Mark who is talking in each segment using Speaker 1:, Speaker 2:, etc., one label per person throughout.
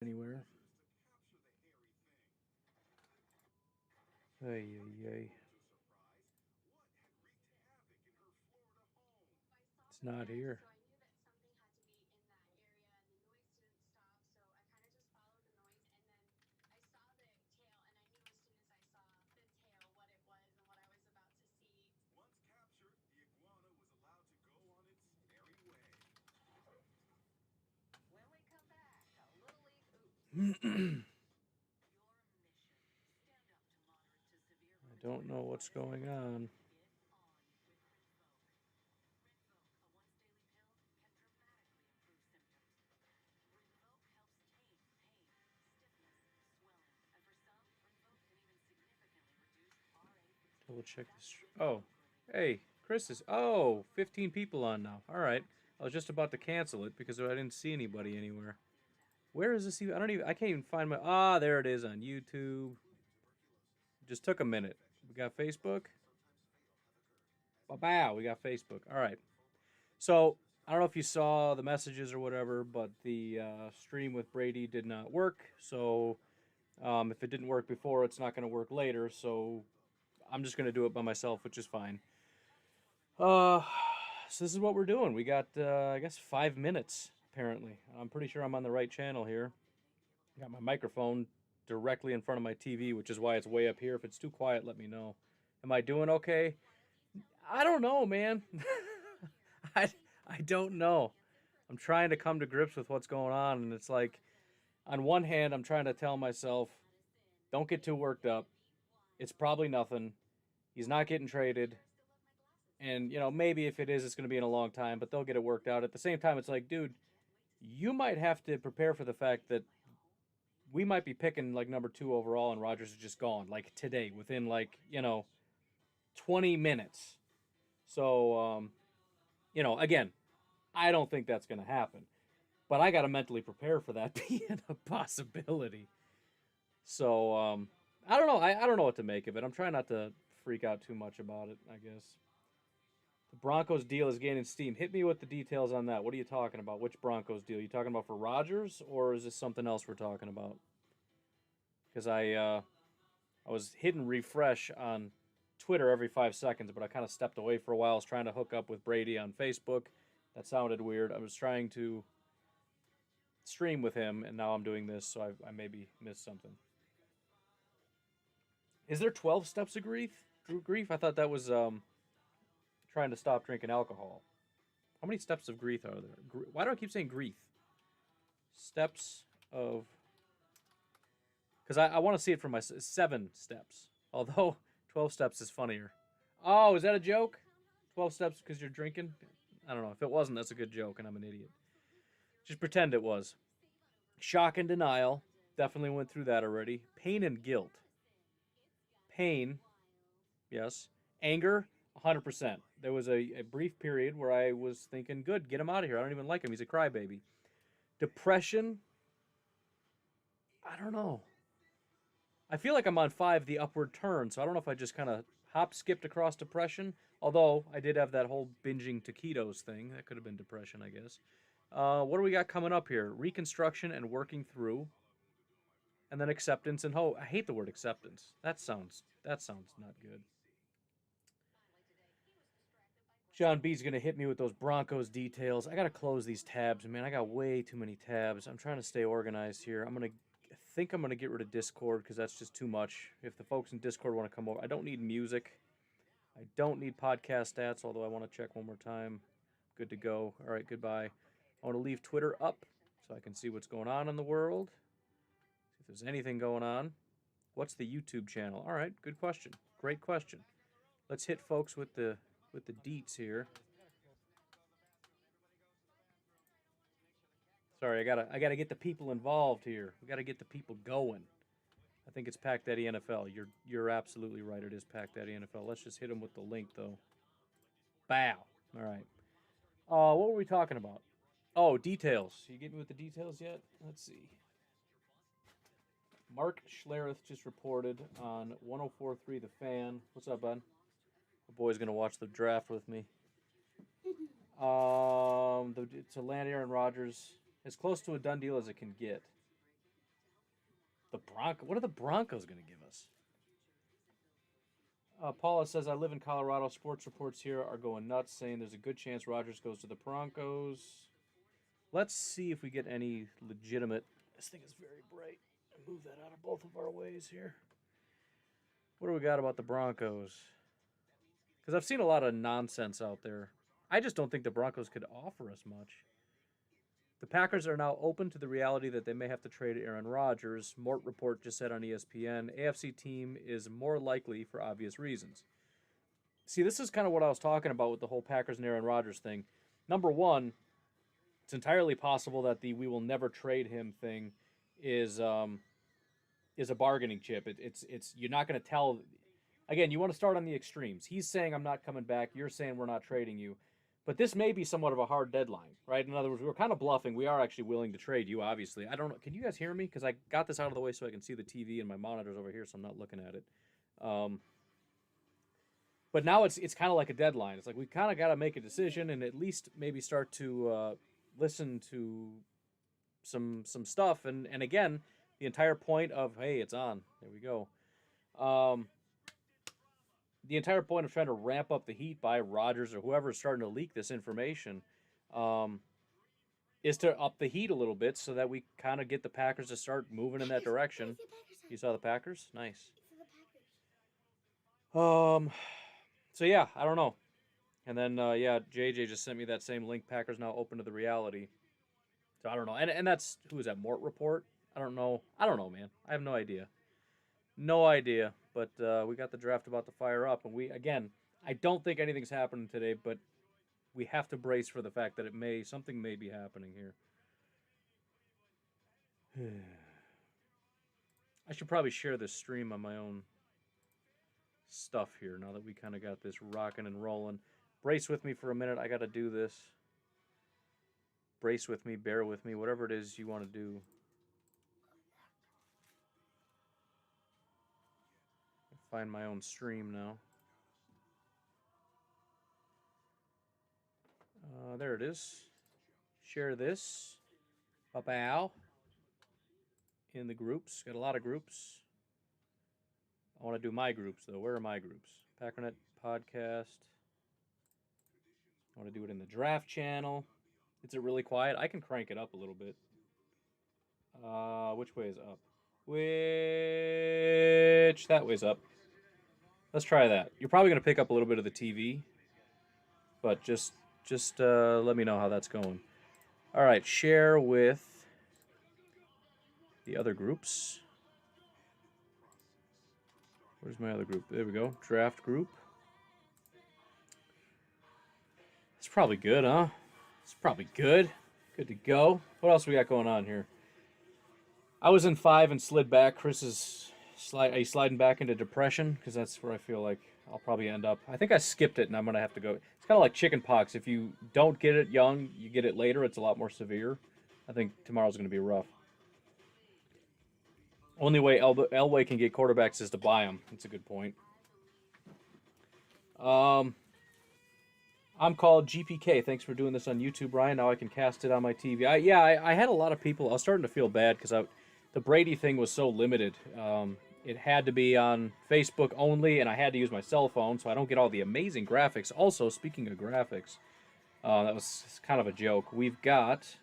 Speaker 1: Anywhere. Ay, ay, ay. It's not here. I don't know what's going on. Double check this. Oh, hey, Chris is. Oh, 15 people on now. All right. I was just about to cancel it because I didn't see anybody anywhere. Where is this? I don't even. I can't even find my. Ah, there it is on YouTube. Just took a minute. We got Facebook. Wow, we got Facebook. All right. So I don't know if you saw the messages or whatever, but the stream with Brady did not work. So if it didn't work before, it's not going to work later. So I'm just going to do it by myself, which is fine. Uh, so this is what we're doing. We got, I guess, 5 minutes apparently. I'm pretty sure I'm on the right channel here. I got my microphone directly in front of my TV, which is why it's way up here. If it's too quiet, let me know. Am I doing okay? I don't know, man. I I don't know. I'm trying to come to grips with what's going on, and it's like, on one hand, I'm trying to tell myself, don't get too worked up. It's probably nothing. He's not getting traded. And, maybe if it is, it's going to be in a long time, but they'll get it worked out. At the same time, it's like, dude, you might have to prepare for the fact that we might be picking like number 2 overall and Rodgers is just gone, like today, within 20 minutes. So, again, I don't think that's going to happen, but I got to mentally prepare for that being a possibility. So, I don't know. I don't know what to make of it. I'm trying not to freak out too much about it, I guess. The Broncos deal is gaining steam. Hit me with the details on that. What are you talking about? Which Broncos deal? You talking about for Rodgers, or is this something else we're talking about? Because I was hitting refresh on Twitter every 5 seconds, but I kind of stepped away for a while. I was trying to hook up with Brady on Facebook. That sounded weird. I was trying to stream with him, and now I'm doing this, so I maybe missed something. Is there 12 steps of grief? Drew grief? I thought that was trying to stop drinking alcohol. How many steps of grief are there? Why do I keep saying grief? Steps of, because I want to see it for my 7 steps. Although 12 steps is funnier. Oh, is that a joke? 12 steps because you're drinking? I don't know. If it wasn't, that's a good joke, and I'm an idiot. Just pretend it was. Shock and denial. Definitely went through that already. Pain and guilt. Pain, yes. Anger, 100%. There was a brief period where I was thinking, good, get him out of here. I don't even like him. He's a crybaby. Depression, I don't know. I feel like I'm on 5, the upward turn, so I don't know if I just kind of hop skipped across depression. Although I did have that whole binging taquitos thing. That could have been depression, I guess. What do we got coming up here? Reconstruction and working through. And then acceptance and hope. I hate the word acceptance. That sounds not good. John B's gonna hit me with those Broncos details. I gotta close these tabs, man. I got way too many tabs. I'm trying to stay organized here. I think I'm gonna get rid of Discord because that's just too much. If the folks in Discord want to come over, I don't need music. I don't need podcast stats, although I want to check one more time. Good to go. All right, goodbye. I want to leave Twitter up so I can see what's going on in the world. See if there's anything going on. What's the YouTube channel? All right, good question. Great question. Let's hit folks with the deets here. Sorry, I gotta get the people involved here. We gotta get the people going. I think it's Pack Daddy NFL. You're absolutely right. It is Pack Daddy NFL. Let's just hit them with the link though. Bow. All right. What were we talking about? Oh, details. You get me with the details yet? Let's see. Mark Schlereth just reported on 104.3 The Fan. What's up, bud? The boy's gonna watch the draft with me. To land Aaron Rodgers as close to a done deal as it can get. What are the Broncos going to give us? Paula says, I live in Colorado. Sports reports here are going nuts, saying there's a good chance Rodgers goes to the Broncos. Let's see if we get any legitimate. This thing is very bright. Move that out of both of our ways here. What do we got about the Broncos? Because I've seen a lot of nonsense out there. I just don't think the Broncos could offer us much. The Packers are now open to the reality that they may have to trade Aaron Rodgers. Mort Report just said on ESPN, AFC team is more likely for obvious reasons. See, this is kind of what I was talking about with the whole Packers and Aaron Rodgers thing. Number one, it's entirely possible that the "we will never trade him" thing is a bargaining chip. It's you're not going to tell. Again, you want to start on the extremes. He's saying I'm not coming back. You're saying we're not trading you. But this may be somewhat of a hard deadline, right? In other words, we're kind of bluffing. We are actually willing to trade you, obviously. I don't know. Can you guys hear me? Because I got this out of the way so I can see the TV and my monitor's over here, so I'm not looking at it. But now it's kind of like a deadline. It's like we kind of got to make a decision and at least maybe start to listen to some stuff. And again, the entire point of, hey, it's on. There we go. The entire point of trying to ramp up the heat by Rodgers or whoever is starting to leak this information is to up the heat a little bit so that we kind of get the Packers to start moving in that direction. You saw the Packers? Nice. So yeah, I don't know. And then yeah, JJ just sent me that same link. Packers now open to the reality. So I don't know. And that's, who is that? Mort Report? I don't know, man. I have no idea. No idea. But we got the draft about to fire up, and again, I don't think anything's happening today, but we have to brace for the fact that something may be happening here. I should probably share this stream on my own stuff here now that we kind of got this rocking and rolling. Brace with me for a minute. I got to do this. Brace with me, bear with me, whatever it is you want to do. Find my own stream now. There it is. Share this. Ba-bow. In the groups. Got a lot of groups. I want to do my groups, though. Where are my groups? Packernet Podcast. I want to do it in the draft channel. Is it really quiet? I can crank it up a little bit. Which way is up? That way's up. Let's try that. You're probably going to pick up a little bit of the TV, but just let me know how that's going. All right, share with the other groups. Where's my other group? There we go. Draft group. It's probably good, huh? It's probably good. Good to go. What else we got going on here? I was in 5 and slid back. Chris is sliding back into depression because that's where I feel like I'll probably end up. I think I skipped it and I'm going to have to go. It's kind of like chicken pox. If you don't get it young, you get it later. It's a lot more severe. I think tomorrow's going to be rough. Only way Elway can get quarterbacks is to buy them. That's a good point. I'm called GPK. Thanks for doing this on YouTube, Ryan. Now I can cast it on my TV. I had a lot of people. I was starting to feel bad because the Brady thing was so limited. It had to be on Facebook only, and I had to use my cell phone, so I don't get all the amazing graphics. Also, speaking of graphics, that was kind of a joke. We've got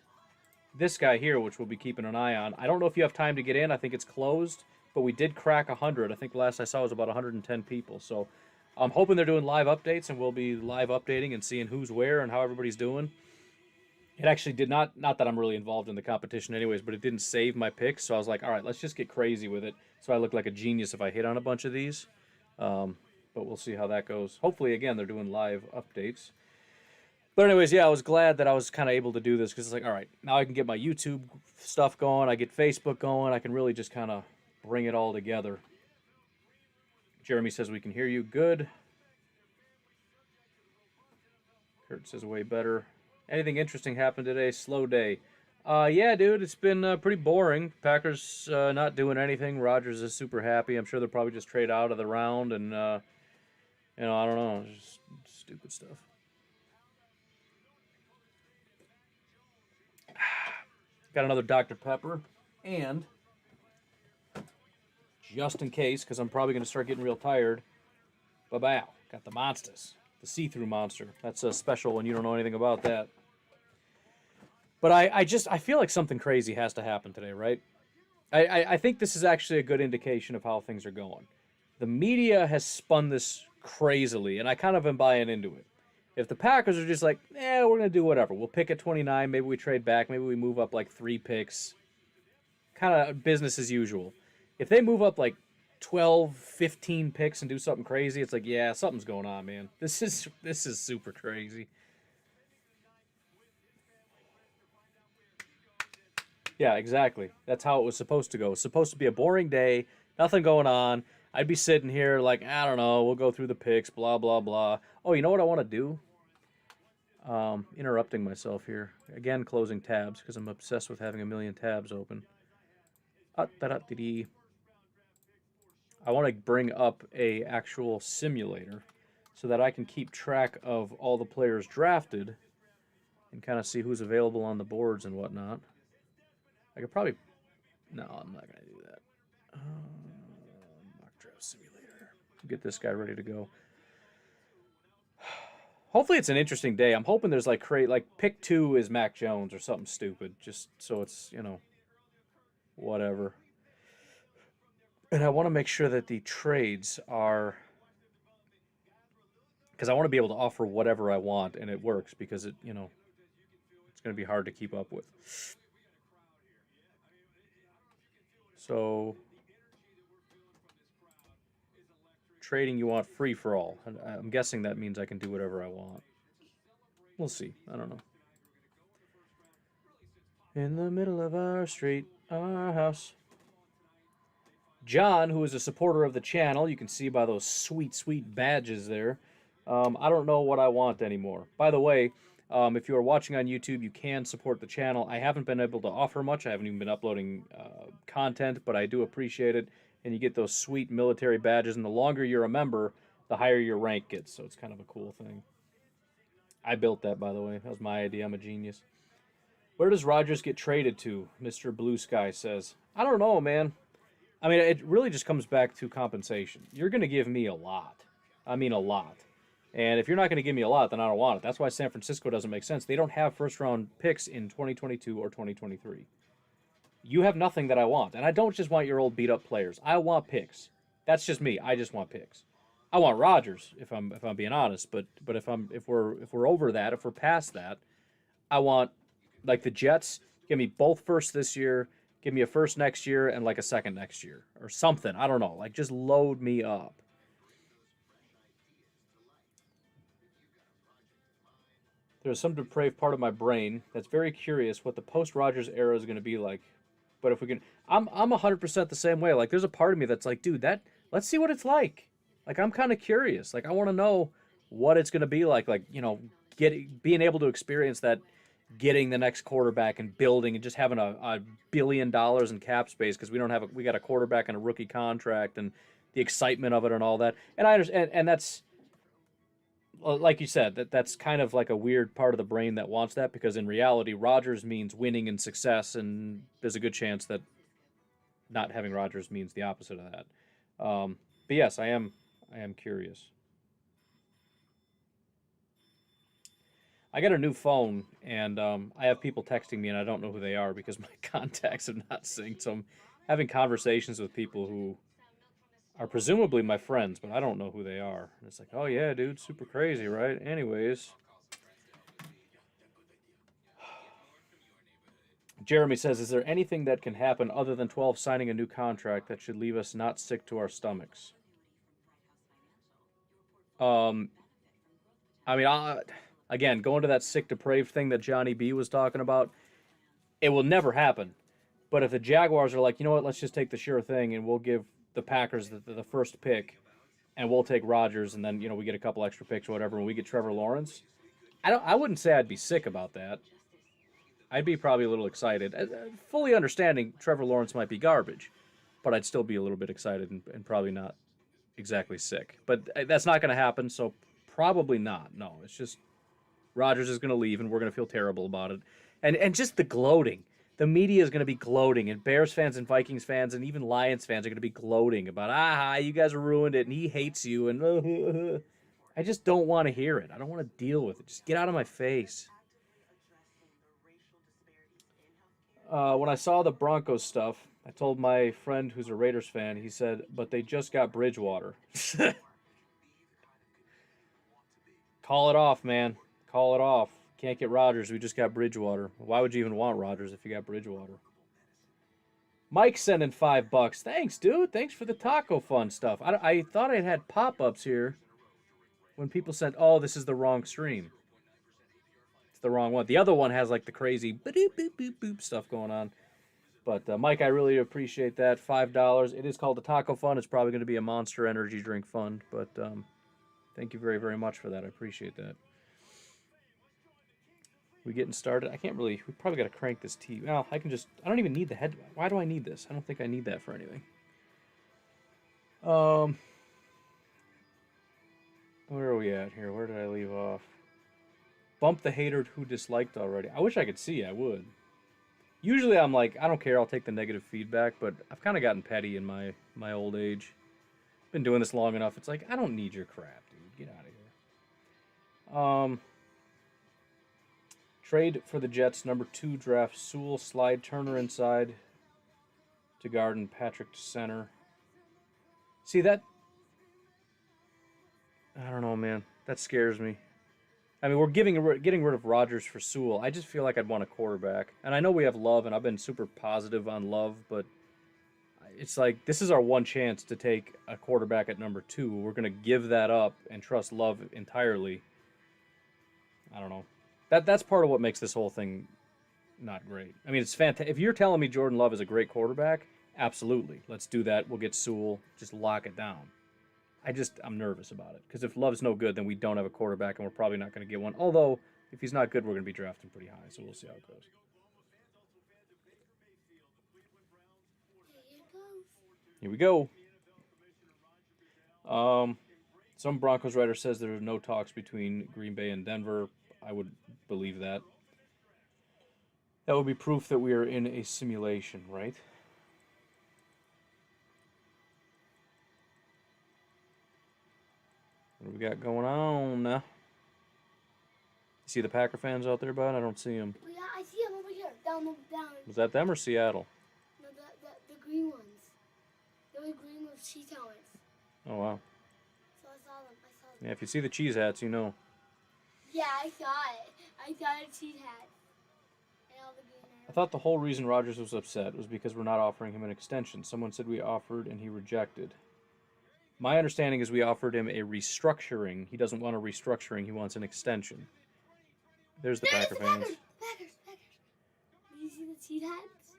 Speaker 1: this guy here, which we'll be keeping an eye on. I don't know if you have time to get in. I think it's closed, but we did crack 100. I think the last I saw was about 110 people. So I'm hoping they're doing live updates, and we'll be live updating and seeing who's where and how everybody's doing. It actually did not that I'm really involved in the competition anyways, but it didn't save my picks, so I was like, all right, let's just get crazy with it. So I look like a genius if I hit on a bunch of these. But we'll see how that goes. Hopefully, again, they're doing live updates. But anyways, yeah, I was glad that I was kind of able to do this because it's like, all right, now I can get my YouTube stuff going. I get Facebook going. I can really just kind of bring it all together. Jeremy says we can hear you. Good. Kurt says way better. Anything interesting happened today? Slow day. Yeah, dude, it's been pretty boring. Packers not doing anything. Rodgers is super happy. I'm sure they'll probably just trade out of the round and, I don't know. Just stupid stuff. Got another Dr. Pepper and just in case, because I'm probably going to start getting real tired. Ba-bow. Got the monsters. The see-through monster. That's a special when you don't know anything about that. But I feel like something crazy has to happen today, right? I think this is actually a good indication of how things are going. The media has spun this crazily, and I kind of am buying into it. If the Packers are just like, we're going to do whatever. We'll pick at 29. Maybe we trade back. Maybe we move up like 3 picks. Kind of business as usual. If they move up like 12, 15 picks and do something crazy, it's like, yeah, something's going on, man. This is super crazy. Yeah, exactly. That's how it was supposed to go. It was supposed to be a boring day, nothing going on. I'd be sitting here like, I don't know, we'll go through the picks, blah, blah, blah. Oh, you know what I want to do? Interrupting myself here. Again, closing tabs because I'm obsessed with having a million tabs open. I want to bring up a actual simulator so that I can keep track of all the players drafted and kind of see who's available on the boards and whatnot. I could probably... No, I'm not going to do that. Mock draft simulator. Get this guy ready to go. Hopefully it's an interesting day. I'm hoping there's like pick 2 is Mac Jones or something stupid, just so it's, whatever. And I want to make sure that the trades are, because I want to be able to offer whatever I want and it works, because it's going to be hard to keep up with. So trading, you want free for all. And I'm guessing that means I can do whatever I want. We'll see. I don't know. In the middle of our street, our house. John, who is a supporter of the channel, you can see by those sweet, sweet badges there. I don't know what I want anymore. By the way, if you are watching on YouTube, you can support the channel. I haven't been able to offer much. I haven't even been uploading content, but I do appreciate it. And you get those sweet military badges, and the longer you're a member, the higher your rank gets. So it's kind of a cool thing. I built that, by the way. That was my idea. I'm a genius. Where does Rodgers get traded to? Mr. Blue Sky says. I don't know, man. I mean, it really just comes back to compensation. You're going to give me a lot. I mean, a lot. And if you're not going to give me a lot, then I don't want it. That's why San Francisco doesn't make sense. They don't have first-round picks in 2022 or 2023. You have nothing that I want. And I don't just want your old beat-up players. I want picks. That's just me. I just want picks. I want Rodgers, if I'm being honest. But if we're over that, if we're past that, I want, like the Jets, give me both firsts this year. Give me a first next year and like a second next year or something. I don't know. Like, just load me up. There's some depraved part of my brain that's very curious what the post-Rodgers era is going to be like. But if we can... I'm 100% the same way. Like, there's a part of me that's like, dude, let's see what it's like. Like, I'm kind of curious. Like, I want to know what it's going to be like. Like, being able to experience that, getting the next quarterback and building and just having a $1 billion in cap space because we got a quarterback and a rookie contract and the excitement of it and all that. And I understand, and that's, like you said, that's kind of like a weird part of the brain that wants that, because in reality, Rodgers means winning and success, and there's a good chance that not having Rodgers means the opposite of that. But yes, I am curious. I got a new phone, and I have people texting me, and I don't know who they are because my contacts have not synced. So I'm having conversations with people who are presumably my friends, but I don't know who they are. And it's like, oh yeah, dude, super crazy, right? Anyways. Jeremy says, is there anything that can happen other than 12 signing a new contract that should leave us not sick to our stomachs? I mean, again, going to that sick depraved thing that Johnny B was talking about, it will never happen. But if the Jaguars are like, you know what, let's just take the sure thing and we'll give the Packers the first pick and we'll take Rodgers and then, we get a couple extra picks or whatever and we get Trevor Lawrence, I wouldn't say I'd be sick about that. I'd be probably a little excited. Fully understanding Trevor Lawrence might be garbage, but I'd still be a little bit excited and probably not exactly sick. But that's not going to happen, so probably not. No, it's just Rodgers is going to leave and we're going to feel terrible about it. And just the gloating. the media is going to be gloating, and Bears fans and Vikings fans and even Lions fans are going to be gloating about, you guys ruined it, and he hates you, and I just don't want to hear it. I don't want to deal with it. Just get out of my face. When I saw the Broncos stuff, I told my friend who's a Raiders fan, he said, but they just got Bridgewater. Call it off, man. Call it off. Can't get Rodgers. We just got Bridgewater. Why would you even want Rodgers if you got Bridgewater? Mike sending $5. Thanks, dude. Thanks for the taco fun stuff. I thought I had pop-ups here when people said, oh, this is the wrong stream. It's the wrong one. The other one has like the crazy boop boop boop boop stuff going on. But Mike, I really appreciate that. $5. It is called the Taco Fund. It's probably going to be a Monster Energy drink fund. But thank you very, very much for that. I appreciate that. We getting started? I can't really. We probably got to crank this TV. Well, I can just. I don't even need the head. Why do I need this? I don't think I need that for anything. Where are we at here? Where did I leave off? Bump the hater who disliked already. I wish I could see. I would. Usually I'm like, I don't care. I'll take the negative feedback. But I've kind of gotten petty in my old age. Been doing this long enough. It's like, I don't need your crap, dude. Get out of here. Trade for the Jets, number 2 draft, Sewell, slide Turner inside to guard and Patrick to center. See, that... I don't know, man. That scares me. I mean, we're getting rid of Rodgers for Sewell. I just feel like I'd want a quarterback. And I know we have Love, and I've been super positive on Love, but it's like, this is our one chance to take a quarterback at number 2. We're going to give that up and trust Love entirely. I don't know. That's part of what makes this whole thing not great. I mean, it's fantastic. If you're telling me Jordan Love is a great quarterback, absolutely. Let's do that. We'll get Sewell. Just lock it down. I'm nervous about it. Because if Love's no good, then we don't have a quarterback, and we're probably not going to get one. Although, if he's not good, we're going to be drafting pretty high, so we'll see how it goes. Here we go. Some Broncos writer says there are no talks between Green Bay and Denver. I would believe that. That would be proof that we are in a simulation, right? What do we got going on? You see the Packer fans out there, bud? I don't see them.
Speaker 2: Yeah, I see them over here. Down.
Speaker 1: Was that them or Seattle?
Speaker 2: No, the green ones. They were green with cheese helmets.
Speaker 1: Oh, wow.
Speaker 2: So I saw them.
Speaker 1: Yeah, if you see the cheese hats, you know.
Speaker 2: Yeah, I saw it. I saw the cheese hat. And all the green hair.
Speaker 1: I thought the whole reason Rodgers was upset was because we're not offering him an extension. Someone said we offered and he rejected. My understanding is we offered him a restructuring. He doesn't want a restructuring. He wants an extension. There's the Packer fans.
Speaker 2: Packers. Do you see the cheese hats?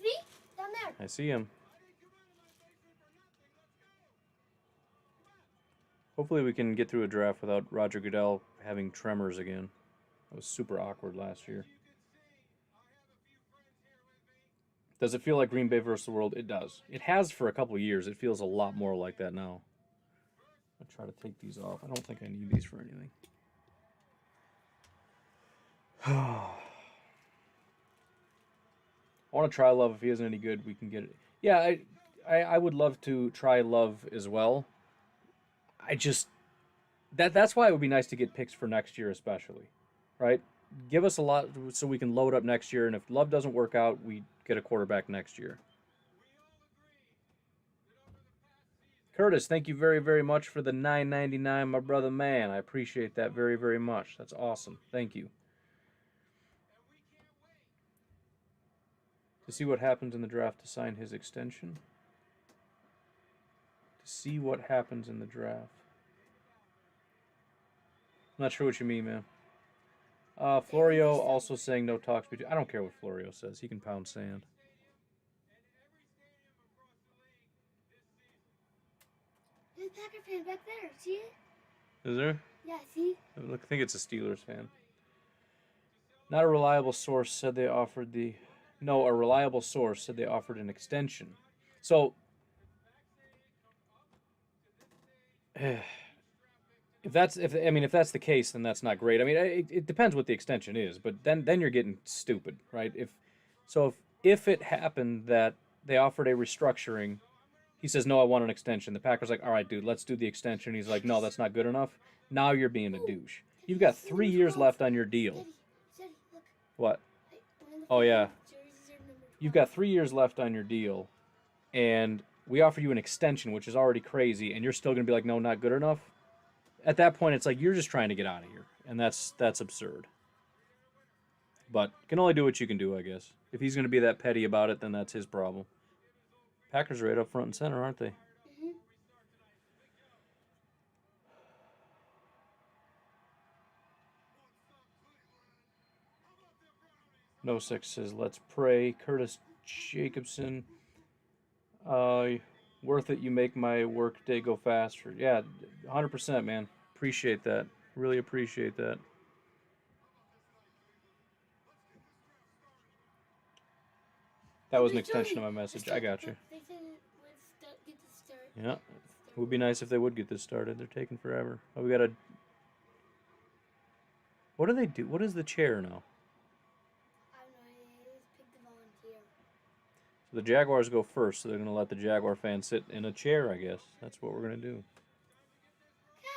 Speaker 2: See? Down there.
Speaker 1: I see him. Hopefully we can get through a draft without Roger Goodell having tremors again. That was super awkward last year. Does it feel like Green Bay versus the world? It does. It has for a couple of years. It feels a lot more like that now. I'll try to take these off. I don't think I need these for anything. I want to try Love. If he isn't any good, we can get it. Yeah, I would love to try Love as well. I just... That's why it would be nice to get picks for next year especially. Right? Give us a lot so we can load up next year, and if Love doesn't work out, we get a quarterback next year. Curtis, thank you very, very much for the $9.99, my brother man. I appreciate that very, very much. That's awesome. Thank you. To see what happens in the draft to sign his extension. To see what happens in the draft. I'm not sure what you mean, man. Florio also saying no talks between... I don't care what Florio says. He can pound sand.
Speaker 2: There's a Packer fan back there. See it?
Speaker 1: Is there?
Speaker 2: Yeah, see?
Speaker 1: I think it's a Steelers fan. Not a reliable source said they offered the... No, a reliable source said they offered an extension. So... if that's the case, then that's not great. I mean, it depends what the extension is, but then you're getting stupid, right? If it happened that they offered a restructuring, he says no, I want an extension. The Packers like, all right, dude, let's do the extension. He's like, no, that's not good enough. Now you're being a douche. You've got 3 years left on your deal.
Speaker 2: Look.
Speaker 1: What?
Speaker 2: One of the
Speaker 1: Oh yeah,
Speaker 2: jerseys are number
Speaker 1: you've
Speaker 2: 12.
Speaker 1: got 3 years left on your deal, and we offer you an extension, which is already crazy, and you're still gonna be like, no, not good enough. At that point, it's like you're just trying to get out of here, and that's absurd. But you can only do what you can do, I guess. If he's gonna be that petty about it, then that's his problem. Packers are right up front and center, aren't they?
Speaker 2: Mm-hmm.
Speaker 1: No Six says, let's pray. Curtis Jacobson. Worth it. You make my work day go faster. Yeah, 100%, man. Appreciate that. Really appreciate that. That was an extension of my message. I got you.
Speaker 2: They said let's get the start.
Speaker 1: Yeah. It would be nice if they would get this started. They're taking forever. Oh, we got a... What do they do? What is the chair now?
Speaker 2: I don't know. They just picked a volunteer.
Speaker 1: So the Jaguars go first, so they're going to let the Jaguar fans sit in a chair, I guess. That's what we're going to do.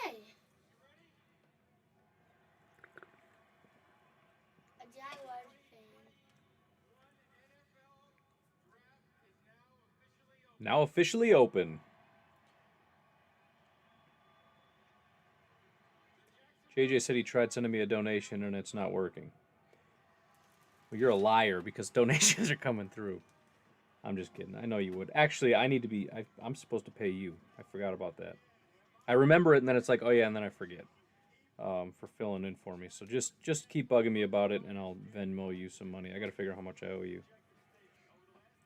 Speaker 2: Okay. A Jaguars fan.
Speaker 1: Now officially open. JJ said he tried sending me a donation and it's not working. Well, you're a liar because donations are coming through. I'm just kidding. I know you would. Actually, I need to be... I'm supposed to pay you. I forgot about that. I remember it and then it's like, oh yeah, and then I forget. For filling in for me. So just keep bugging me about it and I'll Venmo you some money. I got to figure out how much I owe you.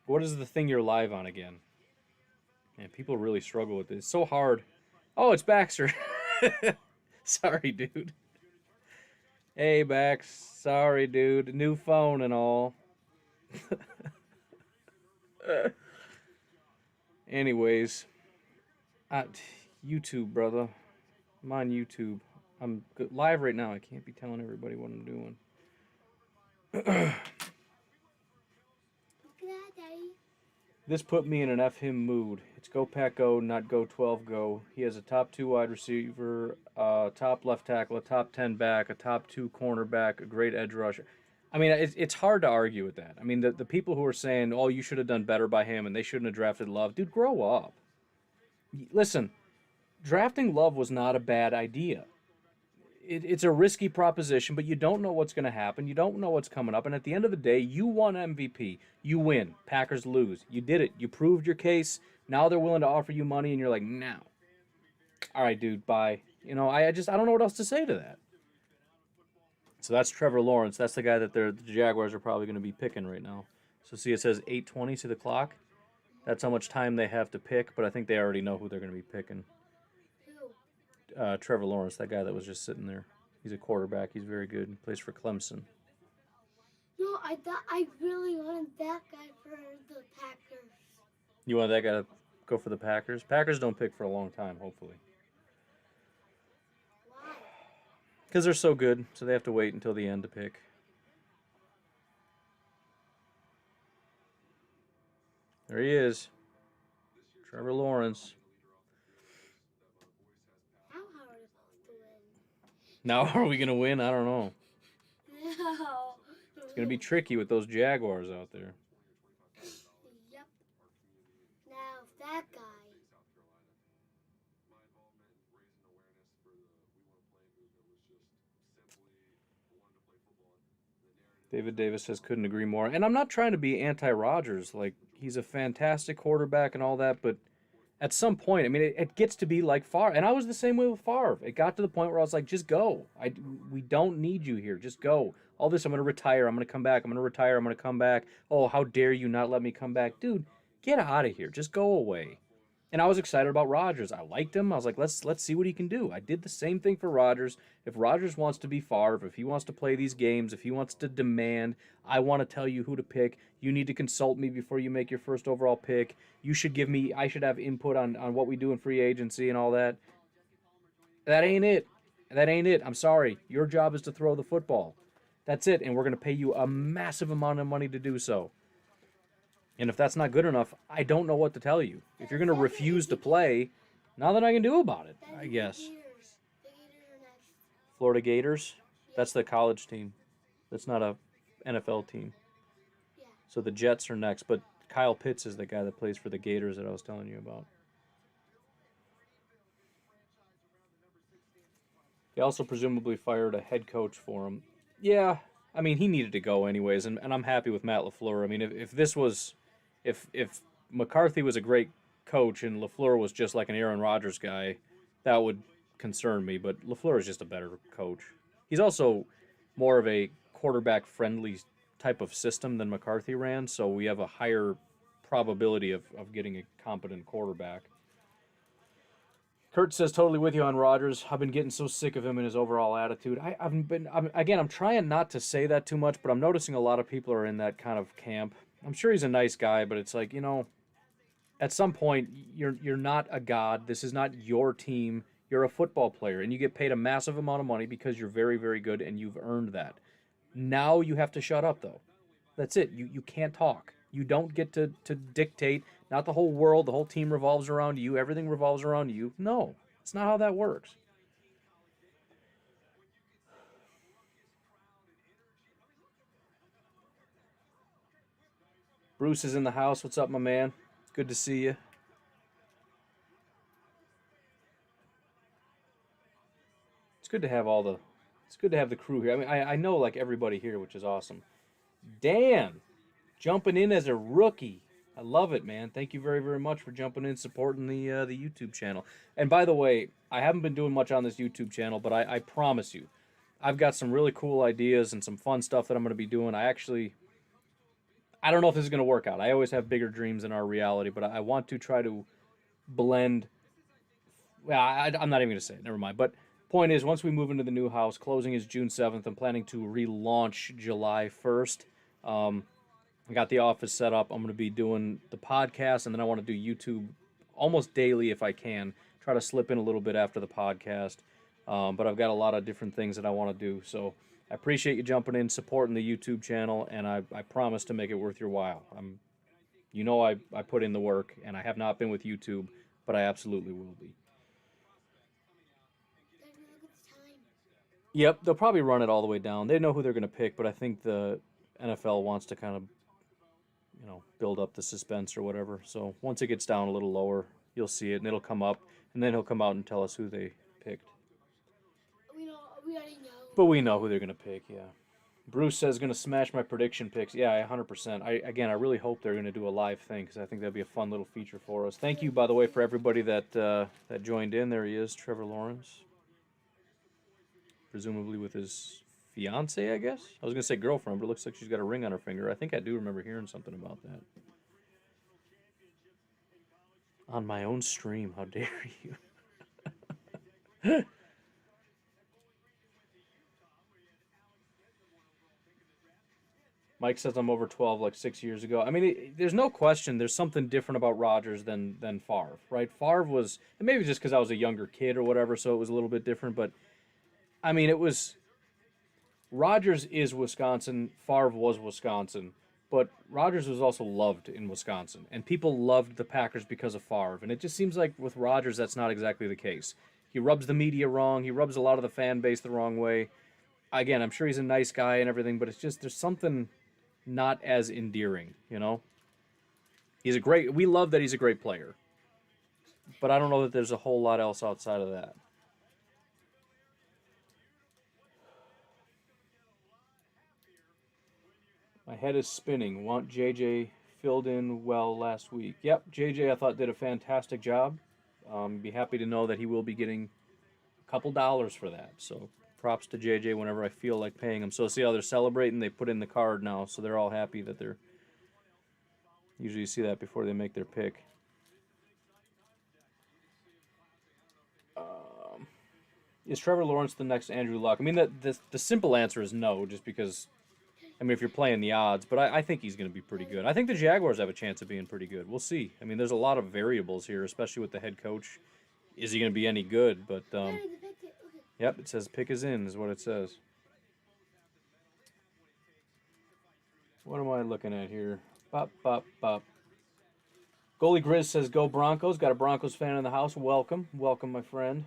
Speaker 1: What is the thing you're live on again? Man, people really struggle with it. It's so hard. Oh, it's Baxter. Sorry, dude. Hey, Bax. Sorry, dude. New phone and all. Anyways. YouTube, brother. I'm on YouTube. I'm live right now. I can't be telling everybody what I'm doing.
Speaker 2: Look at that, Daddy.
Speaker 1: This put me in an F him mood. It's go Pack go, not go 12 go. He has a top 2 wide receiver, top left tackle, a top 10 back, a top 2 cornerback, a great edge rusher. I mean, it's hard to argue with that. I mean, the people who are saying, oh, you should have done better by him and they shouldn't have drafted Love. Dude, grow up. Listen, drafting Love was not a bad idea. It's a risky proposition, but you don't know what's going to happen. You don't know what's coming up. And at the end of the day, you won MVP. You win. Packers lose. You did it. You proved your case. Now they're willing to offer you money, and you're like, no. All right, dude, bye. You know, I don't know what else to say to that. So that's Trevor Lawrence. That's the guy that the Jaguars are probably going to be picking right now. So see, it says 8:20 to the clock. That's how much time they have to pick, but I think they already know who they're going to be picking.
Speaker 2: Who?
Speaker 1: Trevor Lawrence, that guy that was just sitting there. He's a quarterback. He's very good. He plays for Clemson.
Speaker 2: No, I thought I really wanted that guy for the Packers.
Speaker 1: You want that guy to go for the Packers? Packers don't pick for a long time, hopefully.
Speaker 2: Why?
Speaker 1: Because they're so good, so they have to wait until the end to pick. There he is. Trevor Lawrence.
Speaker 2: How are we supposed to win?
Speaker 1: Now, are we going to win? I don't know.
Speaker 2: No.
Speaker 1: It's going to be tricky with those Jaguars out there.
Speaker 2: Yep. Now that guy.
Speaker 1: David Davis says, couldn't agree more. And I'm not trying to be anti-Rodgers. Like, he's a fantastic quarterback and all that, but at some point, I mean, it gets to be like Favre. And I was the same way with Favre. It got to the point where I was like, just go. We don't need you here. Just go. All this, I'm going to retire. I'm going to come back. I'm going to retire. I'm going to come back. Oh, how dare you not let me come back. Dude, get out of here. Just go away. And I was excited about Rodgers. I liked him. I was like, let's see what he can do. I did the same thing for Rodgers. If Rodgers wants to be Favre, if he wants to play these games, if he wants to demand, I want to tell you who to pick. You need to consult me before you make your first overall pick. I should have input on what we do in free agency and all that. That ain't it. That ain't it. I'm sorry. Your job is to throw the football. That's it. And we're going to pay you a massive amount of money to do so. And if that's not good enough, I don't know what to tell you. If you're going to refuse to play, nothing I can do about it, I guess.
Speaker 2: The Gators are next.
Speaker 1: Florida Gators, that's the college team. That's not a NFL team.
Speaker 2: Yeah.
Speaker 1: So the Jets are next, but Kyle Pitts is the guy that plays for the Gators that I was telling you about. They also presumably fired a head coach for him. Yeah, I mean, he needed to go anyways, and I'm happy with Matt LaFleur. I mean, if this was, if McCarthy was a great coach and LaFleur was just like an Aaron Rodgers guy, that would concern me, but LaFleur is just a better coach. He's also more of a quarterback-friendly type of system than McCarthy ran, so we have a higher probability of getting a competent quarterback. Kurt says totally with you on Rodgers. I've been getting so sick of him and his overall attitude. I'm trying not to say that too much, but I'm noticing a lot of people are in that kind of camp. I'm sure he's a nice guy, but it's like, at some point you're not a god. This is not your team. You're a football player and you get paid a massive amount of money because you're very, very good and you've earned that. Now you have to shut up though. That's it. You can't talk. You don't get to dictate. Not the whole world, the whole team revolves around you, everything revolves around you. No, it's not how that works. Bruce is in the house. What's up, my man? Good to see you. It's good to have it's good to have the crew here. I mean, I know like everybody here, which is awesome. Dan, jumping in as a rookie. I love it, man. Thank you very, very much for jumping in, supporting the YouTube channel. And by the way, I haven't been doing much on this YouTube channel, but I promise you, I've got some really cool ideas and some fun stuff that I'm going to be doing. I don't know if this is going to work out. I always have bigger dreams in our reality, but I want to try to blend. Well, I'm not even going to say it. Never mind. But point is, once we move into the new house, closing is June 7th. I'm planning to relaunch July 1st. I got the office set up. I'm going to be doing the podcast, and then I want to do YouTube almost daily if I can. Try to slip in a little bit after the podcast. But I've got a lot of different things that I want to do. So I appreciate you jumping in, supporting the YouTube channel, and I promise to make it worth your while. I put in the work, and I have not been with YouTube, but I absolutely will be.
Speaker 2: Look at the time.
Speaker 1: Yep, they'll probably run it all the way down. They know who they're going to pick, but I think the NFL wants to kind of, build up the suspense or whatever. So once it gets down a little lower, you'll see it, and it'll come up, and then he'll come out and tell us who they picked.
Speaker 2: We already know.
Speaker 1: But we know who they're going to pick, yeah. Bruce says going to smash my prediction picks. Yeah, 100%. I really hope they're going to do a live thing because I think that'd be a fun little feature for us. Thank you, by the way, for everybody that joined in. There he is, Trevor Lawrence. Presumably with his fiance, I guess. I was going to say girlfriend, but it looks like she's got a ring on her finger. I think I do remember hearing something about that. On my own stream, how dare you? Mike says I'm over 12 like 6 years ago. I mean, there's no question there's something different about Rodgers than Favre, right? Favre was, and maybe just because I was a younger kid or whatever, so it was a little bit different. But, I mean, Rodgers is Wisconsin, Favre was Wisconsin, but Rodgers was also loved in Wisconsin, and people loved the Packers because of Favre. And it just seems like with Rodgers, that's not exactly the case. He rubs the media wrong. He rubs a lot of the fan base the wrong way. Again, I'm sure he's a nice guy and everything, but it's just there's something not as endearing, we love that he's a great player, but I don't know that there's a whole lot else outside of that. My head is spinning. Want JJ filled in well last week. Yep, JJ I thought did a fantastic job. Be happy to know that he will be getting a couple dollars for that, so props to JJ whenever I feel like paying them. So see how they're celebrating? They put in the card now, so they're all happy that they're... Usually you see that before they make their pick. Is Trevor Lawrence the next Andrew Luck? I mean, the simple answer is no, just because... I mean, if you're playing the odds, but I think he's going to be pretty good. I think the Jaguars have a chance of being pretty good. We'll see. I mean, there's a lot of variables here, especially with the head coach. Is he going to be any good? But...
Speaker 2: The pick
Speaker 1: Yep, it says pick is in, is what it says. What am I looking at here? Bop, bop, bop. Goalie Grizz says go Broncos. Got a Broncos fan in the house. Welcome. Welcome, my friend.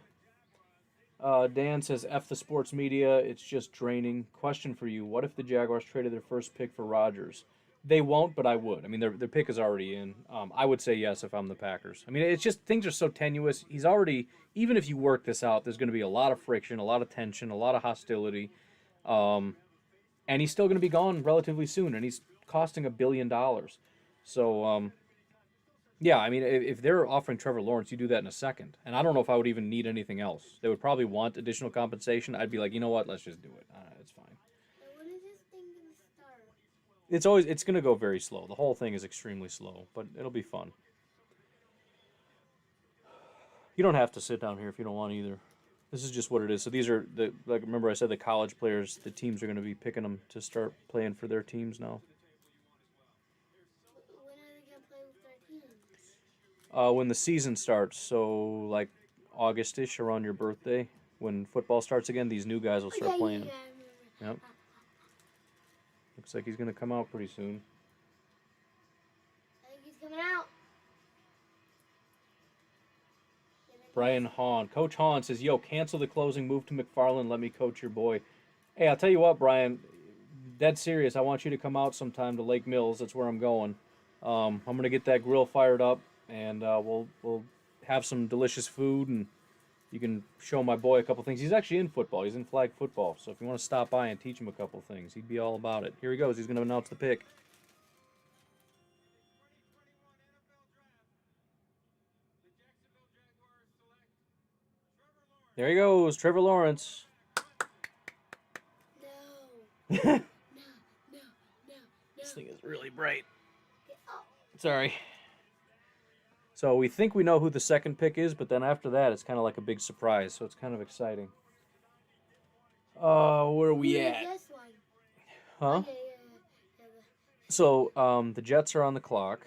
Speaker 1: Dan says F the sports media. It's just draining. Question for you. What if the Jaguars traded their first pick for Rodgers? They won't, but I would. I mean, their pick is already in. I would say yes if I'm the Packers. I mean, it's just things are so tenuous. He's already, even if you work this out, there's going to be a lot of friction, a lot of tension, a lot of hostility. And he's still going to be gone relatively soon, and he's costing $1 billion. So, yeah, I mean, if they're offering Trevor Lawrence, you do that in a second. And I don't know if I would even need anything else. They would probably want additional compensation. I'd be like, you know what, let's just do it. It's fine.
Speaker 2: So when is this thing going to start?
Speaker 1: It's going to go very slow. The whole thing is extremely slow, but it'll be fun. You don't have to sit down here if you don't want either. This is just what it is. So these are like remember I said the college players, the teams are going to be picking them to start playing for their teams now.
Speaker 2: When are they going to play with their teams?
Speaker 1: When the season starts, so like August-ish around your birthday, when football starts again, these new guys will start playing.
Speaker 2: Yeah.
Speaker 1: Yep. Looks like he's going to come out pretty soon.
Speaker 2: I think he's coming out.
Speaker 1: Brian Hahn. Coach Hahn says, yo, cancel the closing, move to McFarland, let me coach your boy. Hey, I'll tell you what, Brian, dead serious. I want you to come out sometime to Lake Mills. That's where I'm going. I'm going to get that grill fired up, and we'll have some delicious food, and you can show my boy a couple things. He's actually in football. He's in flag football. So if you want to stop by and teach him a couple things, he'd be all about it. Here he goes. He's going to announce the pick. There he goes, Trevor Lawrence.
Speaker 2: No. No.
Speaker 1: This thing is really bright.
Speaker 2: Oh.
Speaker 1: Sorry. So we think we know who the second pick is, but then after that, it's kind of like a big surprise. So it's kind of exciting. Where are we
Speaker 2: Who is
Speaker 1: at?
Speaker 2: this one?
Speaker 1: Huh?
Speaker 2: Yeah.
Speaker 1: So the Jets are on the clock,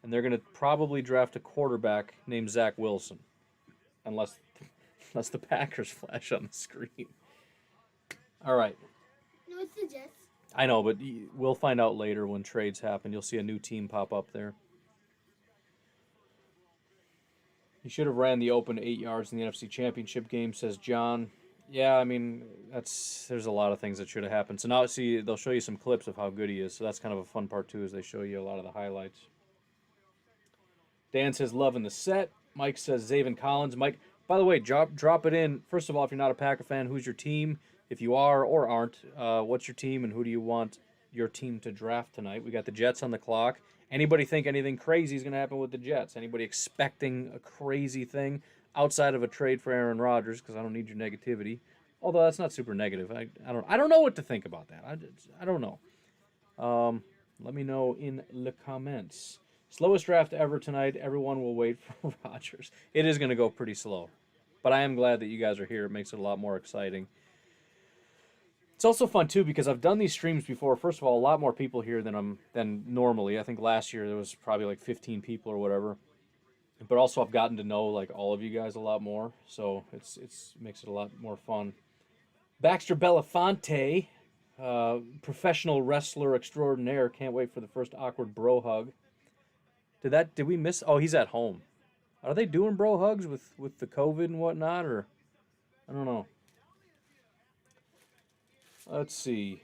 Speaker 1: and they're going to probably draft a quarterback named Zach Wilson, unless the Packers flash on the screen. All right.
Speaker 2: No, it's the Jets.
Speaker 1: I know, but we'll find out later when trades happen. You'll see a new team pop up there. He should have ran the open 8 yards in the NFC Championship game, says John. Yeah, I mean, there's a lot of things that should have happened. So now, see, they'll show you some clips of how good he is. So that's kind of a fun part, too, as they show you a lot of the highlights. Dan says, loving the set. Mike says, Zaven Collins. Mike, by the way, drop it in. First of all, if you're not a Packer fan, who's your team? If you are or aren't, what's your team and who do you want your team to draft tonight? We got the Jets on the clock. Anybody think anything crazy is going to happen with the Jets? Anybody expecting a crazy thing outside of a trade for Aaron Rodgers? Because I don't need your negativity. Although that's not super negative. I don't know what to think about that. I don't know. Let me know in the comments. Slowest draft ever tonight. Everyone will wait for Rodgers. It is going to go pretty slow. But I am glad that you guys are here. It makes it a lot more exciting. It's also fun, too, because I've done these streams before. First of all, a lot more people here than normally. I think last year there was probably like 15 people or whatever. But also I've gotten to know like all of you guys a lot more. So it makes it a lot more fun. Baxter Belafonte, professional wrestler extraordinaire. Can't wait for the first awkward bro hug. Did we miss? Oh, he's at home. Are they doing bro hugs with the COVID and whatnot, or I don't know. Let's see.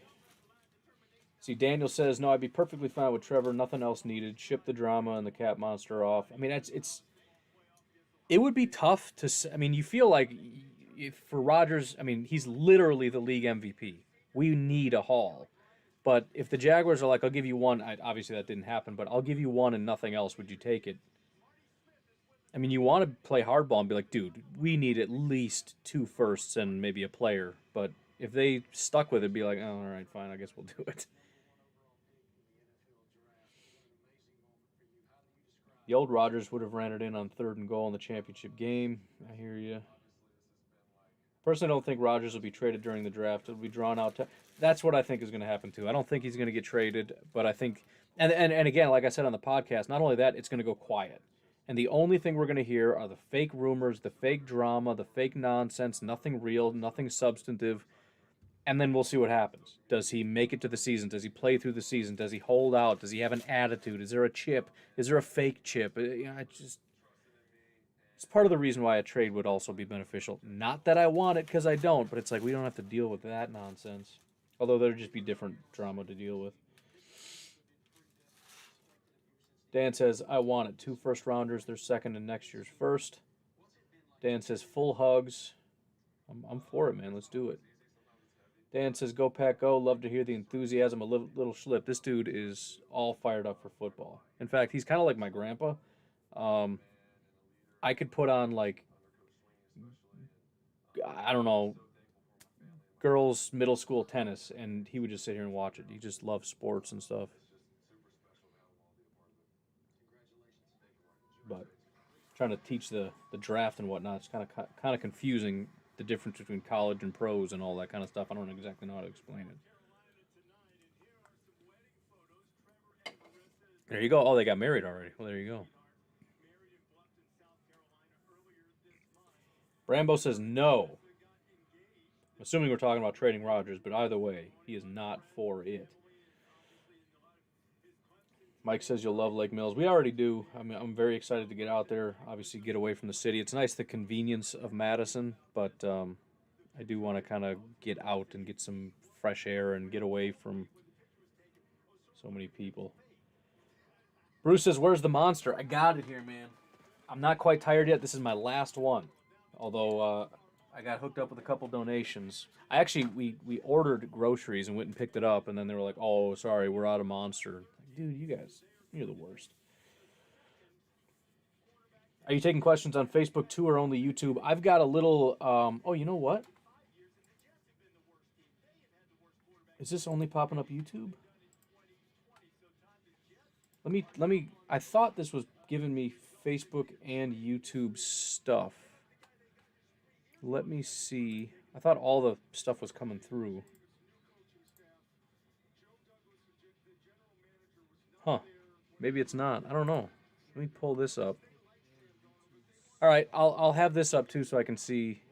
Speaker 1: Daniel says, no, I'd be perfectly fine with Trevor. Nothing else needed. Ship the drama and the cat monster off. I mean, it would be tough to. I mean, you feel like if for Rodgers, I mean, he's literally the league MVP. We need a haul. But if the Jaguars are like, I'll give you one, obviously that didn't happen, but I'll give you one and nothing else, would you take it? I mean, you want to play hardball and be like, dude, we need at least 2 firsts and maybe a player. But if they stuck with it, be like, oh, all right, fine, I guess we'll do it. The old Rodgers would have ran it in on 3rd and goal in the championship game. I hear you. Personally, I don't think Rodgers will be traded during the draft. It'll be drawn out. That's what I think is going to happen, too. I don't think he's going to get traded, but I think, and again, like I said on the podcast, not only that, it's going to go quiet. And the only thing we're going to hear are the fake rumors, the fake drama, the fake nonsense, nothing real, nothing substantive. And then we'll see what happens. Does he make it to the season? Does he play through the season? Does he hold out? Does he have an attitude? Is there a chip? Is there a fake chip? It's part of the reason why a trade would also be beneficial. Not that I want it, because I don't, but it's like we don't have to deal with that nonsense. Although there'd just be different drama to deal with. Dan says, I want it. 2 first-rounders. They're second in next year's first. Dan says, full hugs. I'm for it, man. Let's do it. Dan says, go Pack Go. Love to hear the enthusiasm. A little Schlip. This dude is all fired up for football. In fact, he's kind of like my grandpa. I could put on, like, I don't know, girls' middle school tennis, and he would just sit here and watch it. He just loves sports and stuff. But trying to teach the draft and whatnot, it's kind of confusing, the difference between college and pros and all that kind of stuff. I don't exactly know how to explain it. There you go. Oh, they got married already. Well, there you go. Brambo says no. I'm assuming we're talking about trading Rodgers, but either way, he is not for it. Mike says you'll love Lake Mills. We already do. I mean, I'm very excited to get out there, obviously get away from the city. It's nice the convenience of Madison, but I do want to kind of get out and get some fresh air and get away from so many people. Bruce says, where's the monster? I got it here, man. I'm not quite tired yet. This is my last one. Although I got hooked up with a couple donations. We ordered groceries and went and picked it up, and then they were like, oh, sorry, we're out of Monster. Dude, you guys, you're the worst. Are you taking questions on Facebook too or only YouTube? I've got a little, oh, you know what? Is this only popping up YouTube? Let me, I thought this was giving me Facebook and YouTube stuff. Let me see. I thought all the stuff was coming through. Huh. Maybe it's not. I don't know. Let me pull this up. All right, I'll have this up too so I can see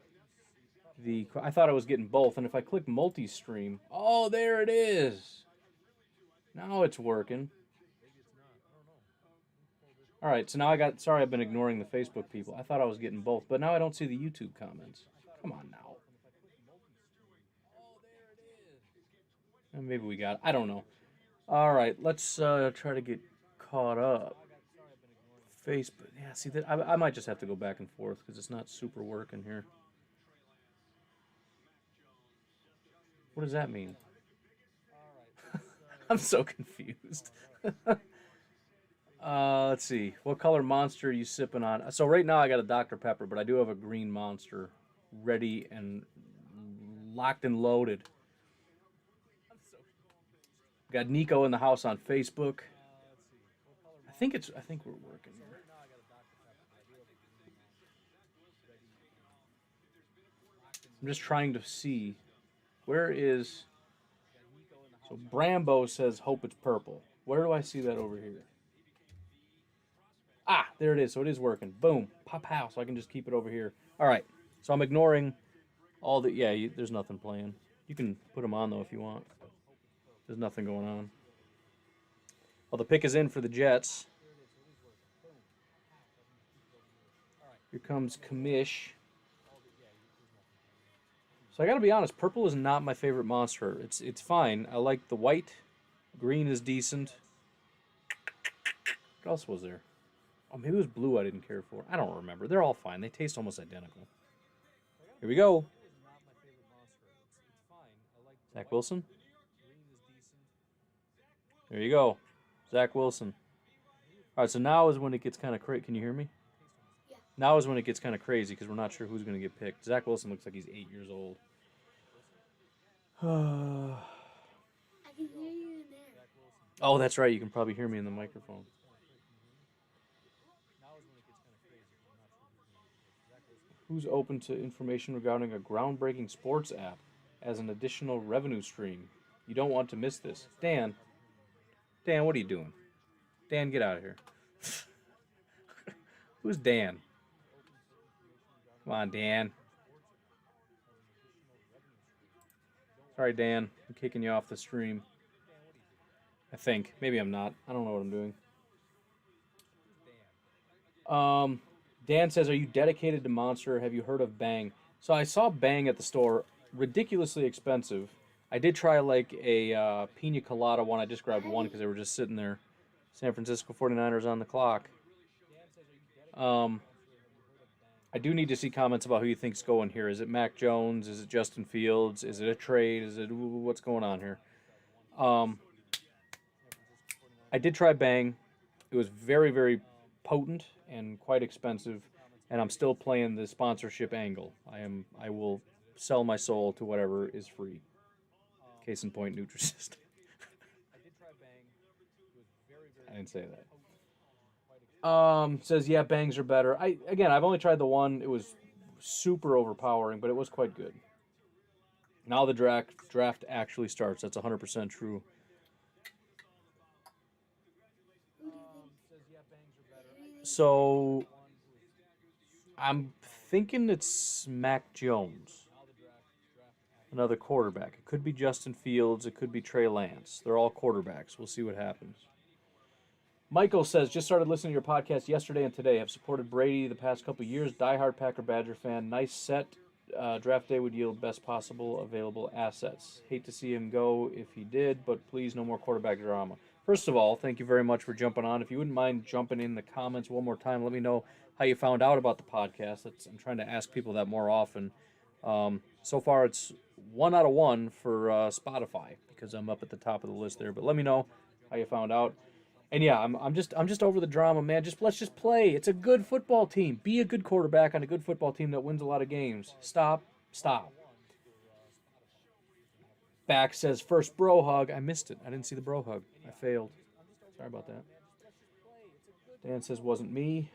Speaker 1: the... I thought I was getting both, and if I click multi-stream... Oh, there it is! Now it's working. All right, so now I got... Sorry, I've been ignoring the Facebook people. I thought I was getting both, but now I don't see the YouTube comments. Come on now. Maybe we got it. I don't know. All right, let's try to get caught up. Facebook. Yeah, see, that I might just have to go back and forth because it's not super working here. What does that mean? I'm so confused. Let's see. What color Monster are you sipping on? So right now I got a Dr. Pepper, but I do have a green Monster ready and locked and loaded. Got Nico in the house on Facebook. I think we're working here. I'm just trying to see where is. So Brambo says hope it's purple. Where do I see that over here? Ah, there it is. So it is working. Boom. Pop house. So I can just keep it over here. All right. So I'm ignoring all the... Yeah, there's nothing playing. You can put them on, though, if you want. There's nothing going on. Well, the pick is in for the Jets. Here comes Kamish. So I got to be honest, purple is not my favorite Monster. It's fine. I like the white. Green is decent. What else was there? Oh, maybe it was blue I didn't care for. I don't remember. They're all fine. They taste almost identical. Here we go. Zach Wilson. There you go. Zach Wilson. All right, so now is when it gets kind of crazy. Can you hear me?
Speaker 2: Yeah.
Speaker 1: Now is when it gets kind of crazy because we're not sure who's going to get picked. Zach Wilson looks like he's 8 years old.
Speaker 2: I can hear you in there.
Speaker 1: Oh, that's right. You can probably hear me in the microphone. Who's open to information regarding a groundbreaking sports app as an additional revenue stream? You don't want to miss this. Dan, what are you doing? Dan, get out of here. Who's Dan? Come on, Dan. Sorry, Dan. I'm kicking you off the stream. I think. Maybe I'm not. I don't know what I'm doing. Dan says, are you dedicated to Monster? Have you heard of Bang? So I saw Bang at the store. Ridiculously expensive. I did try like a pina colada one. I just grabbed one because they were just sitting there. San Francisco 49ers on the clock. I do need to see comments about who you think's going here. Is it Mac Jones? Is it Justin Fields? Is it a trade? Is it what's going on here? I did try Bang. It was very, very potent and quite expensive, and I'm still playing the sponsorship angle. I will sell my soul to whatever is free. Case in point, Nutrisystem. I didn't say that. Says, yeah, Bangs are better. I've only tried the one. It was super overpowering, but it was quite good. Now the draft actually starts. That's 100% true. So I'm thinking it's Mac Jones, another quarterback. It could be Justin Fields. It could be Trey Lance. They're all quarterbacks. We'll see what happens. Michael says, just started listening to your podcast yesterday and today. Have supported Brady the past couple of years. Diehard Packer Badger fan. Nice set. Draft day would yield best possible available assets. Hate to see him go if he did, but please no more quarterback drama. First of all, thank you very much for jumping on. If you wouldn't mind jumping in the comments one more time, let me know how you found out about the podcast. I'm trying to ask people that more often. So far, it's 1 out of 1 for Spotify because I'm up at the top of the list there. But let me know how you found out. And yeah, I'm just over the drama, man. Let's just play. It's a good football team. Be a good quarterback on a good football team that wins a lot of games. Stop. Back says, first bro hug. I missed it. I didn't see the bro hug. I failed. Sorry about that. Dan says, wasn't me.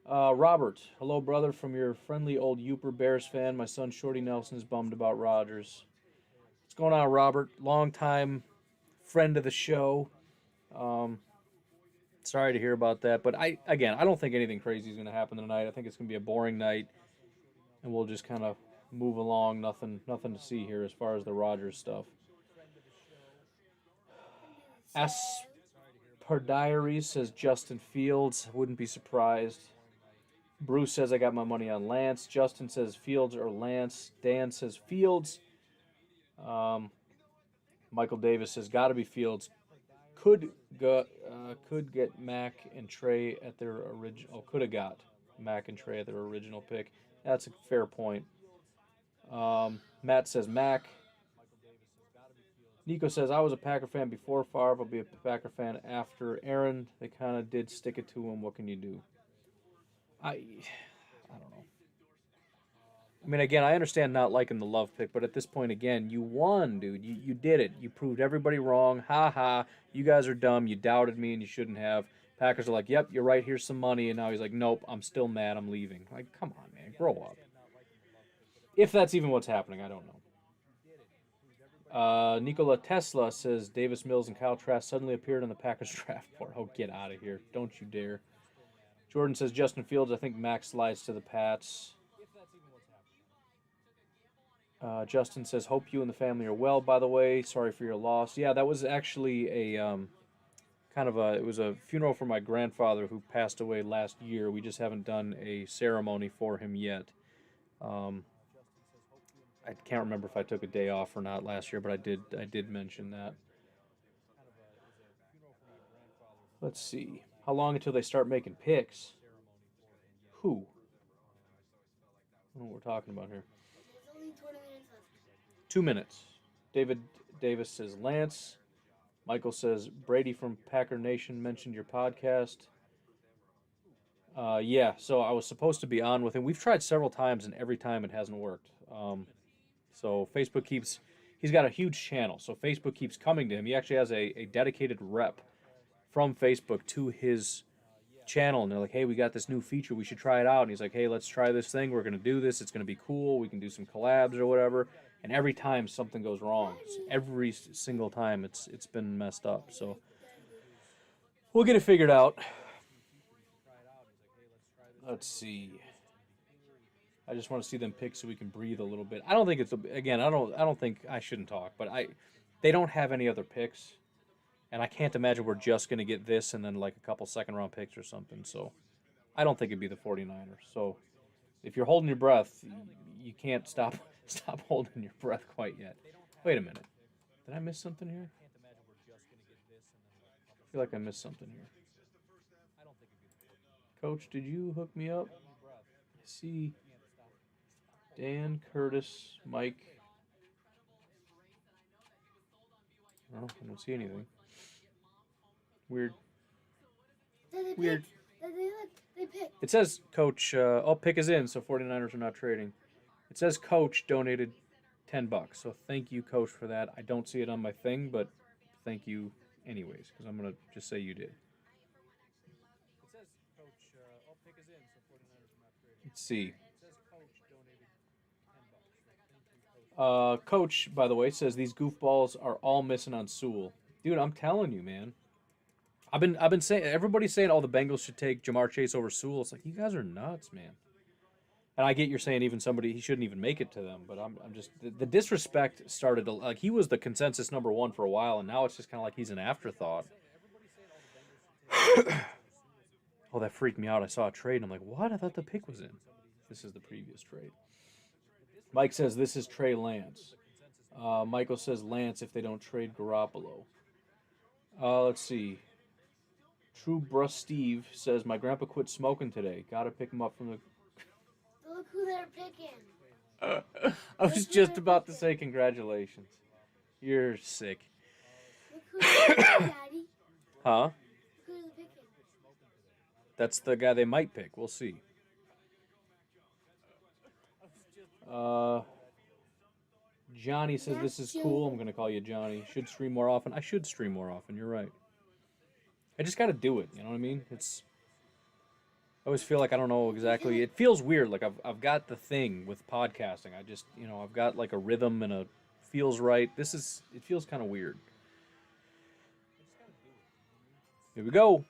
Speaker 1: Robert, hello, brother, from your friendly old Uper Bears fan. My son, Shorty Nelson, is bummed about Rodgers. What's going on, Robert? Long time friend of the show. Sorry to hear about that. But I don't think anything crazy is going to happen tonight. I think it's going to be a boring night. And we'll just kind of move along. Nothing to see here as far as the Rodgers stuff. Per Diaries says Justin Fields. Wouldn't be surprised. Bruce says I got my money on Lance. Justin says Fields or Lance. Dan says Fields. Michael Davis says got to be Fields. Could get Mac and Trey at their original. Could have got Mac and Trey at their original pick. That's a fair point. Matt says Mac. Nico says, I was a Packer fan before Favre. I'll be a Packer fan after Aaron. They kind of did stick it to him. What can you do? I don't know. I mean, again, I understand not liking the love pick, but at this point, again, you won, dude. You did it. You proved everybody wrong. Ha ha. You guys are dumb. You doubted me and you shouldn't have. Packers are like, yep, you're right. Here's some money. And now he's like, nope, I'm still mad. I'm leaving. Like, come on, man. Grow up. If that's even what's happening, I don't know. Nikola Tesla says Davis Mills and Kyle Trask suddenly appeared on the Packers draft board. Oh, get out of here. Don't you dare. Jordan says Justin Fields. I think Max slides to the Pats. Justin says, hope you and the family are well, by the way. Sorry for your loss. Yeah, that was actually a it was a funeral for my grandfather who passed away last year. We just haven't done a ceremony for him yet. I can't remember if I took a day off or not last year, but I did mention that. Let's see. How long until they start making picks? Who? I don't know what we're talking about here. 2 minutes. David Davis says Lance. Michael says Brady from Packer Nation mentioned your podcast. Yeah, so I was supposed to be on with him. We've tried several times, and every time it hasn't worked. So Facebook he's got a huge channel, so Facebook keeps coming to him. He actually has a dedicated rep from Facebook to his channel, and they're like, hey, we got this new feature. We should try it out. And he's like, hey, let's try this thing. We're going to do this. It's going to be cool. We can do some collabs or whatever. And every time something goes wrong, every single time it's been messed up. So we'll get it figured out. Let's see. I just want to see them pick so we can breathe a little bit. I don't think it's again. I don't think I shouldn't talk, but they don't have any other picks, and I can't imagine we're just gonna get this and then like a couple second round picks or something. So I don't think it'd be the 49ers. So if you're holding your breath, you can't stop holding your breath quite yet. Wait a minute. Did I miss something here? I feel like I missed something here. Coach, did you hook me up? I see Dan, Curtis, Mike. No, I don't see anything. Weird. Weird.
Speaker 2: They picked.
Speaker 1: It says Coach, pick is in, so 49ers are not trading. It says Coach donated $10, so thank you, Coach, for that. I don't see it on my thing, but thank you anyways, because I'm going to just say you did. It says Coach, pick is in, so 49ers are not trading. Let's see. Coach, by the way, says these goofballs are all missing on Sewell. Dude, I'm telling you, man. I've been saying, everybody's saying, oh, the Bengals should take Jamar Chase over Sewell. It's like, you guys are nuts, man. And I get you're saying even somebody, he shouldn't even make it to them, but I'm just, the disrespect started to, like, he was the consensus number one for a while, and now it's just kind of like he's an afterthought. Oh, that freaked me out. I saw a trade, and I'm like, what? I thought the pick was in. This is the previous trade. Mike says this is Trey Lance. Michael says Lance if they don't trade Garoppolo. Let's see. True Bruh Steve says my grandpa quit smoking today. Gotta pick him up from the.
Speaker 2: Look who they're picking.
Speaker 1: I was just about to say congratulations. You're sick.
Speaker 2: Look who they're picking, Daddy.
Speaker 1: Huh?
Speaker 2: Look who they're picking.
Speaker 1: That's the guy they might pick. We'll see. Johnny says this is cool. I'm gonna call you Johnny. Should stream more often. I should stream more often. You're right. I just got to do it. You know what I mean? I always feel like I don't know exactly. It feels weird. Like I've got the thing with podcasting. I just, I've got like a rhythm and a feels right. It feels kind of weird. Here we go.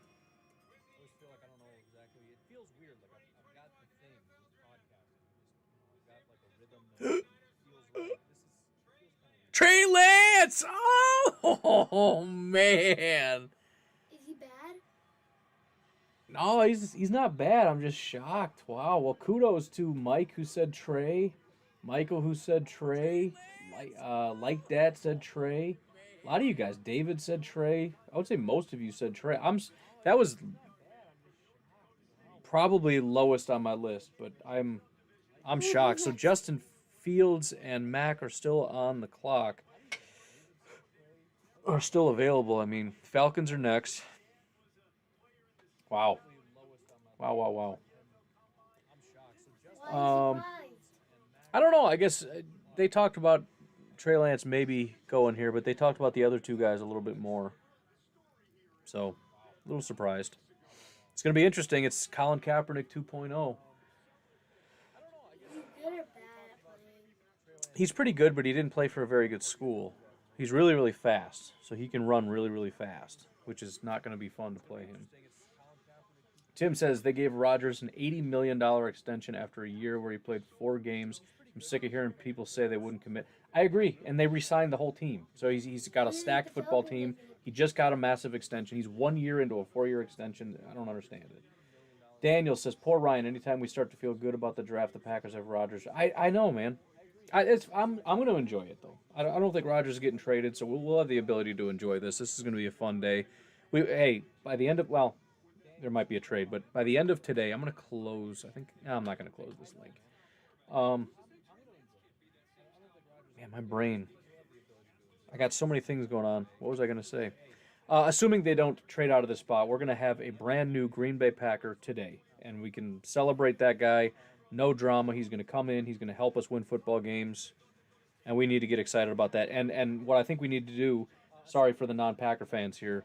Speaker 1: Trey Lance! Oh man.
Speaker 2: Is he bad?
Speaker 1: No, he's not bad. I'm just shocked. Wow. Well, kudos to Mike who said Trey, Michael who said Trey, like that said Trey. A lot of you guys. David said Trey. I would say most of you said Trey. That was probably lowest on my list, but I'm shocked. So Justin Fields and Mac are still on the clock. Are still available. I mean, Falcons are next. Wow. Wow. I don't know. I guess they talked about Trey Lance maybe going here, but they talked about the other two guys a little bit more. So, a little surprised. It's going to be interesting. It's Colin Kaepernick 2.0. He's pretty good, but he didn't play for a very good school. He's really, really fast, so he can run really, really fast, which is not going to be fun to play him. Tim says they gave Rodgers an $80 million extension after a year where he played 4 games. I'm sick of hearing people say they wouldn't commit. I agree, and they re-signed the whole team. So he's got a stacked football team. He just got a massive extension. He's 1 year into a 4-year extension. I don't understand it. Daniel says, poor Ryan, anytime we start to feel good about the draft, the Packers have Rodgers. I know, man. I'm going to enjoy it, though. I don't think Rodgers is getting traded, so we'll have the ability to enjoy this. This is going to be a fun day. By the end of, there might be a trade, but by the end of today, I'm going to close. I'm not going to close this link. Man, my brain. I got so many things going on. What was I going to say? Assuming they don't trade out of this spot, we're going to have a brand new Green Bay Packer today, and we can celebrate that guy. No drama. He's going to come in. He's going to help us win football games, and we need to get excited about that. And what I think we need to do, sorry for the non-Packer fans here,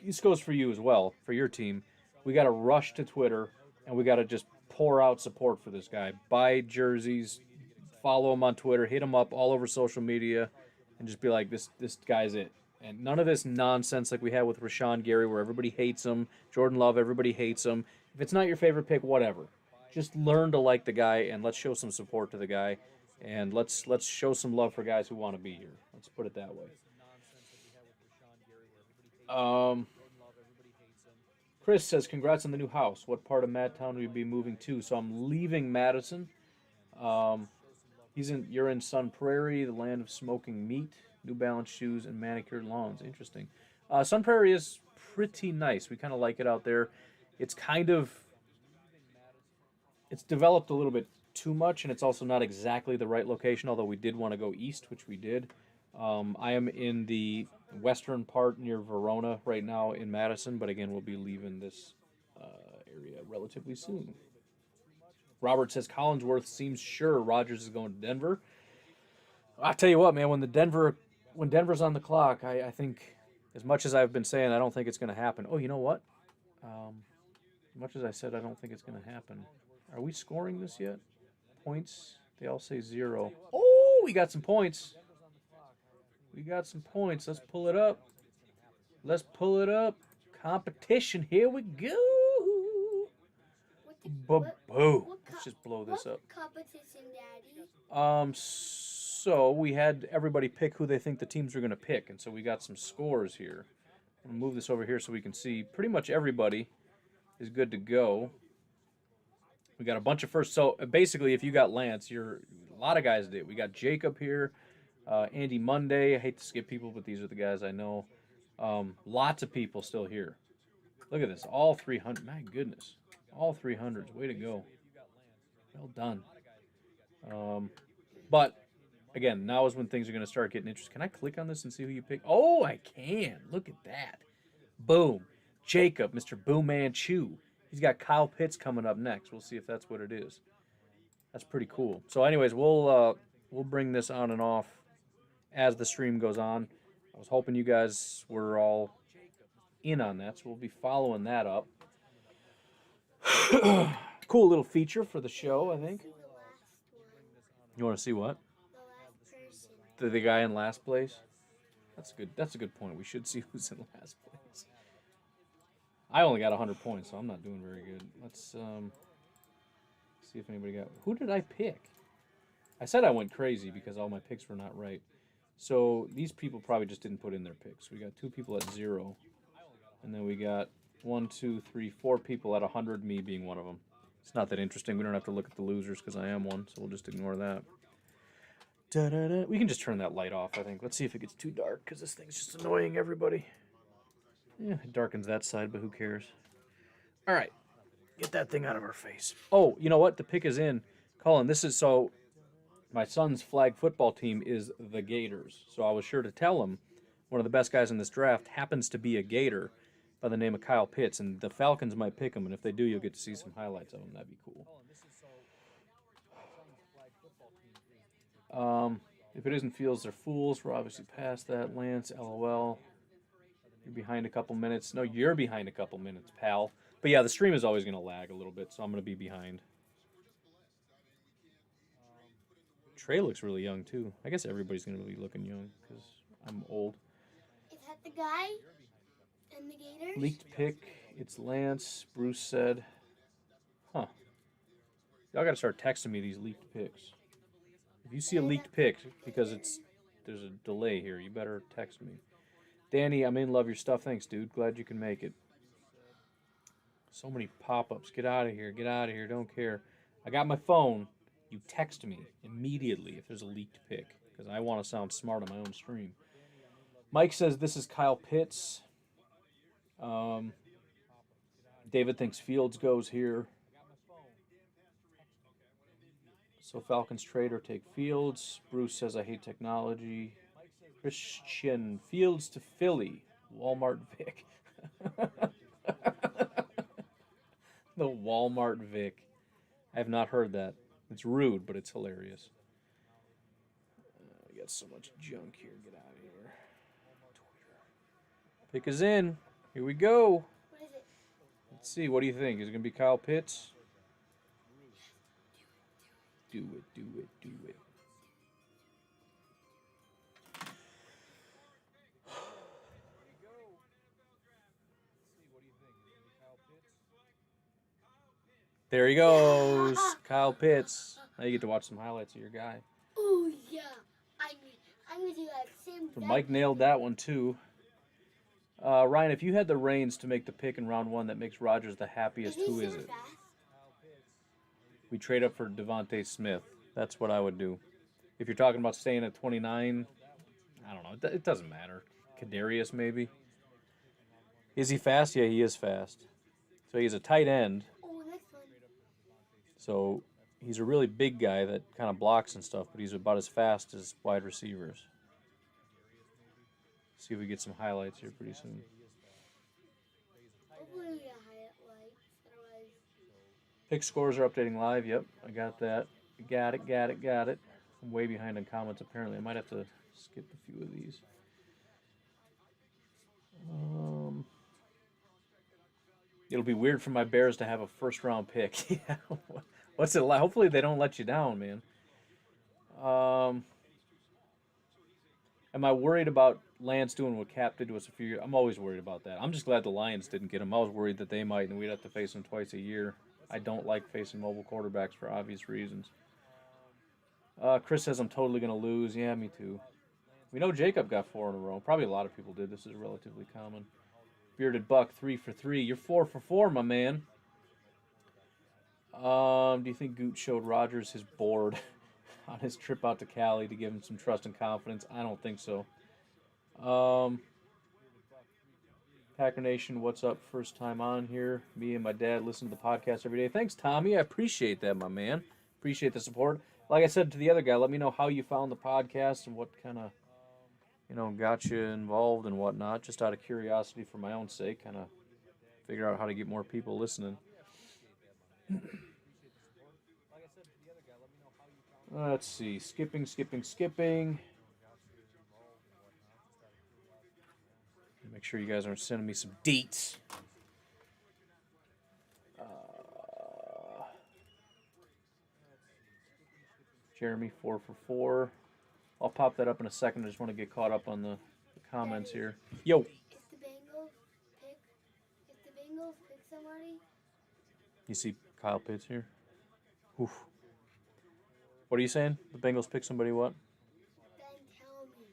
Speaker 1: this goes for you as well, for your team. We got to rush to Twitter, and we got to just pour out support for this guy. Buy jerseys, follow him on Twitter, hit him up all over social media, and just be like, this guy's it. And none of this nonsense like we had with Rashawn Gary, where everybody hates him. Jordan Love, everybody hates him. If it's not your favorite pick, whatever. Just learn to like the guy, and let's show some support to the guy, and let's show some love for guys who want to be here. Let's put it that way. Chris says, "Congrats on the new house. What part of Madtown will you be moving to?" So I'm leaving Madison. You're in Sun Prairie, the land of smoking meat, New Balance shoes, and manicured lawns. Interesting. Sun Prairie is pretty nice. We kind of like it out there. It's it's developed a little bit too much, and it's also not exactly the right location. Although we did want to go east, which we did. I am in the western part near Verona right now in Madison, but again, we'll be leaving this area relatively soon. Robert says Collinsworth seems sure Rodgers is going to Denver. I tell you what, man, when Denver's on the clock, I think, as much as I've been saying, I don't think it's going to happen. Oh, you know what? As much as I said I don't think it's going to happen. Are we scoring this yet? Points? They all say 0. Oh, we got some points. Let's pull it up. Competition. Here we go. Boom. Let's just blow this up.
Speaker 2: Competition, Daddy?
Speaker 1: So we had everybody pick who they think the teams are going to pick, and so we got some scores here. I'm going to move this over here so we can see pretty much everybody is good to go. We got a bunch of first. So basically, if you got Lance, a lot of guys did. We got Jacob here, Andy Monday. I hate to skip people, but these are the guys I know. Lots of people still here. Look at this, all 300. My goodness, all 300s. Way to go. Well done. But again, now is when things are going to start getting interesting. Can I click on this and see who you pick? Oh, I can. Look at that. Boom. Jacob, Mr. Boom Manchu. He's got Kyle Pitts coming up next. We'll see if that's what it is. That's pretty cool. So anyways, we'll bring this on and off as the stream goes on. I was hoping you guys were all in on that, so we'll be following that up. Cool little feature for the show, I think. You want to see what?
Speaker 2: The last person.
Speaker 1: The guy in last place? That's a good point. We should see who's in last place. I only got 100 points, so I'm not doing very good. Let's see if anybody got... Who did I pick? I said I went crazy because all my picks were not right. So these people probably just didn't put in their picks. We got 2 people at 0. And then we got 1, 2, 3, 4 people at 100, me being one of them. It's not that interesting. We don't have to look at the losers because I am one, so we'll just ignore that. Da-da-da. We can just turn that light off, I think. Let's see if it gets too dark because this thing's just annoying everybody. Yeah, it darkens that side, but who cares? All right. Get that thing out of our face. Oh, you know what? The pick is in. Colin, this is so... My son's flag football team is the Gators. So I was sure to tell him one of the best guys in this draft happens to be a Gator by the name of Kyle Pitts. And the Falcons might pick him. And if they do, you'll get to see some highlights of him. That'd be cool. If it isn't Fields, they're fools. We're obviously past that. Lance, LOL. You're behind a couple minutes. No, you're behind a couple minutes, pal. But yeah, the stream is always going to lag a little bit, so I'm going to be behind. Trey looks really young, too. I guess everybody's going to be looking young because I'm old.
Speaker 2: Is that the guy in the Gators?
Speaker 1: Leaked pick. It's Lance. Bruce said. Huh. Y'all got to start texting me these leaked picks. If you see a leaked pick, because there's a delay here, you better text me. Danny, I'm in. Love your stuff. Thanks, dude. Glad you can make it. So many pop-ups. Get out of here. Get out of here. Don't care. I got my phone. You text me immediately if there's a leaked pick, because I want to sound smart on my own stream. Mike says this is Kyle Pitts. David thinks Fields goes here. So Falcons trade or take Fields. Bruce says I hate technology. Christian Fields to Philly. Walmart Vic. The Walmart Vic. I have not heard that. It's rude, but it's hilarious. I got so much junk here. Get out of here. Twitter. Pick is in. Here we go.
Speaker 2: What is it?
Speaker 1: Let's see. What do you think? Is it going to be Kyle Pitts? Do it, do it, do it. There he goes. Kyle Pitts. Now you get to watch some highlights of your guy.
Speaker 2: Oh yeah, I'm gonna do that same.
Speaker 1: So Mike nailed that one too. Ryan, if you had the reins to make the pick in round 1 that makes Rodgers the happiest, who is it?
Speaker 2: Fast?
Speaker 1: We trade up for Devontae Smith. That's what I would do. If you're talking about staying at 29, I don't know. It doesn't matter. Kadarius, maybe. Is he fast? Yeah, he is fast. So he's a tight end.
Speaker 2: Oh, next one.
Speaker 1: So he's a really big guy that kind of blocks and stuff, but he's about as fast as wide receivers. See if we get some highlights here pretty soon.
Speaker 2: Hopefully we get highlights. Otherwise,
Speaker 1: Pick scores are updating live. Yep, I got that. Got it. I'm way behind on comments apparently. I might have to skip a few of these. It'll be weird for my Bears to have a first-round pick. Yeah. What's it like? Hopefully they don't let you down, man. Am I worried about Lance doing what Cap did to us a few years? I'm always worried about that. I'm just glad the Lions didn't get him. I was worried that they might, and we'd have to face him twice a year. I don't like facing mobile quarterbacks for obvious reasons. Chris says I'm totally going to lose. Yeah, me too. We know Jacob got 4 in a row. Probably a lot of people did. This is relatively common. Bearded Buck, 3 for 3. You're 4 for 4, my man. Do you think Goot showed Rodgers his board on his trip out to Cali to give him some trust and confidence? I don't think so. Packer Nation, what's up? First time on here. Me and my dad listen to the podcast every day. Thanks, Tommy. I appreciate that, my man. Appreciate the support. Like I said to the other guy, let me know how you found the podcast and what kind of, got you involved and whatnot. Just out of curiosity for my own sake, kind of figure out how to get more people listening. Let's see. Skipping. Make sure you guys aren't sending me some deets. Jeremy, 4 for 4. I'll pop that up in a second. I just want to get caught up on the comments here. Yo.
Speaker 2: If the Bengals pick somebody.
Speaker 1: You see Kyle Pitts here? Oof. What are you saying? The Bengals pick somebody what?
Speaker 2: Then tell me.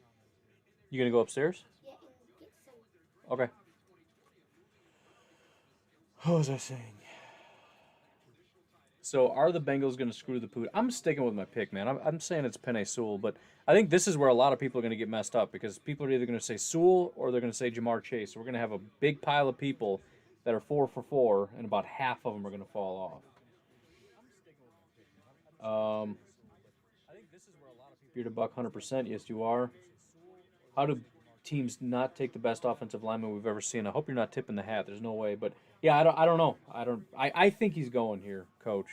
Speaker 1: You gonna go upstairs?
Speaker 2: Yeah, and get some.
Speaker 1: Okay. What was I saying? So are the Bengals going to screw the pooch? I'm sticking with my pick, man. I'm saying it's Penei Sewell, but I think this is where a lot of people are going to get messed up because people are either going to say Sewell or they're going to say Jamar Chase. So we're going to have a big pile of people that are 4 for 4, and about half of them are going to fall off. I think this is where a lot of people. You're to buck 100%. Yes, you are. How do teams not take the best offensive lineman we've ever seen? I hope you're not tipping the hat. There's no way, but. Yeah, I don't know. I think he's going here, Coach.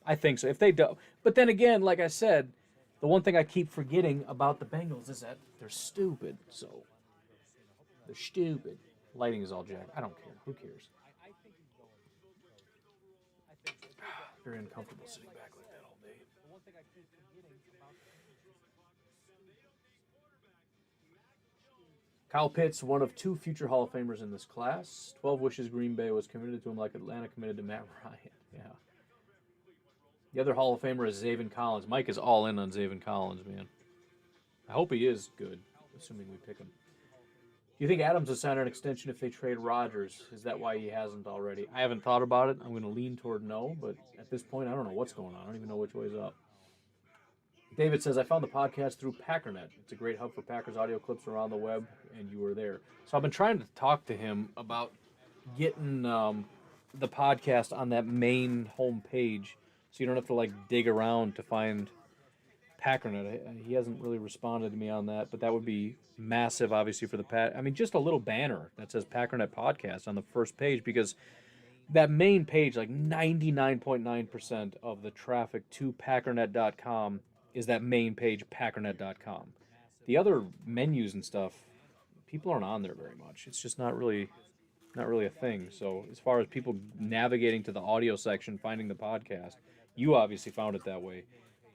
Speaker 1: I think so. If they do, but then again, like I said, the one thing I keep forgetting about the Bengals is that they're stupid. So they're stupid. Lighting is all jacked. I don't care. Who cares? Very uncomfortable sitting back like that all day. Kyle Pitts, one of 2 future Hall of Famers in this class. 12 wishes Green Bay was committed to him like Atlanta committed to Matt Ryan. Yeah. The other Hall of Famer is Zaven Collins. Mike is all in on Zaven Collins, man. I hope he is good, assuming we pick him. Do you think Adams will sign an extension if they trade Rodgers? Is that why he hasn't already? I haven't thought about it. I'm going to lean toward no, but at this point, I don't know what's going on. I don't even know which way's up. David says, I found the podcast through Packernet. It's a great hub for Packers audio clips around the web, and you were there. So I've been trying to talk to him about getting the podcast on that main home page so you don't have to, dig around to find Packernet. He hasn't really responded to me on that, but that would be massive, obviously, for the just a little banner that says Packernet Podcast on the first page, because that main page, 99.9% of the traffic to Packernet.com is that main page, Packernet.com. The other menus and stuff, people aren't on there very much. It's just not really a thing. So as far as people navigating to the audio section, finding the podcast, you obviously found it that way.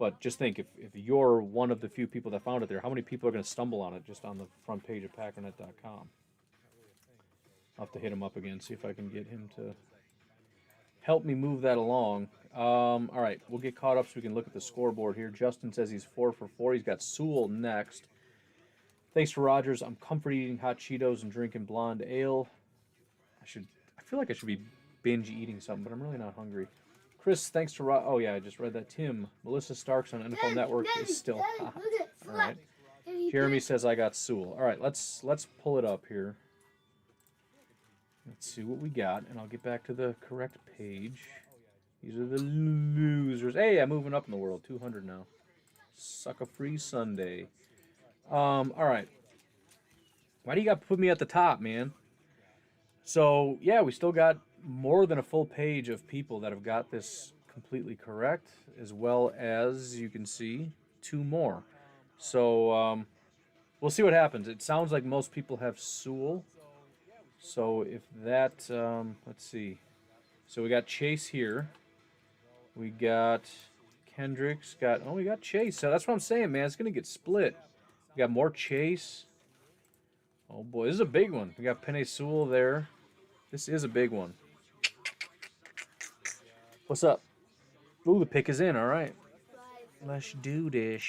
Speaker 1: But just think, if you're one of the few people that found it there, how many people are going to stumble on it just on the front page of Packernet.com? I'll have to hit him up again, see if I can get him to help me move that along. All right, we'll get caught up so we can look at the scoreboard here. Justin says he's 4 for 4. He's got Sewell next. Thanks to Rogers. I'm comfort eating hot Cheetos and drinking blonde ale. I feel like I should be binge eating something, but I'm really not hungry. Chris, thanks to oh yeah, I just read that. Tim, Melissa Starks on NFL Network is still hot. All right. Jeremy says I got Sewell. All right, let's pull it up here. Let's see what we got, and I'll get back to the correct page. These are the losers. Hey, I'm moving up in the world. 200 now. Sucker-free Sunday. All right. Why do you got to put me at the top, man? So, yeah, we still got more than a full page of people that have got this completely correct, as well as, you can see, 2 more. So, we'll see what happens. It sounds like most people have Sewell. So, if that, let's see. So, we got Chase here. We got Kendricks. We got Chase. So, that's what I'm saying, man. It's going to get split. We got more Chase. Oh, boy. This is a big one. We got Penei Sewell there. This is a big one. What's up? Ooh, the pick is in. All right. Let's do this.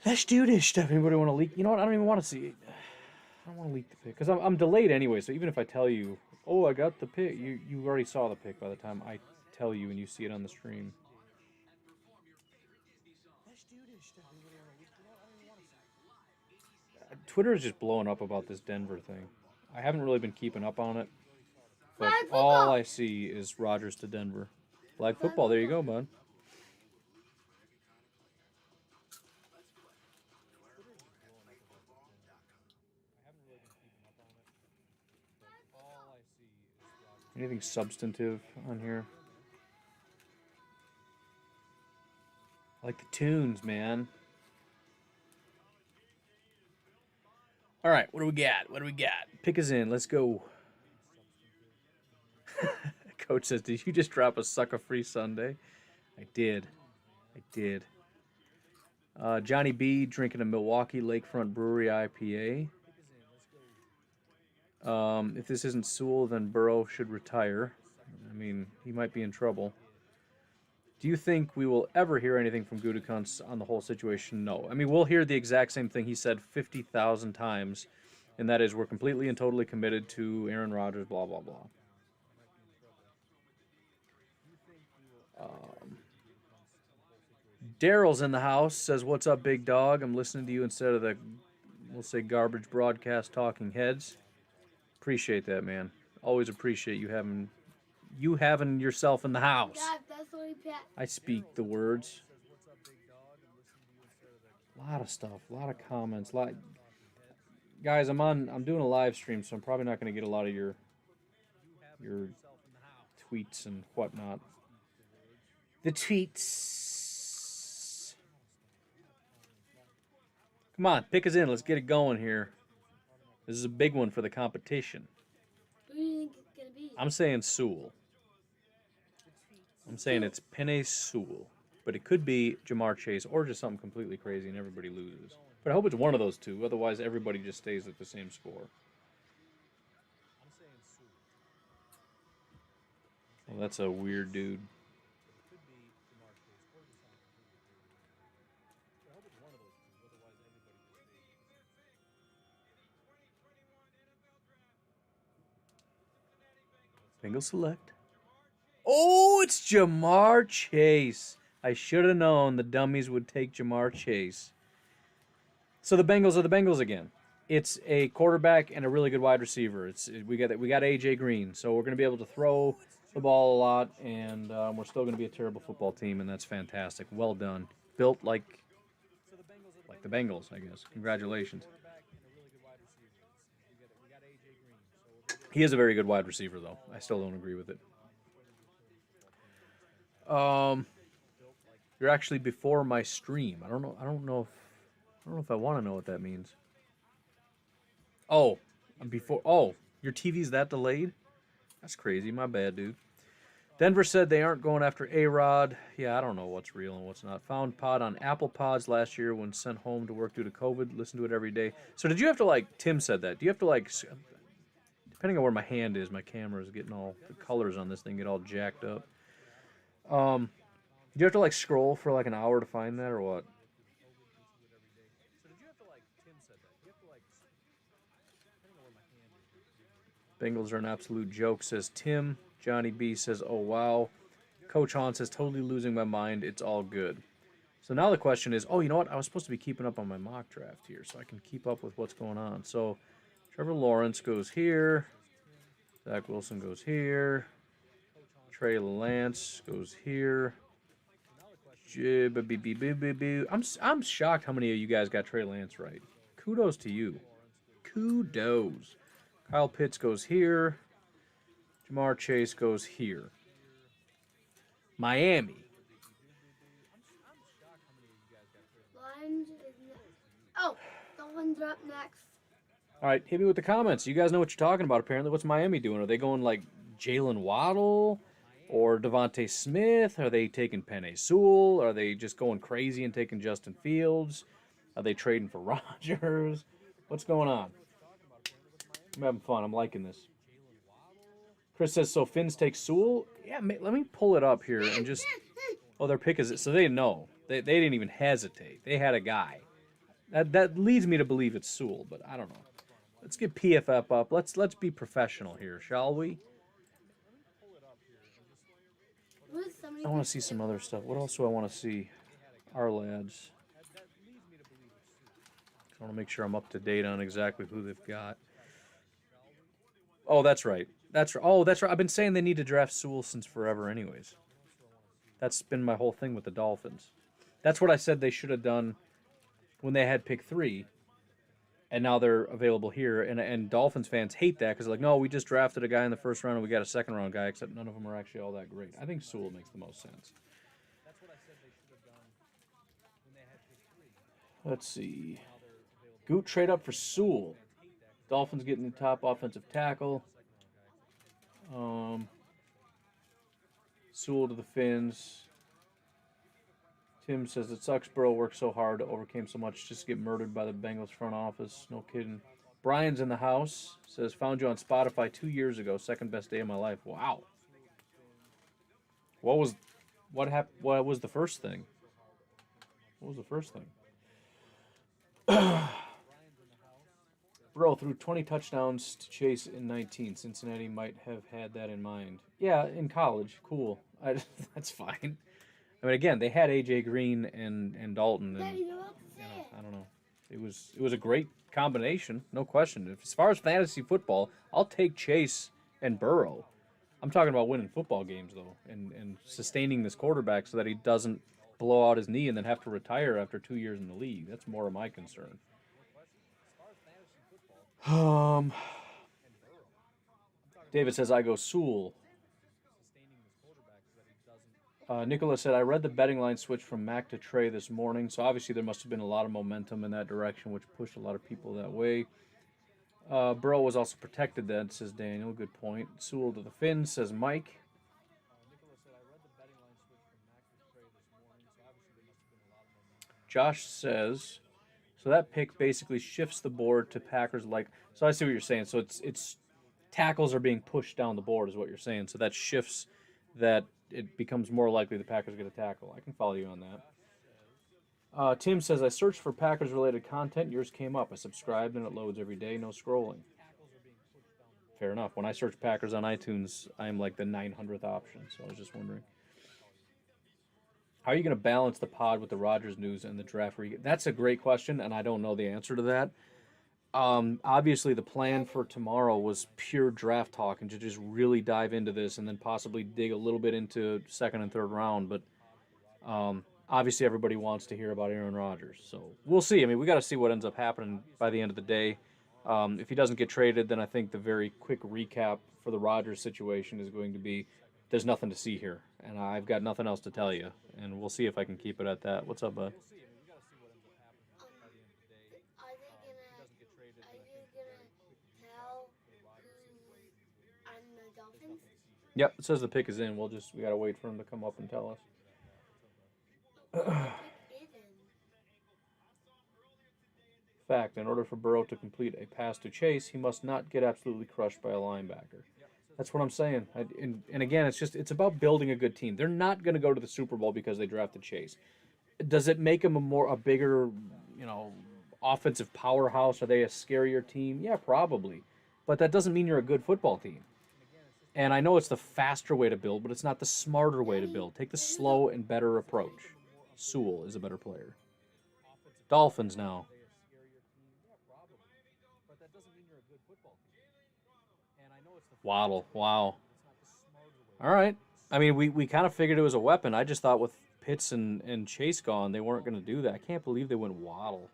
Speaker 1: Let's do this stuff. Anybody want to leak? You know what? I don't even want to see it. I don't want to leak the pick because I'm delayed anyway. So even if I tell you, oh, I got the pick, you already saw the pick by the time I tell you and you see it on the stream. Twitter is just blowing up about this Denver thing. I haven't really been keeping up on it, but all I see is Rodgers to Denver. Flag football. There you go, bud. Anything substantive on here? I like the tunes, man. All right, what do we got? What do we got? Pick us in. Let's go. Coach says, did you just drop a sucker-free Sunday? I did. I did. Johnny B drinking a Milwaukee Lakefront Brewery IPA. If this isn't Sewell, then Burrow should retire. I mean, he might be in trouble. Do you think we will ever hear anything from Gutekunst on the whole situation? No. I mean, we'll hear the exact same thing he said 50,000 times, and that is we're completely and totally committed to Aaron Rodgers, blah, blah, blah. Daryl's in the house, says, what's up, big dog? I'm listening to you instead of the, we'll say, garbage broadcast talking heads. Appreciate that, man. Always appreciate you having yourself in the house. I speak the words. A lot of stuff, a lot of comments, guys, I'm doing a live stream, so I'm probably not going to get a lot of your tweets and whatnot. The tweets. Come on, pick us in. Let's get it going here. This is a big one for the competition.
Speaker 2: Who do you think it's going to be?
Speaker 1: I'm saying Sewell. I'm saying it's Penei Sewell. But it could be Jamar Chase or just something completely crazy and everybody loses. But I hope it's one of those two. Otherwise, everybody just stays at the same score. Well, that's a weird dude. Single select. Oh, it's Jamar Chase. I should have known the dummies would take Jamar Chase. So the Bengals are the Bengals again. It's a quarterback and a really good wide receiver. We got AJ Green, so we're going to be able to throw the ball a lot, and we're still going to be a terrible football team, and that's fantastic. Well done. Built like the Bengals, I guess. Congratulations. He is a very good wide receiver, though. I still don't agree with it. You're actually before my stream. I don't know if I want to know what that means. Oh, I'm before. Oh, your TV's that delayed? That's crazy. My bad, dude. Denver said they aren't going after A-Rod. Yeah, I don't know what's real and what's not. Found Pod on Apple Pods last year when sent home to work due to COVID. Listen to it every day. So did you have to, like, Tim said that. Do you have to, like, Depending on where my hand is, my camera is getting all the colors on this thing get all jacked up. Do you have to like scroll for like an hour to find that or what? Bengals are an absolute joke, says Tim. Johnny B says, oh wow. Coach Han says, totally losing my mind. It's all good. So now the question is, oh, you know what? I was supposed to be keeping up on my mock draft here so I can keep up with what's going on. So Trevor Lawrence goes here. Zach Wilson goes here. Trey Lance goes here. I'm shocked how many of you guys got Trey Lance right. Kudos to you. Kudos. Kyle Pitts goes here. Jamar Chase goes here. Miami.
Speaker 2: Lions is oh, Dolphins are up next.
Speaker 1: All right, hit me with the comments. You guys know what you're talking about, apparently. What's Miami doing? Are they going like Jalen Waddle or Devontae Smith? Are they taking Penei Sewell? Are they just going crazy and taking Justin Fields? Are they trading for Rodgers? What's going on? I'm having fun. I'm liking this. Chris says, so Finns take Sewell? Yeah, let me pull it up here and just... Oh, their pick is... So they know. They didn't even hesitate. They had a guy. That leads me to believe it's Sewell, but I don't know. Let's get PFF up. Let's be professional here, shall we? I want to see some other stuff. What else do I want to see? Our lads. I want to make sure I'm up to date on exactly who they've got. Oh, that's right. Oh, that's right. I've been saying they need to draft Sewell since forever anyways. That's been my whole thing with the Dolphins. That's what I said they should have done when they had pick 3. And now they're available here. And Dolphins fans hate that because they're like, no, we just drafted a guy in the first round and we got a second round guy, except none of them are actually all that great. I think Sewell makes the most sense. Let's see. Goot trade up for Sewell. Dolphins getting the top offensive tackle. Sewell to the Finns. Tim says it sucks Burrow worked so hard, overcame so much just to get murdered by the Bengals front office. No kidding. Brian's in the house. Says found you on Spotify 2 years ago. Second best day of my life. Wow. What was the first thing? What was the first thing? Burrow threw 20 touchdowns to Chase in 19. Cincinnati might have had that in mind. Yeah, in college. Cool. That's fine. I mean, again, they had A.J. Green and Dalton. And, I don't know. It was a great combination, no question. As far as fantasy football, I'll take Chase and Burrow. I'm talking about winning football games, though, and sustaining this quarterback so that he doesn't blow out his knee and then have to retire after 2 years in the league. That's more of my concern. David says, I go Sewell. Nicholas said, I read the betting line switch from Mac to Trey this morning, so obviously there must have been a lot of momentum in that direction, which pushed a lot of people that way. Burrow was also protected then, says Daniel. Good point. Sewell to the Finns, says Mike. Josh says, so that pick basically shifts the board to Packers like. So I see what you're saying. So it's tackles are being pushed down the board is what you're saying. So that shifts that it becomes more likely the Packers get a tackle. I can follow you on that. Tim says, I searched for Packers-related content. Yours came up. I subscribed, and it loads every day. No scrolling. Fair enough. When I search Packers on iTunes, I'm like the 900th option, so I was just wondering. How are you going to balance the pod with the Rodgers news and the draft? That's a great question, and I don't know the answer to that. Obviously, the plan for tomorrow was pure draft talk and to just really dive into this and then possibly dig a little bit into second and third round. But obviously, everybody wants to hear about Aaron Rodgers. So we'll see. I mean, we got to see what ends up happening by the end of the day. If he doesn't get traded, then I think the very quick recap for the Rodgers situation is going to be there's nothing to see here. And I've got nothing else to tell you. And we'll see if I can keep it at that. What's up, bud? Yep, it says the pick is in. We gotta wait for him to come up and tell us. fact. In order for Burrow to complete a pass to Chase, he must not get absolutely crushed by a linebacker. That's what I'm saying. And again, it's about building a good team. They're not going to go to the Super Bowl because they drafted Chase. Does it make them a bigger, you know, offensive powerhouse? Are they a scarier team? Yeah, probably. But that doesn't mean you're a good football team. And I know it's the faster way to build, but it's not the smarter way to build. Take the slow and better approach. Sewell is a better player. Dolphins now. Waddle. Wow. All right. I mean, we kind of figured it was a weapon. I just thought with Pitts and Chase gone, they weren't going to do that. I can't believe they went Waddle.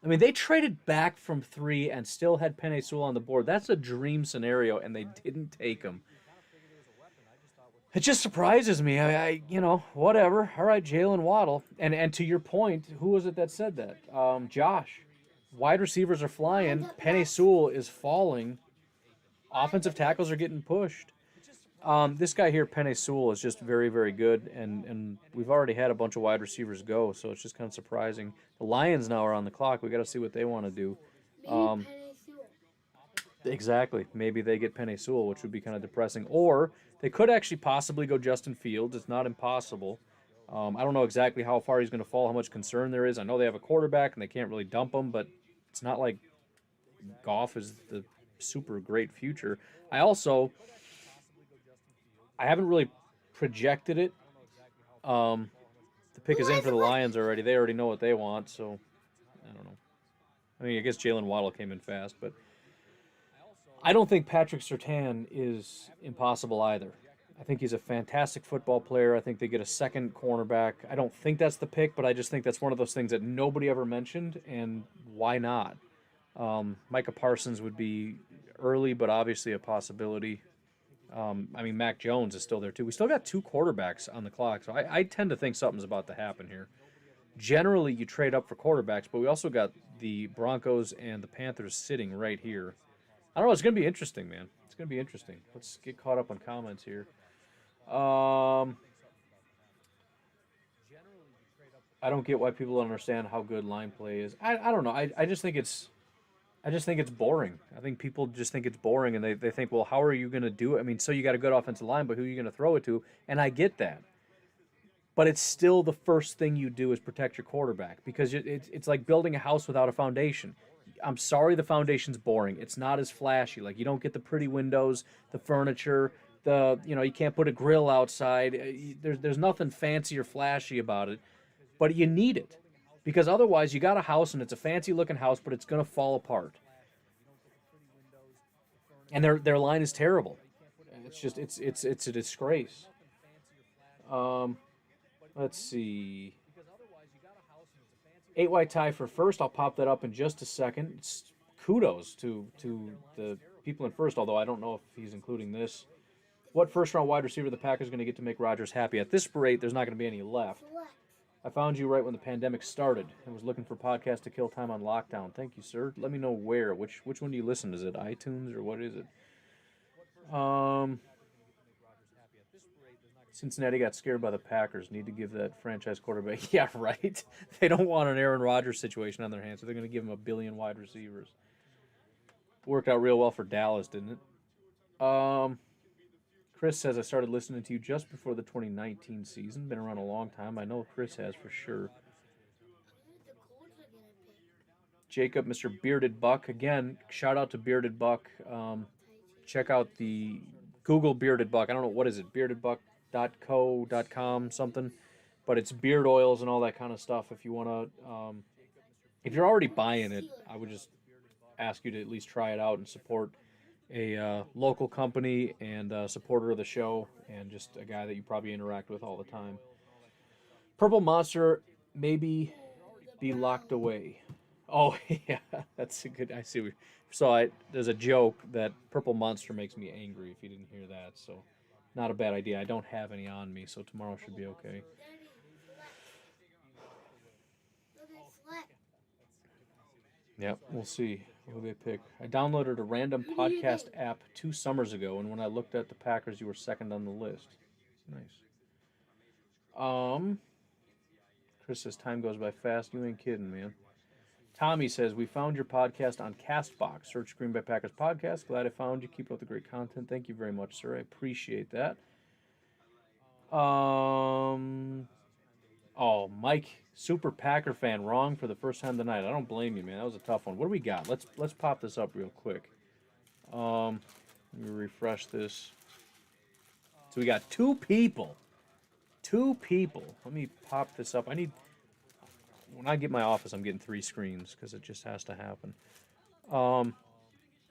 Speaker 1: I mean, they traded back from 3 and still had Penei Sewell on the board. That's a dream scenario, and they didn't take him. It just surprises me. Whatever. All right, Jalen Waddle. And to your point, who was it that said that? Josh. Wide receivers are flying. Penei Sewell is falling. Offensive tackles are getting pushed. This guy here, Penei Sewell, is just very, very good, and we've already had a bunch of wide receivers go, so it's just kind of surprising. The Lions now are on the clock. We got to see what they want to do. Exactly. Maybe they get Penei Sewell, which would be kind of depressing. Or they could actually possibly go Justin Fields. It's not impossible. I don't know exactly how far he's going to fall, how much concern there is. I know they have a quarterback and they can't really dump him, but it's not like Goff is the super great future. I haven't really projected it. The pick is in for the Lions already. They already know what they want, so I don't know. I mean, I guess Jalen Waddle came in fast, but I don't think Patrick Surtain is impossible either. I think he's a fantastic football player. I think they get a second cornerback. I don't think that's the pick, but I just think that's one of those things that nobody ever mentioned, and why not? Micah Parsons would be early, but obviously a possibility. Mac Jones is still there too. We still got 2 quarterbacks on the clock, so I tend to think something's about to happen here. Generally, you trade up for quarterbacks, but we also got the Broncos and the Panthers sitting right here. I don't know. It's going to be interesting, man. It's going to be interesting. Let's get caught up on comments here. I don't get why people don't understand how good line play is. I don't know. I just think it's boring. I think people just think it's boring, and they think, well, how are you going to do it? I mean, so you got a good offensive line, but who are you going to throw it to? And I get that. But it's still the first thing you do is protect your quarterback, because it's like building a house without a foundation. I'm sorry, the foundation's boring. It's not as flashy. Like, you don't get the pretty windows, the furniture, you can't put a grill outside. There's nothing fancy or flashy about it, but you need it, because otherwise you got a house and it's a fancy looking house, but it's going to fall apart. And their line is terrible. It's just it's a disgrace. Let's see. 8 white tie for first. I'll pop that up in just a second. Kudos to the people in first, although I don't know if he's including this. What first-round wide receiver the Packers are going to get to make Rodgers happy? At this rate, there's not going to be any left. I found you right when the pandemic started and was looking for podcasts to kill time on lockdown. Thank you, sir. Let me know where. Which one do you listen? Is it iTunes or what is it? Cincinnati got scared by the Packers. Need to give that franchise quarterback. Yeah, right. They don't want an Aaron Rodgers situation on their hands, so they're going to give him a billion wide receivers. Worked out real well for Dallas, didn't it? Chris says, I started listening to you just before the 2019 season. Been around a long time. I know Chris has for sure. Jacob, Mr. Bearded Buck. Again, shout out to Bearded Buck. Check out the Google Bearded Buck. I don't know, what is it? beardedbuck.co.com something. But it's beard oils and all that kind of stuff. If you want to, if you're already buying it, I would just ask you to at least try it out and support a local company and a supporter of the show, and just a guy that you probably interact with all the time. Purple Monster maybe be locked away. Oh, yeah, that's a good. I see. There's a joke that Purple Monster makes me angry, if you didn't hear that. So, not a bad idea. I don't have any on me, so tomorrow should be okay. Yep, we'll see who they pick. I downloaded a random podcast app 2 summers ago, and when I looked at the Packers, you were second on the list. Nice. Chris says time goes by fast. You ain't kidding, man. Tommy says, we found your podcast on CastBox. Search Green Bay Packers Podcast. Glad I found you. Keep up the great content. Thank you very much, sir. I appreciate that. Oh, Mike, super Packer fan, wrong for the first time tonight. I don't blame you, man. That was a tough one. What do we got? Let's pop this up real quick. Let me refresh this. So we got two people. Let me pop this up. When I get my office, I'm getting 3 screens because it just has to happen.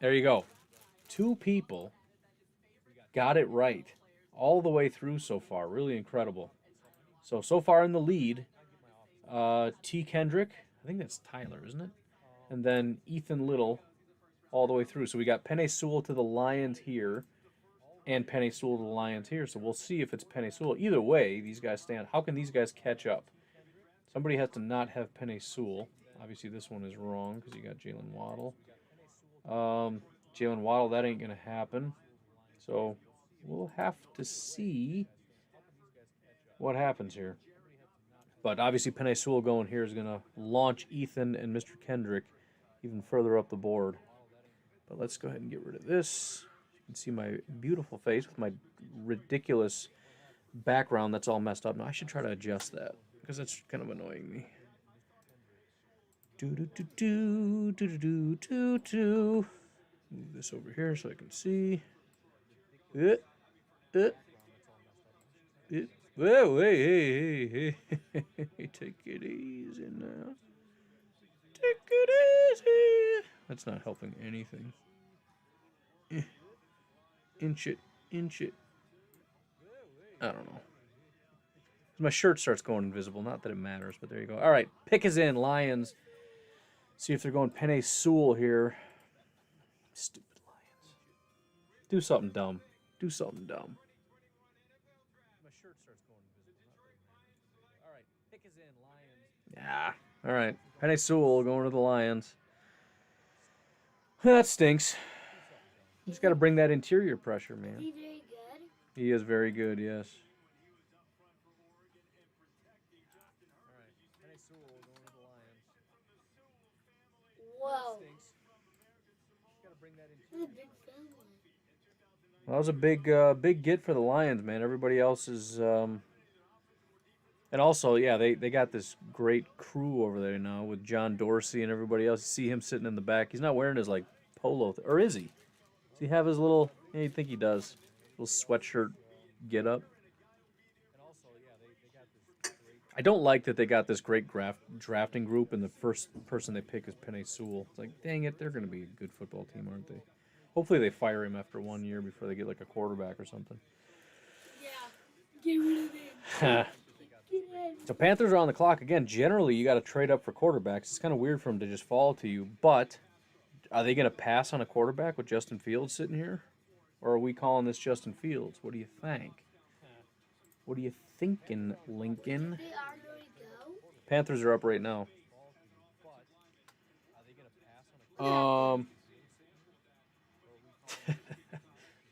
Speaker 1: There you go. 2 people got it right all the way through so far. Really incredible. So far in the lead, T. Kendrick. I think that's Tyler, isn't it? And then Ethan Little all the way through. So we got Penei Sewell to the Lions here and Penei Sewell to the Lions here. So we'll see if it's Penei Sewell. Either way, these guys stand. How can these guys catch up? Somebody has to not have Penei Sewell. Obviously, this one is wrong because you got Jalen Waddle. Jalen Waddle, that ain't going to happen. So we'll have to see what happens here. But obviously, Penei Sewell going here is going to launch Ethan and Mr. Kendrick even further up the board. But let's go ahead and get rid of this. You can see my beautiful face with my ridiculous background that's all messed up. Now, I should try to adjust that because that's kind of annoying me. Move this over here so I can see. Whoa, hey. Take it easy now. Take it easy. That's not helping anything. Inch it. I don't know. My shirt starts going invisible. Not that it matters, but there you go. All right, pick is in, Lions. See if they're going Penei Sewell here. Stupid Lions. Do something dumb. My shirt starts going invisible. All right, pick is in, Lions. Yeah. All right, Penei Sewell going to the Lions. That stinks. You just got to bring that interior pressure, man.
Speaker 2: Is he very good?
Speaker 1: He is very good, yes.
Speaker 2: Whoa. That's a big family.
Speaker 1: Well, that was a big get for the Lions, man. Everybody else is, and also, yeah, they got this great crew over there now with John Dorsey and everybody else. You see him sitting in the back. He's not wearing his like polo, or is he? Does he have his little? Yeah, you think he does? Little sweatshirt get up. I don't like that they got this great drafting group, and the first person they pick is Penei Sewell. It's like, dang it, they're going to be a good football team, aren't they? Hopefully they fire him after 1 year before they get like a quarterback or something.
Speaker 2: Yeah. Get rid of him.
Speaker 1: So Panthers are on the clock again. Generally, you got to trade up for quarterbacks. It's kind of weird for them to just fall to you, but are they going to pass on a quarterback with Justin Fields sitting here? Or are we calling this Justin Fields? What do you think? What are you thinking, Lincoln?
Speaker 2: They are going to go.
Speaker 1: Panthers are up right now.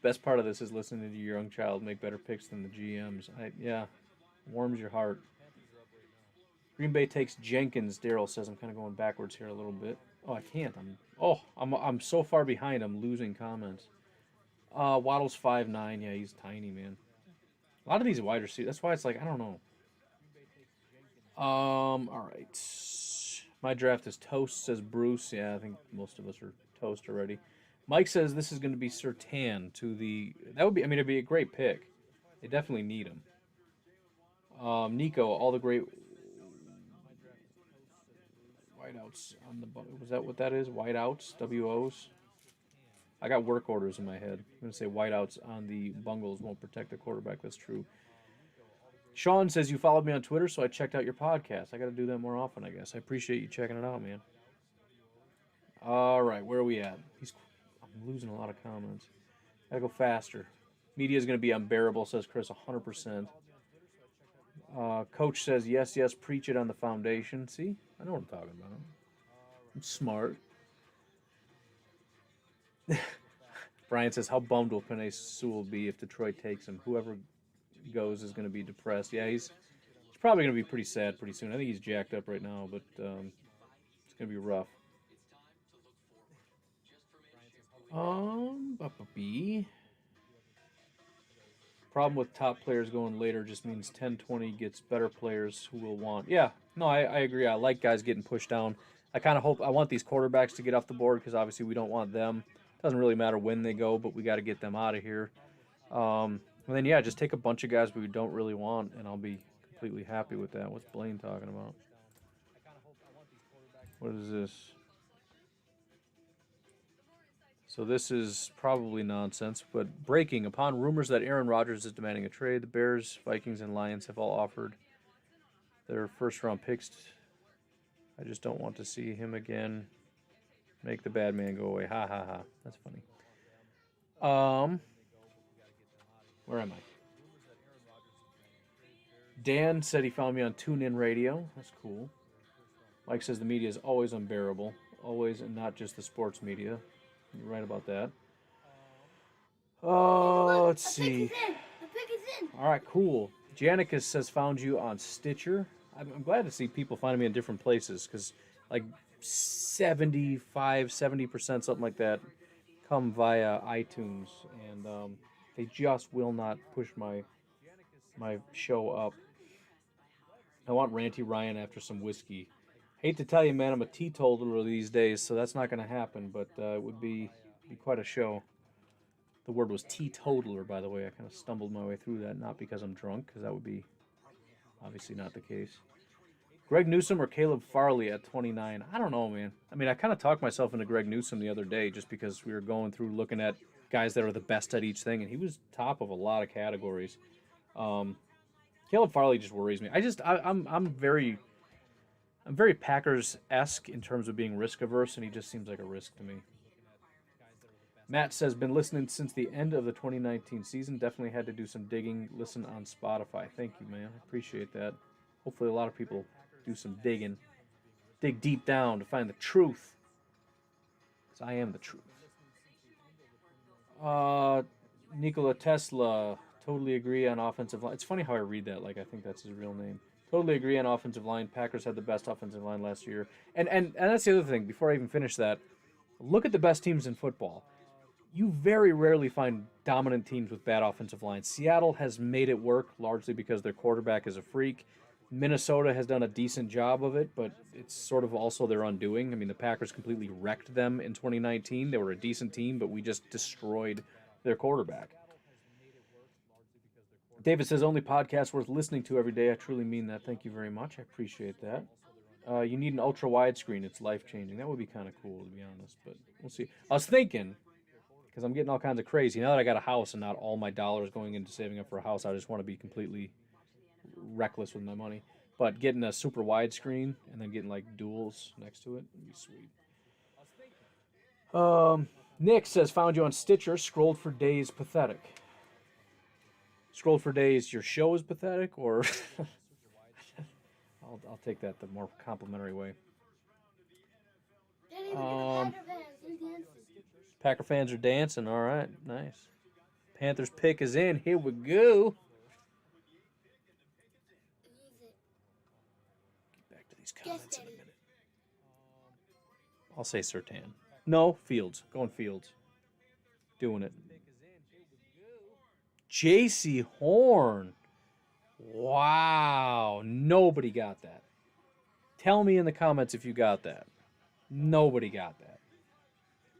Speaker 1: Best part of this is listening to your young child make better picks than the GMs. Yeah, warms your heart. Green Bay takes Jenkins. Daryl says I'm kind of going backwards here a little bit. Oh, I can't. I'm so far behind. I'm losing comments. Waddle's 5'9". Yeah, he's tiny, man. A lot of these wide receivers. That's why it's like I don't know. All right. My draft is toast, says Bruce. Yeah, I think most of us are toast already. Mike says this is going to be Surtain to the. That would be. I mean, it'd be a great pick. They definitely need him. Nico, all the great whiteouts on the. Was that what that is? Whiteouts, WOs. I got work orders in my head. I'm going to say whiteouts on the Bungles won't protect the quarterback. That's true. Sean says you followed me on Twitter, so I checked out your podcast. I got to do that more often, I guess. I appreciate you checking it out, man. All right, where are we at? I'm losing a lot of comments. Got to go faster. Media is going to be unbearable, says Chris, 100%. Coach says, yes, preach it on the foundation. See? I know what I'm talking about. I'm smart. Brian says, how bummed will Penei Sewell be if Detroit takes him? Whoever goes is going to be depressed. Yeah, he's probably going to be pretty sad pretty soon. I think he's jacked up right now, but it's It's gonna be rough. B. Problem with top players going later just means 10-20 gets better players who will want. Yeah, no, I agree. I like guys getting pushed down. I kind of hope I want these quarterbacks to get off the board because obviously we don't want them. Doesn't really matter when they go, but we got to get them out of here. And then yeah, just take a bunch of guys we don't really want, and I'll be completely happy with that. What's Blaine talking about? What is this? So this is probably nonsense, but breaking. Upon rumors that Aaron Rodgers is demanding a trade, the Bears, Vikings, and Lions have all offered their first-round picks. I just don't want to see him again. Make the bad man go away. Ha, ha, ha. That's funny. Where am I? Dan said he found me on TuneIn Radio. That's cool. Mike says the media is always unbearable. Always, and not just the sports media. You're right about that. Let's see.
Speaker 2: The pick is in.
Speaker 1: All right, cool. Janicus says found you on Stitcher. I'm glad to see people finding me in different places because like 70%, something like that, come via iTunes, and they just will not push my show up. I want Ranty Ryan after some whiskey. Hate to tell you, man, I'm a teetotaler these days, so that's not going to happen, but it would be quite a show. The word was teetotaler, by the way. I kind of stumbled my way through that, not because I'm drunk, because that would be obviously not the case. Greg Newsome or Caleb Farley at 29? I don't know, man. I mean, I kind of talked myself into Greg Newsome the other day just because we were going through looking at guys that are the best at each thing, and he was top of a lot of categories. Caleb Farley just worries me. I'm very Packers-esque in terms of being risk averse, and he just seems like a risk to me. Matt says, been listening since the end of the 2019 season. Definitely had to do some digging. Listen on Spotify. Thank you, man. I appreciate that. Hopefully a lot of people do some digging. Dig deep down to find the truth. Because I am the truth. Nikola Tesla. Totally agree on offensive line. It's funny how I read that like I think that's his real name. Totally agree on offensive line. Packers had the best offensive line last year. And that's the other thing. Before I even finish that, look at the best teams in football. You very rarely find dominant teams with bad offensive lines. Seattle has made it work largely because their quarterback is a freak. Minnesota has done a decent job of it, but it's sort of also their undoing. I mean, the Packers completely wrecked them in 2019. They were a decent team, but we just destroyed their quarterback. David says, only podcast worth listening to every day. I truly mean that. Thank you very much. I appreciate that. You need an ultra-wide screen. It's life-changing. That would be kind of cool, to be honest, but we'll see. I was thinking, because I'm getting all kinds of crazy. Now that I got a house and not all my dollars going into saving up for a house, I just want to be completely reckless with my money. But getting a super wide screen and then getting like duals next to it would be sweet. Nick says, found you on Stitcher. Scrolled for days. Pathetic. Scrolled for days. Your show is pathetic, or I'll take that the more complimentary way. Packer fans are dancing. All right, nice. Panthers pick is in. Here we go. Get back to these comments in a minute. I'll say Surtain. No, Fields. Going Fields. Doing it. J.C. Horn. Wow. Nobody got that. Tell me in the comments if you got that. Nobody got that.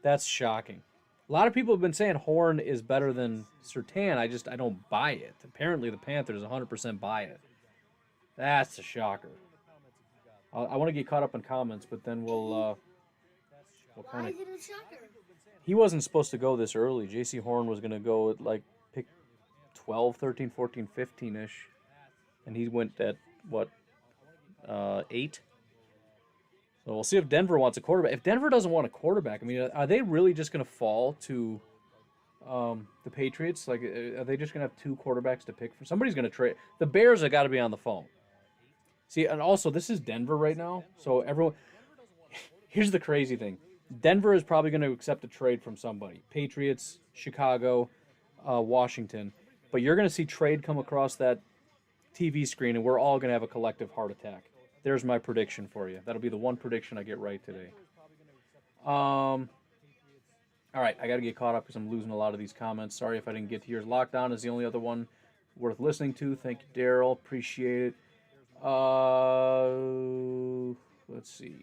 Speaker 1: That's shocking. A lot of people have been saying Horn is better than Surtain. I don't buy it. Apparently the Panthers 100% buy it. That's a shocker. I want to get caught up in comments, but then we'll kind of...
Speaker 2: Why is it a shocker?
Speaker 1: He wasn't supposed to go this early. J.C. Horn was going to go at like pick 12, 13, 14, 15-ish. And he went at, 8? So we'll see if Denver wants a quarterback. If Denver doesn't want a quarterback, I mean, are they really just going to fall to the Patriots? Like, are they just going to have 2 quarterbacks to pick from? Somebody's going to trade. The Bears have got to be on the phone. See, and also, this is Denver right now. So everyone, here's the crazy thing. Denver is probably going to accept a trade from somebody. Patriots, Chicago, Washington. But you're going to see trade come across that TV screen, and we're all going to have a collective heart attack. There's my prediction for you. That'll be the one prediction I get right today. All right, I got to get caught up because I'm losing a lot of these comments. Sorry if I didn't get to yours. Lockdown is the only other one worth listening to. Thank you, Daryl. Appreciate it. Let's see.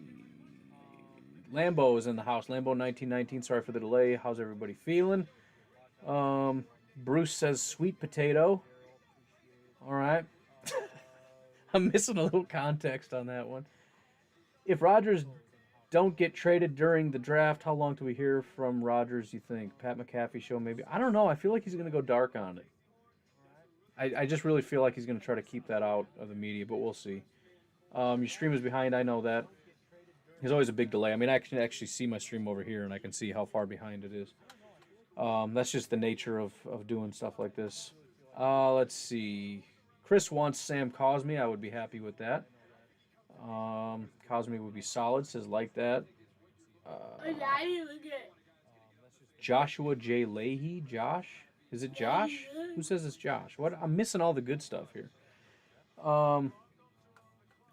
Speaker 1: Lambo is in the house. Lambo 1919. Sorry for the delay. How's everybody feeling? Bruce says sweet potato. All right. I'm missing a little context on that one. If Rodgers don't get traded during the draft, how long do we hear from Rodgers, you think? Pat McAfee show maybe? I don't know. I feel like he's going to go dark on it. I just really feel like he's going to try to keep that out of the media, but we'll see. Your stream is behind. I know that. There's always a big delay. I mean, I can actually see my stream over here, and I can see how far behind it is. That's just the nature of doing stuff like this. Let's see. Chris wants Sam Cosme. I would be happy with that. Cosme would be solid. Says like that. Joshua J. Leahy. Josh? Is it Josh? Who says it's Josh? What? I'm missing all the good stuff here.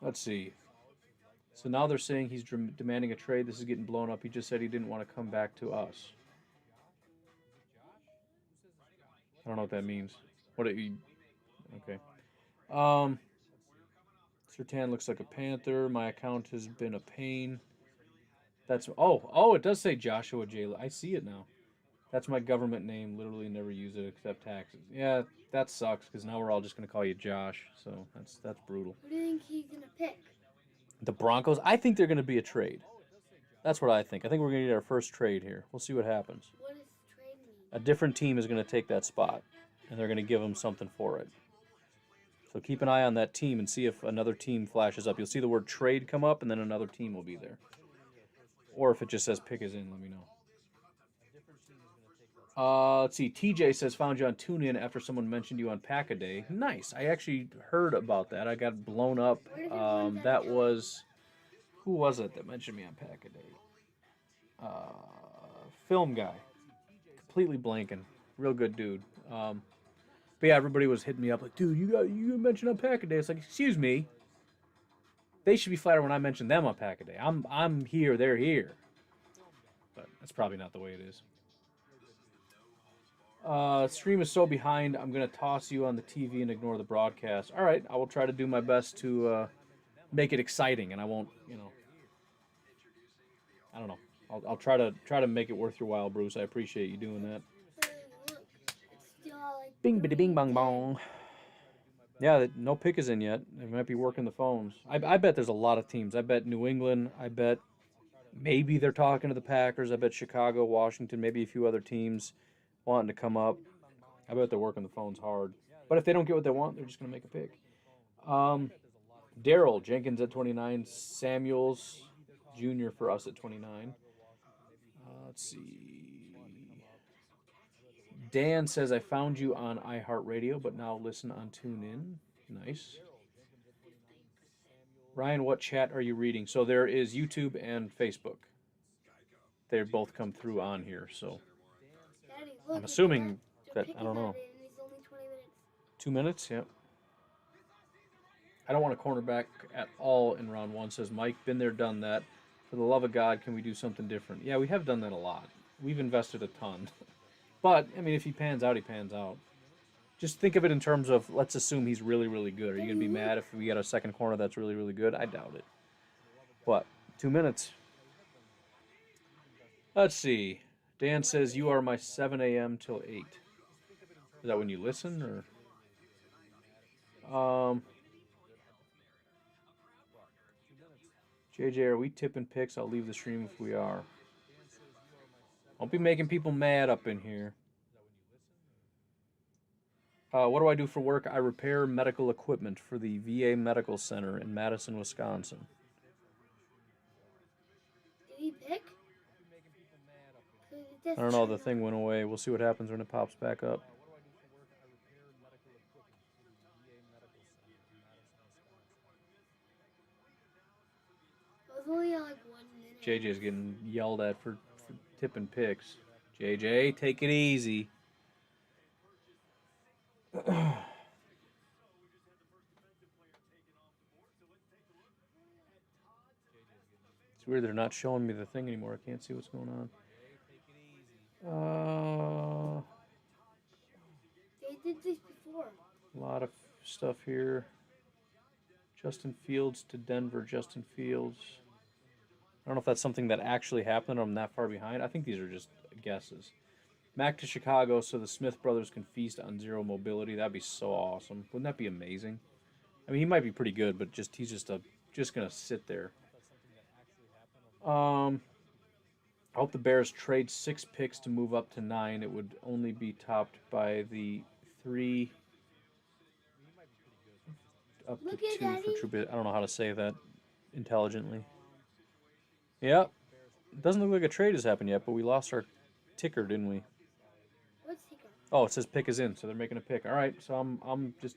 Speaker 1: Let's see. So now they're saying he's demanding a trade. This is getting blown up. He just said he didn't want to come back to us. I don't know what that means. Okay. Sertan looks like a Panther. My account has been a pain. That's it does say Joshua J. I see it now. That's my government name. Literally never use it except taxes. Yeah, that sucks because now we're all just gonna call you Josh. So that's brutal.
Speaker 2: Who do you think he's gonna pick?
Speaker 1: The Broncos. I think they're gonna be a trade. That's what I think. I think we're gonna get our first trade here. We'll see what happens.
Speaker 2: What does trade mean?
Speaker 1: A different team is gonna take that spot, and they're gonna give them something for it. So keep an eye on that team and see if another team flashes up. You'll see the word trade come up, and then another team will be there. Or if it just says pick is in, let me know. Let's see. TJ says, found you on TuneIn after someone mentioned you on Pack-A-Day. Nice. I actually heard about that. I got blown up. That was... Who was it that mentioned me on Pack-A-Day? Film guy. Completely blanking. Real good dude. But yeah, everybody was hitting me up like, dude, you mentioned on Pack-A-Day. It's like, excuse me. They should be flattered when I mention them on Pack-A-Day. I'm here, they're here. But that's probably not the way it is. Stream is so behind, I'm going to toss you on the TV and ignore the broadcast. All right, I will try to do my best to make it exciting, and I won't, I don't know. I'll try to make it worth your while, Bruce. I appreciate you doing that.
Speaker 2: Look, it's still like
Speaker 1: Bing, biddy, bing, bong, bong. Yeah, no pick is in yet. They might be working the phones. I bet there's a lot of teams. I bet New England. I bet maybe they're talking to the Packers. I bet Chicago, Washington, maybe a few other teams wanting to come up. I bet they're working the phones hard. But if they don't get what they want, they're just going to make a pick. Daryl Jenkins at 29. Samuels Jr. for us at 29. Let's see. Dan says, I found you on iHeartRadio, but now listen on TuneIn. Nice. Ryan, what chat are you reading? So there is YouTube and Facebook. They both come through on here, so
Speaker 2: Daddy, look,
Speaker 1: I'm assuming
Speaker 2: the
Speaker 1: that,
Speaker 2: pick
Speaker 1: I don't
Speaker 2: is
Speaker 1: know.
Speaker 2: out and it's only 20 minutes.
Speaker 1: 2 minutes? Yep. I don't want a cornerback at all in round one, says Mike. Been there, done that. For the love of God, can we do something different? Yeah, we have done that a lot. We've invested a ton. But, I mean, if he pans out, he pans out. Just think of it in terms of, let's assume he's really, really good. Are you going to be mad if we get a second corner that's really, really good? I doubt it. What? 2 minutes. Let's see. Dan says, you are my 7 a.m. till 8. Is that when you listen, or? JJ, are we tipping picks? I'll leave the stream if we are. Don't be making people mad up in here. What do I do for work? I repair medical equipment for the VA Medical Center in Madison, Wisconsin.
Speaker 2: Did he pick?
Speaker 1: I don't know. The thing went away. We'll see what happens when it pops back up.
Speaker 2: It was only like 1 minute.
Speaker 1: JJ's getting yelled at for tipping picks. JJ, take it easy. weird they're not showing me the thing anymore. I can't see what's going on.
Speaker 2: They did this before.
Speaker 1: A lot of stuff here. Justin Fields to Denver. Justin Fields. I don't know if that's something that actually happened. I'm that far behind. I think these are just guesses. Mac to Chicago so the Smith brothers can feast on zero mobility. That'd be so awesome. Wouldn't that be amazing? I mean, he might be pretty good, but he's just gonna sit there. I hope the Bears trade 6 picks to move up to 9. It would only be topped by the 3 up
Speaker 2: Look
Speaker 1: to
Speaker 2: at
Speaker 1: 2
Speaker 2: Daddy.
Speaker 1: for Trubisky. I don't know how to say that intelligently. Yep. It doesn't look like a trade has happened yet, but we lost our ticker, didn't we?
Speaker 2: What's ticker?
Speaker 1: Oh, it says pick is in, so they're making a pick. All right, so I'm just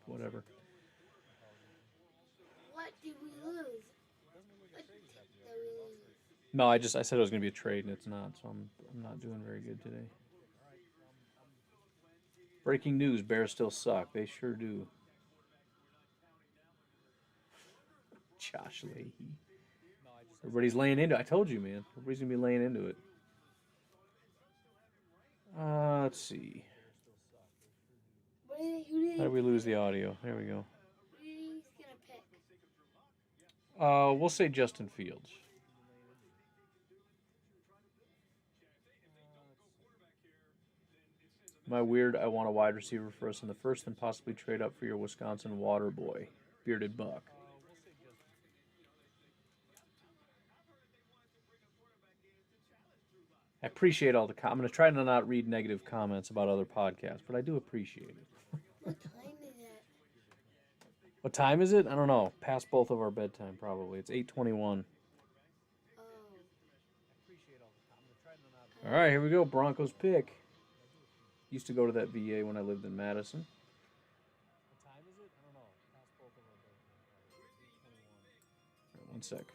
Speaker 1: whatever.
Speaker 2: What did we lose? What did we lose?
Speaker 1: No, I said it was gonna be a trade, and it's not, so I'm not doing very good today. Breaking news: Bears still suck. They sure do. Josh Leahy. Everybody's laying into it. I told you, man. Everybody's gonna be laying into it. Let's see. How do we lose the audio? There we go.
Speaker 2: Who he's gonna pick?
Speaker 1: We'll say Justin Fields. My weird, I want a wide receiver for us in the first and possibly trade up for your Wisconsin water boy, Bearded Buck. I appreciate all the I'm going to try to not read negative comments about other podcasts, but I do appreciate it.
Speaker 2: What time is it?
Speaker 1: What time is it? I don't know. Past both of our bedtime, probably. It's 8:21.
Speaker 2: Oh.
Speaker 1: All right, here we go. Broncos pick. Used to go to that VA when I lived in Madison. What time is it? I don't know. Past both of our bedtime. 8:21. 1 sec.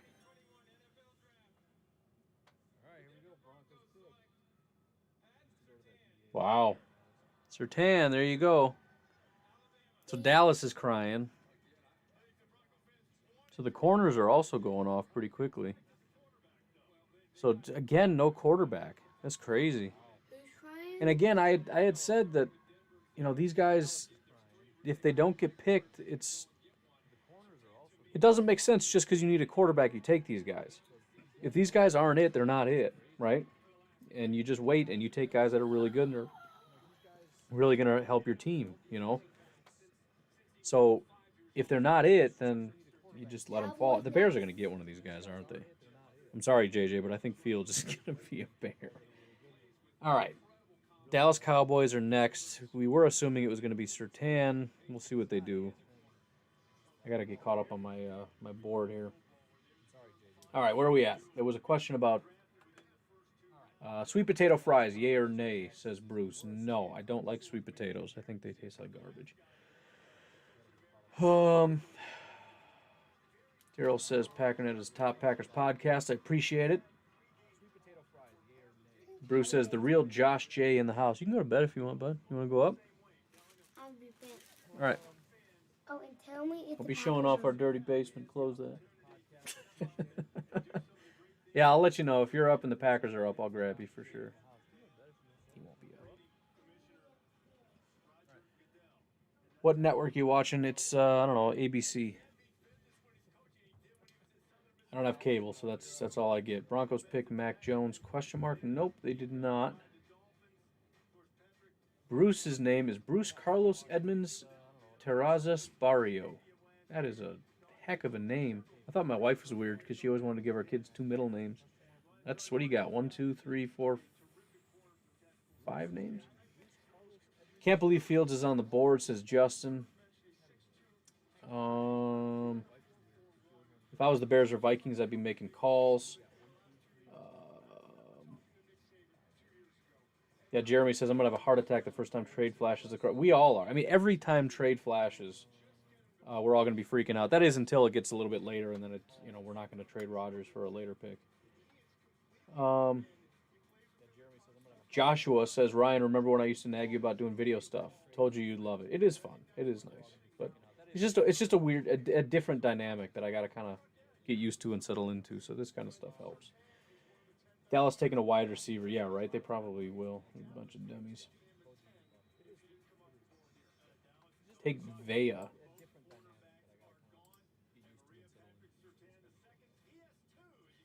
Speaker 1: Wow. Surtain, there you go. So Dallas is crying. So the corners are also going off pretty quickly. So again, no quarterback. That's crazy.
Speaker 2: Who's crying?
Speaker 1: And again, I had said that, these guys, if they don't get picked, it doesn't make sense just because you need a quarterback, you take these guys. If these guys aren't it, they're not it, right? And you just wait and you take guys that are really good and are really going to help your team, So if they're not it, then you just let them fall. The Bears are going to get one of these guys, aren't they? I'm sorry, JJ, but I think Fields is going to be a Bear. All right. Dallas Cowboys are next. We were assuming it was going to be Surtain. We'll see what they do. I got to get caught up on my my board here. All right, where are we at? There was a question about sweet potato fries, yay or nay, says Bruce. No, I don't like sweet potatoes. I think they taste like garbage. Daryl says Packernet is top Packers podcast. I appreciate it. Bruce says the real Josh J in the house. You can go to bed if you want, bud. You want to go up?
Speaker 2: I'll be back.
Speaker 1: All right.
Speaker 2: Oh, and tell me if
Speaker 1: We'll be showing off our dirty basement. Close that. Yeah, I'll let you know. If you're up and the Packers are up, I'll grab you for sure. He won't be up. What network you watching? It's, I don't know, ABC. I don't have cable, so that's all I get. Broncos pick Mac Jones, question mark? Nope, they did not. Bruce's name is Bruce Carlos Edmonds Terrazas Barrio. That is a heck of a name. I thought my wife was weird because she always wanted to give our kids 2 middle names. That's, what do you got? 1, 2, 3, 4, 5 names? Can't believe Fields is on the board, says Justin. If I was the Bears or Vikings, I'd be making calls. Yeah, Jeremy says, I'm going to have a heart attack the first time trade flashes across. We all are. I mean, every time trade flashes, we're all going to be freaking out. That is until it gets a little bit later, and then it's, we're not going to trade Rodgers for a later pick. Joshua says, Ryan, remember when I used to nag you about doing video stuff? Told you you'd love it. It is fun. It is nice, but it's just a weird, a different dynamic that I got to kind of get used to and settle into. So this kind of stuff helps. Dallas taking a wide receiver. Yeah, right. They probably will. A bunch of dummies. Take Vea.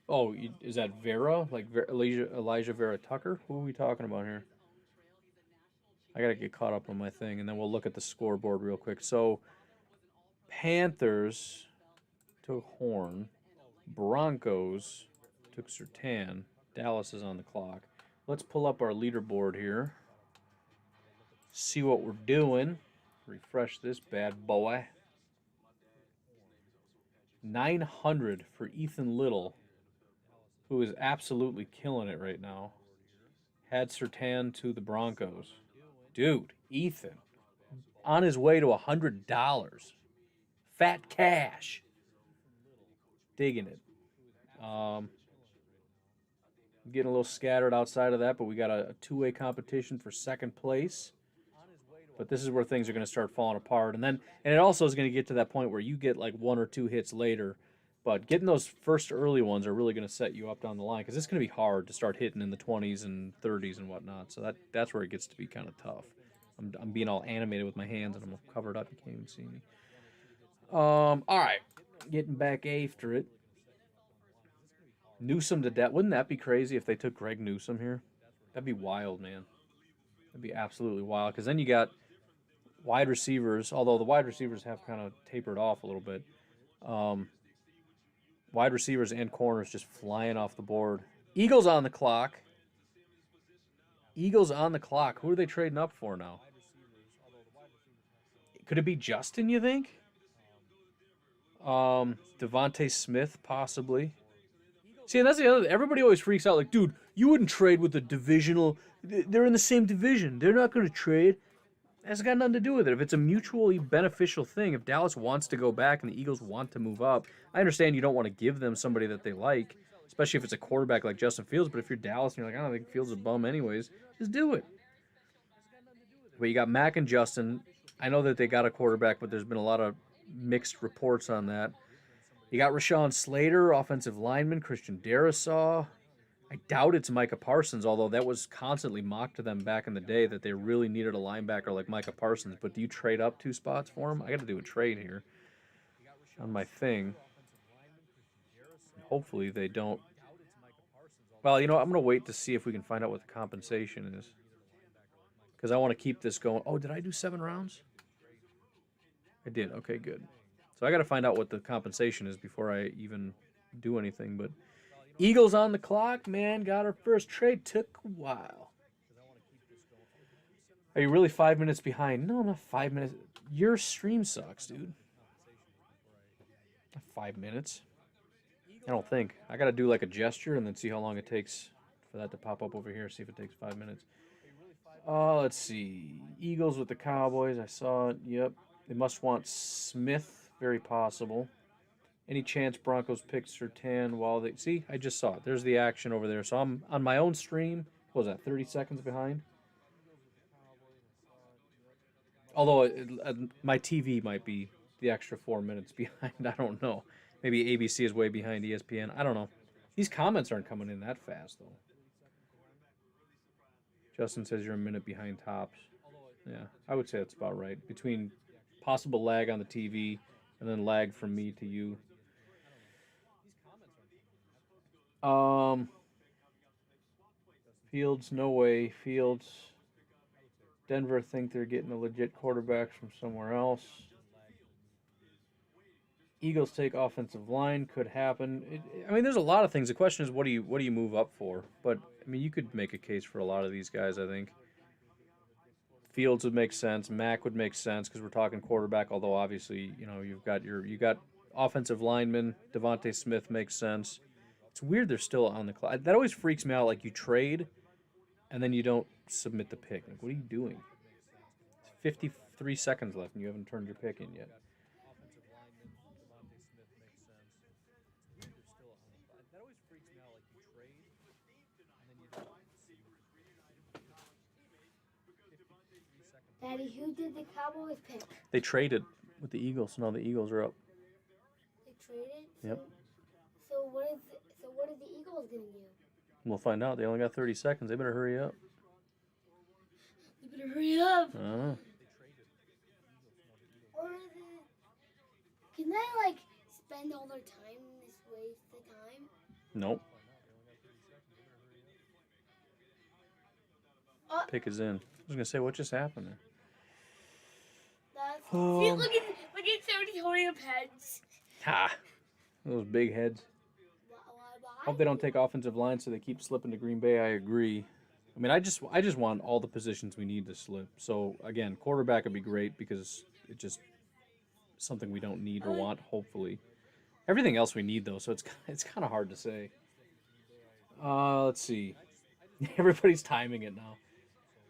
Speaker 1: Oh, is that Vera? Like Elijah Vera Tucker? Who are we talking about here? I got to get caught up on my thing, and then we'll look at the scoreboard real quick. So, Panthers took Horn. Broncos took Surtain. Dallas is on the clock. Let's pull up our leaderboard here. See what we're doing. Refresh this bad boy. 900 for Ethan Little, who is absolutely killing it right now. Had Surtain to the Broncos. Dude, Ethan, on his way to $100. Fat cash. Digging it. Getting a little scattered outside of that, but we got a two-way competition for second place. But this is where things are going to start falling apart. And it also is going to get to that point where you get like one or two hits later. But getting those first early ones are really going to set you up down the line, because it's going to be hard to start hitting in the 20s and 30s and whatnot. So that's where it gets to be kind of tough. I'm being all animated with my hands, and I'm covered up. You can't even see me. All right. Getting back after it. Newsome to death. Wouldn't that be crazy if they took Greg Newsome here? That'd be wild, man. That'd be absolutely wild, because then you got wide receivers, although the wide receivers have kind of tapered off a little bit. Wide receivers and corners just flying off the board. Eagles on the clock. Eagles on the clock. Who are they trading up for now? Could it be Justin, you think? Devontae Smith, possibly. See, and that's the other. Everybody always freaks out like, dude, you wouldn't trade with the divisional. They're in the same division. They're not going to trade. That's got nothing to do with it. If it's a mutually beneficial thing, if Dallas wants to go back and the Eagles want to move up, I understand you don't want to give them somebody that they like, especially if it's a quarterback like Justin Fields. But if you're Dallas and you're like, I don't think Fields is a bum anyways, just do it. But you got Mac and Justin. I know that they got a quarterback, but there's been a lot of mixed reports on that. You got Rashawn Slater, offensive lineman, Christian Darrisaw. I doubt it's Micah Parsons, although that was constantly mocked to them back in the day that they really needed a linebacker like Micah Parsons. But do you trade up 2 spots for him? I got to do a trade here on my thing. Hopefully they don't. Well, you know, I'm going to wait to see if we can find out what the compensation is, because I want to keep this going. Oh, did I do 7 rounds? I did. Okay, good. So I got to find out what the compensation is before I even do anything. But Eagles on the clock, man. Got our first trade. Took a while. Are you really 5 minutes behind? No, I'm not 5 minutes. Your stream sucks, dude. 5 minutes. I don't think. I got to do like a gesture and then see how long it takes for that to pop up over here. See if it takes 5 minutes. Let's see. Eagles with the Cowboys. I saw it. Yep. They must want Smith. Very possible. Any chance Broncos pick Surtain while they... See, I just saw it. There's the action over there. So I'm on my own stream. What was that, 30 seconds behind? Although my TV might be the extra 4 minutes behind. I don't know. Maybe ABC is way behind ESPN. I don't know. These comments aren't coming in that fast, though. Justin says you're a minute behind tops. Yeah, I would say that's about right. Between possible lag on the TV and then lag from me to you. Fields, no way. Fields. Denver think they're getting a legit quarterback from somewhere else. Eagles take offensive line. Could happen. I mean, there's a lot of things. The question is, what do you move up for? But I mean, you could make a case for a lot of these guys, I think. Fields would make sense. Mac would make sense because we're talking quarterback. Although obviously, you know, you got offensive lineman. Devontae Smith makes sense. It's weird they're still on the clock. That always freaks me out. Like, you trade, and then you don't submit the pick. Like, what are you doing? It's 53 seconds left, and you haven't turned your pick in yet.
Speaker 2: Daddy, who did the Cowboys pick?
Speaker 1: They traded with the Eagles. So now the Eagles are up.
Speaker 2: They traded?
Speaker 1: Yep.
Speaker 2: Eagles gonna do?
Speaker 1: We'll find out. They only got 30 seconds. They better hurry up.
Speaker 2: You better hurry up.
Speaker 1: I don't know.
Speaker 2: Or is it? Can they like spend all their time in this waste the time?
Speaker 1: Nope. Pick is in. I was gonna say, what just happened there?
Speaker 2: That's, see, look at somebody holding up heads.
Speaker 1: Ha! Those big heads.
Speaker 2: Why?
Speaker 1: Hope they don't take offensive line so they keep slipping to Green Bay. I agree. I mean, I just want all the positions we need to slip. So again, quarterback would be great because it's just something we don't need or want. Hopefully, everything else we need though. So it's kind of hard to say. Let's see. Everybody's timing it now.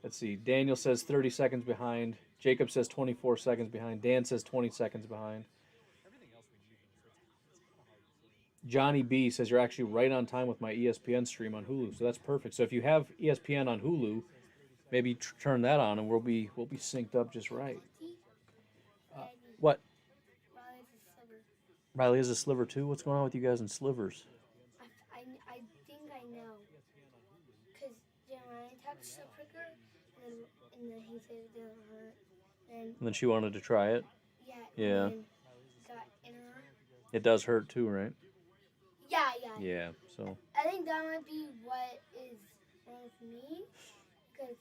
Speaker 1: Let's see. Daniel says 30 seconds behind. Jacob says 24 seconds behind. Dan says 20 seconds behind. Johnny B says you're actually right on time with my ESPN stream on Hulu, so that's perfect. So if you have ESPN on Hulu, maybe turn that on, and we'll be synced up just right. What? Riley has a sliver too. What's going on with you guys in slivers?
Speaker 2: I think I know. Cause Ryan touched the pricker, and then he said it didn't hurt. And
Speaker 1: then she wanted to try it.
Speaker 2: Yeah. And got in her.
Speaker 1: It does hurt too, right?
Speaker 2: Yeah.
Speaker 1: So.
Speaker 2: I think that might be what is wrong with me, because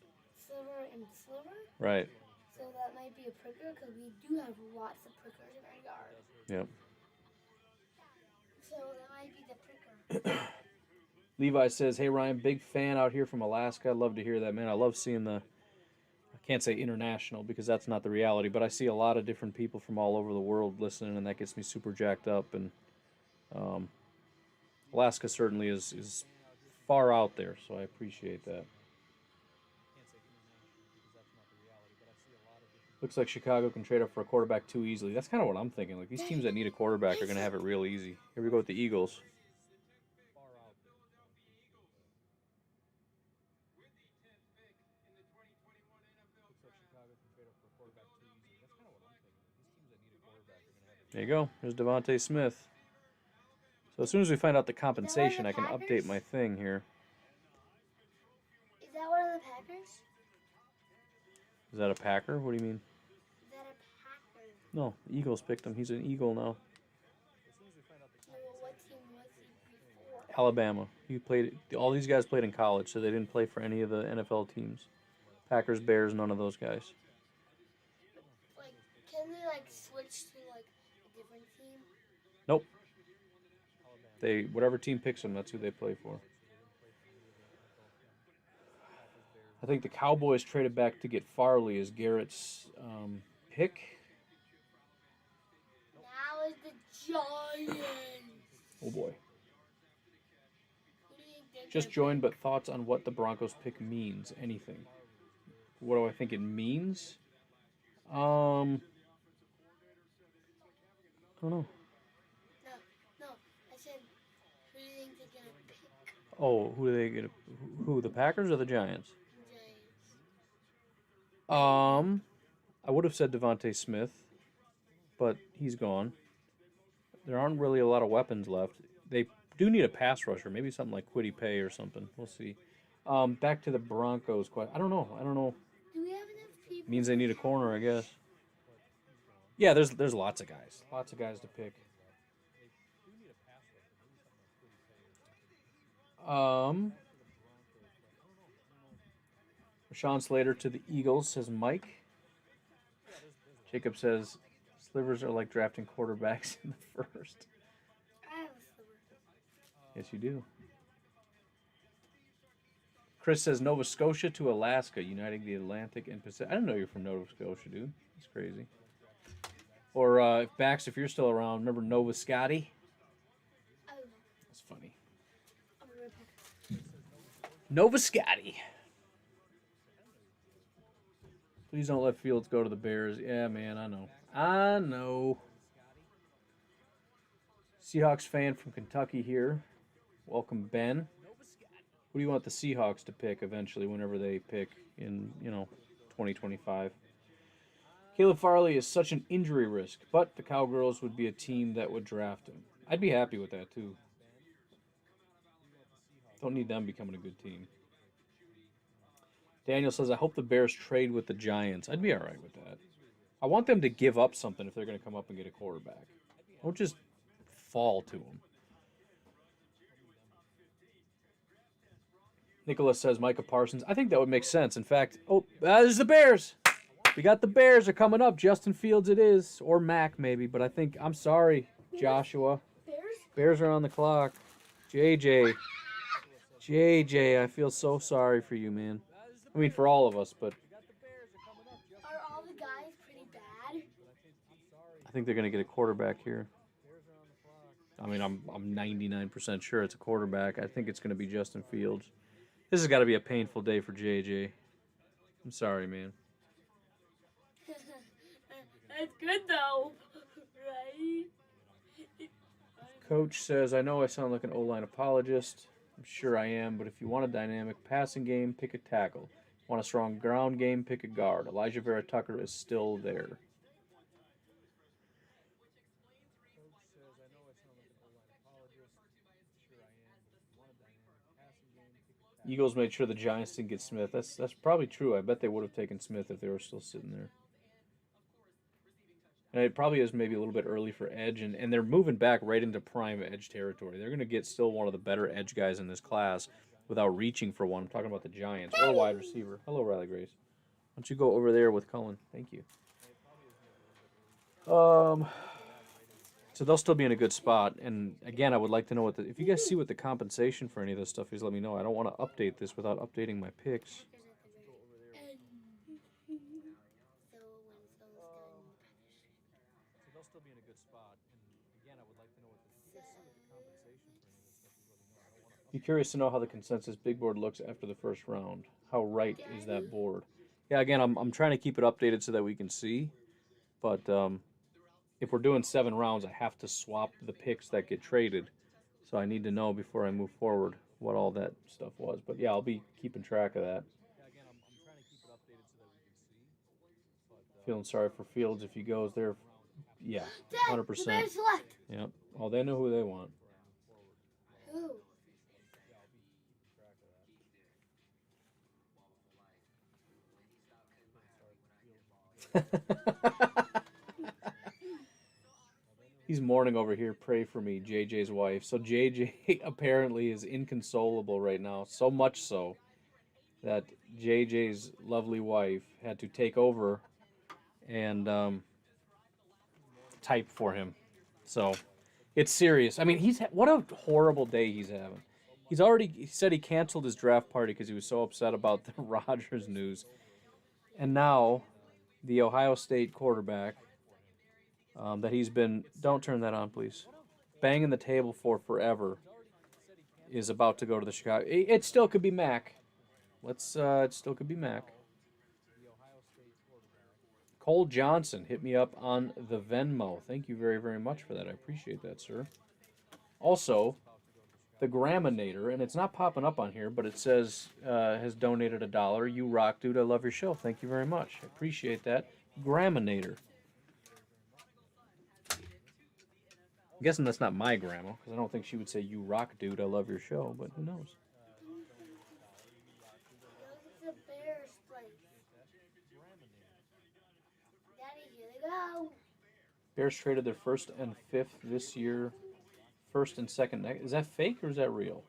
Speaker 2: sliver and sliver.
Speaker 1: Right.
Speaker 2: So that might be a pricker, because we do have lots of prickers in our yard.
Speaker 1: Yep.
Speaker 2: So that might be the pricker.
Speaker 1: Levi says, "Hey Ryan, big fan out here from Alaska. I love to hear that, man. I love seeing I can't say international because that's not the reality, but I see a lot of different people from all over the world listening, and that gets me super jacked up. And Alaska certainly is far out there, so I appreciate that. Looks like Chicago can trade up for a quarterback too easily. That's kind of what I'm thinking. Like these teams that need a quarterback are going to have it real easy. Here we go with the Eagles. There you go. There's Devontae Smith. So as soon as we find out the compensation, I can update my thing here.
Speaker 2: Is that one of the Packers?
Speaker 1: Is that a Packer? What do you mean?
Speaker 2: Is that a Packer?
Speaker 1: No, the Eagles picked him. He's an Eagle now.
Speaker 2: What team was he before?
Speaker 1: Alabama. He played. All these guys played in college, so they didn't play for any of the NFL teams. Packers, Bears, none of those guys.
Speaker 2: Like, can they switch to a different team?
Speaker 1: Nope. Whatever team picks them, that's who they play for. I think the Cowboys traded back to get Farley as Garrett's pick.
Speaker 2: Now is the Giants.
Speaker 1: Oh boy. Just joined, but thoughts on what the Broncos pick means? Anything? What do I think it means? I don't know.
Speaker 2: No. I said, who do you think they're gonna pick?
Speaker 1: Oh, who are they gonna? Who? The Packers or the Giants?
Speaker 2: Giants.
Speaker 1: I would have said Devontae Smith, but he's gone. There aren't really a lot of weapons left. They do need a pass rusher, maybe something like Kwity Paye or something. We'll see. Back to the Broncos. I don't know.
Speaker 2: Do we have enough people?
Speaker 1: Means they need a corner, I guess. Yeah, there's lots of guys. Lots of guys to pick. Rashawn Slater to the Eagles, says Mike. Jacob says, slivers are like drafting quarterbacks in the first.
Speaker 2: I have a sliver.
Speaker 1: Yes, you do. Chris says Nova Scotia to Alaska, uniting the Atlantic and Pacific. I didn't know you're from Nova Scotia, dude. That's crazy. Or, Bax, if you're still around, remember Nova Scotty?
Speaker 2: Oh.
Speaker 1: That's funny.
Speaker 2: I'll be right back.
Speaker 1: Nova Scotty. Please don't let Fields go to the Bears. Yeah, man, I know. Seahawks fan from Kentucky here. Welcome, Ben. Who do you want the Seahawks to pick eventually whenever they pick in, 2025? Caleb Farley is such an injury risk, but the Cowgirls would be a team that would draft him. I'd be happy with that, too. Don't need them becoming a good team. Daniel says, I hope the Bears trade with the Giants. I'd be all right with that. I want them to give up something if they're going to come up and get a quarterback. Don't just fall to them. Nicholas says Micah Parsons. I think that would make sense. In fact, there's the Bears. We got the Bears are coming up. Justin Fields it is. Or Mac maybe. But I think, I'm sorry, Joshua. Bears are on the clock. JJ, I feel so sorry for you, man. I mean, for all of us, but
Speaker 2: Are all the guys pretty bad?
Speaker 1: I think they're going to get a quarterback here. I mean, I'm 99% sure it's a quarterback. I think it's going to be Justin Fields. This has got to be a painful day for JJ. I'm sorry, man.
Speaker 2: That's good though, right?
Speaker 1: Coach says, I know I sound like an O-line apologist. I'm sure I am, but if you want a dynamic passing game, pick a tackle. Want a strong ground game, pick a guard. Elijah Vera Tucker is still there. Eagles made sure the Giants didn't get Smith. That's probably true. I bet they would have taken Smith if they were still sitting there. And it probably is maybe a little bit early for edge, and they're moving back right into prime edge territory. They're going to get still one of the better edge guys in this class without reaching for one. I'm talking about the Giants or a wide receiver. Hello, Riley Grace. Why don't you go over there with Cullen? Thank you. So they'll still be in a good spot. And again, I would like to know if you guys see what the compensation for any of this stuff is, let me know. I don't want to update this without updating my picks. They'll still be in a good spot. And again, I would like to know if you guys see what the compensation for any of this stuff is, let me know. I don't want to. Be curious to know how the consensus big board looks after the first round. How right is that board? Yeah, again, I'm trying to keep it updated so that we can see. But if we're doing 7 rounds, I have to swap the picks that get traded. So I need to know before I move forward what all that stuff was. But yeah, I'll be keeping track of that. Yeah, again, I'm trying to keep it updated so that we can see. But, feeling sorry for Fields if he goes there. Yeah, 100%.
Speaker 2: Bears left.
Speaker 1: Yep. Oh, they know who they want.
Speaker 2: Who?
Speaker 1: He's mourning over here. Pray for me, JJ's wife. So JJ apparently is inconsolable right now. So much so that JJ's lovely wife had to take over and type for him. So it's serious. I mean, what a horrible day he's having. He said he canceled his draft party because he was so upset about the Rodgers news. And now the Ohio State quarterback that he's been, don't turn that on, please, banging the table for forever is about to go to the Chicago. It still could be Mac. It still could be Mac. Cole Johnson hit me up on the Venmo. Thank you very, very much for that. I appreciate that, sir. Also, the Graminator, and it's not popping up on here, but it says has donated $1. You rock, dude. I love your show. Thank you very much. I appreciate that. Graminator. I'm guessing that's not my grandma, because I don't think she would say, you rock, dude. I love your show, but who knows?
Speaker 2: The Bears place. Daddy, here they go.
Speaker 1: Bears traded their 1st and 5th this year. 1st and 2nd. Is that fake or is that real?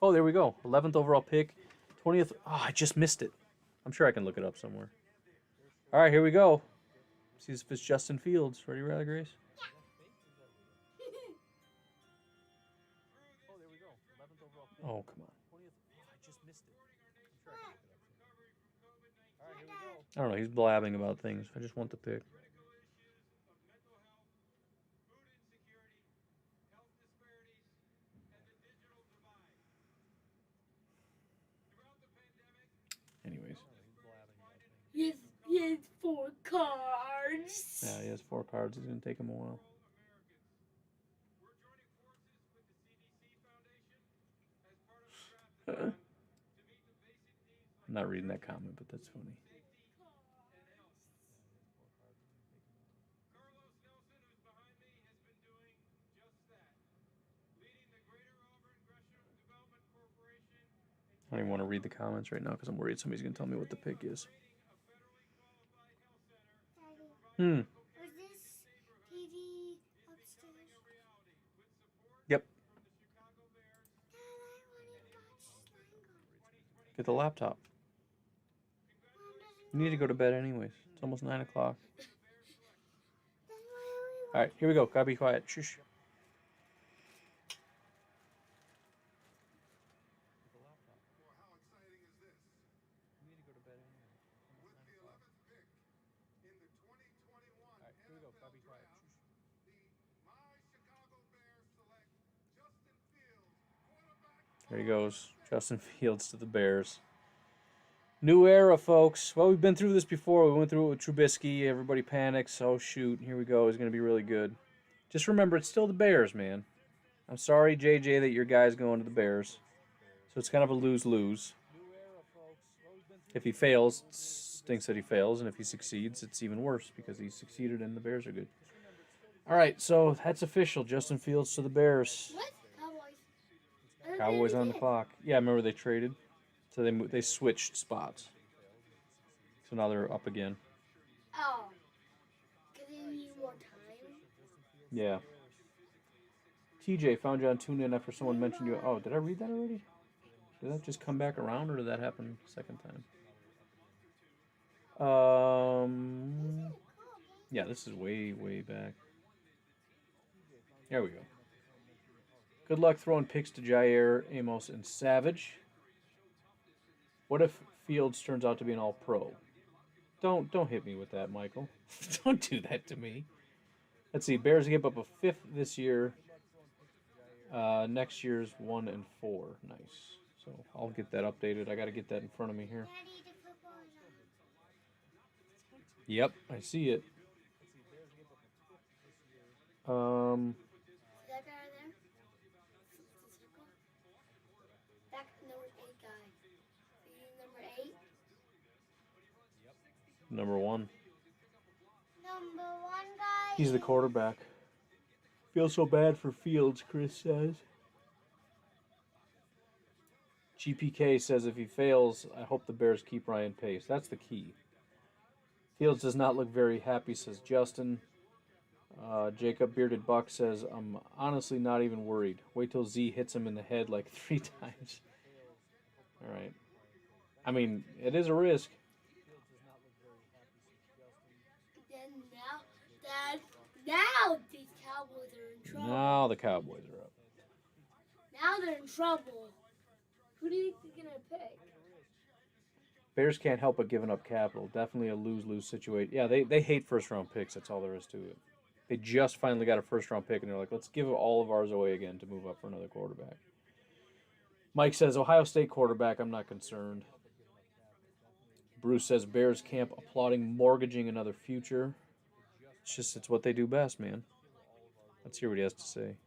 Speaker 1: Oh, there we go. 11th overall pick. 20th. Oh, I just missed it. I'm sure I can look it up somewhere. All right, here we go. See if it's Justin Fields. Ready, Riley Grace?
Speaker 2: Yeah.
Speaker 1: Oh, there we go. 11th overall pick. Oh, come on. 20th. Oh, I just missed it. I'm sure I can look it up somewhere. All right, here we go. I don't know. He's blabbing about things. I just want the pick. Anyways.
Speaker 2: He has 4 cards.
Speaker 1: Yeah, he has 4 cards. It's going to take him a while. I'm not reading that comment, but that's funny. read the comments right now because I'm worried somebody's gonna tell me what the pick is.
Speaker 2: Daddy, was this TV upstairs?
Speaker 1: Yep.
Speaker 2: Dad, I want to watch Sligo.
Speaker 1: Get the laptop.
Speaker 2: Mom doesn't
Speaker 1: You need to go to bed anyways. It's almost 9 o'clock.
Speaker 2: Then why are we
Speaker 1: All right, here we go. Gotta be quiet. Shush. There he goes. Justin Fields to the Bears. New era, folks. Well, we've been through this before. We went through it with Trubisky. Everybody panics. Oh, shoot. Here we go. It's going to be really good. Just remember, it's still the Bears, man. I'm sorry, JJ, that your guy's going to the Bears. So it's kind of a lose-lose. If he fails, it stinks that he fails. And if he succeeds, it's even worse because he succeeded and the Bears are good. All right, so that's official. Justin Fields to the Bears.
Speaker 2: What? Cowboys. I thought
Speaker 1: Cowboys
Speaker 2: they
Speaker 1: on the
Speaker 2: did.
Speaker 1: clock. Yeah, remember they traded? So they switched spots. So now they're up again.
Speaker 2: Oh. Because they need more time.
Speaker 1: Yeah. TJ found you on TuneIn after someone mentioned you. Oh, did I read that already? Did that just come back around, or did that happen second time? Yeah, this is way, way back. There we go. Good luck throwing picks to Jair, Amos, and Savage. What if Fields turns out to be an All-Pro? Don't hit me with that, Michael. Don't do that to me. Let's see. Bears give up a 5th this year. Next year's 1 and 4. Nice. So I'll get that updated. I got to get that in front of me here.
Speaker 2: Daddy, the football is on.
Speaker 1: Yep, I see it.
Speaker 2: That guy there? The circle? That number 8 guy. See number 8?
Speaker 1: Number 1.
Speaker 2: Number 1 guy.
Speaker 1: He's the quarterback. Feel so bad for Fields, Chris says. GPK says if he fails, I hope the Bears keep Ryan Pace. That's the key. Fields does not look very happy, says Justin. Jacob Bearded Buck says, I'm honestly not even worried. Wait till Z hits him in the head like 3 times. All right. I mean, it is a risk.
Speaker 2: Then now these Cowboys are in trouble.
Speaker 1: Now the Cowboys are up.
Speaker 2: Now they're in trouble. Who do you think they're going to pick?
Speaker 1: Bears can't help but giving up capital. Definitely a lose-lose situation. Yeah, they hate first-round picks. That's all there is to it. They just finally got a first-round pick, and they're like, let's give all of ours away again to move up for another quarterback. Mike says, Ohio State quarterback, I'm not concerned. Bruce says, Bears camp applauding mortgaging another future. It's what they do best, man. Let's hear what he has to say.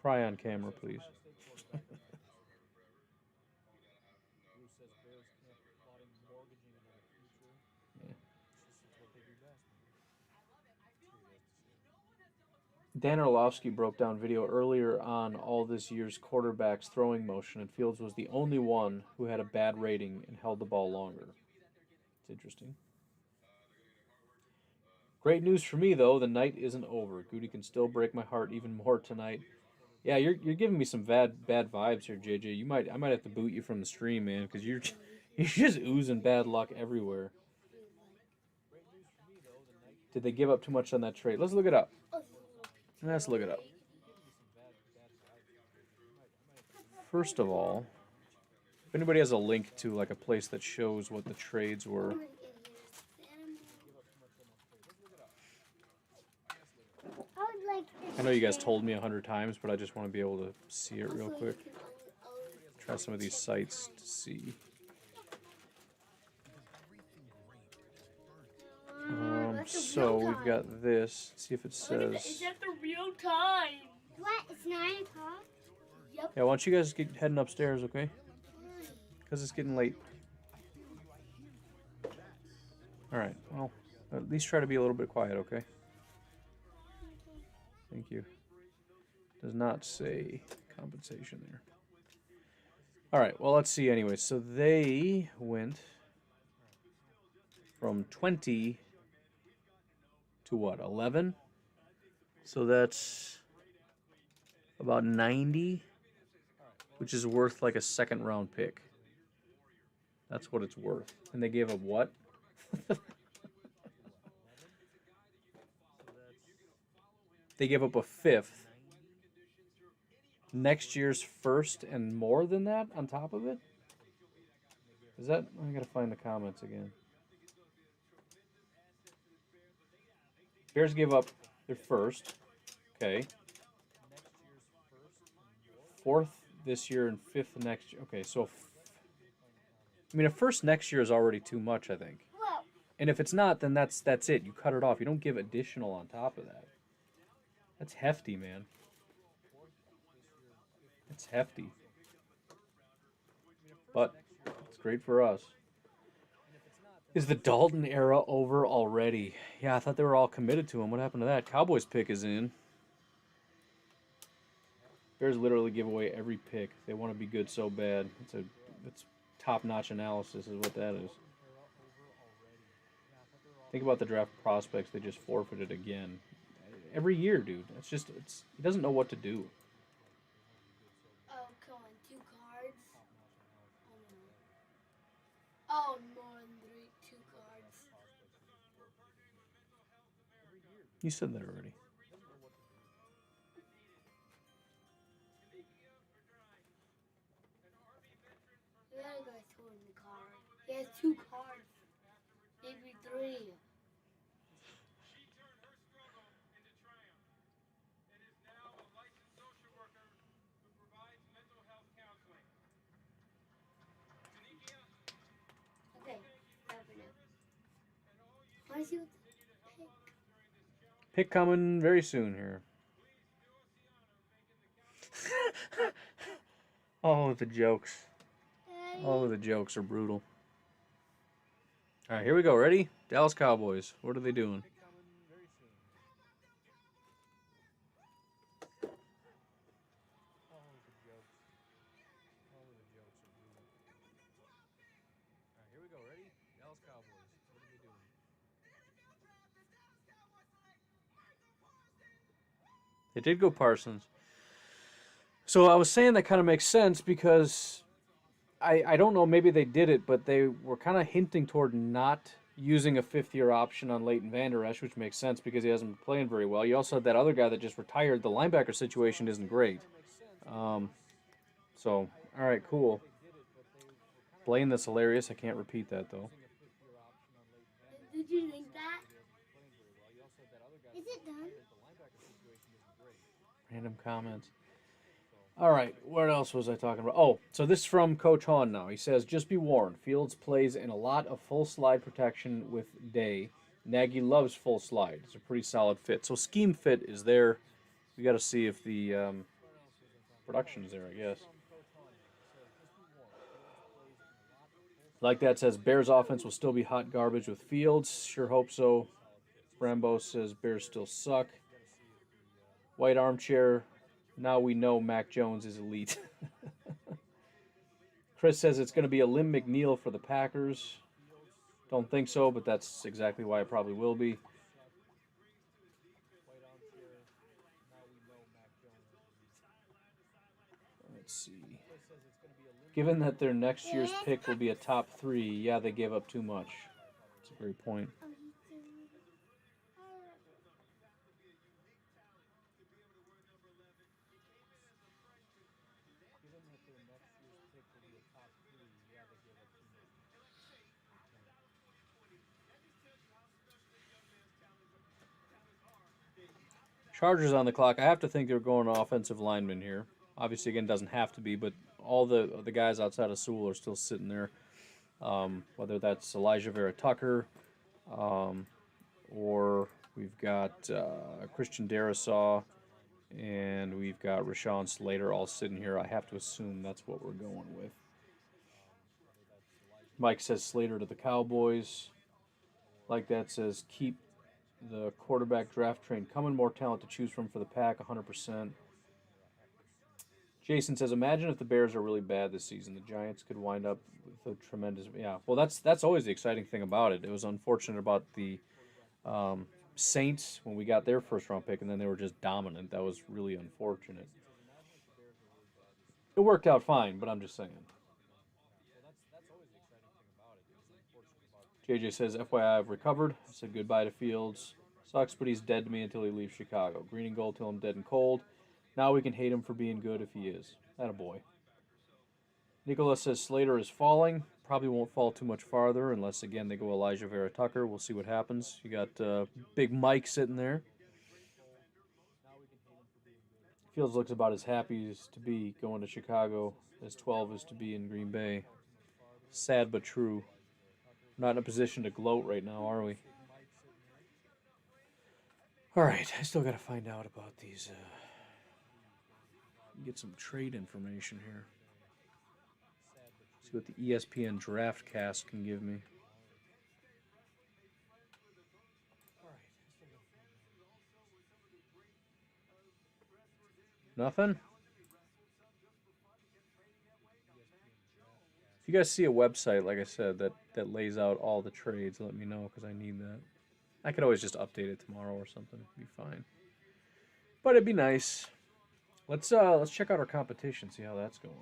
Speaker 1: Cry on camera, please. Dan Orlovsky broke down video earlier on all this year's quarterbacks throwing motion, and Fields was the only one who had a bad rating and held the ball longer. It's interesting. Great news for me, though. The night isn't over. Goody can still break my heart even more tonight. Yeah, you're giving me some bad vibes here, JJ. I might have to boot you from the stream, man, because you're just oozing bad luck everywhere. Did they give up too much on that trade? Let's look it up. Let's look it up. First of all, if anybody has a link to like a place that shows what the trades were. I know you guys told me 100 times, but I just want to be able to see it real quick. Try some of these sites to see. So we've got this. Let's see if it says.
Speaker 2: Is that the real time? What? It's 9 o'clock? Yep.
Speaker 1: Yeah, why don't you guys get heading upstairs, okay? Because it's getting late. All right. Well, at least try to be a little bit quiet, okay? Thank you. Does not say compensation there. All right, well, let's see anyway. So they went from 20 to what, 11? So that's about 90, which is worth like a second round pick. That's what it's worth. And they gave up what? They gave up a fifth. Next year's first and more than that on top of it? Is that? I gotta find the comments again. Bears gave up their first. Okay. Fourth this year and fifth next year. Okay, so I mean, a first next year is already too much, I think.
Speaker 2: Whoa.
Speaker 1: And if it's not, then that's it. You cut it off. You don't give additional on top of that. That's hefty, man. It's hefty. But it's great for us. Is the Dalton era over already? Yeah, I thought they were all committed to him. What happened to that? Cowboys pick is in. Bears literally give away every pick. They want to be good so bad. It's top-notch analysis is what that is. Think about the draft prospects they just forfeited again. Every year, dude. He doesn't know what to do.
Speaker 2: Oh, come on, 2 cards. Oh, more than 2 cards.
Speaker 1: You said that already.
Speaker 2: The other guy's holding the card. He has 2 cards. Maybe 3. Okay, over now. Why is he with the pick?
Speaker 1: Pick coming very soon here. Oh, the jokes. Oh, the jokes are brutal. All right, here we go. Ready? Dallas Cowboys. What are they doing? Here we go. Ready? Dallas Cowboys. What are they doing? They did go Parsons. So I was saying that kind of makes sense because I don't know, maybe they did it, but they were kind of hinting toward not using a fifth-year option on Leighton Vander Esch, which makes sense because he hasn't been playing very well. You also had that other guy that just retired. The linebacker situation isn't great. So, all right, cool. Blaine, that's hilarious. I can't repeat that, though.
Speaker 2: Did you think that? Is it done?
Speaker 1: Random comments. All right, what else was I talking about? Oh, so this is from Coach Hahn now. He says, just be warned, Fields plays in a lot of full slide protection with Day. Nagy loves full slide. It's a pretty solid fit. So scheme fit is there. We got to see if the production is there, I guess. Like that says, Bears offense will still be hot garbage with Fields. Sure hope so. Brembo says, Bears still suck. White armchair. Now we know Mac Jones is elite. Chris says it's going to be a Lim McNeil for the Packers. Don't think so, but that's exactly why it probably will be. Let's see. Given that their next year's pick will be a top 3, yeah, they gave up too much. That's a great point. Chargers on the clock. I have to think they're going offensive lineman here. Obviously, again, doesn't have to be, but all the guys outside of Sewell are still sitting there. Whether that's Elijah Vera Tucker, or we've got Christian Darrisaw, and we've got Rashawn Slater all sitting here. I have to assume that's what we're going with. Mike says Slater to the Cowboys. Like that says keep the quarterback draft train coming. More talent to choose from for the Pack, 100%. Jason says, imagine if the Bears are really bad this season. The Giants could wind up with a tremendous. Yeah, well, that's always the exciting thing about it. It was unfortunate about the Saints when we got their first round pick, and then they were just dominant. That was really unfortunate. It worked out fine, but I'm just saying. JJ says, FYI, I've recovered. I said goodbye to Fields. Sucks, but he's dead to me until he leaves Chicago. Green and gold till I'm dead and cold. Now we can hate him for being good if he is. Attaboy. Nicholas says Slater is falling. Probably won't fall too much farther unless, again, they go Elijah Vera Tucker. We'll see what happens. You got Big Mike sitting there. Fields looks about as happy as to be going to Chicago as 12 is to be in Green Bay. Sad but true. Not in a position to gloat right now, are we? All right, I still got to find out about these. Get some trade information here. See what the ESPN Draft Cast can give me. Nothing? If you guys see a website, like I said, that lays out all the trades, let me know because I need that. I could always just update it tomorrow or something. It'd be fine. But it'd be nice. Let's check out our competition, see how that's going.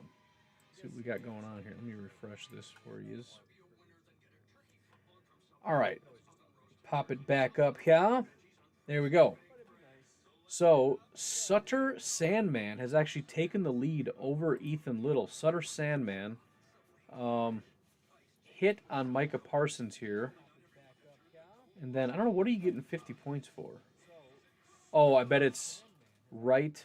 Speaker 1: See what we got going on here. Let me refresh this for you. All right. Pop it back up here. There we go. So, Sutter Sandman has actually taken the lead over Ethan Little. Sutter Sandman hit on Micah Parsons here. And then, I don't know, what are you getting 50 points for? Oh, I bet it's right.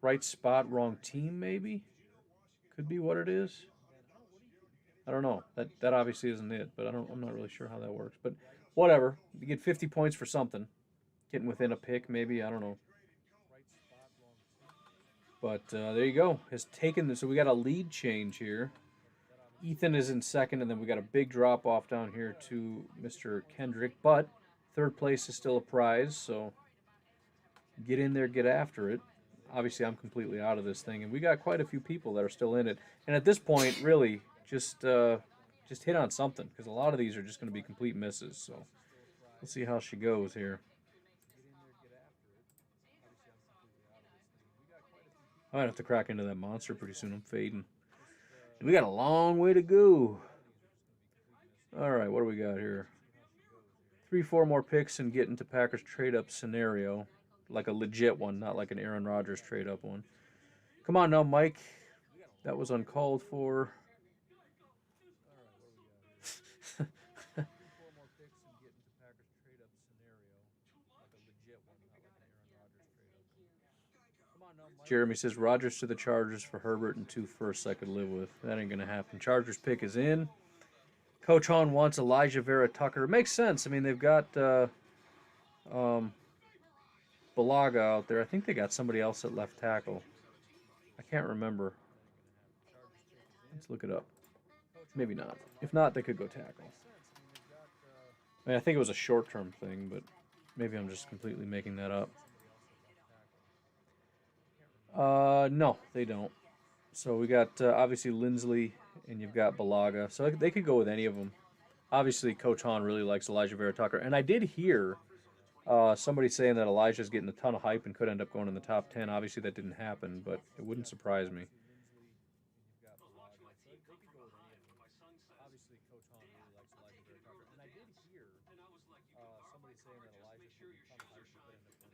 Speaker 1: Right spot, wrong team, maybe? Could be what it is. I don't know. That obviously isn't it, but I'm not really sure how that works. But whatever. You get 50 points for something. Getting within a pick, maybe. I don't know. But there you go. Has taken this. So we got a lead change here. Ethan is in second, and then we got a big drop off down here to Mr. Kendrick. But third place is still a prize, so get in there, get after it. Obviously, I'm completely out of this thing, and we got quite a few people that are still in it. And at this point, really, just hit on something, because a lot of these are just going to be complete misses. So we'll see how she goes here. I might have to crack into that monster pretty soon. I'm fading. We got a long way to go. All right, what do we got here? 3-4 more picks and get into Packers trade-up scenario. Like a legit one, not like an Aaron Rodgers trade-up one. Come on now, Mike. That was uncalled for. Jeremy says Rodgers to the Chargers for Herbert and 2 firsts I could live with. That ain't going to happen. Chargers pick is in. Coach Hahn wants Elijah Vera Tucker. It makes sense. I mean, they've got Balaga out there. I think they got somebody else at left tackle. I can't remember. Let's look it up. Maybe not. If not, they could go tackle. I mean, I think it was a short-term thing, but maybe I'm just completely making that up. No, they don't. So we got obviously Lindsley, and you've got Balaga. So they could go with any of them. Obviously, Coach Hahn really likes Elijah Vera Tucker. And I did hear somebody saying that Elijah's getting a ton of hype and could end up going in the top 10. Obviously, that didn't happen, but it wouldn't surprise me.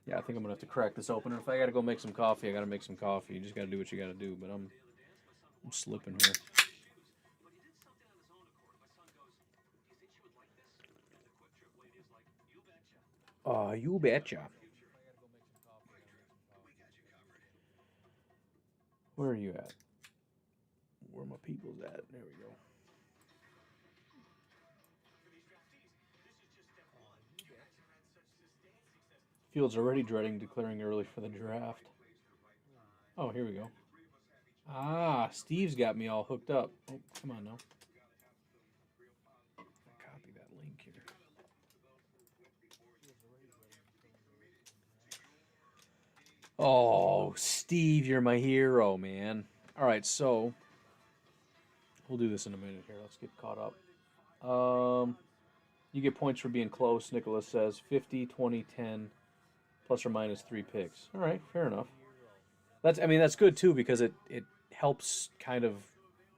Speaker 1: Yeah, I think I'm going to have to crack this open. If I got to go make some coffee, I got to make some coffee. You just got to do what you got to do, but I'm slipping here. You betcha. Where are you at? Where my people's at? There we go. Fields already dreading declaring early for the draft. Oh, here we go. Ah, Steve's got me all hooked up. Oh, come on now. Copy that link here. Oh, Steve, you're my hero, man. All right, so we'll do this in a minute here. Let's get caught up. You get points for being close, Nicholas says. 50, 20, 10, plus or minus 3 picks. All right, fair enough. That's good too because it helps kind of,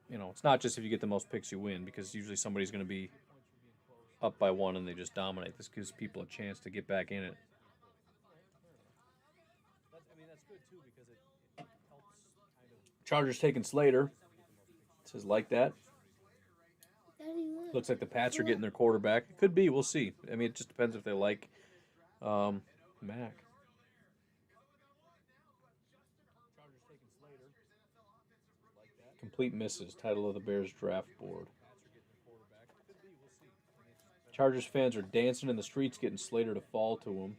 Speaker 1: it's not just if you get the most picks you win because usually somebody's going to be up by 1 and they just dominate. This gives people a chance to get back in it. That's good too because it helps kind of. Chargers taking Slater. It says like that. Looks like the Pats are getting their quarterback. It could be. We'll see. It just depends if they like Mac. Complete misses. Title of the Bears draft board. Chargers fans are dancing in the streets, getting Slater to fall to them.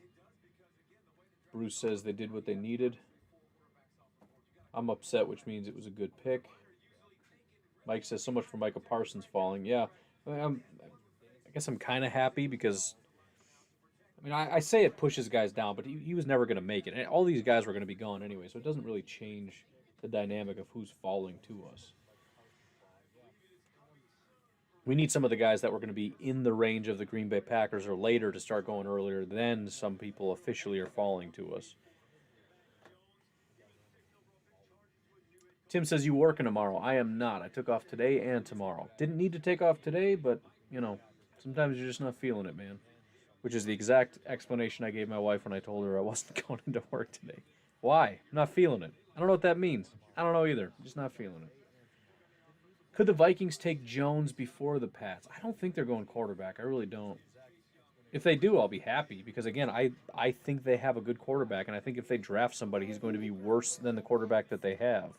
Speaker 1: Bruce says they did what they needed. I'm upset, which means it was a good pick. Mike says so much for Micah Parsons falling. Yeah, I guess I'm kind of happy because, I say it pushes guys down, but he was never going to make it. And all these guys were going to be gone anyway, so it doesn't really change the dynamic of who's falling to us. We need some of the guys that were going to be in the range of the Green Bay Packers or later to start going earlier. Then some people officially are falling to us. Tim says, you working tomorrow? I am not. I took off today and tomorrow. Didn't need to take off today, but, sometimes you're just not feeling it, man. Which is the exact explanation I gave my wife when I told her I wasn't going into work today. Why? I'm not feeling it. I don't know what that means. I don't know either. I'm just not feeling it. Could the Vikings take Jones before the Pats? I don't think they're going quarterback. I really don't. If they do, I'll be happy because, again, I think they have a good quarterback, and I think if they draft somebody, he's going to be worse than the quarterback that they have.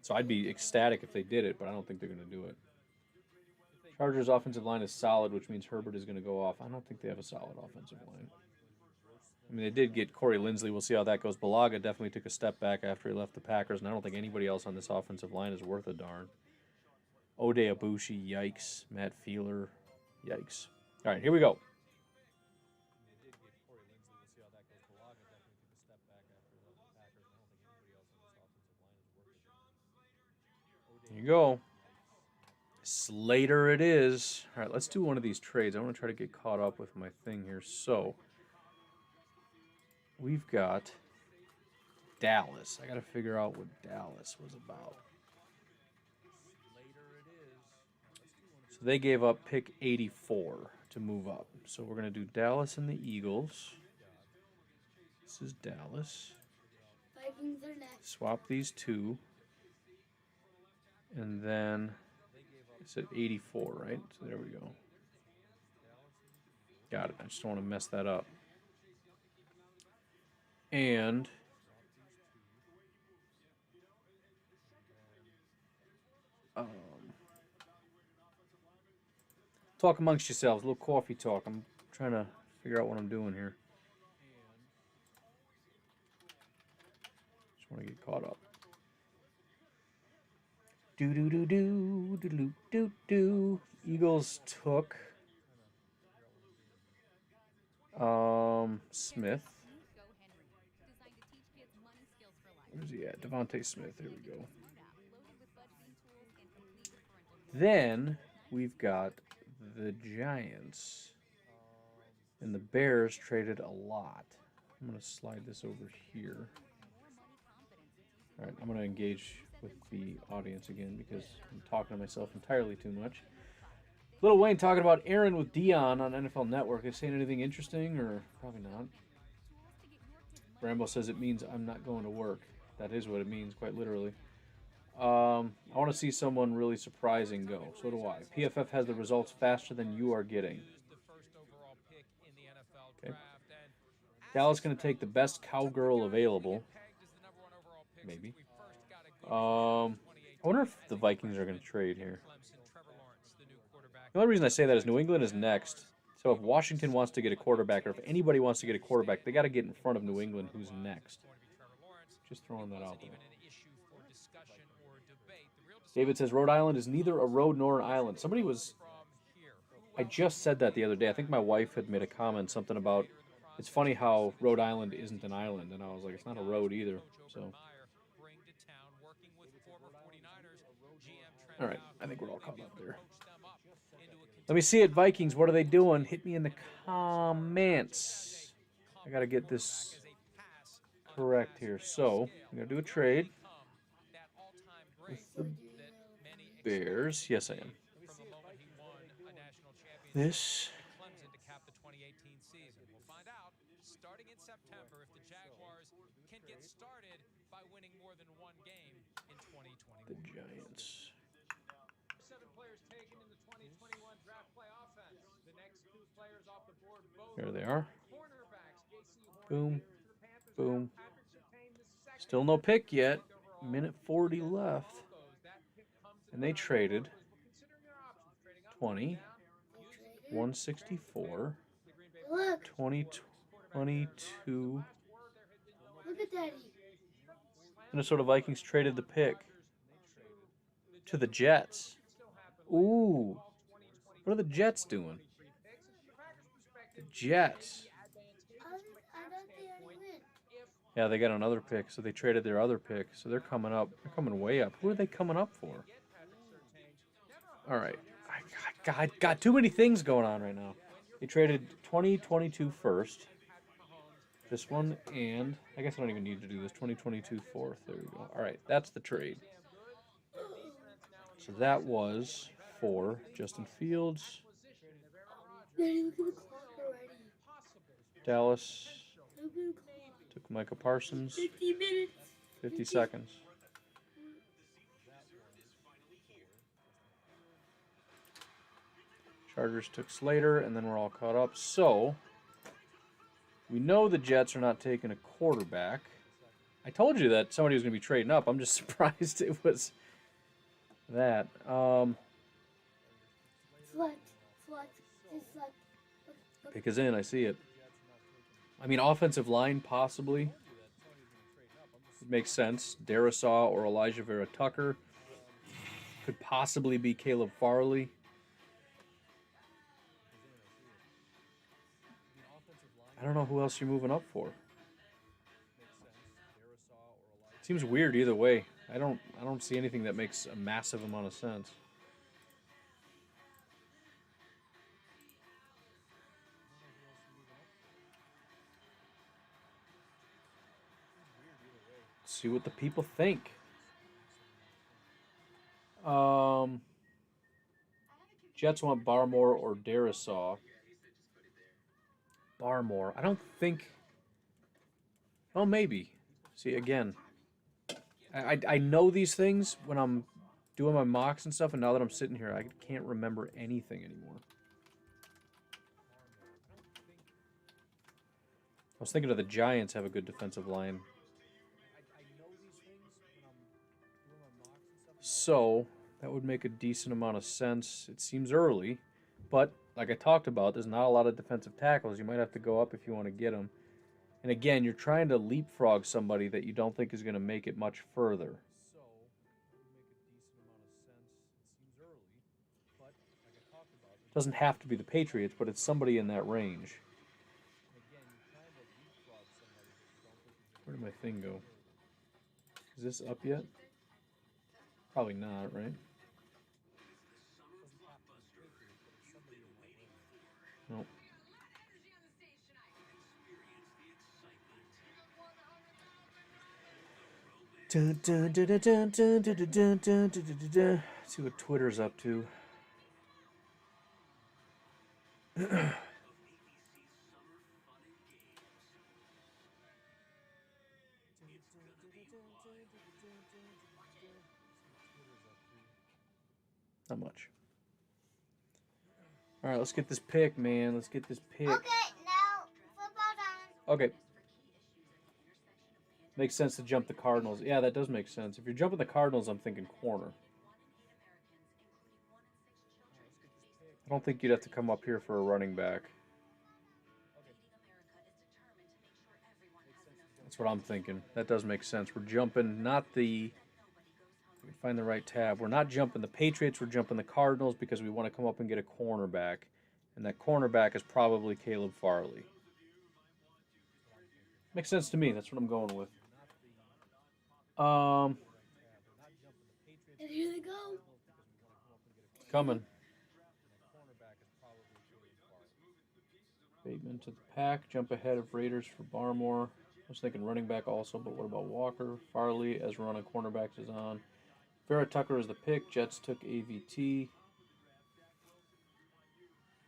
Speaker 1: So I'd be ecstatic if they did it, but I don't think they're going to do it. Chargers' offensive line is solid, which means Herbert is going to go off. I don't think they have a solid offensive line. They did get Corey Linsley. We'll see how that goes. Balaga definitely took a step back after he left the Packers, and I don't think anybody else on this offensive line is worth a darn. Ode Abushi, yikes. Matt Feeler, yikes. All right, here we go. Here you go. Slater it is. All right, let's do one of these trades. I want to try to get caught up with my thing here. So, we've got Dallas. I got to figure out what Dallas was about. So they gave up pick 84 to move up. So we're going to do Dallas and the Eagles. This is Dallas.
Speaker 2: Vikings are next.
Speaker 1: Swap these two. And then it's at 84, right? So there we go. Got it. I just don't want to mess that up. And talk amongst yourselves. A little coffee talk. I'm trying to figure out what I'm doing here. Just want to get caught up. Do. Eagles took Smith. Where's he at? Devontae Smith. There we go. Then we've got the Giants. And the Bears traded a lot. I'm going to slide this over here. All right, I'm going to engage with the audience again because I'm talking to myself entirely too much. Lil Wayne talking about Aaron with Dion on NFL Network. Is saying anything interesting or probably not? Rambo says it means I'm not going to work. That is what it means, quite literally. I want to see someone really surprising go. So do I. PFF has the results faster than you are getting. Okay. Dallas going to take the best cowgirl available. Maybe. I wonder if the Vikings are going to trade here. The only reason I say that is New England is next. So if Washington wants to get a quarterback, or if anybody wants to get a quarterback, they got to get in front of New England, who's next. Just throwing that out there. David says Rhode Island is neither a road nor an island. I just said that the other day. I think my wife had made a comment, something about It's funny how Rhode Island isn't an island, and I was like, it's not a road either. So, all right, I think we're all caught up there. Let me see it, Vikings. What are they doing? Hit me in the comments. I gotta get this correct here. So, I'm gonna do a trade with the Bears. Yes, I am. This. The Giants. There they are. Boom. Boom. Still no pick yet. Minute 40 left. And they traded 20, 164,
Speaker 2: Look.
Speaker 1: 2022.
Speaker 2: Look at Daddy.
Speaker 1: Minnesota Vikings traded the pick to the Jets. Ooh. What are the Jets doing? The Jets.
Speaker 2: I thought they already went.
Speaker 1: Yeah, they got another pick, so they traded their other pick. So they're coming up. They're coming way up. Who are they coming up for? All right. I got too many things going on right now. They traded 2022 first. This one, and I guess I don't even need to do this. 2022 fourth. There we go. All right, that's the trade. So that was for Justin Fields.
Speaker 2: Daddy, look at the clock already.
Speaker 1: Dallas
Speaker 2: Look at the clock.
Speaker 1: took Micah Parsons.
Speaker 2: 50 minutes.
Speaker 1: 50 seconds. Chargers took Slater, and then we're all caught up. So, we know the Jets are not taking a quarterback. I told you that somebody was going to be trading up. I'm just surprised it was that.
Speaker 2: Flex. Just flex.
Speaker 1: Pick is in. I see it. I mean, offensive line, possibly. It makes sense. Darisaw or Elijah Vera Tucker. Could possibly be Caleb Farley. I don't know who else you're moving up for. Seems weird either way. I don't see anything that makes a massive amount of sense. Let's see what the people think. Jets want Barmore or Darisaw. Barmore. I don't think. Well, maybe. See, again, I know these things when I'm doing my mocks and stuff, and now that I'm sitting here, I can't remember anything anymore. I was thinking of the Giants have a good defensive line. So, that would make a decent amount of sense. It seems early, but like I talked about, there's not a lot of defensive tackles. You might have to go up if you want to get them. And again, you're trying to leapfrog somebody that you don't think is going to make it much further. Doesn't have to be the Patriots, but it's somebody in that range. Where did my thing go? Is this up yet? Probably not, right? Nope. See what Twitter's up to. Not much. All right, let's get this pick, man. Let's get this pick.
Speaker 2: Okay, now football time.
Speaker 1: Okay. Makes sense to jump the Cardinals. Yeah, that does make sense. If you're jumping the Cardinals, I'm thinking corner. I don't think you'd have to come up here for a running back. That's what I'm thinking. That does make sense. We're jumping not the... Let me find the right tab. We're not jumping the Patriots. We're jumping the Cardinals because we want to come up and get a cornerback. And that cornerback is probably Caleb Farley. Makes sense to me. That's what I'm going with.
Speaker 2: And here they go.
Speaker 1: It's coming. Bateman to the pack. Jump ahead of Raiders for Barmore. I was thinking running back also, but what about Walker? Farley as run on cornerbacks is on. Vera Tucker is the pick. Jets took AVT. You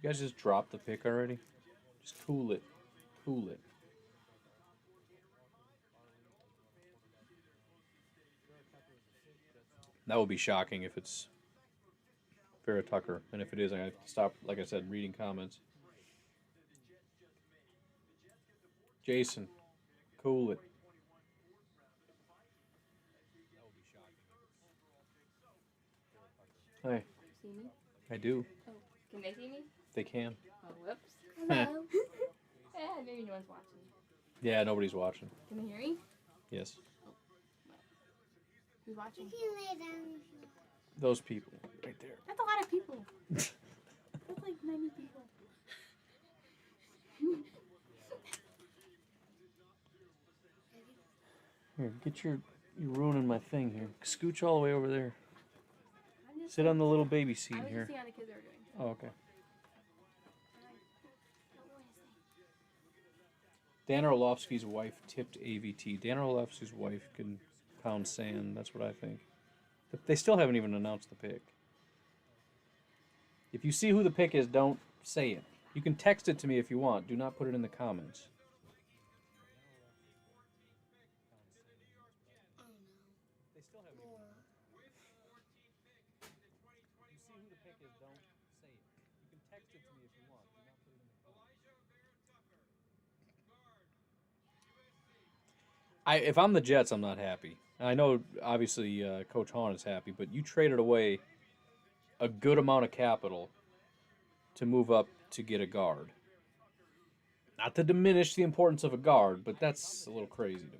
Speaker 1: guys just dropped the pick already? Just cool it. Cool it. That would be shocking if it's Vera Tucker. And if it is, I have to stop, like I said, reading comments. Jason, cool it. Hi.
Speaker 3: See me?
Speaker 1: I do.
Speaker 3: Oh, can they see me?
Speaker 1: They can.
Speaker 3: Oh, whoops.
Speaker 2: Hello.
Speaker 3: Maybe no one's watching.
Speaker 1: Yeah, nobody's watching.
Speaker 3: Can they hear me?
Speaker 1: Yes.
Speaker 3: Who's watching?
Speaker 2: You can lay down.
Speaker 1: Those people right there.
Speaker 3: That's a lot of people. That's like 90 people.
Speaker 1: Here, you're ruining my thing here. Scooch all the way over there.
Speaker 3: I'm just
Speaker 1: Sit on the little baby seat
Speaker 3: I was
Speaker 1: here.
Speaker 3: just seeing how the kids are doing.
Speaker 1: Oh, okay.
Speaker 3: What was
Speaker 1: Dan Orlovsky's wife tipped AVT. Dan Orlovsky's wife can pound sand. That's what I think. But they still haven't even announced the pick. If you see who the pick is, don't say it. You can text it to me if you want. Do not put it in the comments. They still haven't even announced it. If you see who the pick is, don't say it. You can text it to me if you want. Do not put it in the comments. If I'm the Jets, I'm not happy. I know, obviously, Coach Hahn is happy, but you traded away a good amount of capital to move up to get a guard. Not to diminish the importance of a guard, but that's a little crazy to me.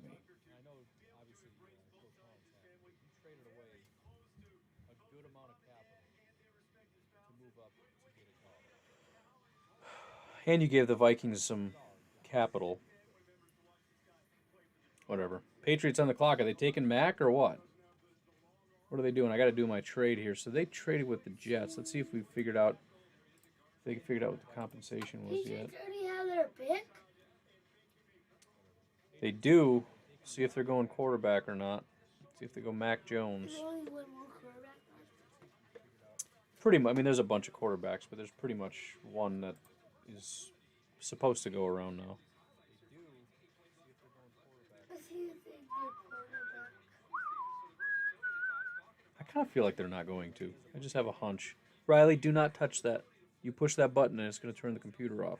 Speaker 1: I know, obviously, Coach Hahn is happy, but you traded away a good amount of capital to move up to get a guard. And you gave the Vikings some capital. Whatever. Patriots on the clock. Are they taking Mac or what? What are they doing? I got to do my trade here. So they traded with the Jets. Let's see if we figured out. If they figured out what the compensation was yet.
Speaker 2: Patriots already have their pick.
Speaker 1: They do. See if they're going quarterback or not. See if they go Mac Jones.
Speaker 2: There's only one more quarterback left.
Speaker 1: Pretty much. I mean, there's a bunch of quarterbacks, but there's pretty much one that is supposed to go around now.
Speaker 2: Let's see if they get quarterback.
Speaker 1: I kind of feel like they're not going to. I just have a hunch. Riley, do not touch that. You push that button and it's going to turn the computer off.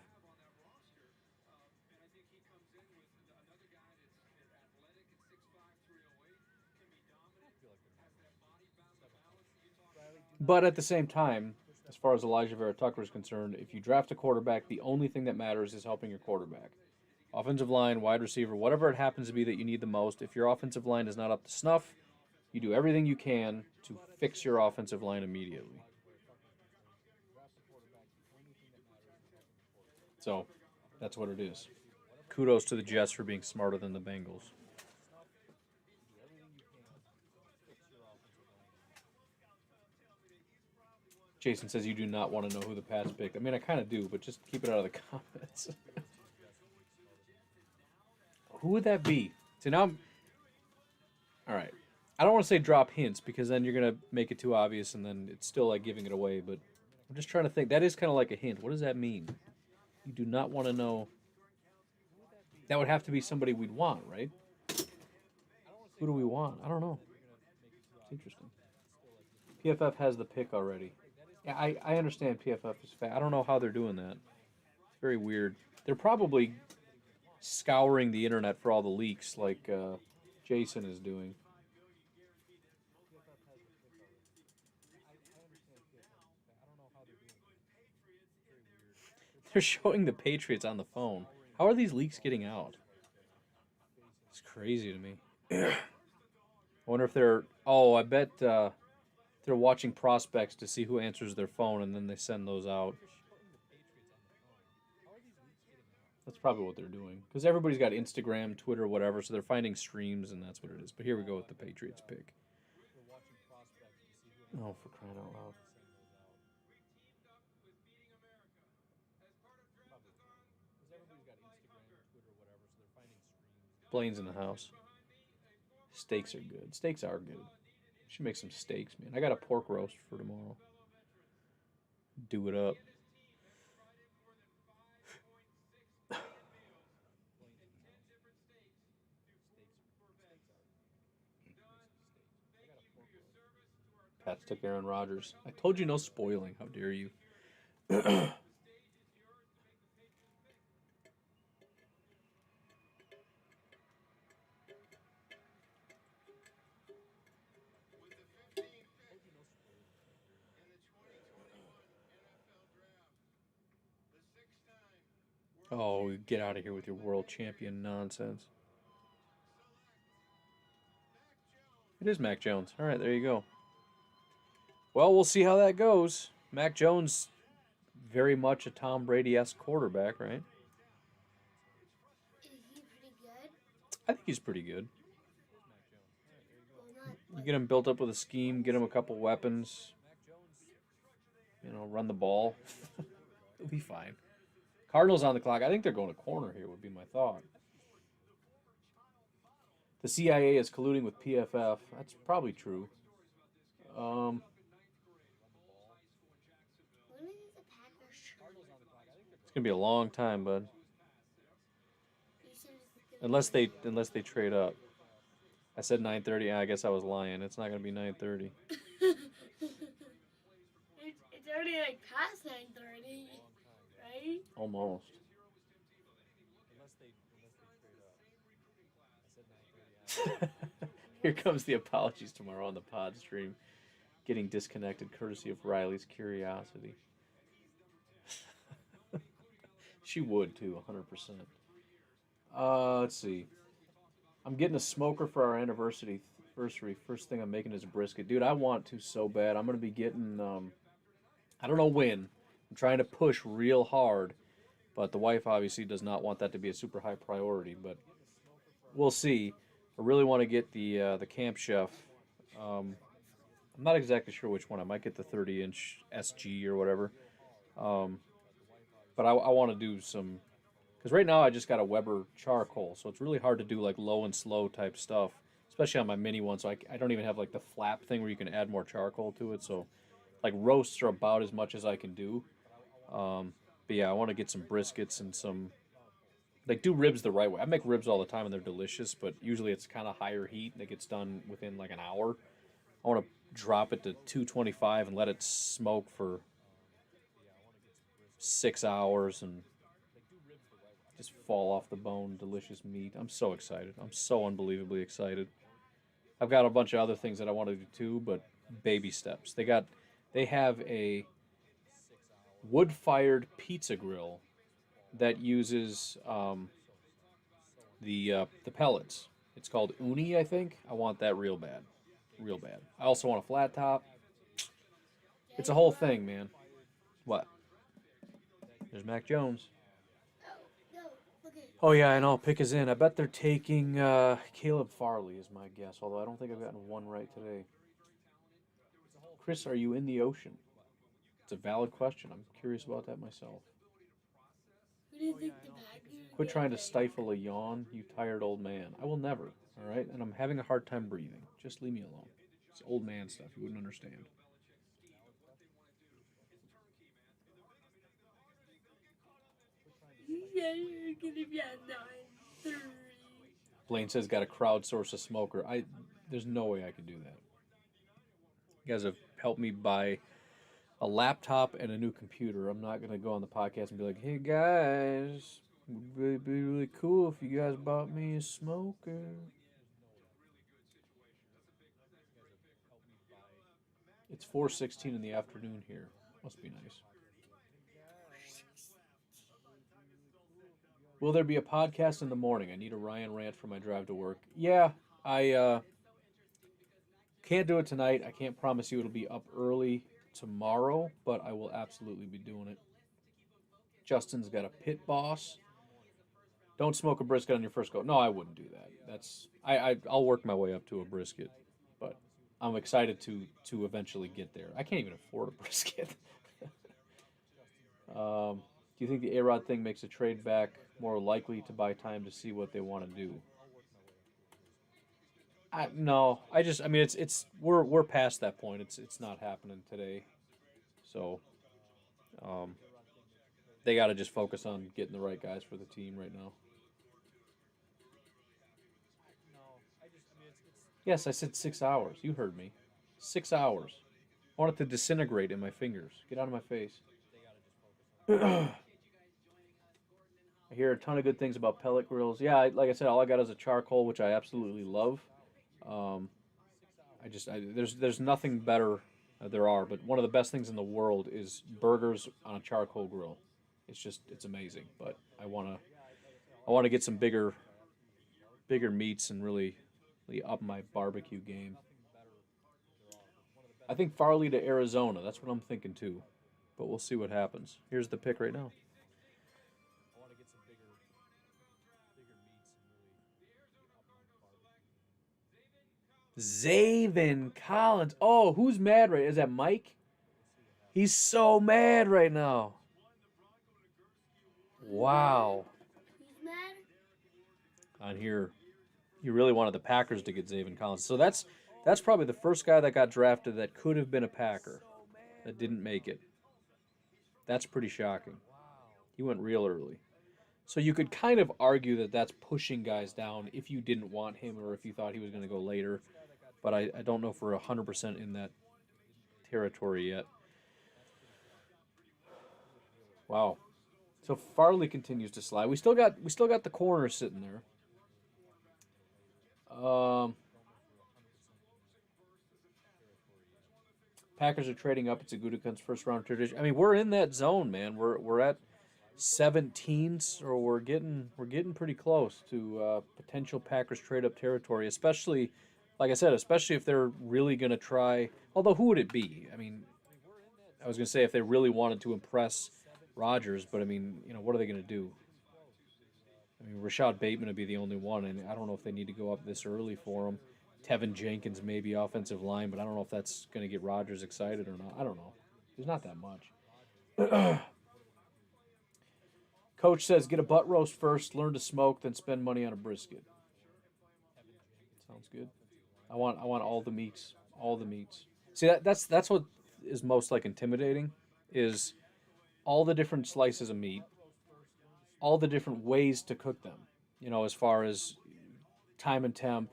Speaker 1: But at the same time, as far as Elijah Vera Tucker is concerned, if you draft a quarterback, the only thing that matters is helping your quarterback. Offensive line, wide receiver, whatever it happens to be that you need the most. If your offensive line is not up to snuff, you do everything you can to fix your offensive line immediately. So, that's what it is. Kudos to the Jets for being smarter than the Bengals. Jason says you do not want to know who the Pats picked. I mean, I kind of do, but just keep it out of the comments. Who would that be? So now, all right. I don't want to say drop hints because then you're going to make it too obvious and then it's still like giving it away. But I'm just trying to think. That is kind of like a hint. What does that mean? You do not want to know. That would have to be somebody we'd want, right? Who do we want? I don't know. It's interesting. PFF has the pick already. Yeah, I understand PFF is fat. I don't know how they're doing that. It's very weird. They're probably scouring the internet for all the leaks like Jason is doing. They're showing the Patriots on the phone. How are these leaks getting out? It's crazy to me. I wonder if they're... Oh, I bet they're watching prospects to see who answers their phone, and then they send those out. That's probably what they're doing. Because everybody's got Instagram, Twitter, whatever, so they're finding streams, and that's what it is. But here we go with the Patriots pick. Oh, for crying out loud. Blaine's in the house. Steaks are good. Steaks are good. Should make some steaks, man. I got a pork roast for tomorrow. Do it up. Pats took Aaron Rodgers. I told you no spoiling. How dare you? Oh, get out of here with your world champion nonsense. It is Mac Jones. All right, there you go. Well, we'll see how that goes. Mac Jones, very much a Tom Brady-esque quarterback, right?
Speaker 2: Is he pretty good?
Speaker 1: I think he's pretty good.
Speaker 2: Well, not
Speaker 1: You
Speaker 2: like,
Speaker 1: get him built up with a scheme, get him a couple weapons, run the ball. He'll be fine. Cardinals on the clock. I think they're going to corner here, would be my thought. The CIA is colluding with PFF. That's probably true.
Speaker 2: when is the Packers trade?
Speaker 1: It's gonna be a long time, bud.
Speaker 2: You said it's gonna
Speaker 1: Unless they trade up. I said 9:30. Yeah, I guess I was lying. It's not gonna be 9:30.
Speaker 2: it's already like past 9:30, right?
Speaker 1: Almost. Here comes the apologies tomorrow on the pod stream. Getting disconnected courtesy of Riley's curiosity. She would too, 100%. Let's see. I'm getting a smoker for our anniversary. First thing I'm making is a brisket. Dude, I want to so bad. I'm going to be getting, I don't know when. I'm trying to push real hard. But the wife obviously does not want that to be a super high priority. But we'll see. I really want to get the Camp Chef. I'm not exactly sure which one. I might get the 30-inch SG or whatever. But I want to do some... Because right now I just got a Weber charcoal, so it's really hard to do like low and slow type stuff, especially on my mini one. So I don't even have like the flap thing where you can add more charcoal to it. So like roasts are about as much as I can do. But yeah, I want to get some briskets and some... Like do ribs the right way. I make ribs all the time and they're delicious, but usually it's kind of higher heat and it gets done within like an hour. I want to drop it to 225 and let it smoke for 6 hours and just fall off the bone. Delicious meat. I'm so excited. I'm so unbelievably excited. I've got a bunch of other things that I want to do too, but baby steps. They have a wood-fired pizza grill that uses the pellets. It's called Uni, I think. I want that real bad. Real bad. I also want a flat top. It's a whole thing, man. What? There's Mac Jones.
Speaker 2: No, look at
Speaker 1: Oh, yeah, I know. Pick is in. I bet they're taking Caleb Farley is my guess, although I don't think I've gotten one right today. Chris, are you in the ocean? It's a valid question. I'm curious about that myself.
Speaker 2: Who do you think the Packers
Speaker 1: Quit
Speaker 2: get
Speaker 1: trying to
Speaker 2: right?
Speaker 1: stifle a yawn, you tired old man. I will never, all right? And I'm having a hard time breathing. Just leave me alone. It's old man stuff. You wouldn't understand.
Speaker 2: Yeah, you're gonna be at 9:30.
Speaker 1: Blaine says got to crowdsource a smoker. There's no way I could do that. You guys have helped me buy a laptop and a new computer. I'm not gonna go on the podcast and be like, "Hey guys, it'd be really cool if you guys bought me a smoker." It's 4:16 in the afternoon here. Must be nice. Will there be a podcast in the morning? I need a Ryan rant for my drive to work. Yeah, I can't do it tonight. I can't promise you it'll be up early tomorrow, but I will absolutely be doing it. Justin's got a pit boss. Don't smoke a brisket on your first go. No, I wouldn't do that. I'll work my way up to a brisket, but I'm excited to eventually get there. I can't even afford a brisket. Do you think the A-Rod thing makes a trade back more likely to buy time to see what they want to do? No, I mean we're past that point. It's not happening today. So, um, they got to just focus on getting the right guys for the team right now. Yes, I said 6 hours. You heard me. 6 hours. I want it to disintegrate in my fingers. Get out of my face. I hear a ton of good things about pellet grills. Yeah, like I said, all I got is a charcoal, which I absolutely love. Um, there's nothing better. There are, but one of the best things in the world is burgers on a charcoal grill. It's amazing. But I want to get some bigger meats and really up my barbecue game. I think Farley to Arizona. That's what I'm thinking too. But we'll see what happens. Here's the pick right now. Zaven Collins. Oh, who's mad right? Is that Mike? He's so mad right now. Wow.
Speaker 2: Who's mad?
Speaker 1: On here, you really wanted the Packers to get Zaven Collins. So that's probably the first guy that got drafted that could have been a Packer that didn't make it. That's pretty shocking. He went real early. So you could kind of argue that that's pushing guys down if you didn't want him or if you thought he was going to go later. But I don't know if we're 100% in that territory yet. Wow. So Farley continues to slide. We still got the corner sitting there. Packers are trading up. It's a Gutekunst first round tradition. I mean, we're in that zone, man. We're at 17, so we're getting pretty close to potential Packers trade up territory. Especially, like I said, especially if they're really going to try. Although, who would it be? I mean, I was going to say if they really wanted to impress Rodgers, but I mean, what are they going to do? I mean, Rashad Bateman would be the only one, and I don't know if they need to go up this early for him. Tevin Jenkins maybe offensive line, but I don't know if that's going to get Rodgers excited or not. I don't know. There's not that much. Coach says get a butt roast first, learn to smoke, then spend money on a brisket. Sounds good. I want all the meats, all the meats. See that's what is most like intimidating is all the different slices of meat, all the different ways to cook them. As far as time and temp.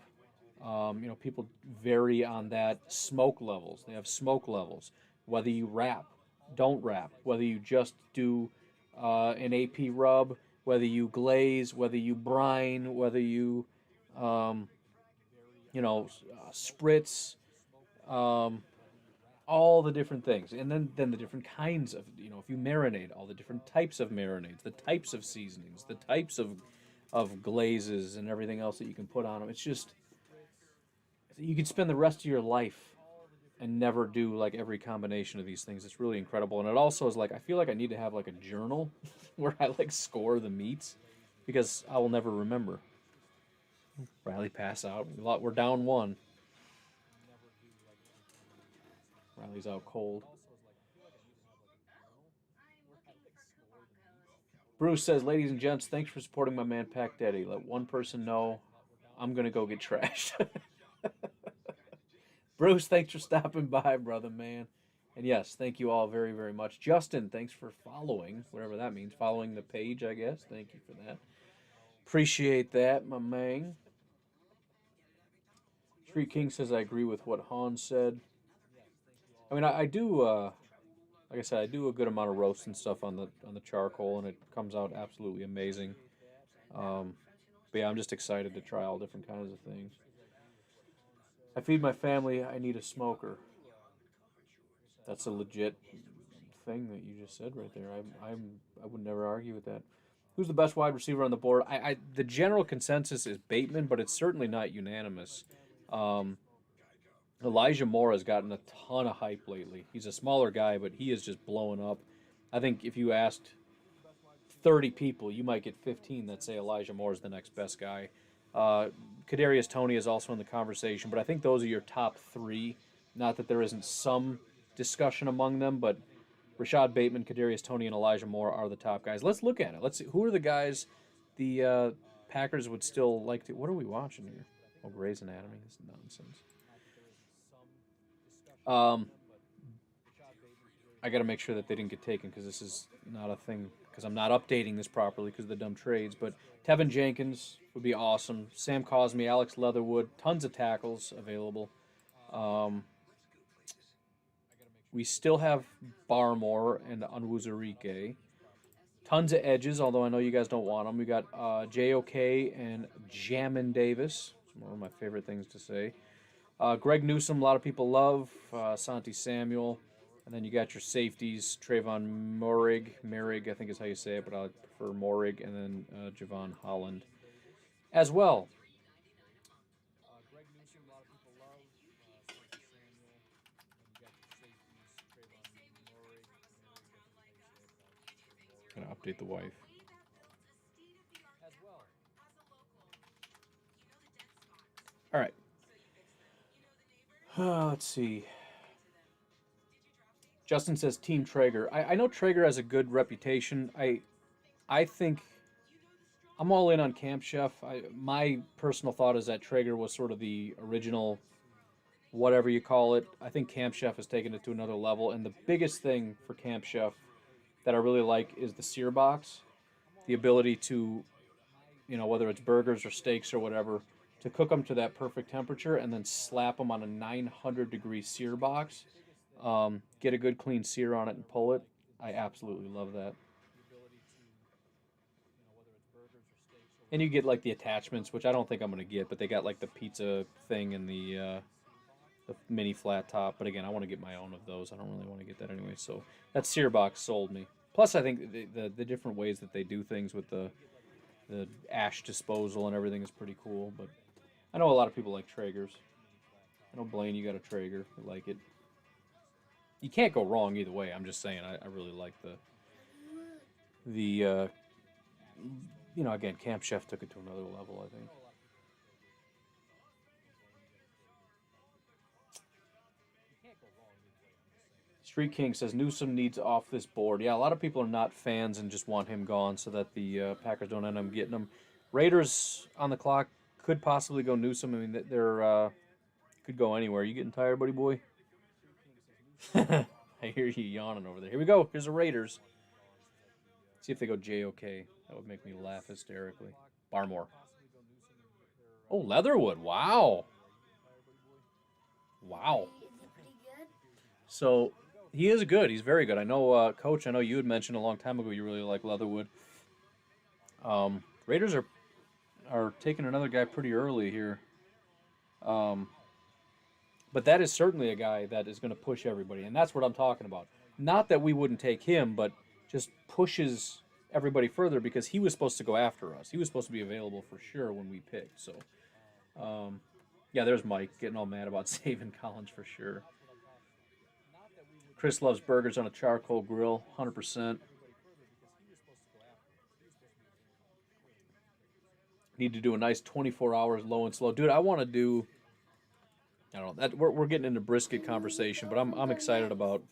Speaker 1: People vary on that. Smoke levels. They have smoke levels. Whether you wrap, don't wrap. Whether you just do an AP rub. Whether you glaze. Whether you brine. Whether you, spritz. All the different things, and then the different kinds of if you marinate, all the different types of marinades, the types of seasonings, the types of glazes, and everything else that you can put on them. It's just you could spend the rest of your life and never do like every combination of these things. It's really incredible, and it also is like I feel like I need to have like a journal where I like score the meats because I will never remember. Riley pass out. We're down one. Riley's out cold. Bruce says, ladies and gents, thanks for supporting my man Pac Daddy. Let one person know I'm going to go get trashed. Bruce, thanks for stopping by, brother, man. And yes, thank you all very, very much. Justin, thanks for following, whatever that means. Following the page, I guess. Thank you for that. Appreciate that, my man. Street King says, I agree with what Hans said. I mean, I do, like I said, I do a good amount of roast and stuff on the charcoal, and it comes out absolutely amazing. But yeah, I'm just excited to try all different kinds of things. I feed my family. I need a smoker. That's a legit thing that you just said right there. I would never argue with that. Who's the best wide receiver on the board? The general consensus is Bateman, but it's certainly not unanimous. Elijah Moore has gotten a ton of hype lately. He's a smaller guy, but he is just blowing up. I think if you asked 30 people, you might get 15 that say Elijah Moore is the next best guy. Kadarius Toney is also in the conversation, but I think those are your top three. Not that there isn't some discussion among them, but Rashad Bateman, Kadarius Toney, and Elijah Moore are the top guys. Let's look at it. Let's see who are the guys the Packers would still like to. What are we watching here? Oh, Grey's Anatomy. This is nonsense. I got to make sure that they didn't get taken because this is not a thing. Because I'm not updating this properly because of the dumb trades. But Tevin Jenkins would be awesome. Sam Cosmi, Alex Leatherwood, tons of tackles available. We still have Barmore and Onwuzurike. Tons of edges, although I know you guys don't want them. We got JOK and Jamin Davis. It's one of my favorite things to say. Greg Newsome, a lot of people love. Santi Samuel. And then you got your safeties, Trayvon Morig, I think is how you say it, but I prefer Morig, and then Javon Holland as well. Gonna update the wife. All right. Let's see. Justin says Team Traeger. I know Traeger has a good reputation. I think I'm all in on Camp Chef. My personal thought is that Traeger was sort of the original, whatever you call it. I think Camp Chef has taken it to another level. And the biggest thing for Camp Chef that I really like is the sear box. The ability to, whether it's burgers or steaks or whatever, to cook them to that perfect temperature and then slap them on a 900-degree sear box. Get a good clean sear on it and pull it. I absolutely love that. And you get like the attachments, which I don't think I'm going to get, but they got like the pizza thing and the mini flat top. But again, I want to get my own of those. I don't really want to get that anyway. So that sear box sold me. Plus, I think the different ways that they do things with the ash disposal and everything is pretty cool. But I know a lot of people like Traegers. I know Blaine, you got a Traeger. You like it. You can't go wrong either way. I'm just saying, I really like the again, Camp Chef took it to another level, I think. Street King says Newsome needs off this board. Yeah, a lot of people are not fans and just want him gone so that the Packers don't end up getting him. Raiders on the clock could possibly go Newsome. I mean, they're could go anywhere. You getting tired, buddy boy? I hear you yawning over there. Here we go. Here's the Raiders. See if they go JOK. That would make me laugh hysterically. Barmore. Oh, Leatherwood. Wow. Wow.
Speaker 2: Is he pretty good?
Speaker 1: So he is good. He's very good. I know, Coach, I know you had mentioned a long time ago you really like Leatherwood. Raiders are taking another guy pretty early here. But that is certainly a guy that is going to push everybody, and that's what I'm talking about. Not that we wouldn't take him, but just pushes everybody further because he was supposed to go after us. He was supposed to be available for sure when we picked. So, yeah, there's Mike getting all mad about saving Collins for sure. Chris loves burgers on a charcoal grill, 100%. Need to do a nice 24 hours low and slow. Dude, I want to do... I don't know. That we're getting into brisket conversation, but I'm excited about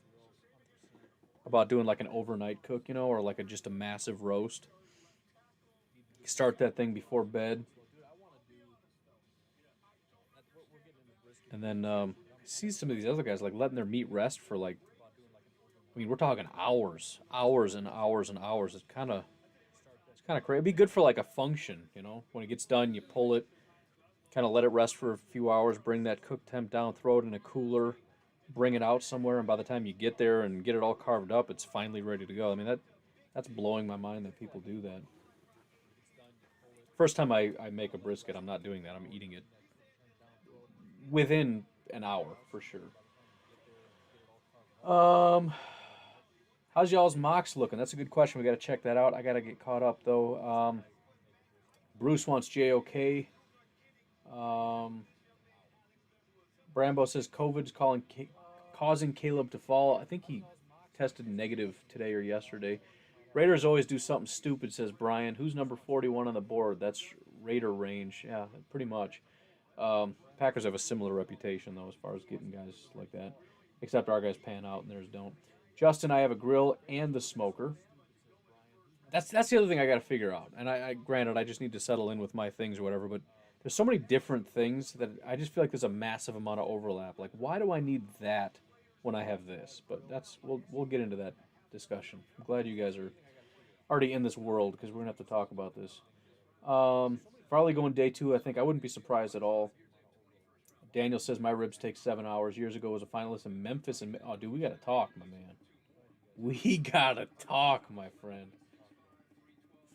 Speaker 1: doing like an overnight cook, or like just a massive roast. Start that thing before bed, and then see some of these other guys like letting their meat rest for like. I mean, we're talking hours and hours and hours. It's kind of crazy. It'd be good for like a function, When it gets done, you pull it. Kind of let it rest for a few hours, bring that cook temp down, throw it in a cooler, bring it out somewhere, and by the time you get there and get it all carved up, it's finally ready to go. I mean, that's blowing my mind that people do that. First time I make a brisket, I'm not doing that. I'm eating it within an hour for sure. How's y'all's mocks looking? That's a good question. We got to check that out. I got to get caught up, though. Bruce wants JOK. Brambo says COVID's causing Caleb to fall. I think he tested negative today or yesterday. Raiders always do something stupid, says Brian. Who's number 41 on the board? That's Raider range. Yeah, pretty much. Packers have a similar reputation, though, as far as getting guys like that. Except our guys pan out and theirs don't. Justin, I have a grill and the smoker. That's the other thing I got to figure out. And granted, I just need to settle in with my things or whatever, but there's so many different things that I just feel like there's a massive amount of overlap. Like, why do I need that when I have this? But we'll get into that discussion. I'm glad you guys are already in this world because we're going to have to talk about this. Farley going day 2, I think. I wouldn't be surprised at all. Daniel says my ribs take 7 hours. Years ago, was a finalist in Memphis. Oh, dude, we got to talk, my man. We got to talk, my friend.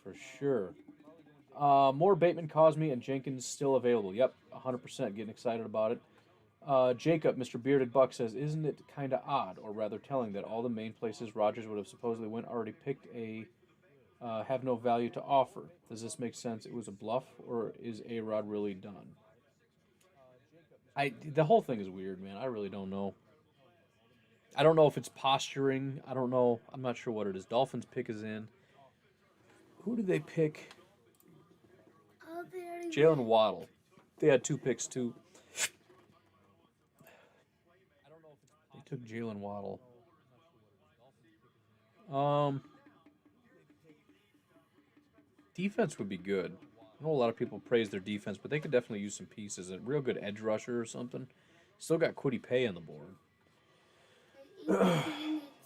Speaker 1: For sure. More Bateman, Cosme, and Jenkins still available. Yep, 100%. Getting excited about it. Jacob, Mr. Bearded Buck, says, isn't it kind of odd, or rather telling, that all the main places Rodgers would have supposedly went already picked have no value to offer? Does this make sense? It was a bluff, or is A-Rod really done? The whole thing is weird, man. I really don't know. I don't know if it's posturing. I don't know. I'm not sure what it is. Dolphins pick is in. Who did they pick?
Speaker 2: Oh,
Speaker 1: Jalen Waddle. They had 2 picks, too. They took Jalen Waddle. Defense would be good. I know a lot of people praise their defense, but they could definitely use some pieces. A real good edge rusher or something. Still got Kwity Paye on the board.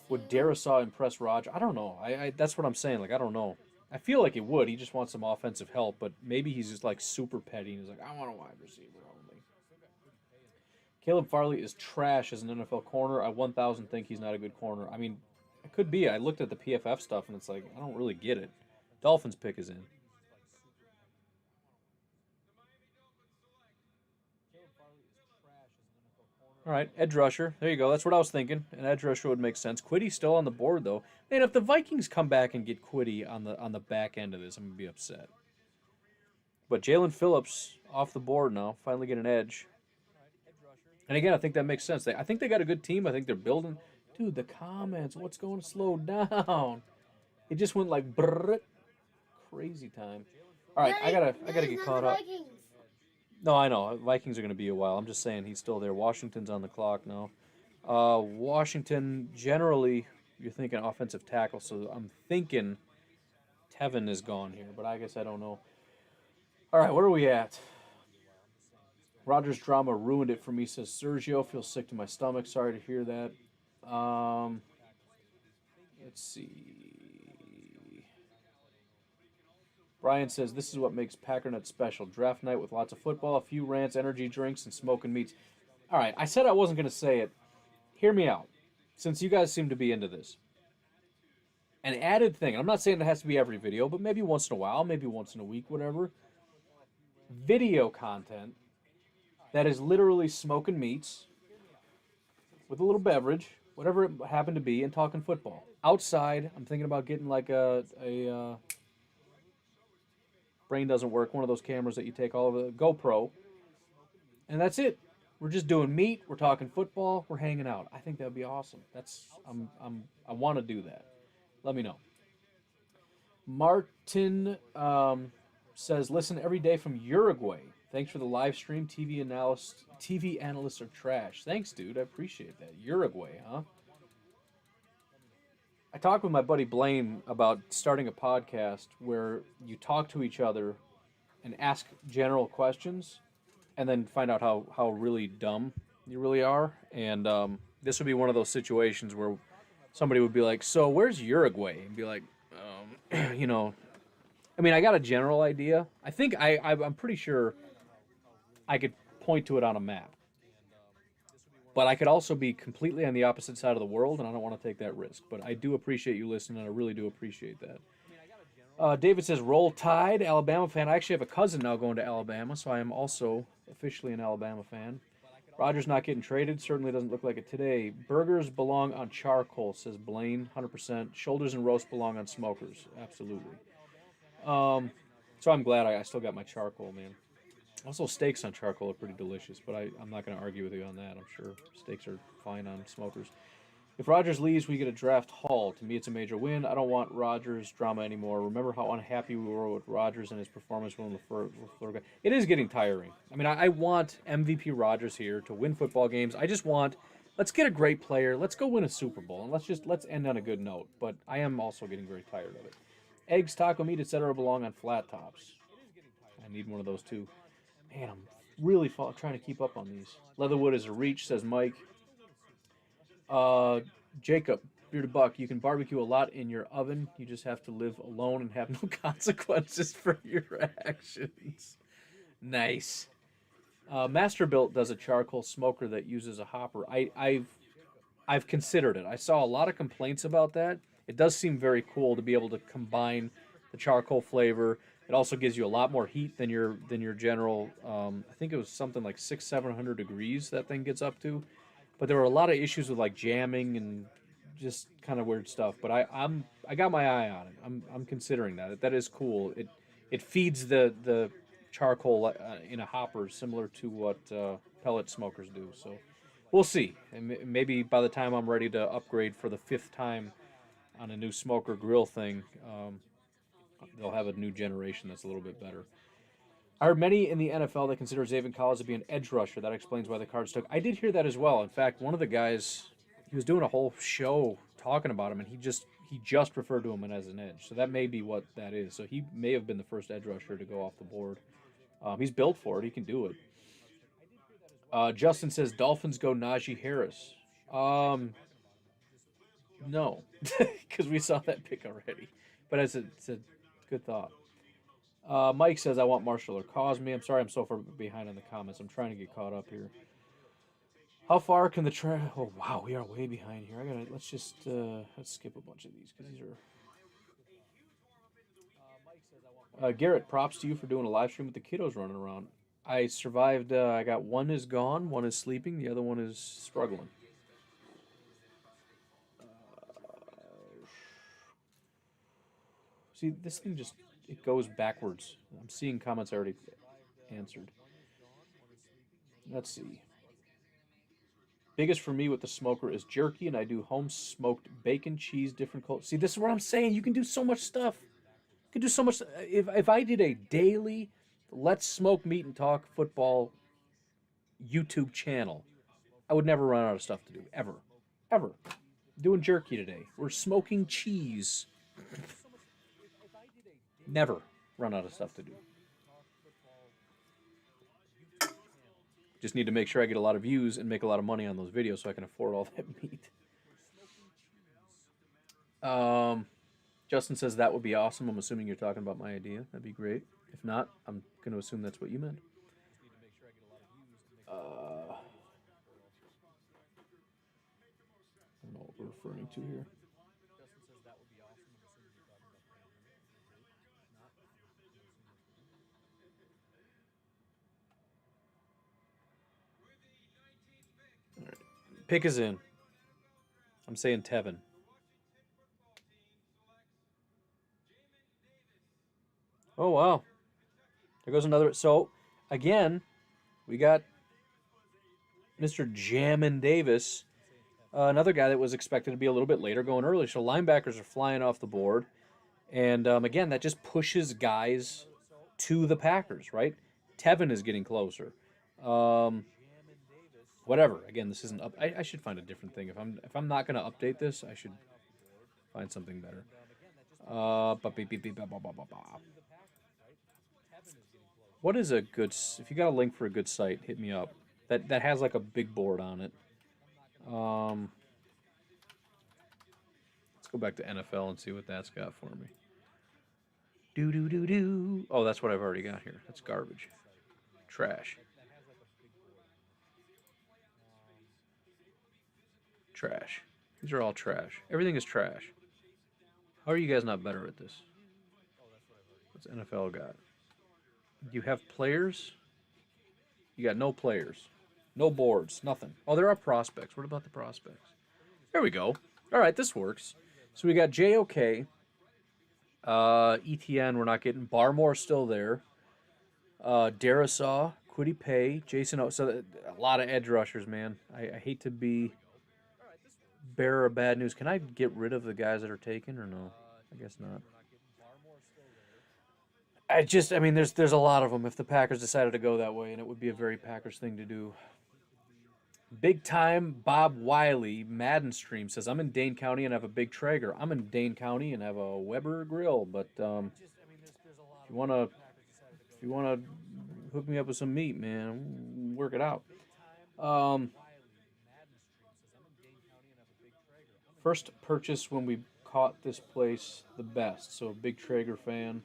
Speaker 1: Would Darisaw impress Raj? I don't know. That's what I'm saying. Like, I don't know. I feel like it would. He just wants some offensive help, but maybe he's just like super petty and he's like, I want a wide receiver only. Caleb Farley is trash as an NFL corner. I 1,000 think he's not a good corner. I mean, it could be. I looked at the PFF stuff and it's like, I don't really get it. Dolphins pick is in. All right, edge rusher. There you go. That's what I was thinking. An edge rusher would make sense. Kwitty's still on the board, though. Man, if the Vikings come back and get Kwitty on the back end of this, I'm going to be upset. But Jalen Phillips off the board now. Finally get an edge. And again, I think that makes sense. I think they got a good team. I think they're building. Dude, the comments. What's going to slow down? It just went like brrr. Crazy time. All right, I gotta get caught up. No, I know. Vikings are going to be a while. I'm just saying he's still there. Washington's on the clock now. Washington, generally, you're thinking offensive tackle, so I'm thinking Tevin is gone here, but I guess I don't know. All right, where are we at? Rogers drama ruined it for me, says Sergio. Feels sick to my stomach. Sorry to hear that. Let's see. Brian says, this is what makes Packernet special. Draft night with lots of football, a few rants, energy drinks, and smoking meats. All right, I said I wasn't going to say it. Hear me out, since you guys seem to be into this. An added thing, I'm not saying it has to be every video, but maybe once in a while, maybe once in a week, whatever. Video content that is literally smoking meats with a little beverage, whatever it happened to be, and talking football. Outside, I'm thinking about getting like a brain doesn't work, one of those cameras that you take all over the GoPro, and that's it. We're just doing meat, we're talking football, we're hanging out. I think that would be awesome. I want to do that. Let me know. Martin says, listen every day from Uruguay. Thanks for the live stream. TV analysts are trash. Thanks, dude. I appreciate that. Uruguay, huh? I talked with my buddy Blaine about starting a podcast where you talk to each other and ask general questions and then find out how really dumb you really are. And this would be one of those situations where somebody would be like, so where's Uruguay? And be like, you know, I mean, I got a general idea. I think I'm pretty sure I could point to it on a map. But I could also be completely on the opposite side of the world, and I don't want to take that risk. But I do appreciate you listening, and I really do appreciate that. David says, roll Tide, Alabama fan. I actually have a cousin now going to Alabama, so I am also officially an Alabama fan. Rodgers not getting traded. Certainly doesn't look like it today. Burgers belong on charcoal, says Blaine, 100%. Shoulders and roast belong on smokers. Absolutely. So I'm glad I still got my charcoal, man. Also, steaks on charcoal are pretty delicious, but I'm not going to argue with you on that. I'm sure steaks are fine on smokers. If Rogers leaves, we get a draft haul. To me, it's a major win. I don't want Rogers drama anymore. Remember how unhappy we were with Rogers and his performance when LaFleur got. It is getting tiring. I mean, I want MVP Rogers here to win football games. I just want, let's get a great player. Let's go win a Super Bowl, and let's end on a good note. But I am also getting very tired of it. Eggs, taco meat, etc. belong on flat tops. I need one of those too. Man, I'm really trying to keep up on these. Leatherwood is a reach, says Mike. Jacob, Bearded Buck, you can barbecue a lot in your oven. You just have to live alone and have no consequences for your actions. Nice. Masterbuilt does a charcoal smoker that uses a hopper. I've considered it. I saw a lot of complaints about that. It does seem very cool to be able to combine the charcoal flavor. It also gives you a lot more heat than your general. I think it was something like 600-700 degrees that thing gets up to. But there were a lot of issues with like jamming and just kind of weird stuff. But I got my eye on it. I'm considering that. That is cool. It feeds the charcoal in a hopper, similar to what pellet smokers do. So we'll see. And maybe by the time I'm ready to upgrade for the 5th time on a new smoker grill thing, they'll have a new generation that's a little bit better. I heard many in the NFL that consider Zaven Collins to be an edge rusher. That explains why the Cards took. I did hear that as well. In fact, one of the guys, he was doing a whole show talking about him, and he just referred to him as an edge. So that may be what that is. So he may have been the first edge rusher to go off the board. He's built for it. He can do it. Justin says Dolphins go Najee Harris. No, because we saw that pick already. But it's a good thought. Mike says, I want Marshall or Cosme. I'm sorry I'm so far behind on the comments. I'm trying to get caught up here. How far can the Oh, wow, we are way behind here. Let's just, let's skip a bunch of these because these are... Garrett, props to you for doing a live stream with the kiddos running around. I survived, I got one is gone, one is sleeping, the other one is struggling. See, this thing just... It goes backwards. I'm seeing comments already answered. Let's see. Biggest for me with the smoker is jerky, and I do home smoked bacon, cheese, different colors. See, this is what I'm saying. You can do so much stuff. You can do so much. If I did a daily Let's Smoke Meat and Talk Football YouTube channel, I would never run out of stuff to do. Ever. Ever. Doing jerky today. We're smoking cheese. Never run out of stuff to do. Just need to make sure I get a lot of views and make a lot of money on those videos so I can afford all that meat. Justin says that would be awesome. I'm assuming you're talking about my idea. That'd be great. If not, I'm going to assume that's what you meant. I don't know what we're referring to here. Pick is in. I'm saying Tevin. Oh, wow. There goes another. So, again, we got Mr. Jamin Davis, another guy that was expected to be a little bit later, going early. So, linebackers are flying off the board. And, again, that just pushes guys to the Packers, right? Tevin is getting closer. Whatever. Again, this isn't up. I should find a different thing. If I'm not going to update this, I should find something better. What is a good? If you got a link for a good site, hit me up. That has like a big board on it. Let's go back to NFL and see what that's got for me. Do. Oh, that's what I've already got here. That's garbage. Trash. Trash. These are all trash. Everything is trash. How are you guys not better at this? What's NFL got? You have players? You got no players. No boards. Nothing. Oh, there are prospects. What about the prospects? There we go. All right, this works. So we got JOK. ETN, we're not getting. Barmore's still there. Darisaw, Quiddy Pay, Jason O. So a lot of edge rushers, man. I hate to be bearer of bad news. Can I get rid of the guys that are taken or no? I guess not. I mean, there's a lot of them. If the Packers decided to go that way, and it would be a very Packers thing to do. Big time Bob Wiley Madden stream says I'm in Dane County and have a big Traeger. I'm in Dane County and have a Weber grill. But if you wanna hook me up with some meat, man, work it out. Um, First purchase when we caught this place the best. So a big Traeger fan.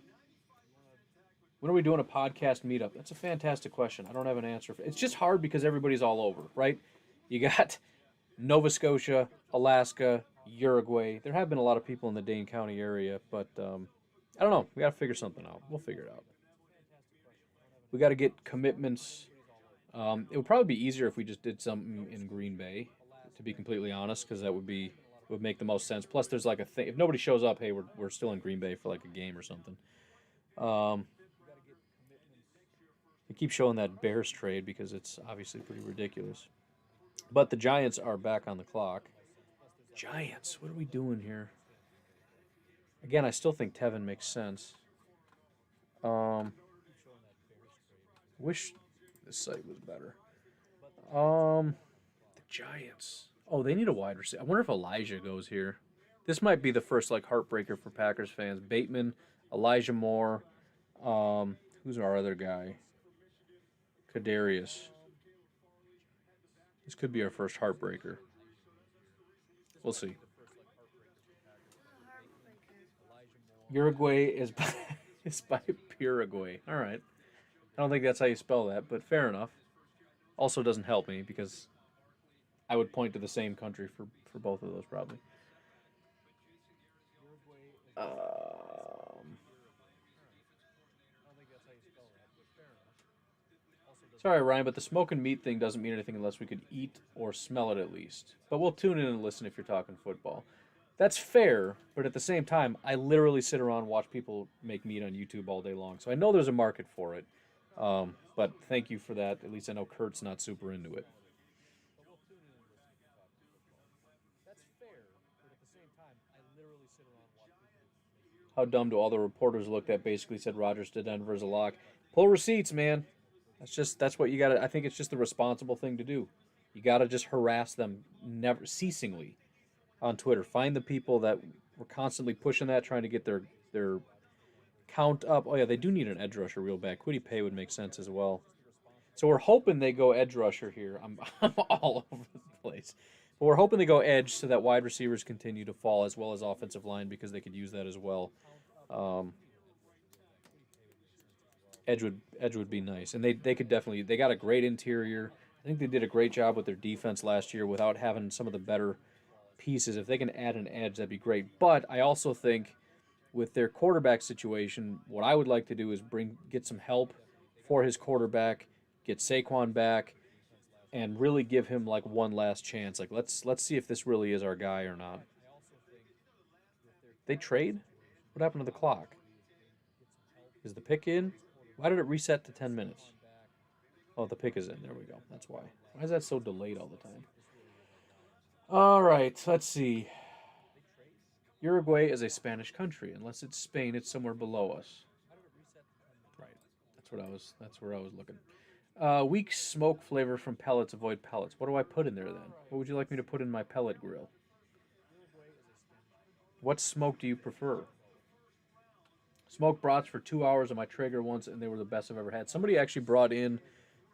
Speaker 1: When are we doing a podcast meetup? That's a fantastic question. I don't have an answer. It's just hard because everybody's all over, right? You got Nova Scotia, Alaska, Uruguay. There have been a lot of people in the Dane County area, but I don't know. We got to figure something out. We'll figure it out. We got to get commitments. It would probably be easier if we just did something in Green Bay, to be completely honest, because that would make the most sense. Plus, there's like a thing. If nobody shows up, hey, we're still in Green Bay for like a game or something. They keep showing that Bears trade because it's obviously pretty ridiculous. But the Giants are back on the clock. Giants, what are we doing here? Again, I still think Tevin makes sense. Wish this site was better. The Giants. Oh, they need a wide receiver. I wonder if Elijah goes here. This might be the first like heartbreaker for Packers fans. Bateman, Elijah Moore. Who's our other guy? Kadarius. This could be our first heartbreaker. We'll see. Uruguay is by Uruguay. All right. I don't think that's how you spell that, but fair enough. Also doesn't help me because I would point to the same country for both of those probably. Sorry, Ryan, but the smoke and meat thing doesn't mean anything unless we could eat or smell it at least. But we'll tune in and listen if you're talking football. That's fair, but at the same time, I literally sit around and watch people make meat on YouTube all day long. So I know there's a market for it. But thank you for that. At least I know Kurt's not super into it. How dumb do all the reporters look that basically said Rodgers to Denver is a lock? Pull receipts, man. That's what you got to. I think it's just the responsible thing to do. You got to just harass them never ceasingly on Twitter. Find the people that were constantly pushing that, trying to get their count up. Oh yeah, they do need an edge rusher real bad. Kwity Paye would make sense as well. So we're hoping they go edge rusher here. I'm all over the place. But we're hoping they go edge so that wide receivers continue to fall as well as offensive line because they could use that as well. Edge would be nice, and they could definitely. They got a great interior. I think they did a great job with their defense last year without having some of the better pieces. If they can add an edge, that'd be great. But I also think with their quarterback situation, what I would like to do is get some help for his quarterback, get Saquon back, and really give him like one last chance. Like let's see if this really is our guy or not. They trade? What happened to the clock? Is the pick in? Why did it reset to 10 minutes? Oh, the pick is in. There we go. That's why. Why is that so delayed all the time? All right, let's see. Uruguay is a Spanish country. Unless it's Spain, it's somewhere below us. Right. That's where I was looking. Weak smoke flavor from pellets. Avoid pellets. What do I put in there then? What would you like me to put in my pellet grill? What smoke do you prefer? Smoked brats for 2 hours on my Traeger once, and they were the best I've ever had. Somebody actually brought in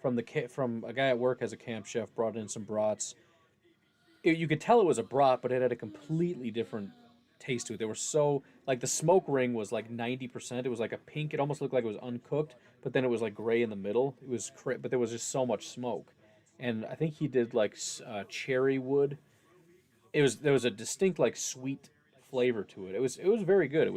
Speaker 1: from a guy at work as a camp chef, brought in some brats. You could tell it was a brat, but it had a completely different taste to it. They were so like the smoke ring was like 90%. It was like a pink. It almost looked like it was uncooked, but then it was like gray in the middle. It was but there was just so much smoke, and I think he did like cherry wood. There was a distinct like sweet flavor to it. It was very good.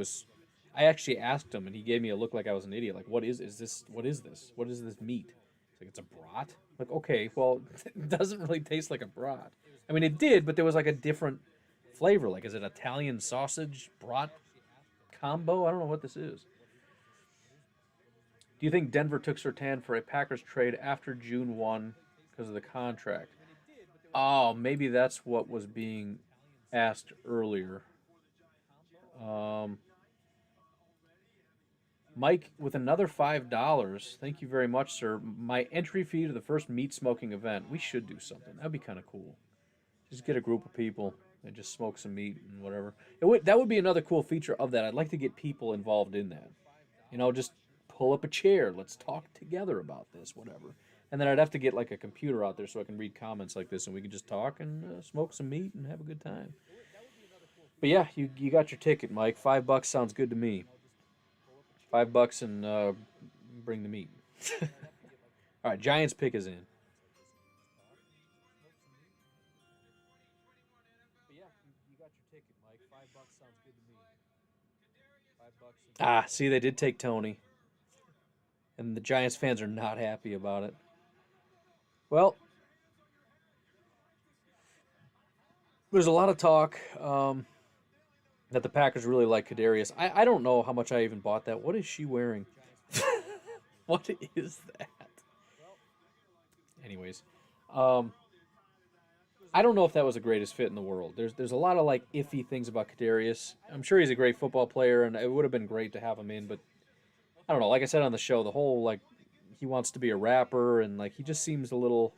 Speaker 1: I actually asked him, and he gave me a look like I was an idiot. Like, what is this? What is this? What is this meat? He's like, it's a brat. Like, okay, well, it doesn't really taste like a brat. I mean, it did, but there was like a different flavor. Like, is it Italian sausage brat combo? I don't know what this is. Do you think Denver took Surtain for a Packers trade after June 1 because of the contract? Oh, maybe that's what was being asked earlier. Um, Mike with another $5. Thank you very much, sir. My entry fee to the first meat smoking event. We should do something. That'd be kind of cool. Just get a group of people and just smoke some meat and whatever. That would be another cool feature of that. I'd like to get people involved in that. Just pull up a chair. Let's talk together about this, whatever. And then I'd have to get like a computer out there so I can read comments like this, and we can just talk and smoke some meat and have a good time. But yeah, you got your ticket, Mike. $5 sounds good to me. $5 and bring the meat. All right, Giants pick is in. Ah, see, they did take Tony. And the Giants fans are not happy about it. Well, there's a lot of talk that the Packers really like Kadarius. I don't know how much I even bought that. What is she wearing? What is that? Anyways, I don't know if that was the greatest fit in the world. There's a lot of like iffy things about Kadarius. I'm sure he's a great football player, and it would have been great to have him in, but I don't know. Like I said on the show, the whole like he wants to be a rapper, and like he just seems a little,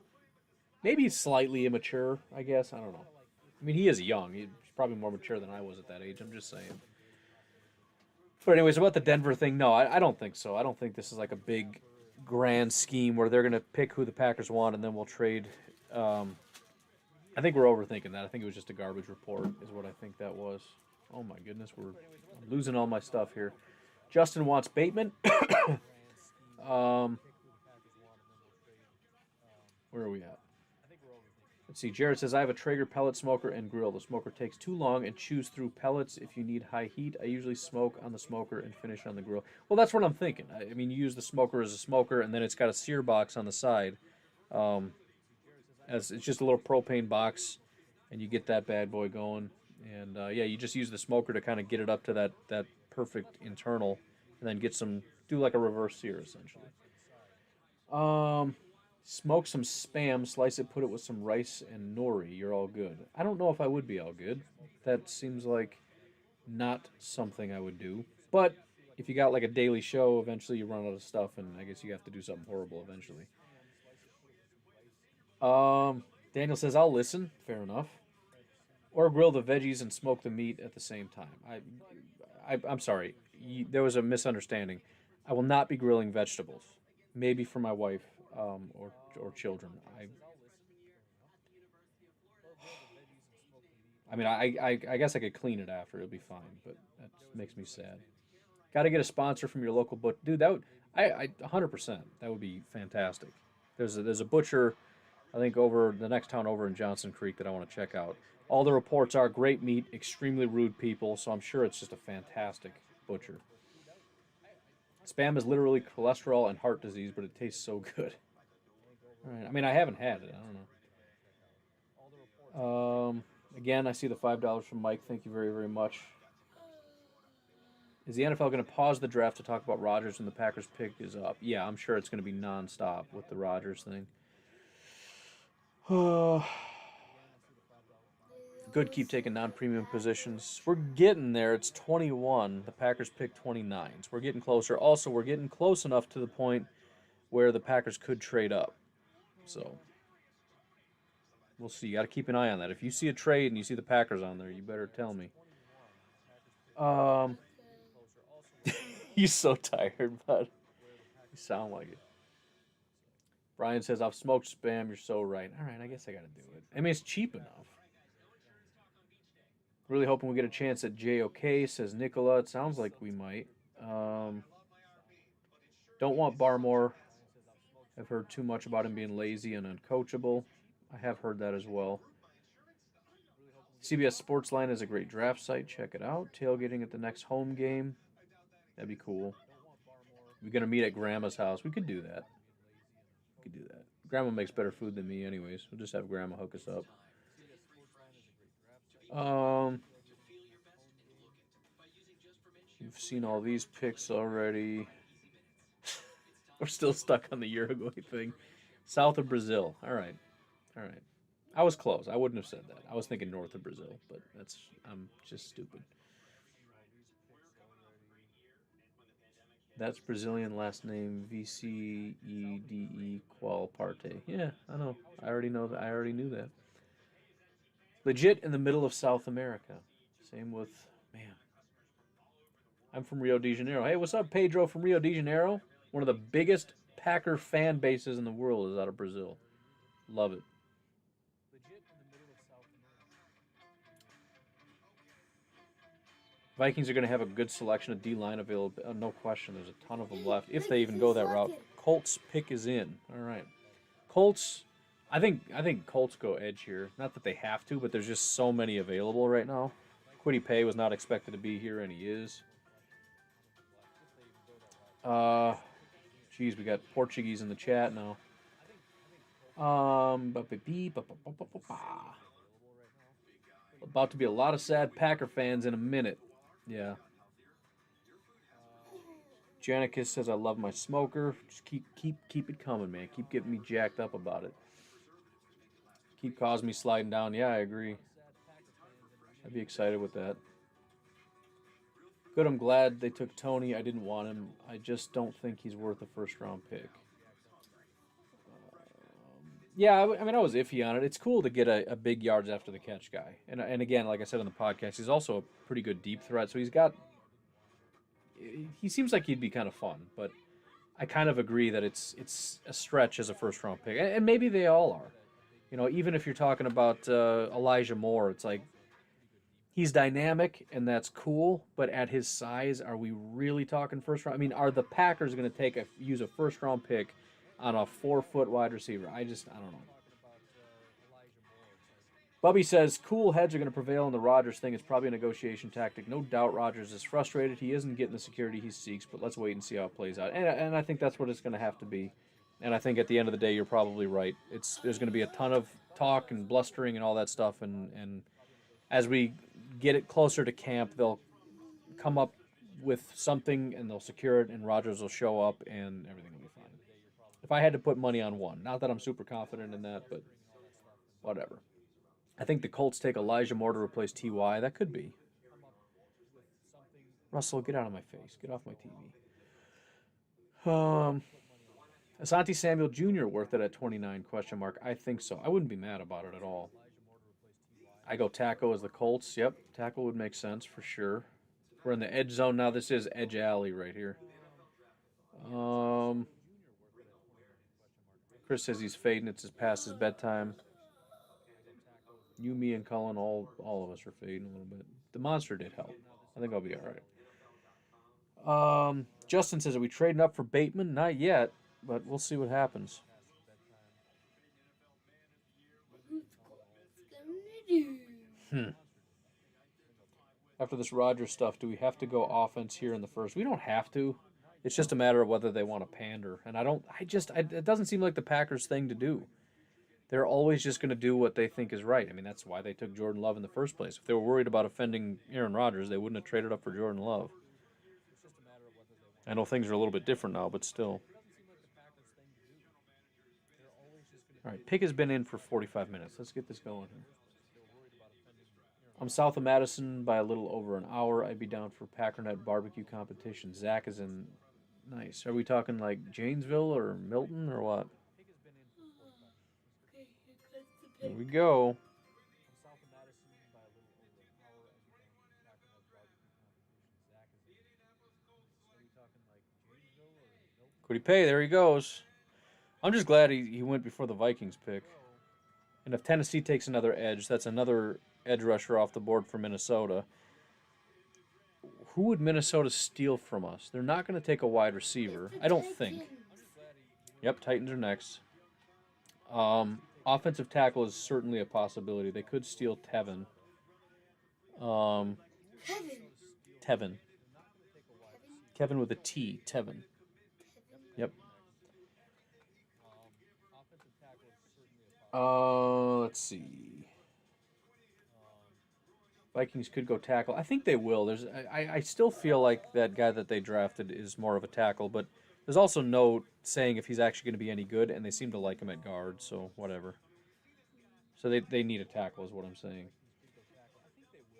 Speaker 1: maybe slightly immature. I guess I don't know. I mean, he is young. He's probably more mature than I was at that age. I'm just saying. But anyways, about the Denver thing, no, I don't think so. I don't think this is like a big, grand scheme where they're gonna pick who the Packers want and then we'll trade. I think we're overthinking that. I think it was just a garbage report, is what I think that was. Oh my goodness, I'm losing all my stuff here. Justin wants Bateman. Where are we at? Let's see. Jared says, I have a Traeger pellet smoker and grill. The smoker takes too long and chews through pellets. If you need high heat, I usually smoke on the smoker and finish on the grill. Well, that's what I'm thinking. I mean, you use the smoker as a smoker, and then it's got a sear box on the side. As it's just a little propane box, and you get that bad boy going. And, yeah, you just use the smoker to kind of get it up to that perfect internal, and then do like a reverse sear, essentially. Smoke some Spam, slice it, put it with some rice and nori. You're all good. I don't know if I would be all good. That seems like not something I would do. But if you got like a daily show, eventually you run out of stuff, and I guess you have to do something horrible eventually. Daniel says, I'll listen. Fair enough. Or grill the veggies and smoke the meat at the same time. I'm sorry. There was a misunderstanding. I will not be grilling vegetables. Maybe for my wife or children. I mean, I guess I could clean it after. It'll be fine, but that makes me sad. Got to get a sponsor from your local butcher. Dude, that would, I 100%. That would be fantastic. There's a butcher, I think, over the next town over in Johnson Creek that I want to check out. All the reports are great meat, extremely rude people, so I'm sure it's just a fantastic butcher. Spam is literally cholesterol and heart disease, but it tastes so good. All right. I mean, I haven't had it. I don't know. Again, I see the $5 from Mike. Thank you very, very much. Is the NFL going to pause the draft to talk about Rodgers when the Packers pick is up? Yeah, I'm sure it's going to be nonstop with the Rodgers thing. Good, keep taking non-premium positions. We're getting there. It's 21. The Packers pick 29. So we're getting closer. Also, we're getting close enough to the point where the Packers could trade up. So we'll see. You got to keep an eye on that. If you see a trade and you see the Packers on there, you better tell me. You're so tired, bud. You sound like it. Brian says, I've smoked Spam. You're so right. All right, I guess I got to do it. I mean, it's cheap enough. Really hoping we get a chance at JOK, says Nicola. It sounds like we might. Don't want Barmore. I've heard too much about him being lazy and uncoachable. I have heard that as well. CBS Sportsline is a great draft site. Check it out. Tailgating at the next home game. That'd be cool. We're going to meet at Grandma's house. We could do that. Grandma makes better food than me anyways. We'll just have Grandma hook us up. You've seen all these picks already. We're still stuck on the Uruguay thing. South of Brazil. All right. I was close. I wouldn't have said that. I was thinking north of Brazil, but I'm just stupid. That's Brazilian last name VCEDE qual parte. Yeah, I know. I already know that. I already knew that. Legit in the middle of South America. Same with man. I'm from Rio de Janeiro. Hey, what's up, Pedro from Rio de Janeiro? One of the biggest Packer fan bases in the world is out of Brazil. Love it. Vikings are going to have a good selection of D line available. No question. There's a ton of them left if they even go that route. Colts pick is in. All right. Colts. I think Colts go edge here. Not that they have to, but there's just so many available right now. Quiddy Pay was not expected to be here, and he is. Geez, we got Portuguese in the chat now. About to be a lot of sad Packer fans in a minute. Yeah. Janicus says, "I love my smoker. Just keep it coming, man. Keep getting me jacked up about it. Keep causing me sliding down." Yeah, I agree. I'd be excited with that. Good. I'm glad they took Tony. I didn't want him. I just don't think he's worth a first-round pick. Yeah, I mean, I was iffy on it. It's cool to get a big yards after the catch guy, and again, like I said on the podcast, he's also a pretty good deep threat. So he seems like he'd be kind of fun, but I kind of agree that it's a stretch as a first round pick, and maybe they all are. You know, even if you're talking about Elijah Moore, it's like he's dynamic and that's cool, but at his size, are we really talking first round? I mean, are the Packers going to use a first round pick on a 4-foot wide receiver? I don't know. Bubby says, cool heads are going to prevail in the Rodgers thing. It's probably a negotiation tactic. No doubt Rodgers is frustrated. He isn't getting the security he seeks, but let's wait and see how it plays out. And I think that's what it's going to have to be. And I think at the end of the day, you're probably right. There's going to be a ton of talk and blustering and all that stuff. And as we get it closer to camp, they'll come up with something and they'll secure it, and Rodgers will show up and everything will be fine. If I had to put money on one, not that I'm super confident in that, but whatever. I think the Colts take Elijah Moore to replace T.Y. That could be. Russell, get out of my face. Get off my TV. Asante Samuel Jr. worth it at 29, question mark. I think so. I wouldn't be mad about it at all. I go tackle as the Colts. Yep, tackle would make sense for sure. We're in the edge zone now. This is edge alley right here. Chris says he's fading. It's past his bedtime. You, me, and Cullen, all of us are fading a little bit. The monster did help. I think I'll be all right. Justin says, are we trading up for Bateman? Not yet, but we'll see what happens. After this Rodgers stuff, do we have to go offense here in the first? We don't have to. It's just a matter of whether they want to pander. And it doesn't seem like the Packers thing to do. They're always just going to do what they think is right. I mean, that's why they took Jordan Love in the first place. If they were worried about offending Aaron Rodgers, they wouldn't have traded up for Jordan Love. I know things are a little bit different now, but still. All right, pick has been in for 45 minutes. Let's get this going here. I'm south of Madison by a little over an hour. I'd be down for Packernet barbecue competition. Zach is in. Nice. Are we talking like Janesville or Milton or what? Here we go. Quiddy Pay, there he goes. I'm just glad he went before the Vikings pick. And if Tennessee takes another edge, that's another edge rusher off the board for Minnesota. Who would Minnesota steal from us? They're not going to take a wide receiver, I don't think. Yep, Titans are next. Offensive tackle is certainly a possibility. They could steal Tevin. Tevin. Kevin with a T. Tevin. Yep. Let's see. Vikings could go tackle. I think they will. I still feel like that guy that they drafted is more of a tackle, but there's also no saying if he's actually going to be any good, and they seem to like him at guard, so whatever. So they need a tackle, is what I'm saying.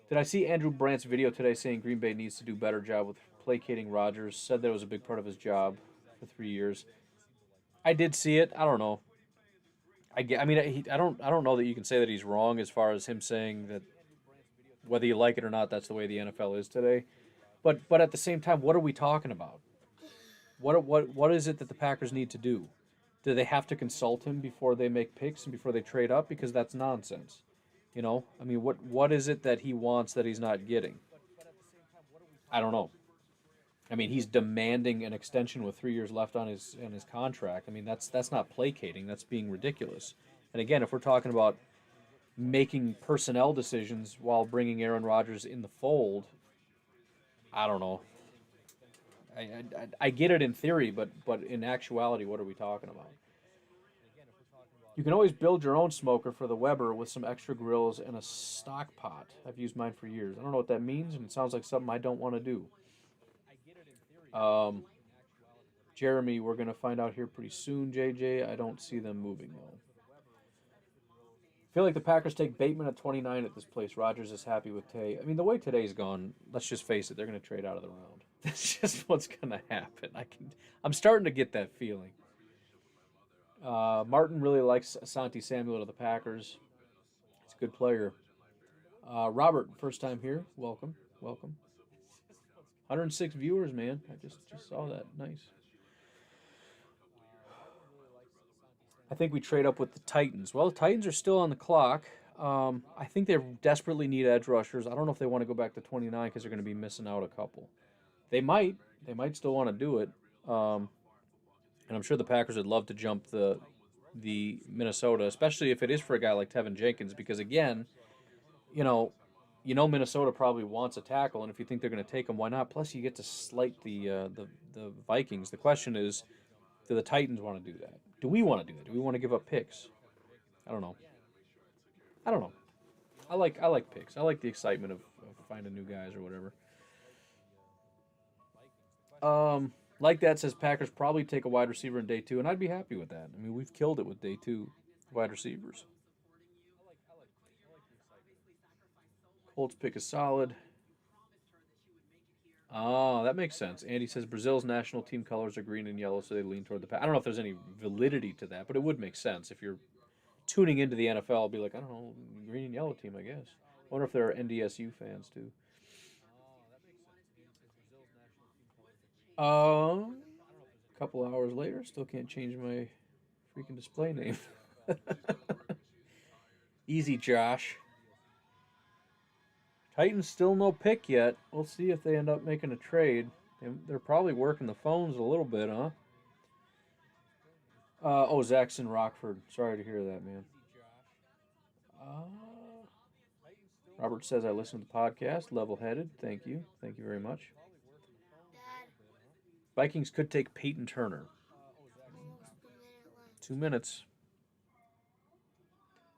Speaker 1: Did I see Andrew Brandt's video today saying Green Bay needs to do a better job with placating Rodgers? Said that was a big part of his job for 3 years. I did see it. I don't know. I mean, I don't know that you can say that he's wrong as far as him saying that whether you like it or not, that's the way the NFL is today. But at the same time, what are we talking about? What is it that the Packers need to do? Do they have to consult him before they make picks and before they trade up? Because that's nonsense. You know, I mean, what is it that he wants that he's not getting? I don't know. I mean, he's demanding an extension with 3 years left on his contract. I mean, that's not placating. That's being ridiculous. And again, if we're talking about making personnel decisions while bringing Aaron Rodgers in the fold, I don't know. I get it in theory, but in actuality, what are we talking about? You can always build your own smoker for the Weber with some extra grills and a stock pot. I've used mine for years. I don't know what that means, and it sounds like something I don't want to do. Jeremy, we're going to find out here pretty soon, JJ. I don't see them moving, though. I feel like the Packers take Bateman at 29 at this place. Rodgers is happy with Tay. I mean, the way today's gone, let's just face it, they're going to trade out of the round. That's just what's going to happen. I'm starting to get that feeling. Martin really likes Asante Samuel to the Packers. He's a good player. Robert, first time here. Welcome. 106 viewers, man. I just saw that. Nice. I think we trade up with the Titans. Well, the Titans are still on the clock. I think they desperately need edge rushers. I don't know if they want to go back to 29 because they're going to be missing out a couple. They might still want to do it. And I'm sure the Packers would love to jump the Minnesota, especially if it is for a guy like Tevin Jenkins, because again, you know Minnesota probably wants a tackle, and if you think they're going to take him, why not? Plus, you get to slight the Vikings. The question is, do the Titans want to do that? Do we want to do that? Do we want to give up picks? I don't know. I like picks. I like the excitement of finding new guys or whatever. Like that says Packers probably take a wide receiver in day 2, and I'd be happy with that. I mean, we've killed it with day 2 wide receivers. Colts pick is solid. Oh, that makes sense. Andy says Brazil's national team colors are green and yellow, so they lean toward the Pack. I don't know if there's any validity to that, but it would make sense if you're tuning into the NFL. Be like, I don't know, green and yellow team, I guess. I wonder if there are NDSU fans too. A couple hours later, still can't change my freaking display name. Easy, Josh. Titans still no pick yet. We'll see if they end up making a trade. They're probably working the phones a little bit, huh? Zach's in Rockford. Sorry to hear that, man. Robert says I listen to the podcast. Level-headed. Thank you. Thank you very much.
Speaker 2: Dad,
Speaker 1: Vikings could take Peyton Turner.
Speaker 2: almost a minute left.
Speaker 1: 2 minutes.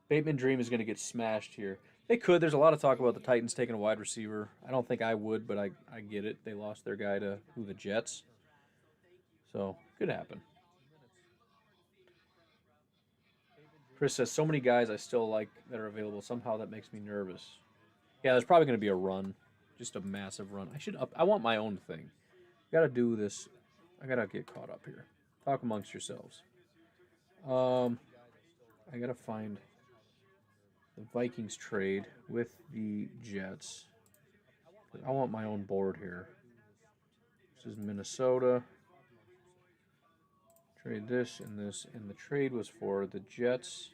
Speaker 1: Bateman Dream is going to get smashed here. They could. There's a lot of talk about the Titans taking a wide receiver. I don't think I would, but I get it. They lost their guy to the Jets. So, could happen. Chris says, so many guys I still like that are available. Somehow that makes me nervous. Yeah, there's probably going to be a run. Just a massive run. I want my own thing. Got to do this. I got to get caught up here. Talk amongst yourselves. I got to find the Vikings trade with the Jets. I want my own board here. This is Minnesota. Trade this and this. And the trade was for the Jets.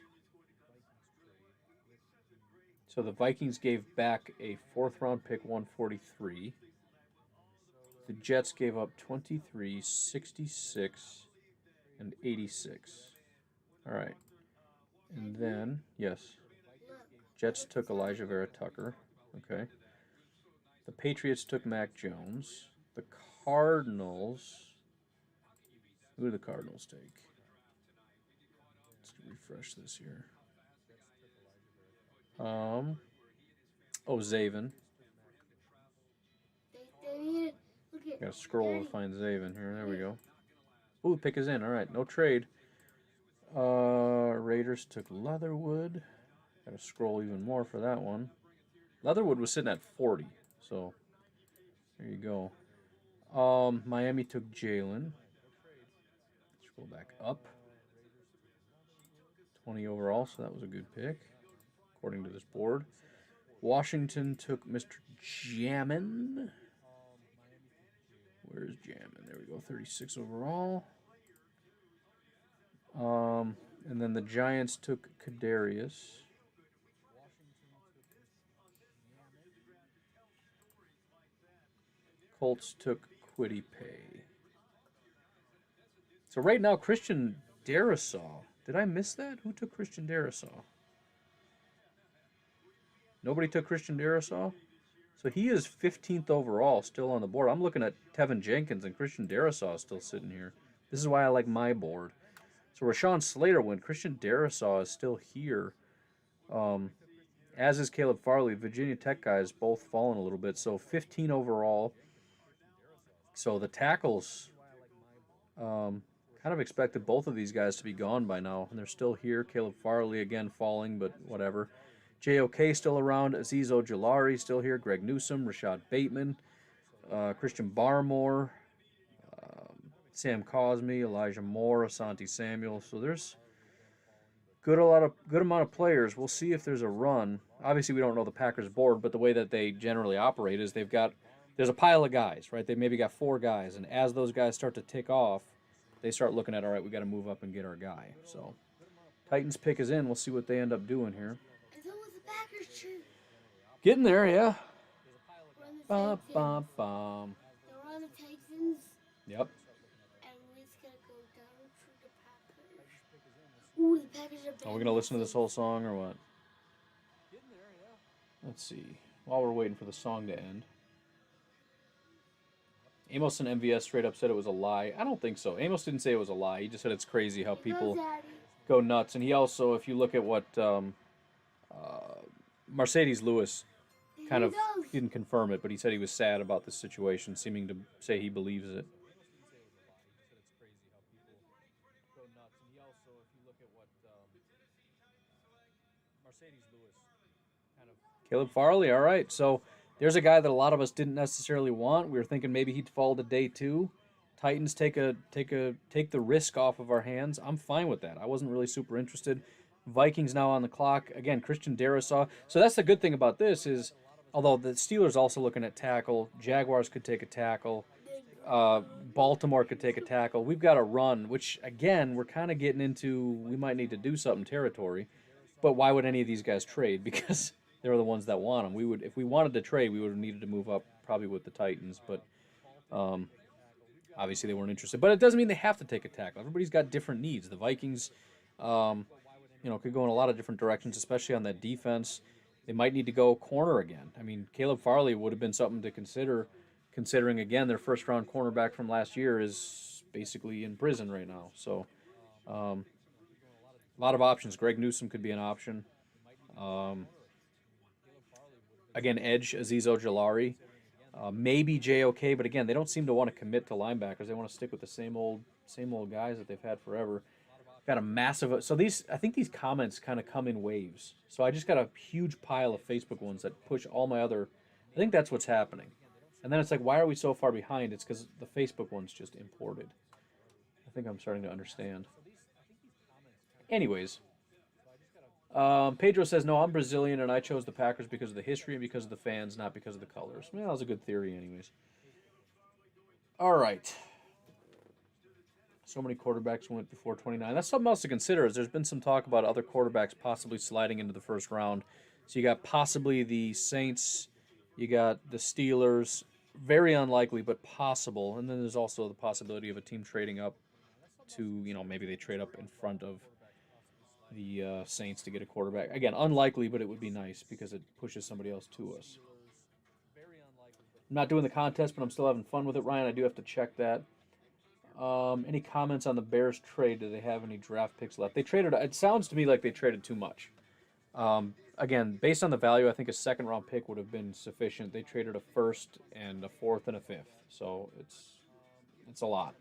Speaker 1: So the Vikings gave back a 4th-round pick, 143. The Jets gave up 23, 66, and 86. All right. And then, yes. Jets took Elijah Vera Tucker. Okay. The Patriots took Mac Jones. The Cardinals. Who do the Cardinals take? Let's refresh this here. Zaven. Gotta scroll to find Zaven here. There we go. Ooh, pick is in. All right, no trade. Raiders took Leatherwood. Got to scroll even more for that one. Leatherwood was sitting at 40, so there you go. Miami took Jalen. Scroll back up. 20 overall, so that was a good pick, according to this board. Washington took Mr. Jammin. Where's Jammin? There we go, 36 overall. And then the Giants took Kadarius. Colts took Quiddy Pay. So right now, Christian Darrisaw. Did I miss that? Who took Christian Darrisaw? Nobody took Christian Darrisaw? So he is 15th overall, still on the board. I'm looking at Tevin Jenkins, and Christian Darrisaw is still sitting here. This is why I like my board. So Rashawn Slater went. Christian Darrisaw is still here. As is Caleb Farley. Virginia Tech guys both fallen a little bit. So 15 overall. So the tackles, kind of expected both of these guys to be gone by now. And they're still here. Caleb Farley again falling, but whatever. JOK still around. Azeez Ojulari still here. Greg Newsome, Rashad Bateman, Christian Barmore, Sam Cosme, Elijah Moore, Asante Samuel. So there's good amount of players. We'll see if there's a run. Obviously, we don't know the Packers board, but the way that they generally operate is there's a pile of guys, right? They maybe got 4 guys, and as those guys start to tick off, they start looking at, all right, we got to move up and get our guy. So Titans pick is in. We'll see what they end up doing here.
Speaker 2: And so was the Packers too.
Speaker 1: Getting there, yeah.
Speaker 2: We're on the
Speaker 1: Bum,
Speaker 2: Texans.
Speaker 1: bum, bum.
Speaker 2: They're on the Texans.
Speaker 1: Yep.
Speaker 2: And we're just gonna go down to the Packers. Ooh, the Packers are
Speaker 1: Are we going to listen to this whole song or what? Let's see. While we're waiting for the song to end. Amos and MVS straight up said it was a lie. I don't think so. Amos didn't say it was a lie. He just said it's crazy how people go nuts. And he also, if you look at what Mercedes Lewis kind of didn't confirm it, but he said he was sad about this situation, seeming to say he believes it. Caleb Farley, all right. So there's a guy that a lot of us didn't necessarily want. We were thinking maybe he'd fall to day 2. Titans take the risk off of our hands. I'm fine with that. I wasn't really super interested. Vikings now on the clock. Again, Christian Darrisaw. So that's the good thing about this is, although the Steelers also looking at tackle, Jaguars could take a tackle, Baltimore could take a tackle. We've got a run, which, again, we're kind of getting into we might need to do something territory. But why would any of these guys trade? Because they're the ones that want them. We would, if we wanted to trade, we would have needed to move up probably with the Titans. But obviously they weren't interested. But it doesn't mean they have to take a tackle. Everybody's got different needs. The Vikings, could go in a lot of different directions, especially on that defense. They might need to go corner again. I mean, Caleb Farley would have been something to consider, considering, again, their first-round cornerback from last year is basically in prison right now. So a lot of options. Greg Newsome could be an option. Again, edge, Azeez Ojulari. Maybe JOK, but again, they don't seem to want to commit to linebackers. They want to stick with the same old guys that they've had forever. Got a massive. So I think these comments kind of come in waves. So I just got a huge pile of Facebook ones that push all my other. I think that's what's happening. And then it's like, why are we so far behind? It's because the Facebook one's just imported. I think I'm starting to understand. Anyways. Pedro says, no, I'm Brazilian, and I chose the Packers because of the history and because of the fans, not because of the colors. Well, that was a good theory anyways. All right. So many quarterbacks went before 29. That's something else to consider. Is there's been some talk about other quarterbacks possibly sliding into the first round. So you got possibly the Saints. You got the Steelers. Very unlikely, but possible. And then there's also the possibility of a team trading up to, maybe they trade up in front of the Saints to get a quarterback. Again, unlikely, but it would be nice because it pushes somebody else to us. I'm not doing the contest, but I'm still having fun with it, Ryan. I do have to check that. Any comments on the Bears trade? Do they have any draft picks left? They traded. It sounds to me like they traded too much. Again, based on the value, I think a second-round pick would have been sufficient. They traded a first and a fourth and a fifth, so it's a lot.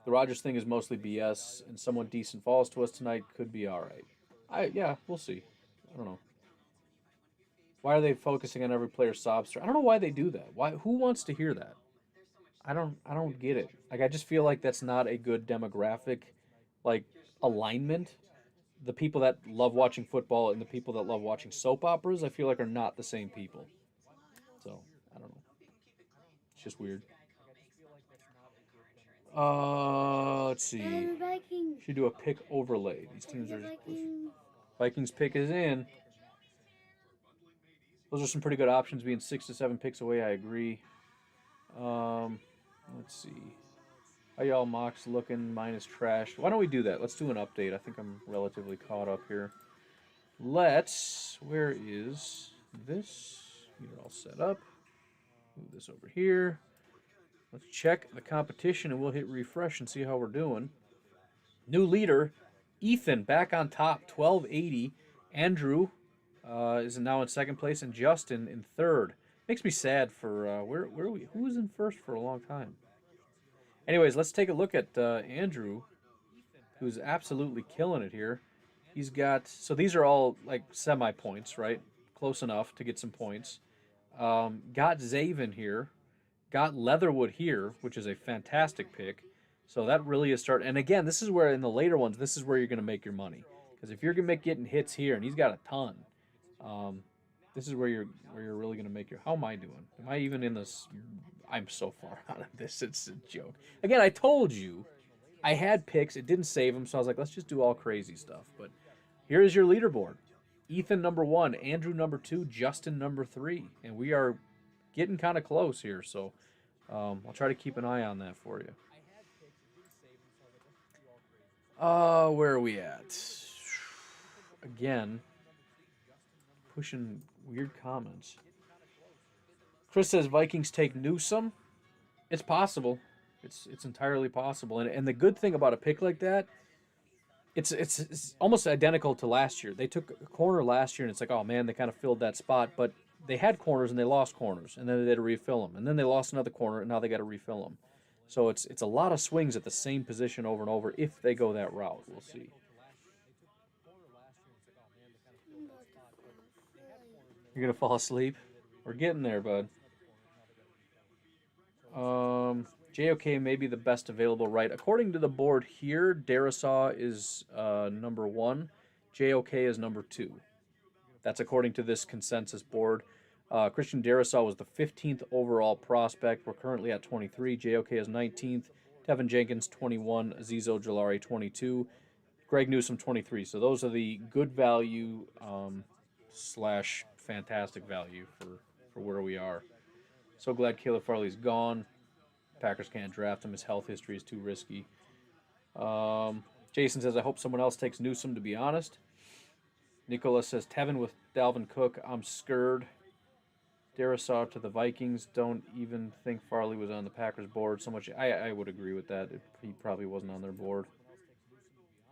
Speaker 1: The Rodgers thing is mostly BS, and someone decent falls to us tonight could be all right. Yeah, we'll see. I don't know. Why are they focusing on every player's sob story? I don't know why they do that. Why? Who wants to hear that? I don't get it. Like I just feel like that's not a good demographic like alignment. The people that love watching football and the people that love watching soap operas, I feel like are not the same people. So, I don't know. It's just weird. Let's see.
Speaker 2: The Vikings.
Speaker 1: Should do a pick overlay. These teams
Speaker 2: The
Speaker 1: are
Speaker 2: Vikings.
Speaker 1: Vikings pick is in. Those are some pretty good options being 6 to 7 picks away, I agree. Let's see. How y'all mocks looking? Mine is trash. Why don't we do that? Let's do an update. I think I'm relatively caught up here. Where is this? You're all set up. Move this over here. Let's check the competition and we'll hit refresh and see how we're doing. New leader, Ethan, back on top, 1280. Andrew is now in second place, and Justin in third. Makes me sad for where are we? Who was in first for a long time? Anyways, let's take a look at Andrew, who's absolutely killing it here. He's got, so these are all like semi-points, right? Close enough to get some points. Got Zaven here. Got Leatherwood here, which is a fantastic pick. So that really is start. And again, this is where in the later ones, this is where you're going to make your money. Because if you're going to getting hits here, and he's got a ton, this is where you're really going to make your. How am I doing? Am I even in this? I'm so far out of this. It's a joke. Again, I told you, I had picks. It didn't save them, so I was like, let's just do all crazy stuff. But here is your leaderboard: Ethan number 1, Andrew number 2, Justin number 3, and we are getting kind of close here. So I'll try to keep an eye on that for you. Where are we at? Again, pushing weird comments. Chris says Vikings take Newsome. It's possible. It's entirely possible. And the good thing about a pick like that, it's almost identical to last year. They took a corner last year, and it's like, oh man, they kind of filled that spot. But they had corners and they lost corners, and then they had to refill them. And then they lost another corner, and now they got to refill them. So it's a lot of swings at the same position over and over if they go that route. We'll see. You're going to fall asleep? We're getting there, bud. JOK may be the best available right. According to the board here, Darisaw is number 1. JOK is number 2. That's according to this consensus board. Christian Darisaw was the 15th overall prospect. We're currently at 23. JOK is 19th. Tevin Jenkins, 21. Azizo Jalari, 22. Greg Newsome, 23. So those are the good value slash fantastic value for where we are. So glad Caleb Farley's gone. Packers can't draft him. His health history is too risky. Jason says, I hope someone else takes Newsome, to be honest. Nicholas says, Tevin with Dalvin Cook. I'm scared. Darisaw to the Vikings. Don't even think Farley was on the Packers board. So much. I would agree with that. He probably wasn't on their board.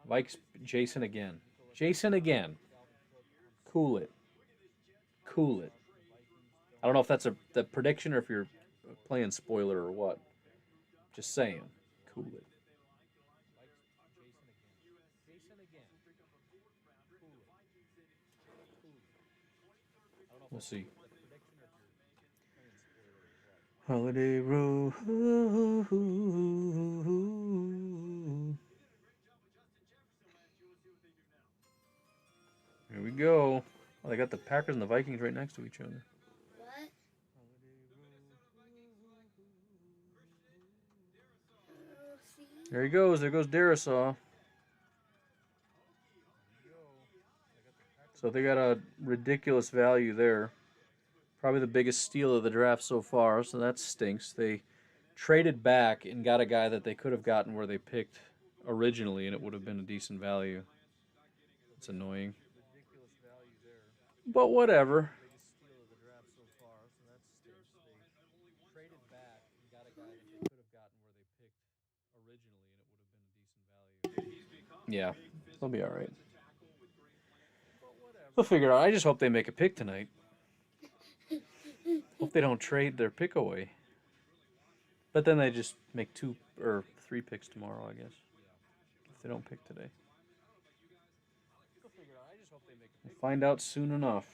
Speaker 1: Vikes, Jason again. Jason again. Cool it. Cool it. I don't know if that's the prediction or if you're playing spoiler or what. Just saying. Cool it. We'll see. Holiday Road. Here we go. Oh, they got the Packers and the Vikings right next to each other.
Speaker 2: What? See?
Speaker 1: There he goes. There goes Darisaw. So they got a ridiculous value there. Probably the biggest steal of the draft so far, so that stinks. They traded back and got a guy that they could have gotten where they picked originally, and it would have been a decent value. It's annoying. But whatever. Yeah, they'll be all right. They'll figure it out. I just hope they make a pick tonight. Hope they don't trade their pick away. But then they just make 2 or 3 picks tomorrow, I guess. If they don't pick today. We'll find out soon enough.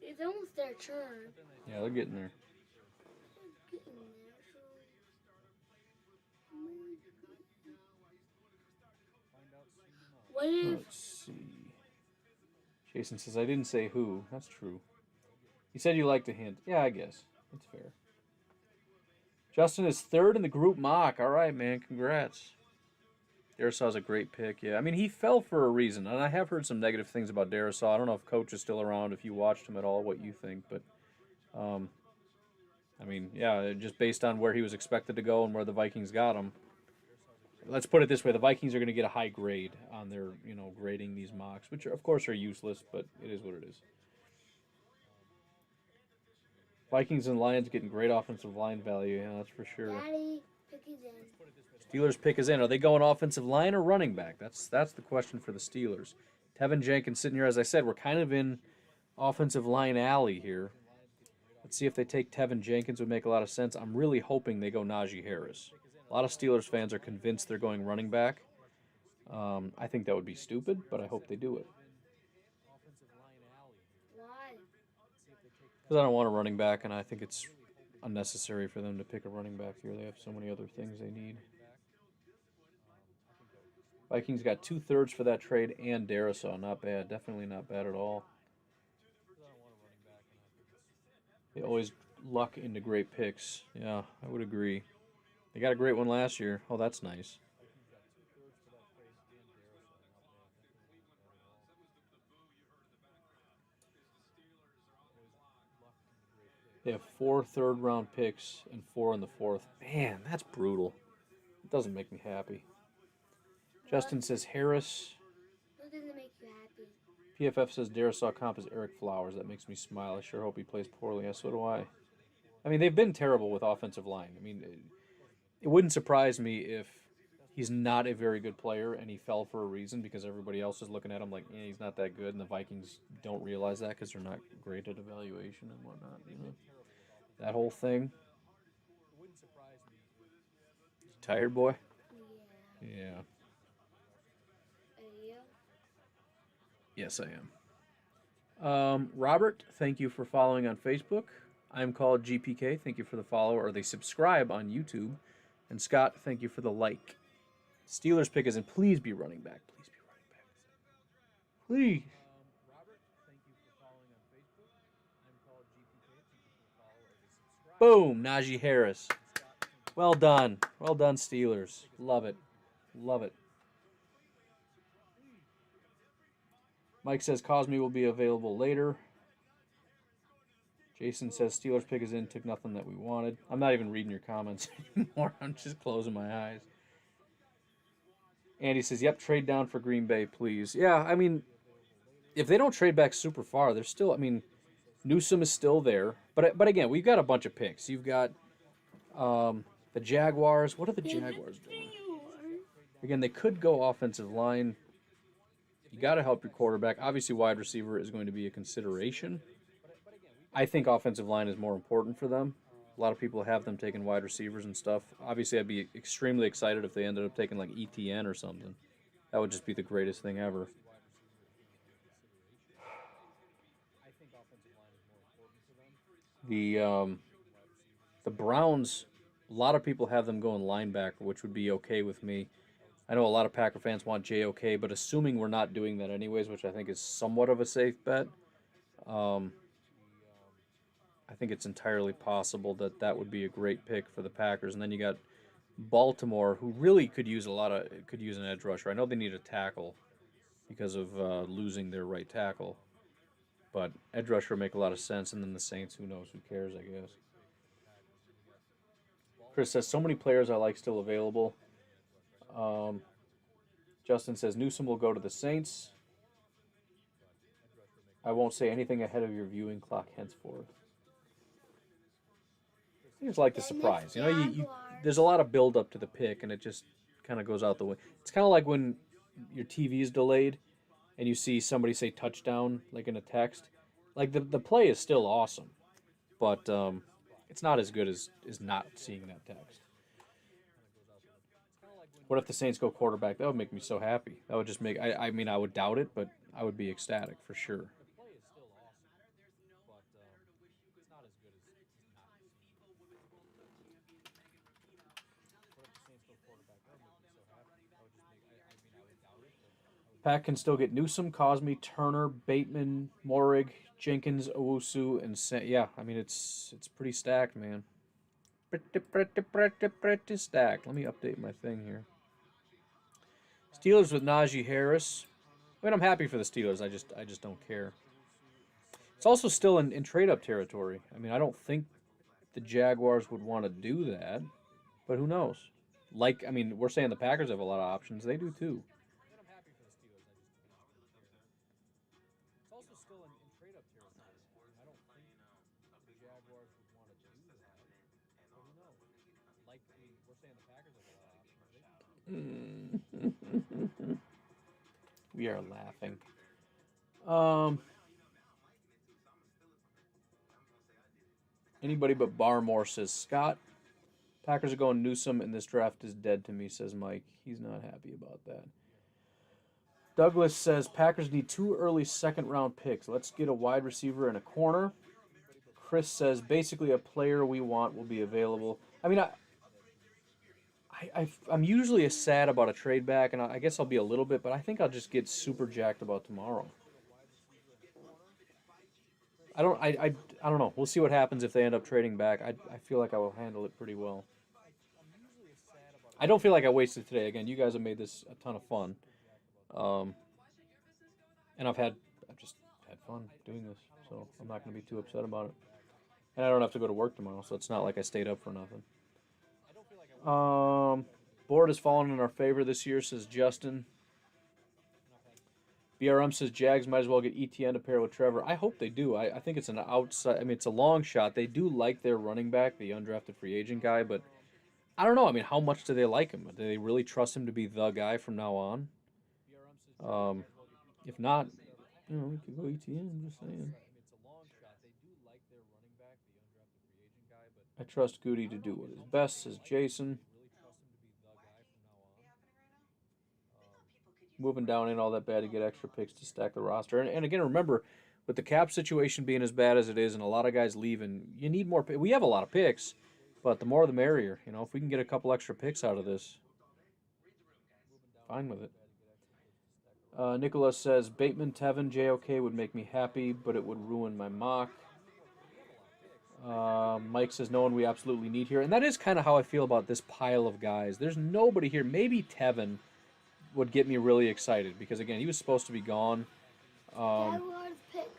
Speaker 2: It's almost their turn.
Speaker 1: Yeah, they're getting there.
Speaker 2: Getting there, so... What if...
Speaker 1: Let's see. Jason says, I didn't say who. That's true. He said you liked a hint. Yeah, I guess. That's fair. Justin is 3rd in the group mock. All right, man. Congrats. Darisaw's a great pick. Yeah, I mean, he fell for a reason. And I have heard some negative things about Darisaw. I don't know if Coach is still around, if you watched him at all, what you think. But, I mean, yeah, just based on where he was expected to go and where the Vikings got him. Let's put it this way. The Vikings are going to get a high grade on their, grading these mocks, which, of course, are useless, but it is what it is. Vikings and Lions getting great offensive line value. Yeah, that's for sure.
Speaker 2: Daddy, pick his in.
Speaker 1: Steelers pick is in. Are they going offensive line or running back? That's the question for the Steelers. Tevin Jenkins sitting here, as I said, we're kind of in offensive line alley here. Let's see if they take Tevin Jenkins. Would make a lot of sense. I'm really hoping they go Najee Harris. A lot of Steelers fans are convinced they're going running back. I think that would be stupid, but I hope they do it.
Speaker 2: Why?
Speaker 1: Because I don't want a running back, and I think it's unnecessary for them to pick a running back here. They have so many other things they need. Vikings got 2/3 for that trade and Darisaw. Not bad. Definitely not bad at all. They always luck into great picks. Yeah, I would agree. They got a great one last year. Oh, that's nice. They have 4 third-round picks and 4 in the 4th. Man, that's brutal. It doesn't make me happy. Justin says Harris.
Speaker 2: What doesn't make you happy?
Speaker 1: PFF says Darisaw comp is Eric Flowers. That makes me smile. I sure hope he plays poorly. Yeah, so do I. I mean, they've been terrible with offensive line. I mean, it wouldn't surprise me if he's not a very good player and he fell for a reason because everybody else is looking at him like, he's not that good, and the Vikings don't realize that because they're not great at evaluation and whatnot, That whole thing. Tired, boy? Yeah.
Speaker 2: Are you?
Speaker 1: Yes, I am. Robert, thank you for following on Facebook. I'm called GPK. Thank you for the follow or the subscribe on YouTube. And Scott, thank you for the like. Steelers pick is in. Please be running back. Please be running back. Please. Robert, thank you for following on Facebook. I'm called GPK. Thank you for the follow or the subscribe. Boom, Najee Harris. Well done. Well done, Steelers. Love it. Love it. Mike says Cosme will be available later. Jason says Steelers pick is in, took nothing that we wanted. I'm not even reading your comments anymore. I'm just closing my eyes. Andy says, yep, trade down for Green Bay, please. Yeah, I mean, if they don't trade back super far, they're still, I mean, Newsome is still there. But again, we've got a bunch of picks. You've got the Jaguars. What are the Jaguars doing? Again, they could go offensive line. You got to help your quarterback. Obviously, wide receiver is going to be a consideration. I think offensive line is more important for them. A lot of people have them taking wide receivers and stuff. Obviously, I'd be extremely excited if they ended up taking like ETN or something. That would just be the greatest thing ever. The Browns, a lot of people have them going linebacker, which would be okay with me. I know a lot of Packer fans want JOK, but assuming we're not doing that anyways, which I think is somewhat of a safe bet, I think it's entirely possible that that would be a great pick for the Packers. And then you got Baltimore, who really could use an edge rusher. I know they need a tackle because of losing their right tackle, but edge rusher would make a lot of sense. And then the Saints, who knows? Who cares? I guess. Chris says so many players I like still available. Justin says Newsome will go to the Saints. I won't say anything ahead of your viewing clock henceforth. I just like the surprise. You know, there's a lot of build up to the pick, and it just kind of goes out the way. It's kind of like when your TV is delayed, and you see somebody say touchdown, like in a text. Like the play is still awesome, but It's not as good as not seeing that text. What if the Saints go quarterback? That would make me so happy. That would just make. I mean, I would doubt it, but I would be ecstatic for sure. Pack can still get Newsom, Cosme, Turner, Bateman, Morig, Jenkins, Owusu, and yeah. I mean, it's pretty stacked, man. Pretty stacked. Let me update my thing here. Steelers with Najee Harris. I mean, I'm happy for the Steelers. I just don't care. It's also still in trade up territory. I mean, I don't think the Jaguars would want to do that, but who knows? Like, I mean, we're saying the Packers have a lot of options. They do too. We are laughing. Anybody but Barmore, says Scott. Packers are going Newsom, and this draft is dead to me, says Mike. He's not happy about that. Douglas says Packers need 2 early second-round picks. Let's get a wide receiver and a corner. Chris says basically a player we want will be available. I mean, I'm usually sad about a trade back, and I guess I'll be a little bit, but I think I'll just get super jacked about tomorrow. I don't know. We'll see what happens if they end up trading back. I feel like I will handle it pretty well. I don't feel like I wasted today. Again, you guys have made this a ton of fun. And I've just had fun doing this, so I'm not going to be too upset about it. And I don't have to go to work tomorrow, so it's not like I stayed up for nothing. Board has fallen in our favor this year, says Justin. BRM says Jags might as well get ETN to pair with Trevor. I hope they do. I think it's an outside. I mean, it's a long shot. They do like their running back, the undrafted free agent guy, but I don't know. I mean, how much do they like him? Do they really trust him to be the guy from now on? If not, we could go ETN. I'm just saying. I trust Goody to do what is best, says Jason. Moving down ain't all that bad to get extra picks to stack the roster. And again, remember, with the cap situation being as bad as it is and a lot of guys leaving, you need more. We have a lot of picks, but the more the merrier. If we can get a couple extra picks out of this, fine with it. Nicholas says, Bateman, Tevin, JOK would make me happy, but it would ruin my mock. Mike says, no one we absolutely need here. And that is kind of how I feel about this pile of guys. There's nobody here. Maybe Tevin would get me really excited because, again, he was supposed to be gone.
Speaker 2: Jaguars pick.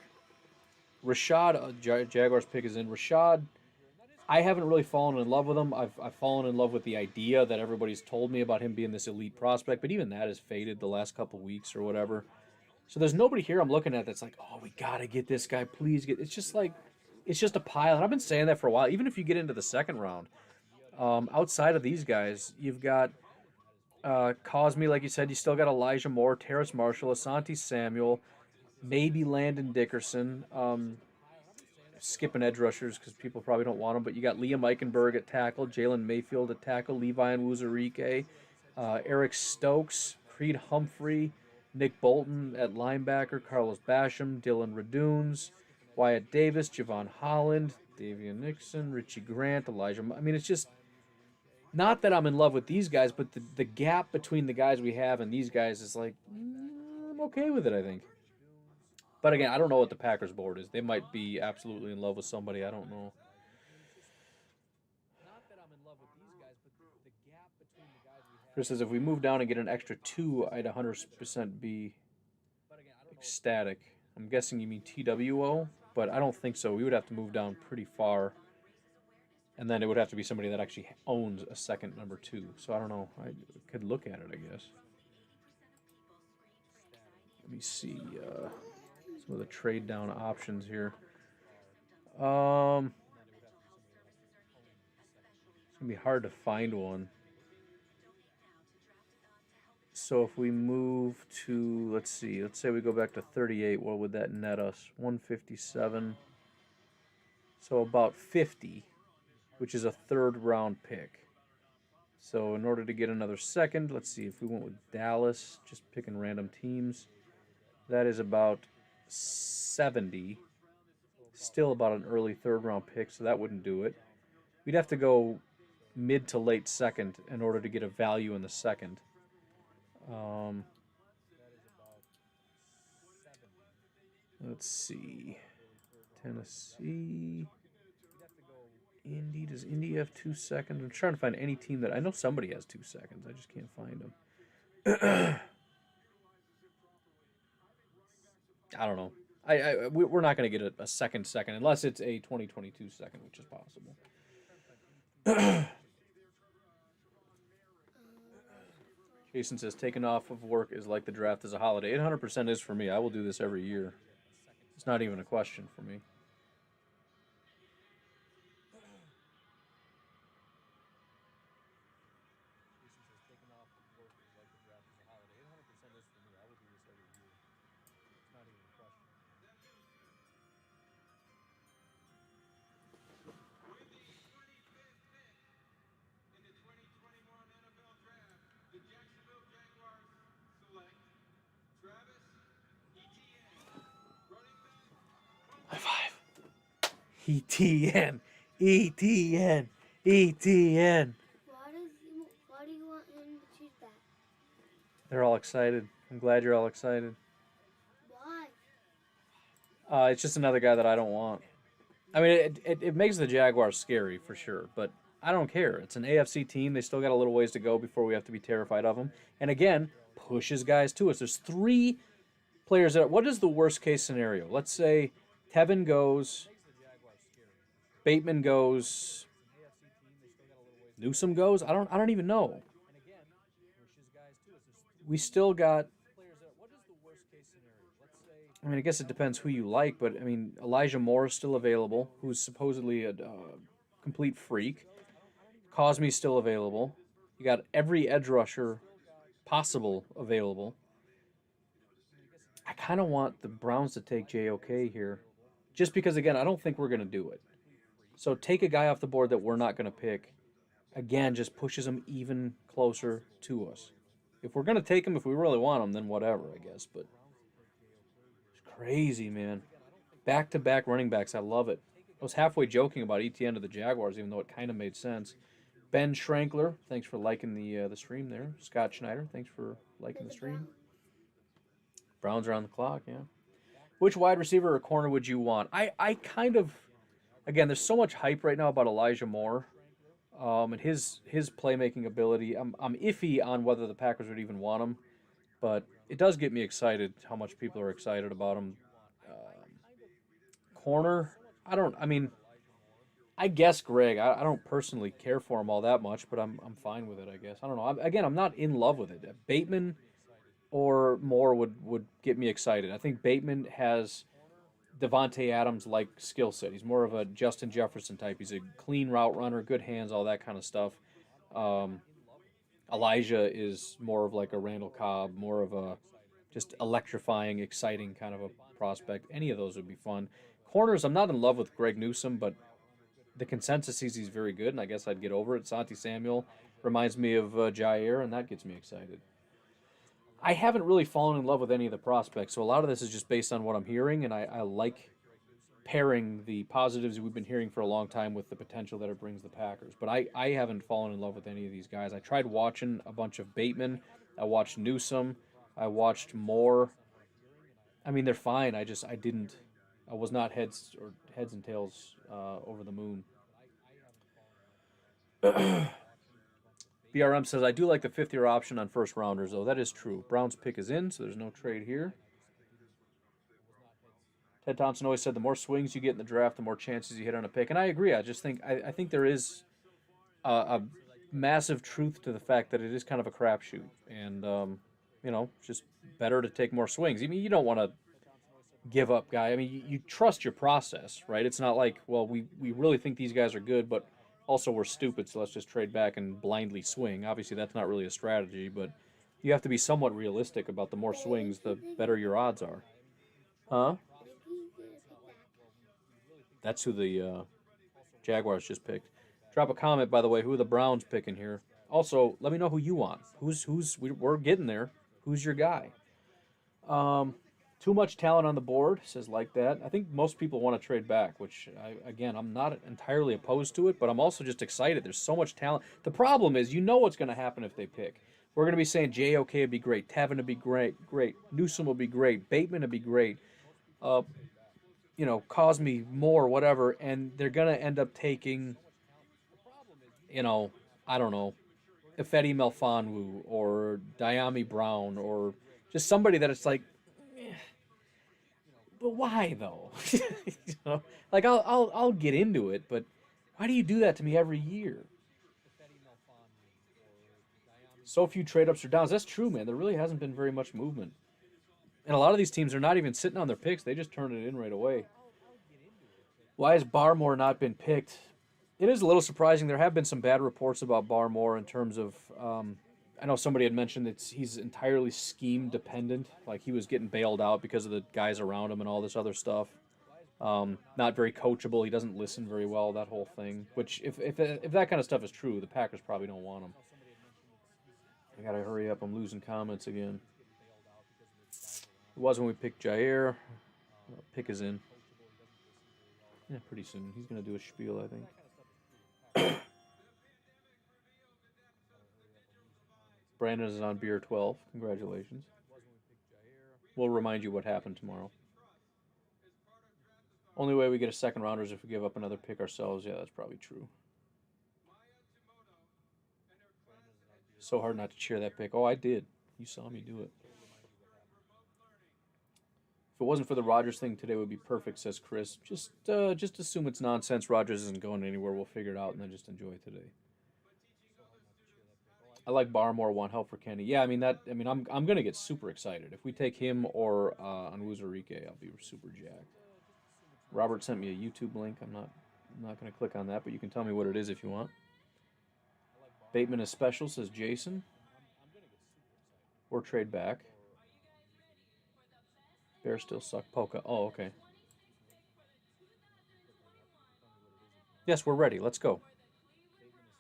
Speaker 1: Rashad, Jaguars pick is in. Rashad, I haven't really fallen in love with him. I've fallen in love with the idea that everybody's told me about him being this elite prospect, but even that has faded the last couple weeks or whatever. So there's nobody here I'm looking at that's like, oh, we got to get this guy. Please get. It's just like, it's just a pile. And I've been saying that for a while. Even if you get into the second round, outside of these guys, you've got Cosme, like you said, you still got Elijah Moore, Terrace Marshall, Asante Samuel, maybe Landon Dickerson. Skipping edge rushers because people probably don't want them, but you got Liam Eichenberg at tackle, Jalen Mayfield at tackle, Levi and Wuzurike, Eric Stokes, Creed Humphrey, Nick Bolton at linebacker, Carlos Basham, Dylan Radunes, Wyatt Davis, Javon Holland, Davian Nixon, Richie Grant, Elijah. I mean, it's just not that I'm in love with these guys, but the gap between the guys we have and these guys is like, I'm okay with it, I think. But again, I don't know what the Packers board is. They might be absolutely in love with somebody. I don't know. Chris says, if we move down and get an extra 2, I'd 100% be ecstatic. I'm guessing you mean TWO, but I don't think so. We would have to move down pretty far. And then it would have to be somebody that actually owns a second number 2. So I don't know. I could look at it, I guess. Let me see some of the trade down options here. It's going to be hard to find one. So if we move to, let's say we go back to 38, what would that net us? 157. So about 50. which is a third-round pick. So in order to get another second, let's see if we went with Dallas, just picking random teams. That is about 70. Still about an early third-round pick, so that wouldn't do it. We'd have to go mid to late second in order to get a value in the second. Let's see. Tennessee. Indy. Does Indy have 2 seconds? I'm trying to find any team that... I know somebody has 2 seconds. I just can't find them. I don't know. We're not going to get a second unless it's a 2022 second, which is possible. Jason says taking off of work is like the draft is a holiday. 100% is for me. I will do this every year. It's not even a question for me. High five. ETN. ETN. ETN.
Speaker 2: Why do you want him to choose that?
Speaker 1: They're all excited. I'm glad you're all excited.
Speaker 2: Why?
Speaker 1: It's just another guy that I don't want. I mean, it makes the Jaguars scary for sure, but I don't care. It's an AFC team. They still got a little ways to go before we have to be terrified of them. And again, pushes guys to us. There's 3 players that... What is the worst case scenario? Let's say Tevin goes, Bateman goes, Newsome goes. I don't even know. We still got... I mean, I guess it depends who you like, but, I mean, Elijah Moore is still available, who's supposedly a complete freak. Cosme's still available. You got every edge rusher possible available. I kind of want the Browns to take JOK here. Just because, again, I don't think we're going to do it. So take a guy off the board that we're not going to pick. Again, just pushes him even closer to us. If we're going to take him, if we really want him, then whatever, I guess, but... Crazy, man. Back-to-back running backs. I love it. I was halfway joking about ETN to the Jaguars, even though it kind of made sense. Ben Schrankler, thanks for liking the stream there. Scott Schneider, thanks for liking the stream. Browns are on the clock, yeah. Which wide receiver or corner would you want? I kind of... Again, there's so much hype right now about Elijah Moore and his playmaking ability. I'm iffy on whether the Packers would even want him, but it does get me excited how much people are excited about him. Corner, I guess Greg. I don't personally care for him all that much, but I'm fine with it, I guess. I don't know. I'm not in love with it. Bateman or Moore would get me excited. I think Bateman has Devontae Adams-like skill set. He's more of a Justin Jefferson type. He's a clean route runner, good hands, all that kind of stuff. Elijah is more of like a Randall Cobb, more of a just electrifying, exciting kind of a prospect. Any of those would be fun. Corners, I'm not in love with Greg Newsome, but the consensus is he's very good, and I guess I'd get over it. Santi Samuel reminds me of Jair, and that gets me excited. I haven't really fallen in love with any of the prospects, so a lot of this is just based on what I'm hearing, and I like pairing the positives we've been hearing for a long time with the potential that it brings the Packers. But I haven't fallen in love with any of these guys. I tried watching a bunch of Bateman. I watched Newsome. I watched Moore. I mean, they're fine. I was not heads and tails over the moon. BRM says, I do like the 5th-year option on first rounders, though. That is true. Brown's pick is in, so there's no trade here. Ted Thompson always said the more swings you get in the draft, the more chances you hit on a pick. And I agree. I just think I think there is a massive truth to the fact that it is kind of a crapshoot. And, just better to take more swings. I mean, you don't want to give up, guy. I mean, you trust your process, right? It's not like, well, we really think these guys are good, but also we're stupid, so let's just trade back and blindly swing. Obviously, that's not really a strategy, but you have to be somewhat realistic about the more swings, the better your odds are. Huh? That's who the Jaguars just picked. Drop a comment, by the way, who are the Browns picking here. Also, let me know who you want. We're getting there. Who's your guy? Too much talent on the board, says like that. I think most people want to trade back, which, I'm not entirely opposed to it, but I'm also just excited. There's so much talent. The problem is, you know what's going to happen if they pick. We're going to be saying JOK would be great, Tevin would be great, Newsome would be great, Bateman would be great, Cosme, Moore, whatever, and they're going to end up taking, I don't know, Ifedi Melfonwu or Diami Brown or just somebody that it's like, but why though? Like I'll get into it, but why do you do that to me every year? So few trade ups or downs. That's true, man. There really hasn't been very much movement, and a lot of these teams are not even sitting on their picks. They just turn it in right away. Why has Barmore not been picked? It is a little surprising. There have been some bad reports about Barmore in terms of. I know somebody had mentioned that he's entirely scheme dependent. Like he was getting bailed out because of the guys around him and all this other stuff. Not very coachable. He doesn't listen very well. That whole thing. Which, if that kind of stuff is true, the Packers probably don't want him. I gotta hurry up. I'm losing comments again. It was when we picked Jair. Pick is in. Yeah, pretty soon. He's gonna do a spiel, I think. Brandon is on beer 12. Congratulations. We'll remind you what happened tomorrow. Only way we get a second rounder is if we give up another pick ourselves. Yeah, that's probably true. So hard not to cheer that pick. Oh, I did. You saw me do it. If it wasn't for the Rodgers thing, today would be perfect, says Chris. Just assume it's nonsense. Rodgers isn't going anywhere. We'll figure it out and then just enjoy today. I like Barmore, one help for Kenny. Yeah, I'm gonna get super excited if we take him or Onwuzurike. I'll be super jacked. Robert sent me a YouTube link. I'm not gonna click on that, but you can tell me what it is if you want. Bateman is special, says Jason. Or trade back. Bears still suck. Polka. Oh, okay. Yes, we're ready. Let's go.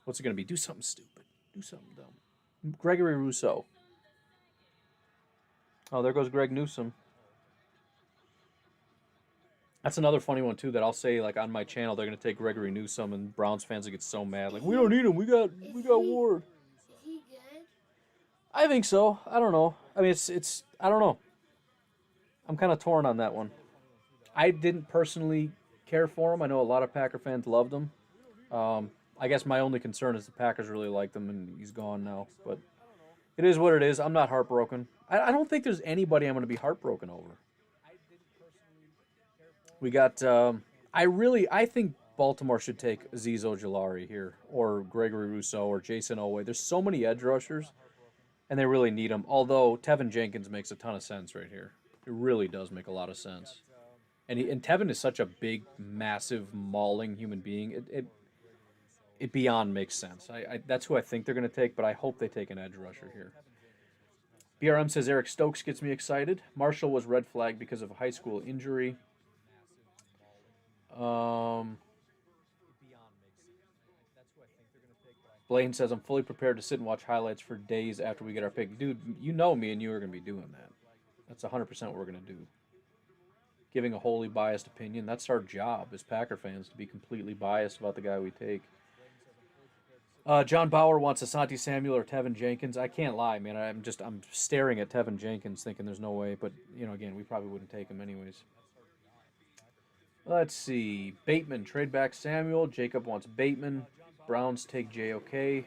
Speaker 1: What's it gonna be? Do something stupid. Do something dumb. Gregory Rousseau. Oh, there goes Greg Newsome. That's another funny one, too, that I'll say, like, on my channel, they're going to take Gregory Newsome, and Browns fans will get so mad. Like, we don't need him. We got Ward.
Speaker 2: Is he good?
Speaker 1: I think so. I don't know. I mean, it's I don't know. I'm kind of torn on that one. I didn't personally care for him. I know a lot of Packer fans loved him. I guess my only concern is the Packers really liked him, and he's gone now. But it is what it is. I'm not heartbroken. I don't think there's anybody I'm going to be heartbroken over. We got. I think Baltimore should take Azeez Ojulari here, or Gregory Rousseau, or Jason Oweh. There's so many edge rushers, and they really need them. Although Tevin Jenkins makes a ton of sense right here. It really does make a lot of sense. And Tevin is such a big, massive, mauling human being. It beyond makes sense. That's who I think they're going to take, but I hope they take an edge rusher here. BRM says Eric Stokes gets me excited. Marshall was red flagged because of a high school injury. Blaine says, I'm fully prepared to sit and watch highlights for days after we get our pick. Dude, you know me and you are going to be doing that. That's 100% what we're going to do. Giving a wholly biased opinion. That's our job as Packer fans, to be completely biased about the guy we take. John Bauer wants Asante Samuel or Tevin Jenkins. I can't lie, man. I'm staring at Tevin Jenkins thinking there's no way. But, again, we probably wouldn't take him anyways. Let's see. Bateman, trade back Samuel. Jacob wants Bateman. Browns take JOK.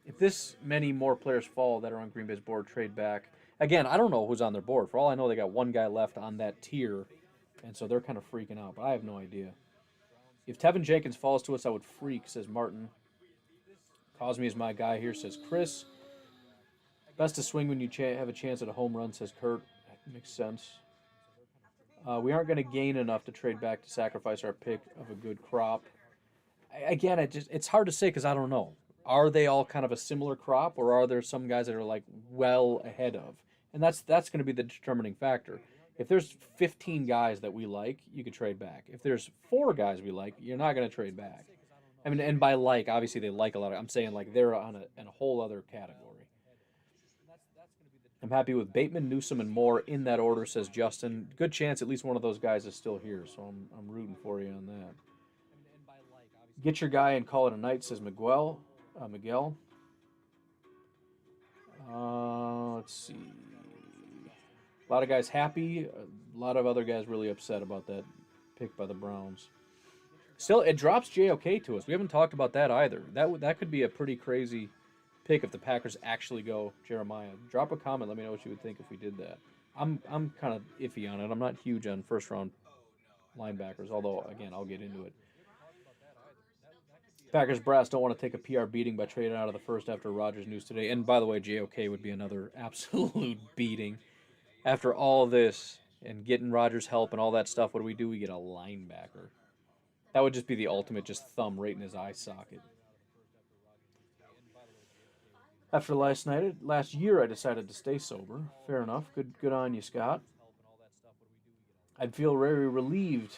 Speaker 1: If this many more players fall that are on Green Bay's board, trade back. Again, I don't know who's on their board. For all I know, they got one guy left on that tier, and so they're kind of freaking out, but I have no idea. If Tevin Jenkins falls to us, I would freak, says Martin. Cosme is my guy here, says Chris. Best to swing when you have a chance at a home run, says Kurt. That makes sense. We aren't going to gain enough to trade back to sacrifice our pick of a good crop. Again, it's hard to say because I don't know. Are they all kind of a similar crop, or are there some guys that are like well ahead of? And that's going to be the determining factor. If there's 15 guys that we like, you could trade back. If there's 4 guys we like, you're not going to trade back. I mean, and by like, obviously they like a lot of. I'm saying like they're on in a whole other category. I'm happy with Bateman, Newsom, and Moore in that order, says Justin. Good chance at least one of those guys is still here, so I'm rooting for you on that. Get your guy and call it a night, says Miguel. Miguel. Let's see. A lot of guys happy. A lot of other guys really upset about that pick by the Browns. Still, it drops JOK to us. We haven't talked about that either. That could be a pretty crazy pick if the Packers actually go Jeremiah. Drop a comment. Let me know what you would think if we did that. I'm kind of iffy on it. I'm not huge on first round linebackers, although again I'll get into it. Packers brass don't want to take a PR beating by trading out of the first after Rodgers news today. And by the way, JOK would be another absolute beating. After all this and getting Rodgers help and all that stuff, what do? We get a linebacker. That would just be the ultimate just thumb right in his eye socket. After last year, I decided to stay sober. Fair enough. Good on you, Scott. I'd feel very relieved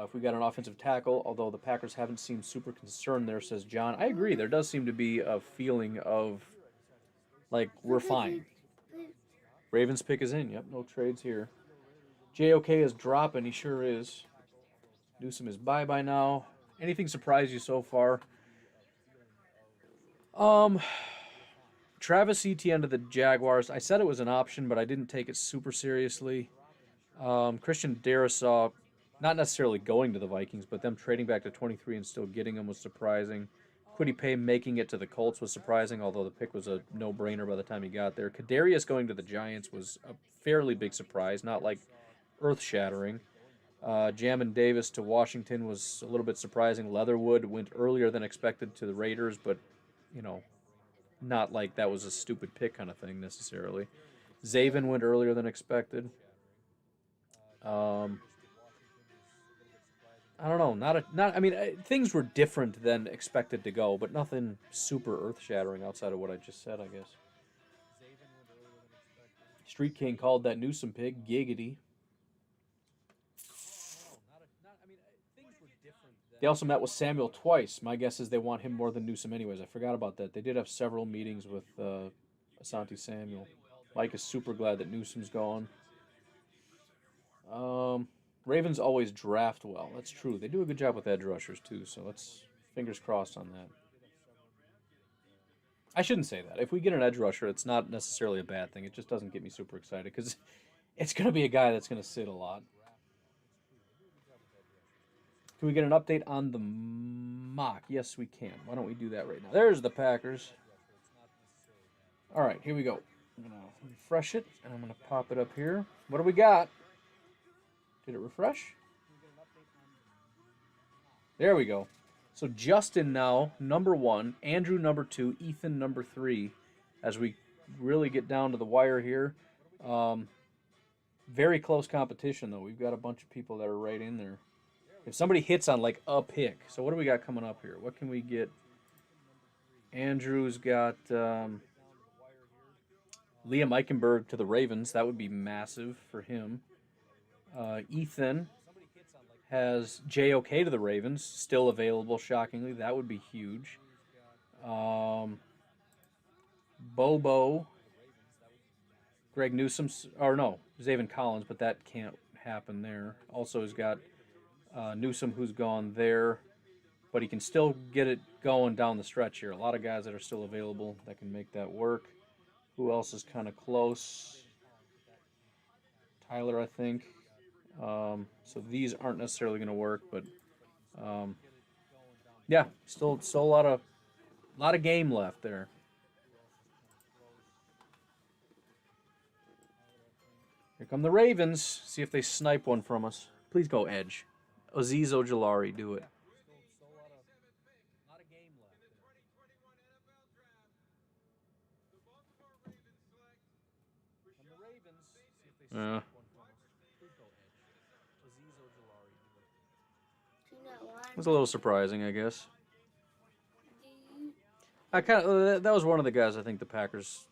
Speaker 1: if we got an offensive tackle, although the Packers haven't seemed super concerned there, says John. I agree. There does seem to be a feeling of, like, we're fine. Ravens pick is in. Yep, no trades here. JOK is dropping. He sure is. Newsom is bye now. Anything surprise you so far? Travis Etienne to the Jaguars. I said it was an option, but I didn't take it super seriously. Christian Darrisaw, not necessarily going to the Vikings, but them trading back to 23 and still getting him was surprising. Kwity Paye making it to the Colts was surprising, although the pick was a no-brainer by the time he got there. Kadarius going to the Giants was a fairly big surprise, not like earth-shattering. Jamin Davis to Washington was a little bit surprising. Leatherwood went earlier than expected to the Raiders, but, you know, not like that was a stupid pick kind of thing necessarily. Zaven went earlier than expected. I don't know. I mean, things were different than expected to go, but nothing super earth-shattering outside of what I just said, I guess. Street King called that Newsom pick giggity. They also met with Samuel twice. My guess is they want him more than Newsom anyways. I forgot about that. They did have several meetings with Asante Samuel. Mike is super glad that Newsom's gone. Ravens always draft well. That's true. They do a good job with edge rushers too, so let's fingers crossed on that. I shouldn't say that. If we get an edge rusher, it's not necessarily a bad thing. It just doesn't get me super excited because it's going to be a guy that's going to sit a lot. Can we get an update on the mock? Yes, we can. Why don't we do that right now? There's the Packers. All right, here we go. I'm going to refresh it, and I'm going to pop it up here. What do we got? Did it refresh? There we go. So Justin now, number 1. Andrew, number 2. Ethan, number 3. As we really get down to the wire here. Very close competition, though. We've got a bunch of people that are right in there. If somebody hits on, like, a pick. So what do we got coming up here? What can we get? Andrew's got Liam Eichenberg to the Ravens. That would be massive for him. Ethan has JOK to the Ravens. Still available, shockingly. That would be huge. Bobo. Greg Newsom. Or no, Zaven Collins, but that can't happen there. Also has got Newsom, who's gone there, but he can still get it going down the stretch here. A lot of guys that are still available that can make that work. Who else is kind of close? Tyler, I think. So these aren't necessarily going to work, but yeah, still a lot of game left there. Here come the Ravens. See if they snipe one from us. Please go edge. Azeez Ojulari, do it. It was a little surprising, I guess. That was one of the guys I think the Packers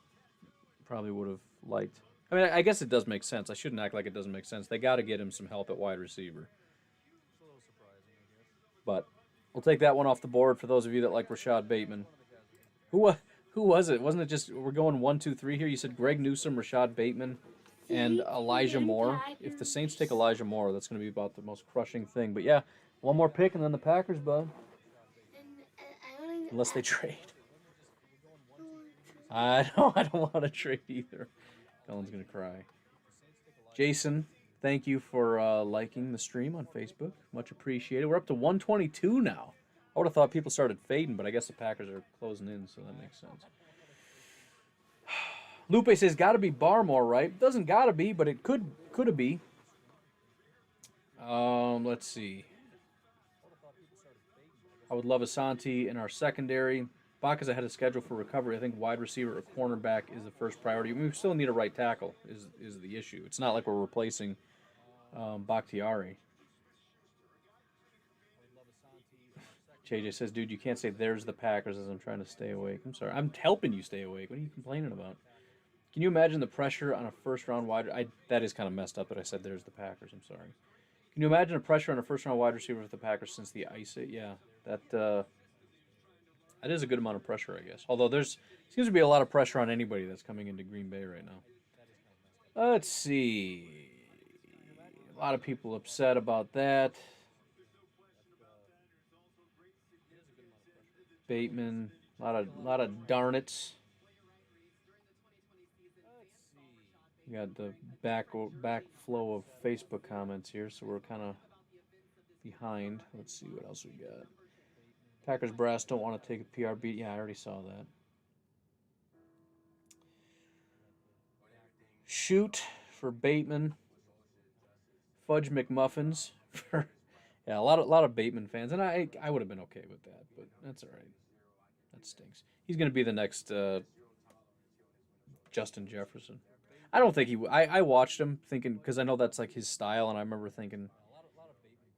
Speaker 1: probably would have liked. I mean, I guess it does make sense. I shouldn't act like it doesn't make sense. They got to get him some help at wide receiver. But We'll take that one off the board for those of you that like Rashad Bateman. Who was it? Wasn't it just we're going 1, 2, 3 here? You said Greg Newsome, Rashad Bateman, and Elijah Moore. If the Saints take Elijah Moore, that's going to be about the most crushing thing. But yeah, one more pick and then the Packers, bud. Unless they trade. I don't want to trade either. Colin's going to cry. Jason, thank you for liking the stream on Facebook. Much appreciated. We're up to 122 now. I would have thought people started fading, but I guess the Packers are closing in, so that makes sense. Lupe says, got to be Barmore, right? Doesn't got to be, but it could be. Let's see. I would love Asante in our secondary. Baca's ahead of schedule for recovery. I think wide receiver or cornerback is the first priority. We still need a right tackle is the issue. It's not like we're replacing Bakhtiari. JJ says, dude, you can't say there's the Packers as I'm trying to stay awake. I'm sorry. I'm helping you stay awake. What are you complaining about? Can you imagine the pressure on a first-round wide... that is kind of messed up that I said there's the Packers. I'm sorry. Can you imagine a pressure on a first-round wide receiver with the Packers since the ice? Yeah, that is a good amount of pressure, I guess. Although seems to be a lot of pressure on anybody that's coming into Green Bay right now. Let's see. A lot of people upset about that. Bateman, a lot of darnits. We got the back flow of Facebook comments here, so we're kind of behind. Let's see what else we got. Packers brass don't want to take a PR beat. Yeah, I already saw that. Shoot for Bateman. Fudge McMuffins for yeah, a lot of Bateman fans, and I would have been okay with that, but that's all right. That stinks. He's going to be the next Justin Jefferson. I don't think he. I watched him thinking because I know that's like his style, and I remember thinking,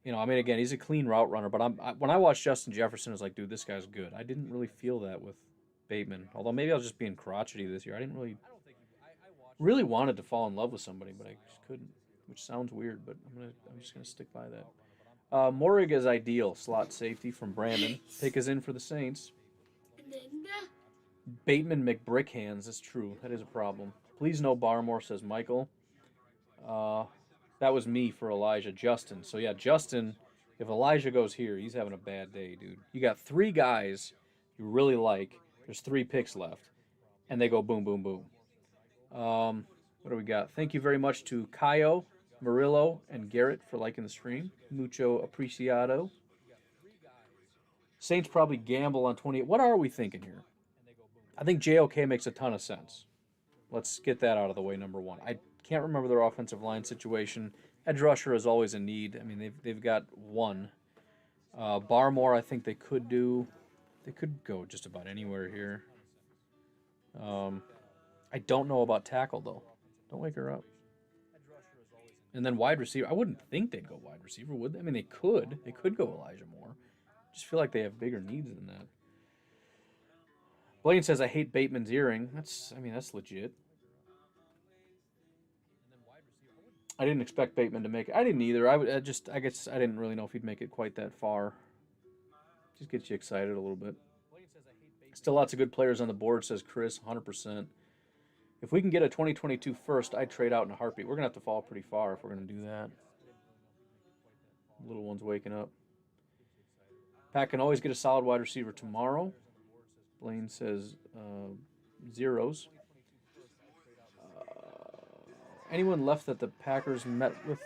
Speaker 1: I mean, again, he's a clean route runner, but when I watched Justin Jefferson, I was like, dude, this guy's good. I didn't really feel that with Bateman, although maybe I was just being crotchety this year. I didn't really wanted to fall in love with somebody, but I just couldn't, which sounds weird, but I'm just gonna stick by that. Morig is ideal. Slot safety from Brandon. Pick is in for the Saints. Bateman McBrickhands. That's true. That is a problem. Please no Barmore, says Michael. That was me for Elijah. Justin. So, yeah, Justin, if Elijah goes here, he's having a bad day, dude. You got 3 guys you really like. There's 3 picks left. And they go boom, boom, boom. What do we got? Thank you very much to Kaio, Murillo, and Garrett for liking the stream. Mucho apreciado. Saints probably gamble on 28. What are we thinking here? I think JOK makes a ton of sense. Let's get that out of the way, number one. I can't remember their offensive line situation. Edge rusher is always a need. I mean, they've got one. Barmore, I think they could do. They could go just about anywhere here. I don't know about tackle, though. Don't wake her up. And then wide receiver. I wouldn't think they'd go wide receiver, would they? I mean, they could. They could go Elijah Moore. Just feel like they have bigger needs than that. Blaine says, I hate Bateman's earring. That's legit. I didn't expect Bateman to make it. I didn't either. I guess I didn't really know if he'd make it quite that far. Just gets you excited a little bit. Still lots of good players on the board, says Chris, 100%. If we can get a 2022 first, I'd trade out in a heartbeat. We're going to have to fall pretty far if we're going to do that. Little one's waking up. Pack can always get a solid wide receiver tomorrow. Blaine says zeros. Anyone left that the Packers met with?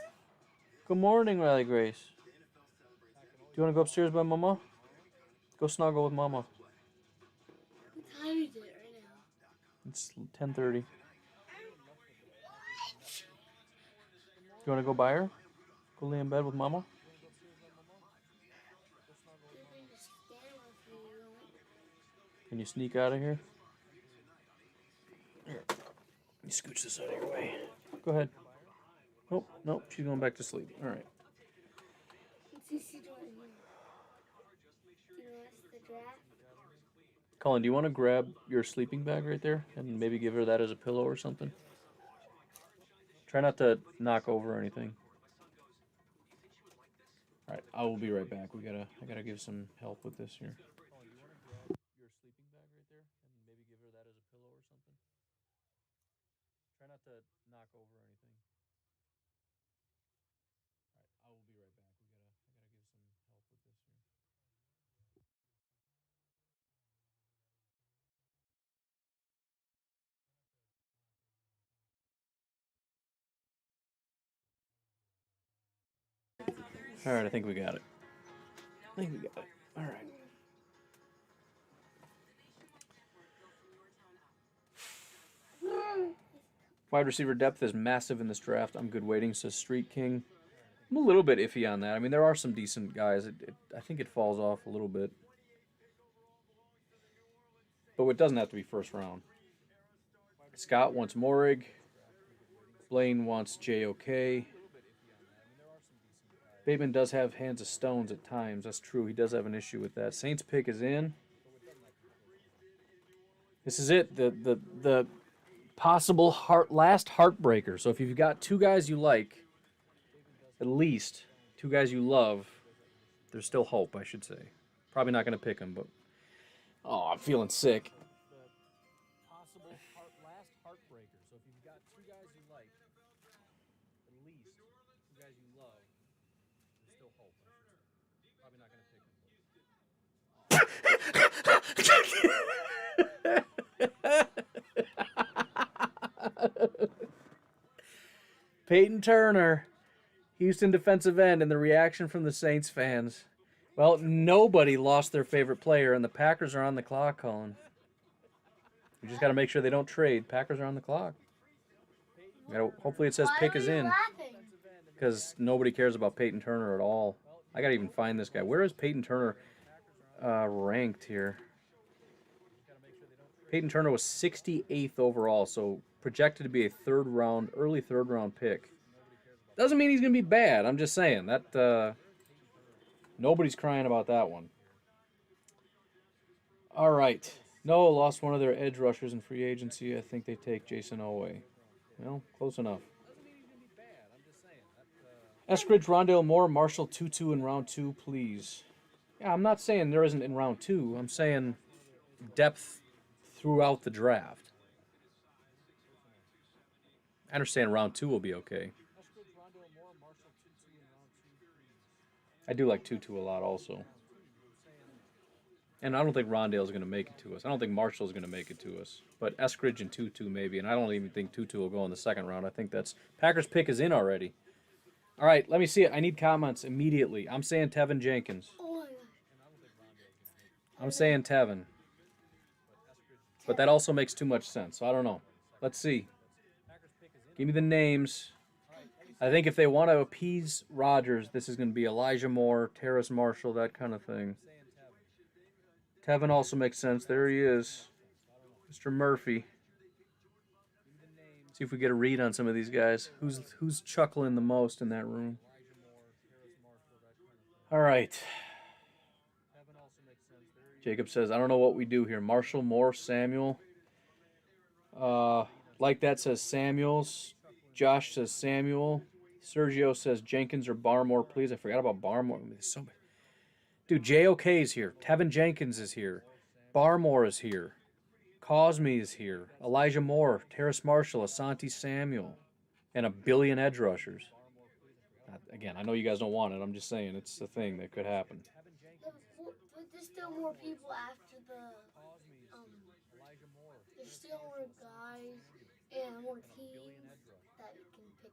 Speaker 1: Good morning, Riley Grace. Do you want to go upstairs by Mama? Go snuggle with Mama.
Speaker 2: What time is it right now?
Speaker 1: It's 10:30. Do you want to go by her? Go lay in bed with Mama? Can you sneak out of here? Here. Let me scooch this out of your way. Go ahead. Nope, she's going back to sleep. All right.
Speaker 2: What's Sissy doing here? Do you watch the draft?
Speaker 1: Colin, do you want to grab your sleeping bag right there and maybe give her that as a pillow or something? Try not to knock over anything. All right, I will be right back. I gotta give some help with this here. Your sleeping bag right there, and maybe give her that as a pillow or something. Try not to knock over anything. All right, I will be right back. I gotta give some help with this here. All right, I think we got it. I think we got it. All right. Wide receiver depth is massive in this draft. I'm good waiting, says Street King. I'm a little bit iffy on that. I mean, there are some decent guys. I think it falls off a little bit. But it doesn't have to be first round. Scott wants Morig. Blaine wants JOK. Bateman does have hands of stones at times. That's true. He does have an issue with that. Saints pick is in. This is it. The possible last heartbreaker. So if you've got two guys you like, at least two guys you love, there's still hope, I should say. Probably not going to pick them, but oh, I'm feeling sick. Possible last heartbreaker. So if you've got two guys you like, at least two guys you love, there's still hope, I should say. Probably not going to pick them. Peyton Turner, Houston defensive end, and the reaction from the Saints fans. Well, nobody lost their favorite player, and the Packers are on the clock, Colin. We just got to make sure they don't trade. Packers are on the clock. Hopefully it says pick is in, because nobody cares about Peyton Turner at all. I got to even find this guy. Where is Peyton Turner ranked here? Peyton Turner was 68th overall, so projected to be a early third round pick. Doesn't mean he's going to be bad. I'm just saying that nobody's crying about that one. All right. Noah lost one of their edge rushers in free agency. I think they take Jason Oweh. Well, close enough. Eskridge, Rondale Moore, Marshall Tutu in round 2, please. Yeah, I'm not saying there isn't in round 2. I'm saying depth throughout the draft. I understand round 2 will be okay. I do like Tutu a lot also. And I don't think Rondale's going to make it to us. I don't think Marshall's going to make it to us. But Eskridge and Tutu maybe. And I don't even think Tutu will go in the second round. I think that's... Packers pick is in already. All right, let me see it. I need comments immediately. I'm saying Tevin Jenkins.
Speaker 2: Oh my gosh.
Speaker 1: I'm saying Tevin. But that also makes too much sense. So I don't know. Let's see. Give me the names. I think if they want to appease Rodgers, this is going to be Elijah Moore, Terrace Marshall, that kind of thing. Tevin also makes sense. There he is. Mr. Murphy. See if we get a read on some of these guys. Who's chuckling the most in that room? All right. Jacob says, I don't know what we do here. Marshall, Moore, Samuel. Like that says Samuels. Josh says Samuel. Sergio says Jenkins or Barmore, please. I forgot about Barmore. There's so many. Dude, JOK is here. Tevin Jenkins is here. Barmore is here. Cosme is here. Elijah Moore, Terrace Marshall, Asante Samuel, and a billion edge rushers. Again, I know you guys don't want it. I'm just saying it's a thing that could happen.
Speaker 2: But there's still more people after the. There's still more guys and more teams that can pick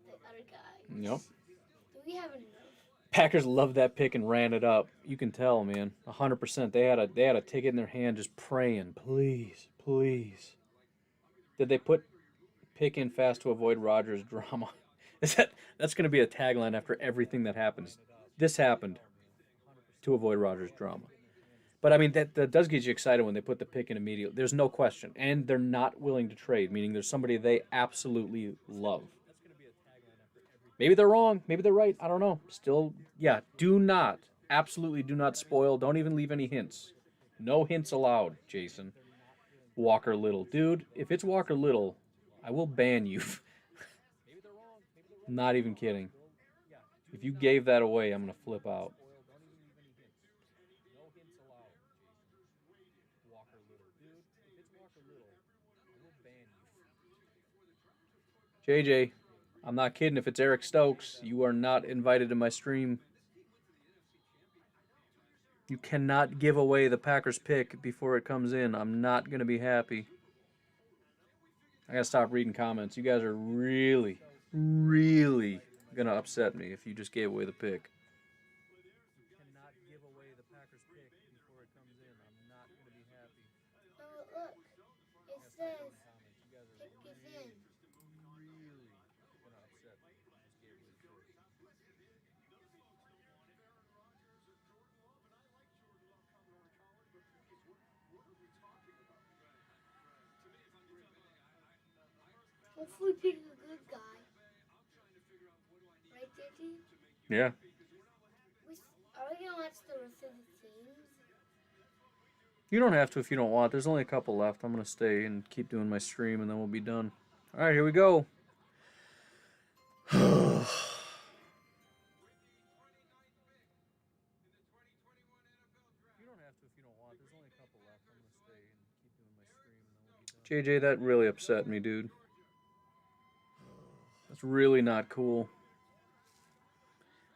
Speaker 2: the other guy.
Speaker 1: Yep.
Speaker 2: Do we have enough?
Speaker 1: Packers love that pick and ran it up. You can tell, man. 100%. They had a ticket in their hand just praying, please, please. Did they put pick in fast to avoid Rodgers' drama? That's going to be a tagline after everything that happens. This happened to avoid Rodgers' drama. But, I mean, that does get you excited when they put the pick in immediately. There's no question. And they're not willing to trade, meaning there's somebody they absolutely love. Maybe they're wrong. Maybe they're right. I don't know. Still, yeah, absolutely do not spoil. Don't even leave any hints. No hints allowed, Jason. Walker Little. Dude, if it's Walker Little, I will ban you. Not even kidding. If you gave that away, I'm gonna flip out. JJ, I'm not kidding. If it's Eric Stokes, you are not invited to my stream. You cannot give away the Packers pick before it comes in. I'm not going to be happy. I got to stop reading comments. You guys are really, really going to upset me if you just gave away the pick. You cannot give away the Packers pick before it comes in. I'm not going to be happy.
Speaker 2: Oh, look. It says pick is in. Hopefully pick a good guy. Right, JT?
Speaker 1: Yeah.
Speaker 2: Are we going to watch the rest of the teams?
Speaker 1: You don't have to if you don't want. There's only a couple left. I'm going to stay and keep doing my stream, and then we'll be done. All right, here we go. You don't have to if you don't want. There's only a couple left. I'm going to stay and keep doing my stream, and then we'll be done. JJ, that really upset me, dude. That's really not cool.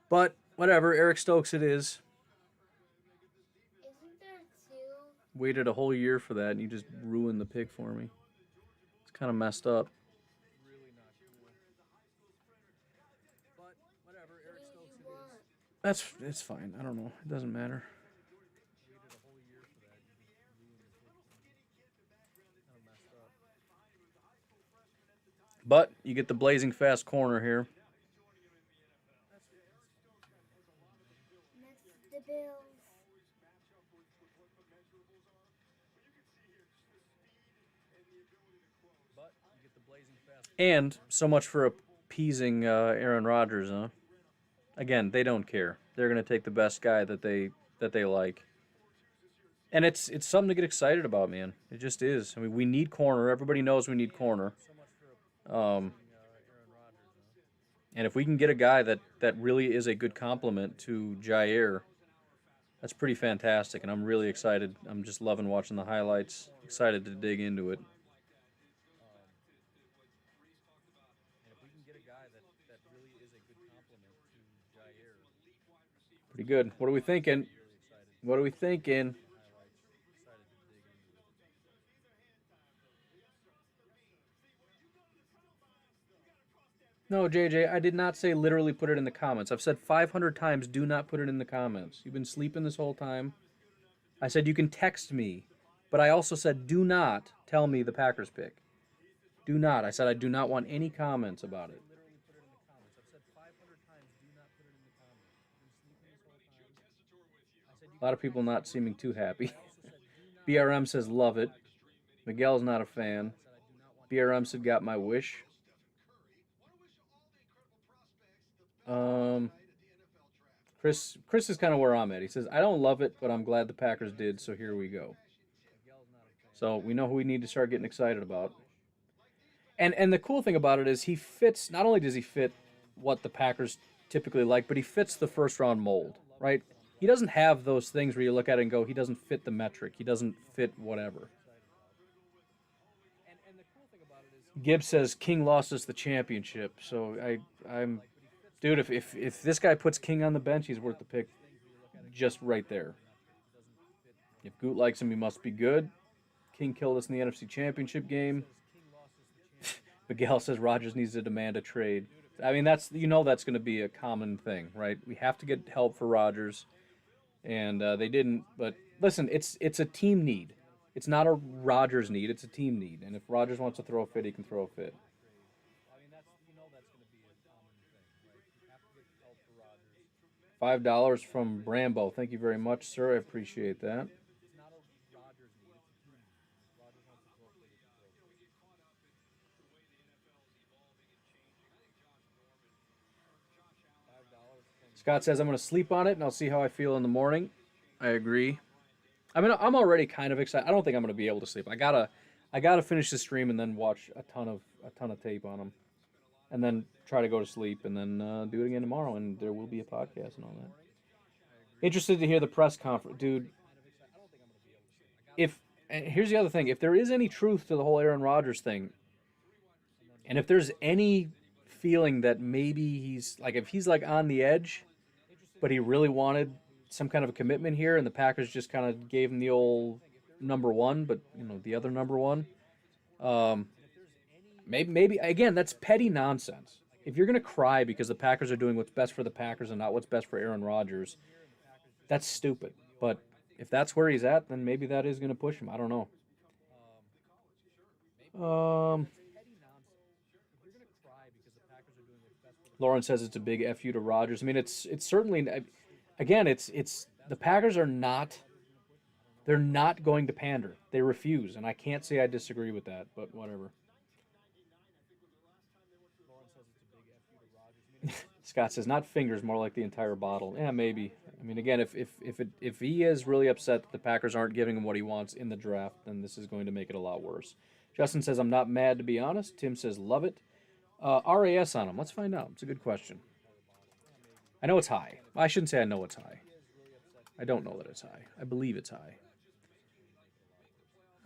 Speaker 1: But whatever, Eric Stokes it is.
Speaker 2: Isn't there two?
Speaker 1: Waited a whole year for that, and you just ruined the pick for me. It's kind of messed up. Really not cool. But whatever, Eric Stokes it is. It's fine. I don't know. It doesn't matter. Waited a whole year for that. You just ruined the pick for me. Kind of messed up. But you get the blazing fast corner here.
Speaker 2: Next, the Bills.
Speaker 1: And so much for appeasing Aaron Rodgers, huh? Again, they don't care. They're going to take the best guy that they like. And it's something to get excited about, man. It just is. I mean, we need corner. Everybody knows we need corner. And if we can get a guy that really is a good complement to Jair, that's pretty fantastic. And I'm really excited. I'm just loving watching the highlights. Excited to dig into it. Pretty good. What are we thinking? What are we thinking? No, JJ, I did not say literally put it in the comments. I've said 500 times, do not put it in the comments. You've been sleeping this whole time. I said you can text me, but I also said do not tell me the Packers pick. Do not. I said I do not want any comments about it. A lot of people not seeming too happy. BRM says love it. Miguel's not a fan. BRM said got my wish. Chris is kind of where I'm at. He says, I don't love it, but I'm glad the Packers did, so here we go. So we know who we need to start getting excited about. And the cool thing about it is he fits, not only does he fit what the Packers typically like, but he fits the first-round mold, right? He doesn't have those things where you look at it and go, he doesn't fit the metric. He doesn't fit whatever. Gibbs says King lost us the championship, so I'm... Dude, if this guy puts King on the bench, he's worth the pick just right there. If Goot likes him, he must be good. King killed us in the NFC Championship game. Miguel says Rodgers needs to demand a trade. I mean, that's going to be a common thing, right? We have to get help for Rodgers, and they didn't. But listen, it's a team need. It's not a Rodgers need. It's a team need. And if Rodgers wants to throw a fit, he can throw a fit. $5 from Brambo. Thank you very much, sir. I appreciate that. Scott says I'm going to sleep on it and I'll see how I feel in the morning. I agree. I mean, I'm already kind of excited. I don't think I'm going to be able to sleep. I gotta finish the stream and then watch a ton of tape on them. and then try to go to sleep, and then do it again tomorrow, and there will be a podcast and all that. Interested to hear the press conference, dude. If and here's the other thing: if there is any truth to the whole Aaron Rodgers thing, and if there's any feeling that maybe he's like, if he's like on the edge, but he really wanted some kind of a commitment here, and the Packers just kind of gave him the old number one, but the other number one. Um, maybe again, that's petty nonsense. If you're gonna cry because the Packers are doing what's best for the Packers and not what's best for Aaron Rodgers, that's stupid. But if that's where he's at, then maybe that is gonna push him. I don't know. Lauren says it's a big fu to Rodgers. I mean, it's certainly, again, it's the Packers are not. They're not going to pander. They refuse, and I can't say I disagree with that, but whatever. Scott says not fingers, more like the entire bottle. Yeah, maybe. I mean, again, if he is really upset that the Packers aren't giving him what he wants in the draft, then this is going to make it a lot worse. Justin says I'm not mad, to be honest. Tim says love it. RAS on him. Let's find out. It's a good question. I know it's high. I shouldn't say I know it's high. I don't know that it's high. I believe it's high.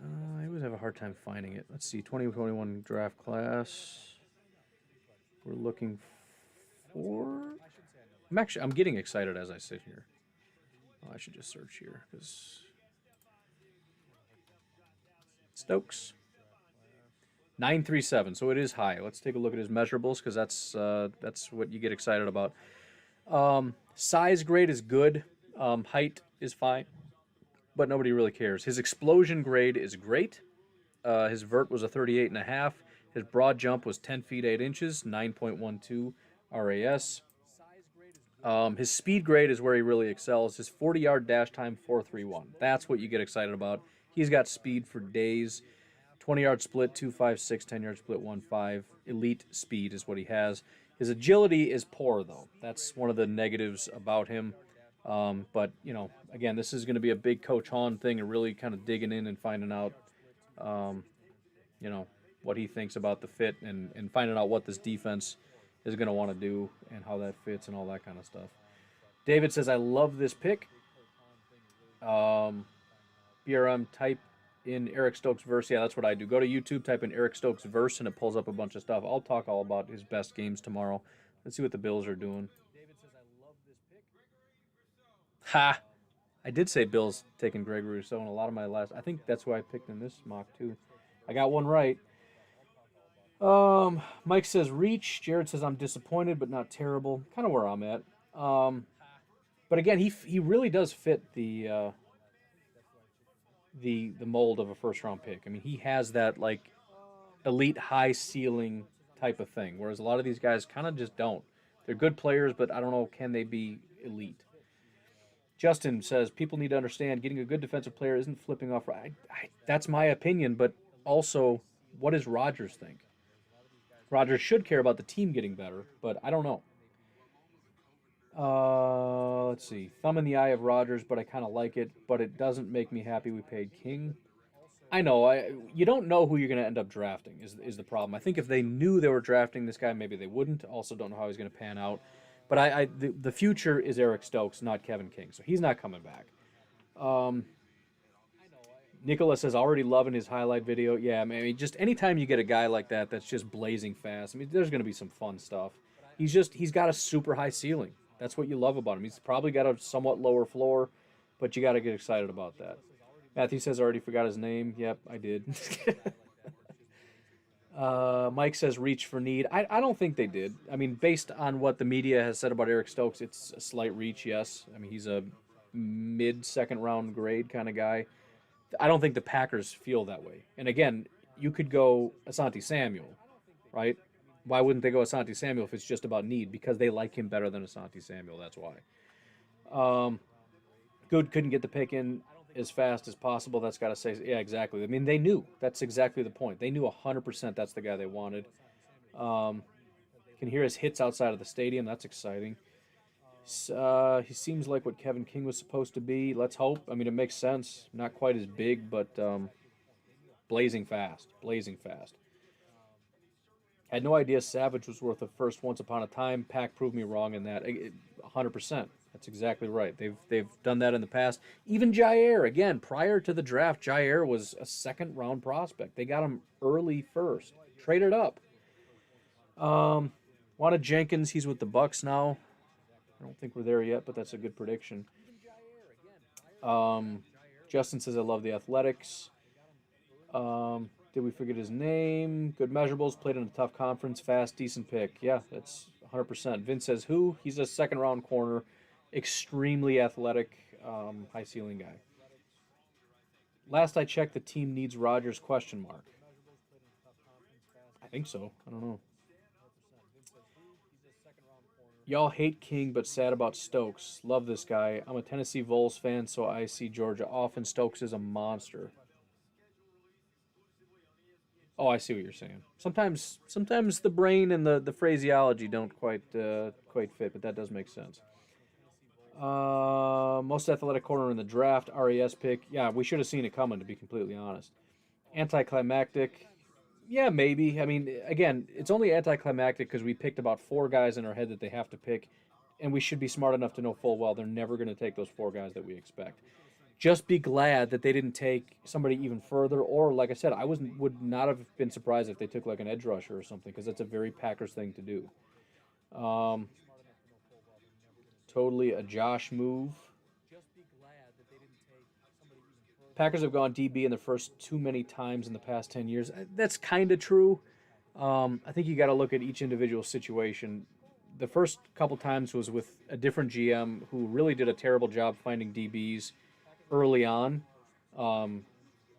Speaker 1: I always have a hard time finding it. Let's see. 2021 draft class. We're looking for... I'm getting excited as I sit here. Oh, I should just search here because... Stokes. 937, so it is high. Let's take a look at his measurables because that's what you get excited about. Size grade is good. Height is fine, but nobody really cares. His explosion grade is great. His vert was a 38.5. His broad jump was 10 feet 8 inches, 9.12 RAS. His speed grade is where he really excels. His 40-yard dash time, 4.31. That's what you get excited about. He's got speed for days. 20-yard split, 2.56. 10-yard split, 1.5. Elite speed is what he has. His agility is poor, though. That's one of the negatives about him. But, again, this is going to be a big Coach Hahn thing and really kind of digging in and finding out, what he thinks about the fit and finding out what this defense is going to want to do and how that fits and all that kind of stuff. David says, I love this pick. BRM, type in Eric Stokes verse. Yeah, that's what I do. Go to YouTube, type in Eric Stokes verse, and it pulls up a bunch of stuff. I'll talk all about his best games tomorrow. Let's see what the Bills are doing. Ha! I did say Bills taking Greg Rousseau in a lot of my last. I think that's who I picked in this mock too. I got one right. Mike says reach. Jared says I'm disappointed but not terrible. Kind of where I'm at. But again, he really does fit the mold of a first round pick. I mean, he has that like elite high ceiling type of thing, whereas a lot of these guys kind of just don't. They're good players, but I don't know, can they be elite? Justin says people need to understand getting a good defensive player isn't flipping off. That's my opinion, but also, what does Rodgers think? Rodgers should care about the team getting better, but I don't know. Let's see. Thumb in the eye of Rodgers, but I kind of like it, but it doesn't make me happy we paid King. I know. You don't know who you're going to end up drafting is the problem. I think if they knew they were drafting this guy, maybe they wouldn't. Also don't know how he's going to pan out. But the future is Eric Stokes, not Kevin King, so he's not coming back. Nicholas says, already loving his highlight video. Yeah, I mean, just anytime you get a guy like that that's just blazing fast, I mean, there's going to be some fun stuff. He's got a super high ceiling. That's what you love about him. He's probably got a somewhat lower floor, but you got to get excited about that. Matthew says, I already forgot his name. Yep, I did. Mike says, reach for need. I don't think they did. I mean, based on what the media has said about Eric Stokes, it's a slight reach, yes. I mean, he's a mid-second round grade kind of guy. I don't think the Packers feel that way. And again, you could go Asante Samuel, right? Why wouldn't they go Asante Samuel if it's just about need? Because they like him better than Asante Samuel. That's why. Good couldn't get the pick in as fast as possible. That's got to say, yeah, exactly. I mean, they knew. That's exactly the point. They knew 100% that's the guy they wanted. Can hear his hits outside of the stadium. That's exciting. He seems like what Kevin King was supposed to be. Let's hope. I mean, it makes sense. Not quite as big, but blazing fast. Blazing fast. Had no idea Savage was worth a first once upon a time. Pack proved me wrong in that. 100%. That's exactly right. They've done that in the past. Even Jair, again, prior to the draft, Jair was a second round prospect. They got him early first. Traded up. Wanted Jenkins. He's with the Bucks now. I don't think we're there yet, but that's a good prediction. Justin says I love the Athletics. Did we forget his name? Good measurables. Played in a tough conference. Fast, decent pick. Yeah, that's 100%. Vince says who? He's a second round corner. Extremely athletic, high ceiling guy. Last I checked, the team needs Rodgers, question mark. I think so. I don't know. Y'all hate King, but sad about Stokes. Love this guy. I'm a Tennessee Vols fan, so I see Georgia often. Stokes is a monster. Oh, I see what you're saying. Sometimes the brain and the phraseology don't quite fit, but that does make sense. Most athletic corner in the draft, RES pick. Yeah, we should have seen it coming, to be completely honest. Anticlimactic. Yeah, maybe. I mean, again, it's only anticlimactic because we picked about 4 guys in our head that they have to pick, and we should be smart enough to know full well they're never going to take those 4 guys that we expect. Just be glad that they didn't take somebody even further, or like I said, I would not have been surprised if they took like an edge rusher or something, because that's a very Packers thing to do. Totally a Josh move. Packers have gone DB in the first too many times in the past 10 years. That's kind of true. I think you got to look at each individual situation. The first couple times was with a different GM who really did a terrible job finding DBs early on,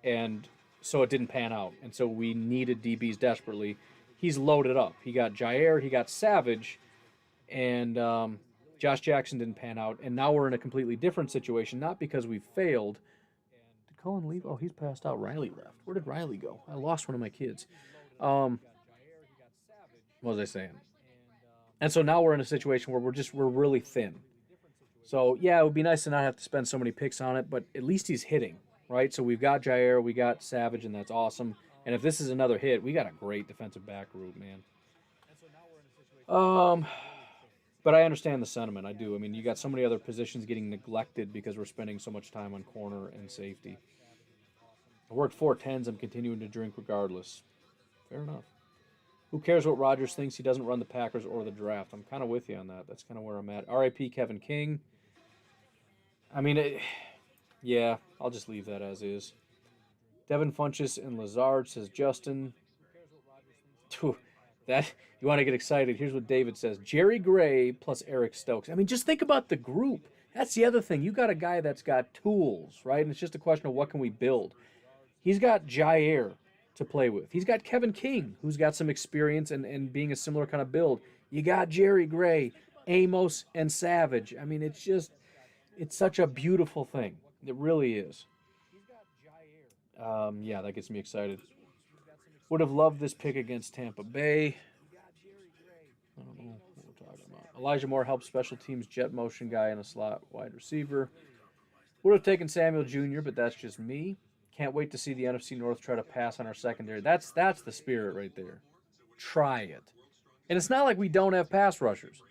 Speaker 1: and so it didn't pan out. And so we needed DBs desperately. He's loaded up. He got Jair, he got Savage, and Josh Jackson didn't pan out. And now we're in a completely different situation, not because we failed. Did Cullen leave? Oh, he's passed out. Riley left. Where did Riley go? I lost one of my kids. What was I saying? And so now we're in a situation where we're really thin. So, yeah, it would be nice to not have to spend so many picks on it, but at least he's hitting, right? So we've got Jair, we got Savage, and that's awesome. And if this is another hit, we got a great defensive back group, man. But I understand the sentiment. I do. I mean, you got so many other positions getting neglected because we're spending so much time on corner and safety. I worked 4 10s. I'm continuing to drink regardless. Fair enough. Who cares what Rodgers thinks? He doesn't run the Packers or the draft. I'm kind of with you on that. That's kind of where I'm at. R.I.P. Kevin King. I mean, yeah, I'll just leave that as is. Devin Funchess and Lazard, says Justin. That you want to get excited. Here's what David says. Jerry Gray plus Eric Stokes. I mean, just think about the group. That's the other thing. You got a guy that's got tools, right? And it's just a question of what can we build. He's got Jair to play with. He's got Kevin King, who's got some experience and being a similar kind of build. You got Jerry Gray, Amos, and Savage. I mean, it's such a beautiful thing. It really is. Yeah, that gets me excited. Would have loved this pick against Tampa Bay. I don't know what we're talking about. Elijah Moore helps special teams, jet motion guy and a slot wide receiver. Would have taken Samuel Jr., but that's just me. Can't wait to see the NFC North try to pass on our secondary. That's the spirit right there. Try it. And it's not like we don't have pass rushers.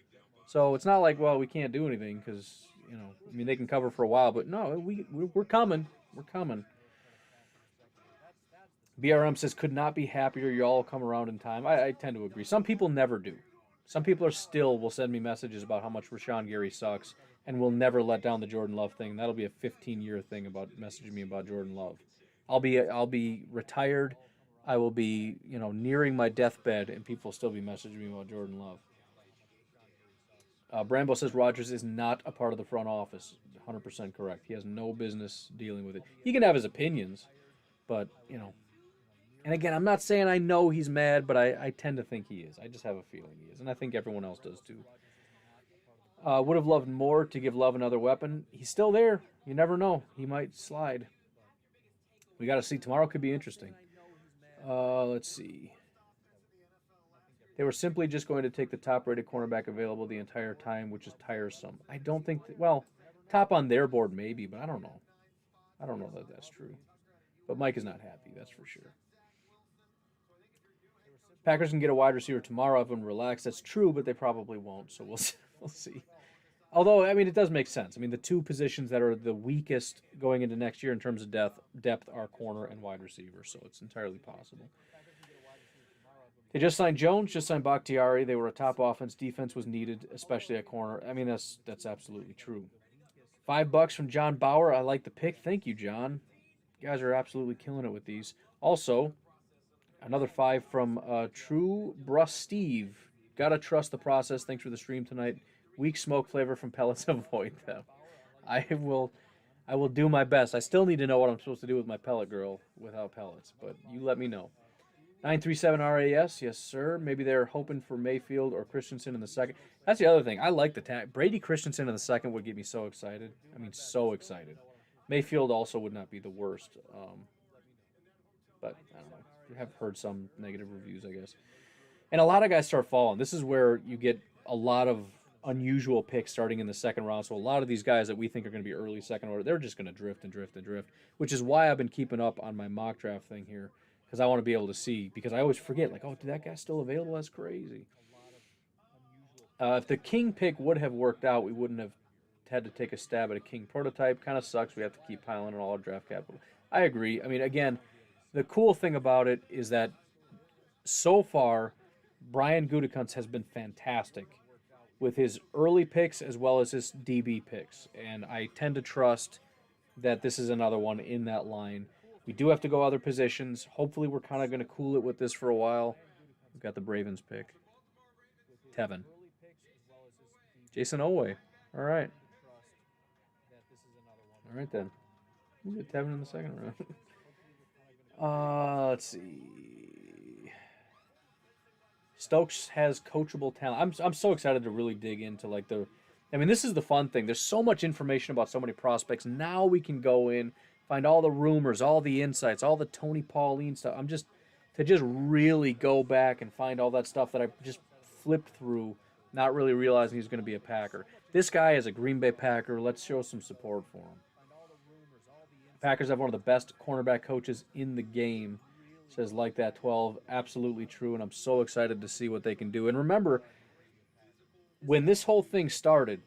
Speaker 1: So it's not like, well, we can't do anything because, I mean, they can cover for a while. But no, we're coming. We're coming. BRM says, could not be happier. Y'all will come around in time. I tend to agree. Some people never do. Some people will send me messages about how much Rashawn Gary sucks and will never let down the Jordan Love thing. That'll be a 15-year thing about messaging me about Jordan Love. I'll be retired. I will be, nearing my deathbed, and people will still be messaging me about Jordan Love. Brambo says Rodgers is not a part of the front office. 100% correct. He has no business dealing with it. He can have his opinions, but, And again, I'm not saying I know he's mad, but I tend to think he is. I just have a feeling he is, and I think everyone else does too. Would have loved more to give Love another weapon. He's still there. You never know. He might slide. We got to see. Tomorrow could be interesting. Let's see. They were simply just going to take the top-rated cornerback available the entire time, which is tiresome. I don't think top on their board maybe, but I don't know. I don't know that that's true. But Mike is not happy, that's for sure. Packers can get a wide receiver tomorrow. Everyone relax. That's true, but they probably won't. So we'll see. Although, I mean, it does make sense. I mean, the two positions that are the weakest going into next year in terms of depth are corner and wide receiver. So it's entirely possible. They just signed Jones, just signed Bakhtiari. They were a top offense. Defense was needed, especially at corner. I mean, that's absolutely true. $5 from John Bauer. I like the pick. Thank you, John. You guys are absolutely killing it with these. Also, another 5 from True Brus Steve. Gotta trust the process. Thanks for the stream tonight. Weak smoke flavor from pellets. Avoid them. I will do my best. I still need to know what I'm supposed to do with my pellet girl without pellets, but you let me know. 937 RAS, yes sir. Maybe they're hoping for Mayfield or Christensen in the second. That's the other thing. I like the tag. Brady Christensen in the second would get me so excited. I mean, so excited. Mayfield also would not be the worst, but I don't know. I have heard some negative reviews, I guess. And a lot of guys start falling. This is where you get a lot of unusual picks starting in the second round. So a lot of these guys that we think are going to be early second order, they're just going to drift and drift and drift, which is why I've been keeping up on my mock draft thing here. Because I want to be able to see, because I always forget, like, oh, did that guy still available? That's crazy. If the King pick would have worked out, we wouldn't have had to take a stab at a King prototype. Kind of sucks. We have to keep piling on all our draft capital. I agree. I mean, again, the cool thing about it is that so far, Brian Gutekunst has been fantastic with his early picks as well as his DB picks. And I tend to trust that this is another one in that line. We do have to go other positions. Hopefully we're kind of going to cool it with this for a while. We've got the Ravens pick. Tevin. Jason Oweh. All right. All right, then. We'll get Tevin in the second round. Let's see. Stokes has coachable talent. I'm so excited to really dig into, like, the... I mean, this is the fun thing. There's so much information about so many prospects. Now we can go in, find all the rumors, all the insights, all the Tony Pauline stuff. To just really go back and find all that stuff that I just flipped through, not really realizing he's going to be a Packer. This guy is a Green Bay Packer. Let's show some support for him. Packers have one of the best cornerback coaches in the game. Says like that 12. Absolutely true, and I'm so excited to see what they can do. And remember, when this whole thing started,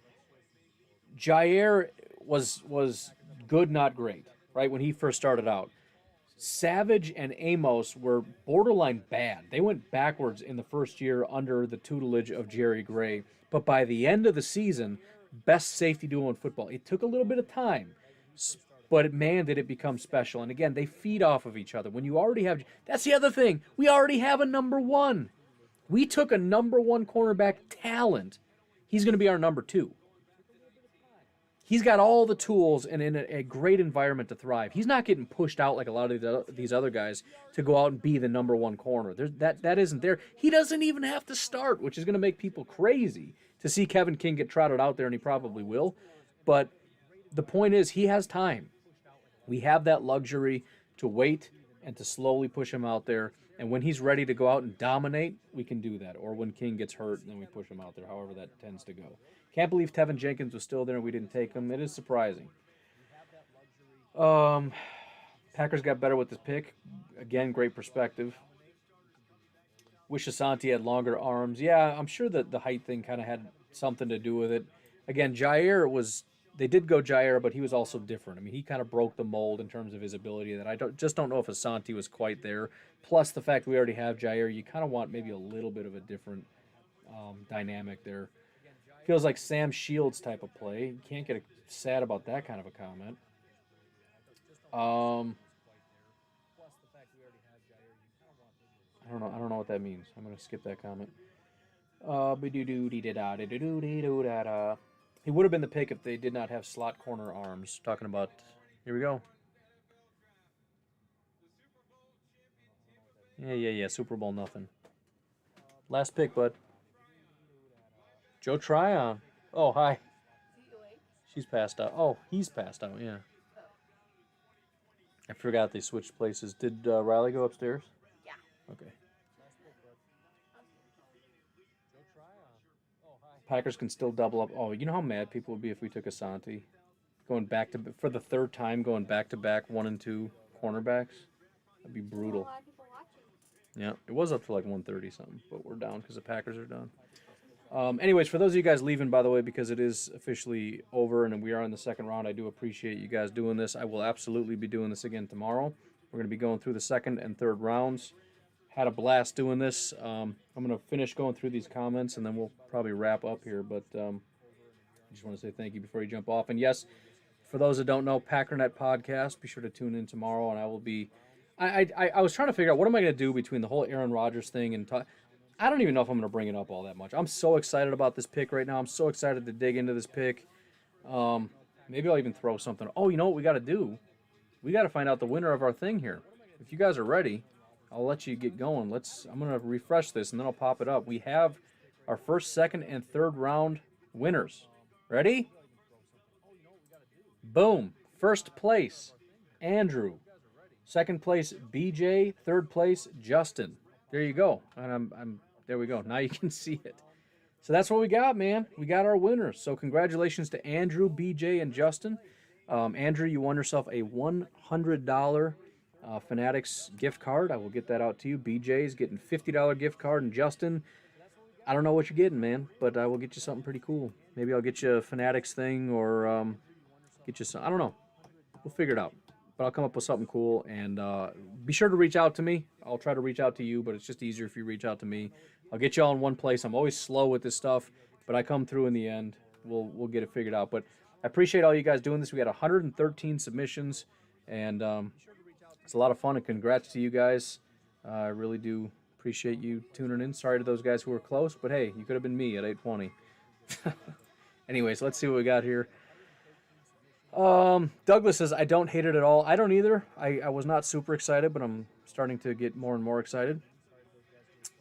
Speaker 1: Jair was good, not great, right? When he first started out. Savage and Amos were borderline bad. They went backwards in the first year under the tutelage of Jerry Gray. But by the end of the season, best safety duo in football. It took a little bit of time, but man, did it become special. And again, they feed off of each other. When you already have, that's the other thing. We already have a number one. We took a number one cornerback talent. He's going to be our number two. He's got all the tools and in a great environment to thrive. He's not getting pushed out like a lot of these other guys to go out and be the number one corner. That isn't there. He doesn't even have to start, which is going to make people crazy to see Kevin King get trotted out there, and he probably will. But the point is, he has time. We have that luxury to wait and to slowly push him out there. And when he's ready to go out and dominate, we can do that. Or when King gets hurt, then we push him out there, however that tends to go. Can't believe Tevin Jenkins was still there and we didn't take him. It is surprising. Packers got better with this pick. Again, great perspective. Wish Asante had longer arms. Yeah, I'm sure that the height thing kind of had something to do with it. Again, Jair was... They did go Jair, but he was also different. I mean, he kind of broke the mold in terms of his ability that I just don't know if Asante was quite there. Plus the fact we already have Jair, you kind of want maybe a little bit of a different dynamic there. Feels like Sam Shields type of play. You can't get sad about that kind of a comment. I don't know what that means. I'm going to skip that comment. He would have been the pick if they did not have slot corner arms. Talking about, here we go. Yeah. Super Bowl nothing. Last pick, bud. Joe Tryon. Oh, hi. She's passed out. Oh, he's passed out, yeah. I forgot they switched places. Did Riley go upstairs?
Speaker 3: Yeah.
Speaker 1: Okay. Packers can still double up. Oh, you know how mad people would be if we took Asante? Going back to, for the third time, going back-to-back 1 and 2 cornerbacks? That'd be brutal.
Speaker 3: A lot of people watching.
Speaker 1: Yeah, it was up to like 130 something, but we're down because the Packers are done. Anyways, for those of you guys leaving, by the way, because it is officially over and we are in the second round, I do appreciate you guys doing this. I will absolutely be doing this again tomorrow. We're going to be going through the second and third rounds. Had a blast doing this. I'm going to finish going through these comments and then we'll probably wrap up here. But I just want to say thank you before you jump off. And yes, for those that don't know, Packernet Podcast, be sure to tune in tomorrow and I will be. I was trying to figure out what am I going to do between the whole Aaron Rodgers thing and I don't even know if I'm going to bring it up all that much. I'm so excited about this pick right now. I'm so excited to dig into this pick. Maybe I'll even throw something. Oh, you know what we got to do? We got to find out the winner of our thing here. If you guys are ready, I'll let you get going. I'm going to refresh this and then I'll pop it up. We have our first, second, and third round winners. Ready? Boom. First place, Andrew. Second place, BJ. Third place, Justin. There you go. And there we go. Now you can see it. So that's what we got, man. We got our winners. So congratulations to Andrew, BJ, and Justin. Andrew, you won yourself a $100 Fanatics gift card. I will get that out to you. BJ's getting $50 gift card. And Justin, I don't know what you're getting, man, but I will get you something pretty cool. Maybe I'll get you a Fanatics thing or get you some. I don't know. We'll figure it out. But I'll come up with something cool, and be sure to reach out to me. I'll try to reach out to you, but it's just easier if you reach out to me. I'll get you all in one place. I'm always slow with this stuff, but I come through in the end. We'll get it figured out. But I appreciate all you guys doing this. We got 113 submissions, and it's a lot of fun, and congrats to you guys. I really do appreciate you tuning in. Sorry to those guys who were close, but hey, you could have been me at 820. Anyways, let's see what we got here. Douglas says, I don't hate it at all. I don't either. I was not super excited, but I'm starting to get more and more excited.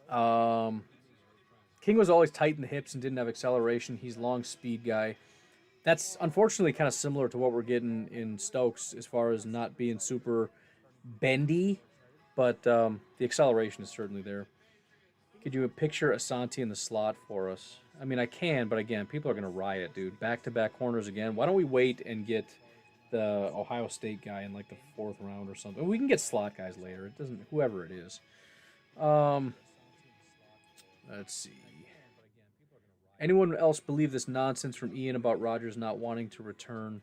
Speaker 1: King was always tight in the hips and didn't have acceleration. He's long speed guy. That's unfortunately kind of similar to what we're getting in Stokes as far as not being super bendy, but the acceleration is certainly there. Could you picture Asante in the slot for us? I mean, I can, but again, people are going to riot, dude. Back-to-back corners again. Why don't we wait and get the Ohio State guy in like the 4th round or something? We can get slot guys later. It doesn't, whoever it is. Let's see. Anyone else believe this nonsense from Ian about Rodgers not wanting to return?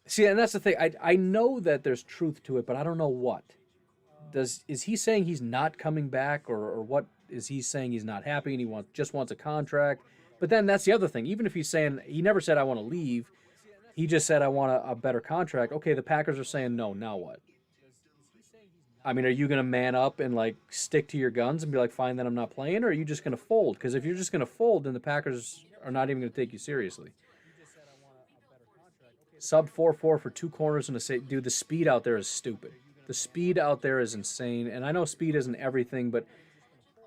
Speaker 1: See, and that's the thing. I know that there's truth to it, but I don't know what. Is he saying he's not coming back, or what is he saying he's not happy and he just wants a contract? But then that's the other thing. Even if he's saying he never said I want to leave, he just said I want a better contract. Okay, the Packers are saying no. Now what? I mean, are you going to man up and like stick to your guns and be like, fine, then I'm not playing, or are you just going to fold? Because if you're just going to fold, then the Packers are not even going to take you seriously. Sub 4.4 for 2 corners and a safety. Dude, the speed out there is stupid. The speed out there is insane. And I know speed isn't everything, but,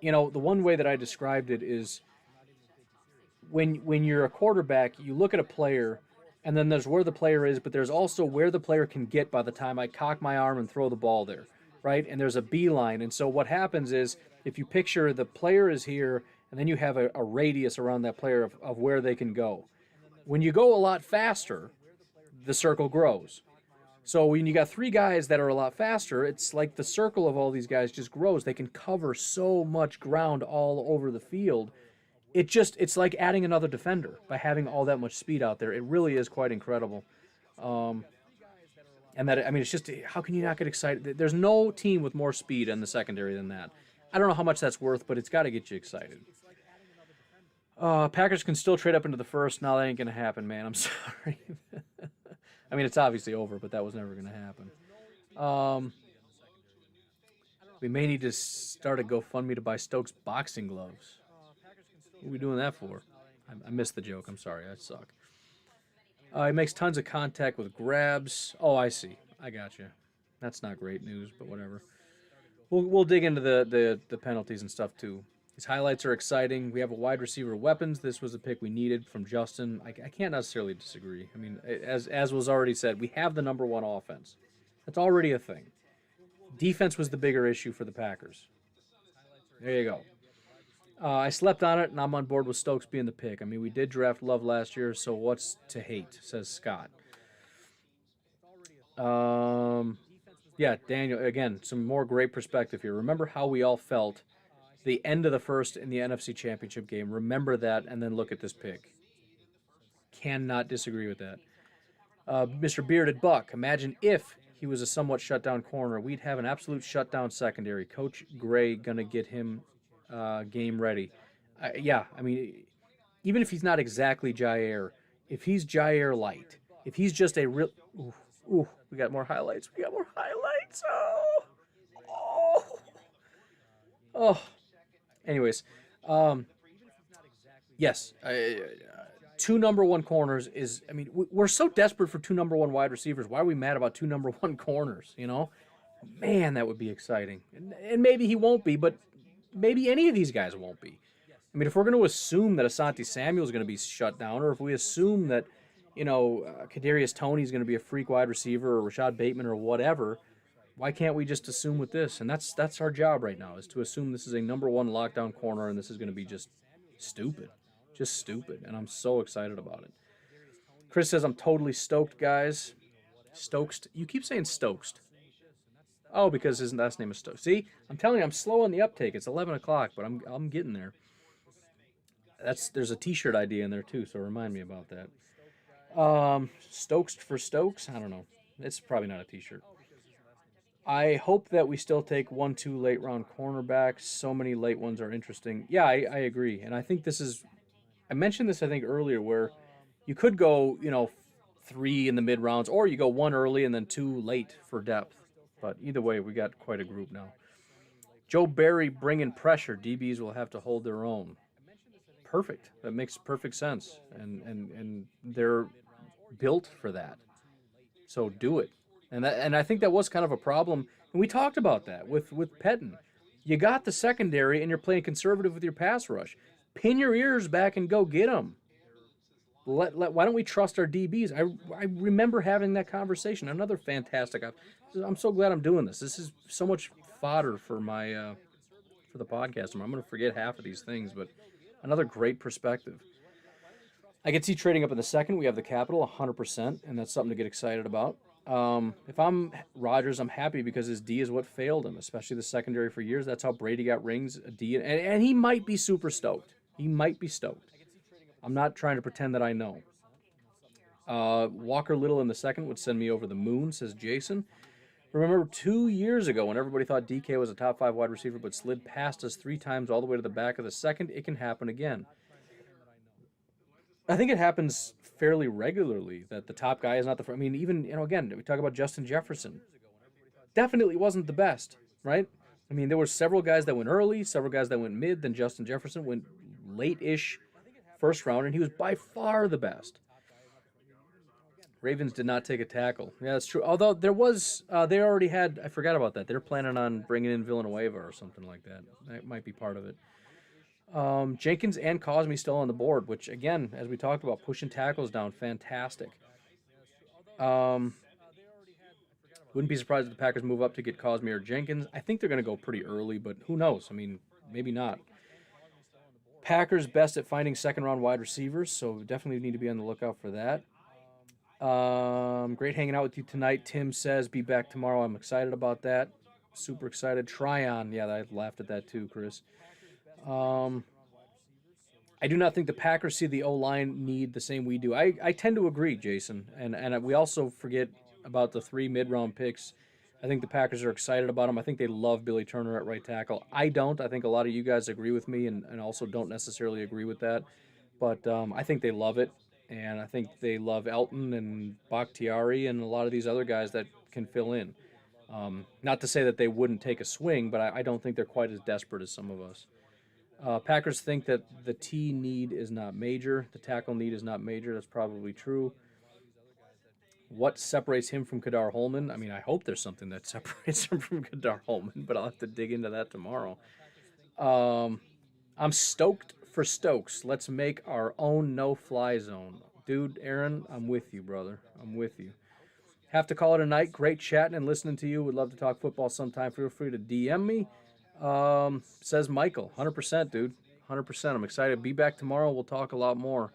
Speaker 1: you know, the one way that I described it is when you're a quarterback, you look at a player, and then there's where the player is, but there's also where the player can get by the time I cock my arm and throw the ball there, right? And there's a beeline. And so what happens is if you picture the player is here, and then you have a radius around that player of where they can go. When you go a lot faster, the circle grows. So when you got 3 guys that are a lot faster, it's like the circle of all these guys just grows. They can cover so much ground all over the field. It's like adding another defender by having all that much speed out there. It really is quite incredible. And that, I mean, it's just, how can you not get excited? There's no team with more speed in the secondary than that. I don't know how much that's worth, but it's got to get you excited. Packers can still trade up into the first. No, that ain't going to happen, man. I'm sorry. I mean, it's obviously over, but that was never going to happen. We may need to start a GoFundMe to buy Stokes boxing gloves. What are we doing that for? I missed the joke. I'm sorry. I suck. He makes tons of contact with grabs. Oh, I see. I got you. That's not great news, but whatever. We'll dig into the penalties and stuff, too. His highlights are exciting. We have a wide receiver weapons. This was a pick we needed from Justin. I can't necessarily disagree. I mean, as was already said, we have the number 1 offense. That's already a thing. Defense was the bigger issue for the Packers. There you go. I slept on it, and I'm on board with Stokes being the pick. I mean, we did draft Love last year, so what's to hate, says Scott. Yeah, Daniel, again, some more great perspective here. Remember how we all felt the end of the first in the NFC Championship game. Remember that, and then look at this pick. Cannot disagree with that. Mr. Bearded Buck, imagine if he was a somewhat shutdown corner. We'd have an absolute shutdown secondary. Coach Gray going to get him game ready. Yeah, I mean, even if he's not exactly Jair, if he's Jair light, if he's just a real... Ooh, we got more highlights. We got more highlights. Oh. Anyways, yes, two number one corners is, I mean, we're so desperate for two number one wide receivers. Why are we mad about two number one corners, you know? Man, that would be exciting. And maybe he won't be, but maybe any of these guys won't be. I mean, if we're going to assume that Asante Samuel is going to be shut down, or if we assume that, you know, Kadarius Toney is going to be a freak wide receiver, or Rashad Bateman, or whatever, why can't we just assume with this? And that's our job right now, is to assume this is a number one lockdown corner, and this is going to be just stupid. Just stupid, and I'm so excited about it. Chris says, I'm totally stoked, guys. Stoked? You keep saying stoked. Oh, because his last name is Stokes. See, I'm telling you, I'm slow on the uptake. It's 11 o'clock, but I'm getting there. There's a T-shirt idea in there too, so remind me about that. Stokes for Stokes? I don't know. It's probably not a T-shirt. I hope that we still take 1-2 late round cornerbacks. So many late ones are interesting. Yeah, I agree, and I think this is. I mentioned this I think earlier, where you could go 3 in the mid rounds, or you go 1 early and then 2 late for depth. But either way, we got quite a group now. Joe Barry bringing pressure. DBs will have to hold their own. Perfect. That makes perfect sense. And they're built for that. So do it. And I think that was kind of a problem. And we talked about that with Pettin. You got the secondary and you're playing conservative with your pass rush. Pin your ears back and go get them. Why don't we trust our DBs? I remember having that conversation. Another fantastic. I'm so glad I'm doing this. This is so much fodder for my for the podcast. I'm going to forget half of these things, but another great perspective. I can see trading up in the second. We have the capital 100%, and that's something to get excited about. If I'm Rodgers, I'm happy because his D is what failed him, especially the secondary for years. That's how Brady got rings, a D, and he might be super stoked. He might be stoked. I'm not trying to pretend that I know. Walker Little in the second would send me over the moon, says Jason. Remember 2 years ago when everybody thought DK was a top 5 wide receiver but slid past us 3 times all the way to the back of the second? It can happen again. I think it happens fairly regularly that the top guy is not the first. I mean, even, again, we talk about Justin Jefferson. Definitely wasn't the best, right? I mean, there were several guys that went early, several guys that went mid, then Justin Jefferson went late-ish first round, and he was by far the best. Ravens did not take a tackle. Yeah, that's true. Although there was, they already had, I forgot about that. They're planning on bringing in Villanueva or something like that. That might be part of it. Jenkins and Cosme still on the board, which, again, as we talked about, pushing tackles down, fantastic. Wouldn't be surprised if the Packers move up to get Cosme or Jenkins. I think they're going to go pretty early, but who knows? I mean, maybe not. Packers best at finding second-round wide receivers, so definitely need to be on the lookout for that. Great hanging out with you tonight. Tim says, be back tomorrow. I'm excited about that. Super excited. Tryon. Yeah, I laughed at that too, Chris. I do not think the Packers see the O-line need the same we do. I tend to agree, Jason. And we also forget about the 3 mid-round picks. I think the Packers are excited about them. I think they love Billy Turner at right tackle. I don't. I think a lot of you guys agree with me and also don't necessarily agree with that. But I think they love it. And I think they love Elton and Bakhtiari and a lot of these other guys that can fill in. Not to say that they wouldn't take a swing, but I don't think they're quite as desperate as some of us. Packers think that the T need is not major. The tackle need is not major. That's probably true. What separates him from Kadar Holman? I mean, I hope there's something that separates him from Kadar Holman, but I'll have to dig into that tomorrow. I'm stoked for Stokes. Let's make our own no-fly zone. Dude, Aaron, I'm with you, brother. I'm with you. Have to call it a night. Great chatting and listening to you. Would love to talk football sometime. Feel free to DM me. Says Michael. 100%, dude. 100%. I'm excited. Be back tomorrow. We'll talk a lot more.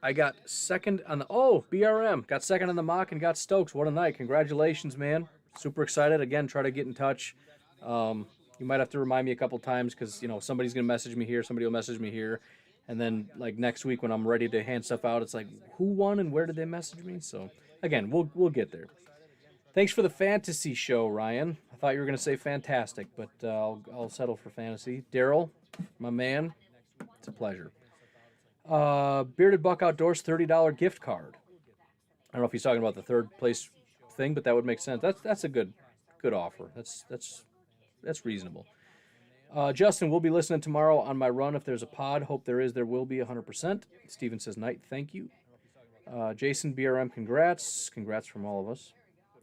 Speaker 1: I got second on the BRM. Got second on the mock and got Stokes. What a night. Congratulations, man. Super excited. Again, try to get in touch. You might have to remind me a couple times because, somebody's going to message me here. Somebody will message me here. And then, like, next week when I'm ready to hand stuff out, it's like, who won and where did they message me? So, again, we'll get there. Thanks for the fantasy show, Ryan. I thought you were going to say fantastic, but I'll settle for fantasy. Daryl, my man, it's a pleasure. Bearded Buck Outdoors $30 gift card. I don't know if he's talking about the third place thing, but that would make sense. That's a good offer. That's reasonable. Justin, we'll be listening tomorrow on my run if there's a pod. Hope there is. There will be 100%. Steven says night. Thank you. Jason BRM, congrats. Congrats from all of us.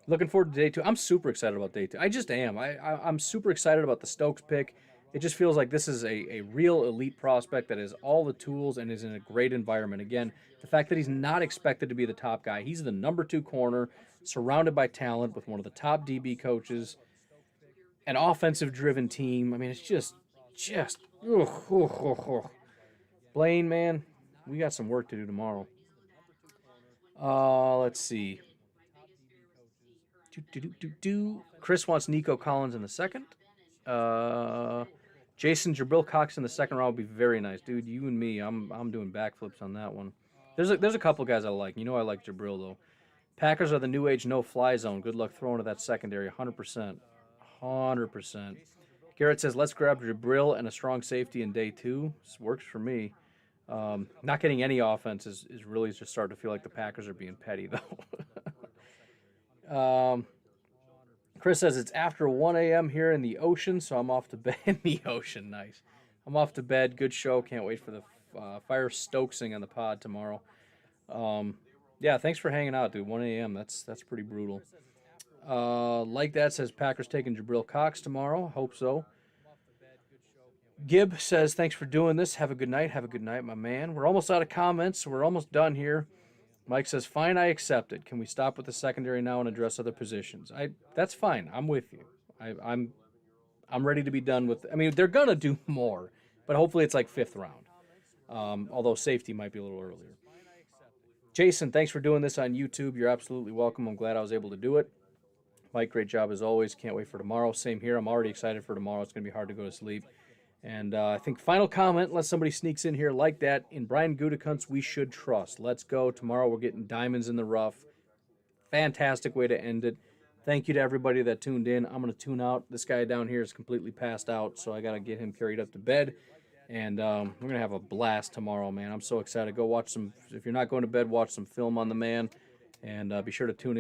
Speaker 1: Looking forward to day 2. I'm super excited about day 2. I just am. I'm super excited about the Stokes pick. It just feels like this is a real elite prospect that has all the tools and is in a great environment. Again, the fact that he's not expected to be the top guy. He's the number 2 corner, surrounded by talent with one of the top DB coaches, an offensive-driven team. I mean, it's just Blaine, man, we got some work to do tomorrow. Let's see. Chris wants Nico Collins in the second. Jason Jabril Cox in the second round would be very nice, dude. You and me, I'm doing backflips on that one. There's a couple guys I like. I like Jabril though. Packers are the new age no-fly zone. Good luck throwing to that secondary. 100%. 100%. Garrett says, let's grab Jabril and a strong safety in day 2. This works for me. Not getting any offense is really just starting to feel like the Packers are being petty, though. Chris says, it's after 1 a.m. here in the ocean, so I'm off to bed. In the ocean, nice. I'm off to bed. Good show. Can't wait for the Fire Stokesing on the pod tomorrow. Yeah, thanks for hanging out, dude. 1 a.m., that's pretty brutal. Like that says Packers taking Jabril Cox tomorrow. Hope so. Gib says, thanks for doing this. Have a good night. Have a good night, my man. We're almost out of comments, so we're almost done here. Mike says, fine, I accept it. Can we stop with the secondary now and address other positions? That's fine. I'm with you. I'm ready to be done with. I mean, they're going to do more, but hopefully it's like 5th round. Although safety might be a little earlier. Jason, thanks for doing this on YouTube. You're absolutely welcome. I'm glad I was able to do it. Mike, great job as always. Can't wait for tomorrow. Same here. I'm already excited for tomorrow. It's going to be hard to go to sleep. And I think final comment, unless somebody sneaks in here like that, in Brian Gutekunst, we should trust. Let's go. Tomorrow we're getting diamonds in the rough. Fantastic way to end it. Thank you to everybody that tuned in. I'm going to tune out. This guy down here is completely passed out, so I got to get him carried up to bed. And we're going to have a blast tomorrow, man. I'm so excited. Go watch some. If you're not going to bed, watch some film on the man. And be sure to tune in.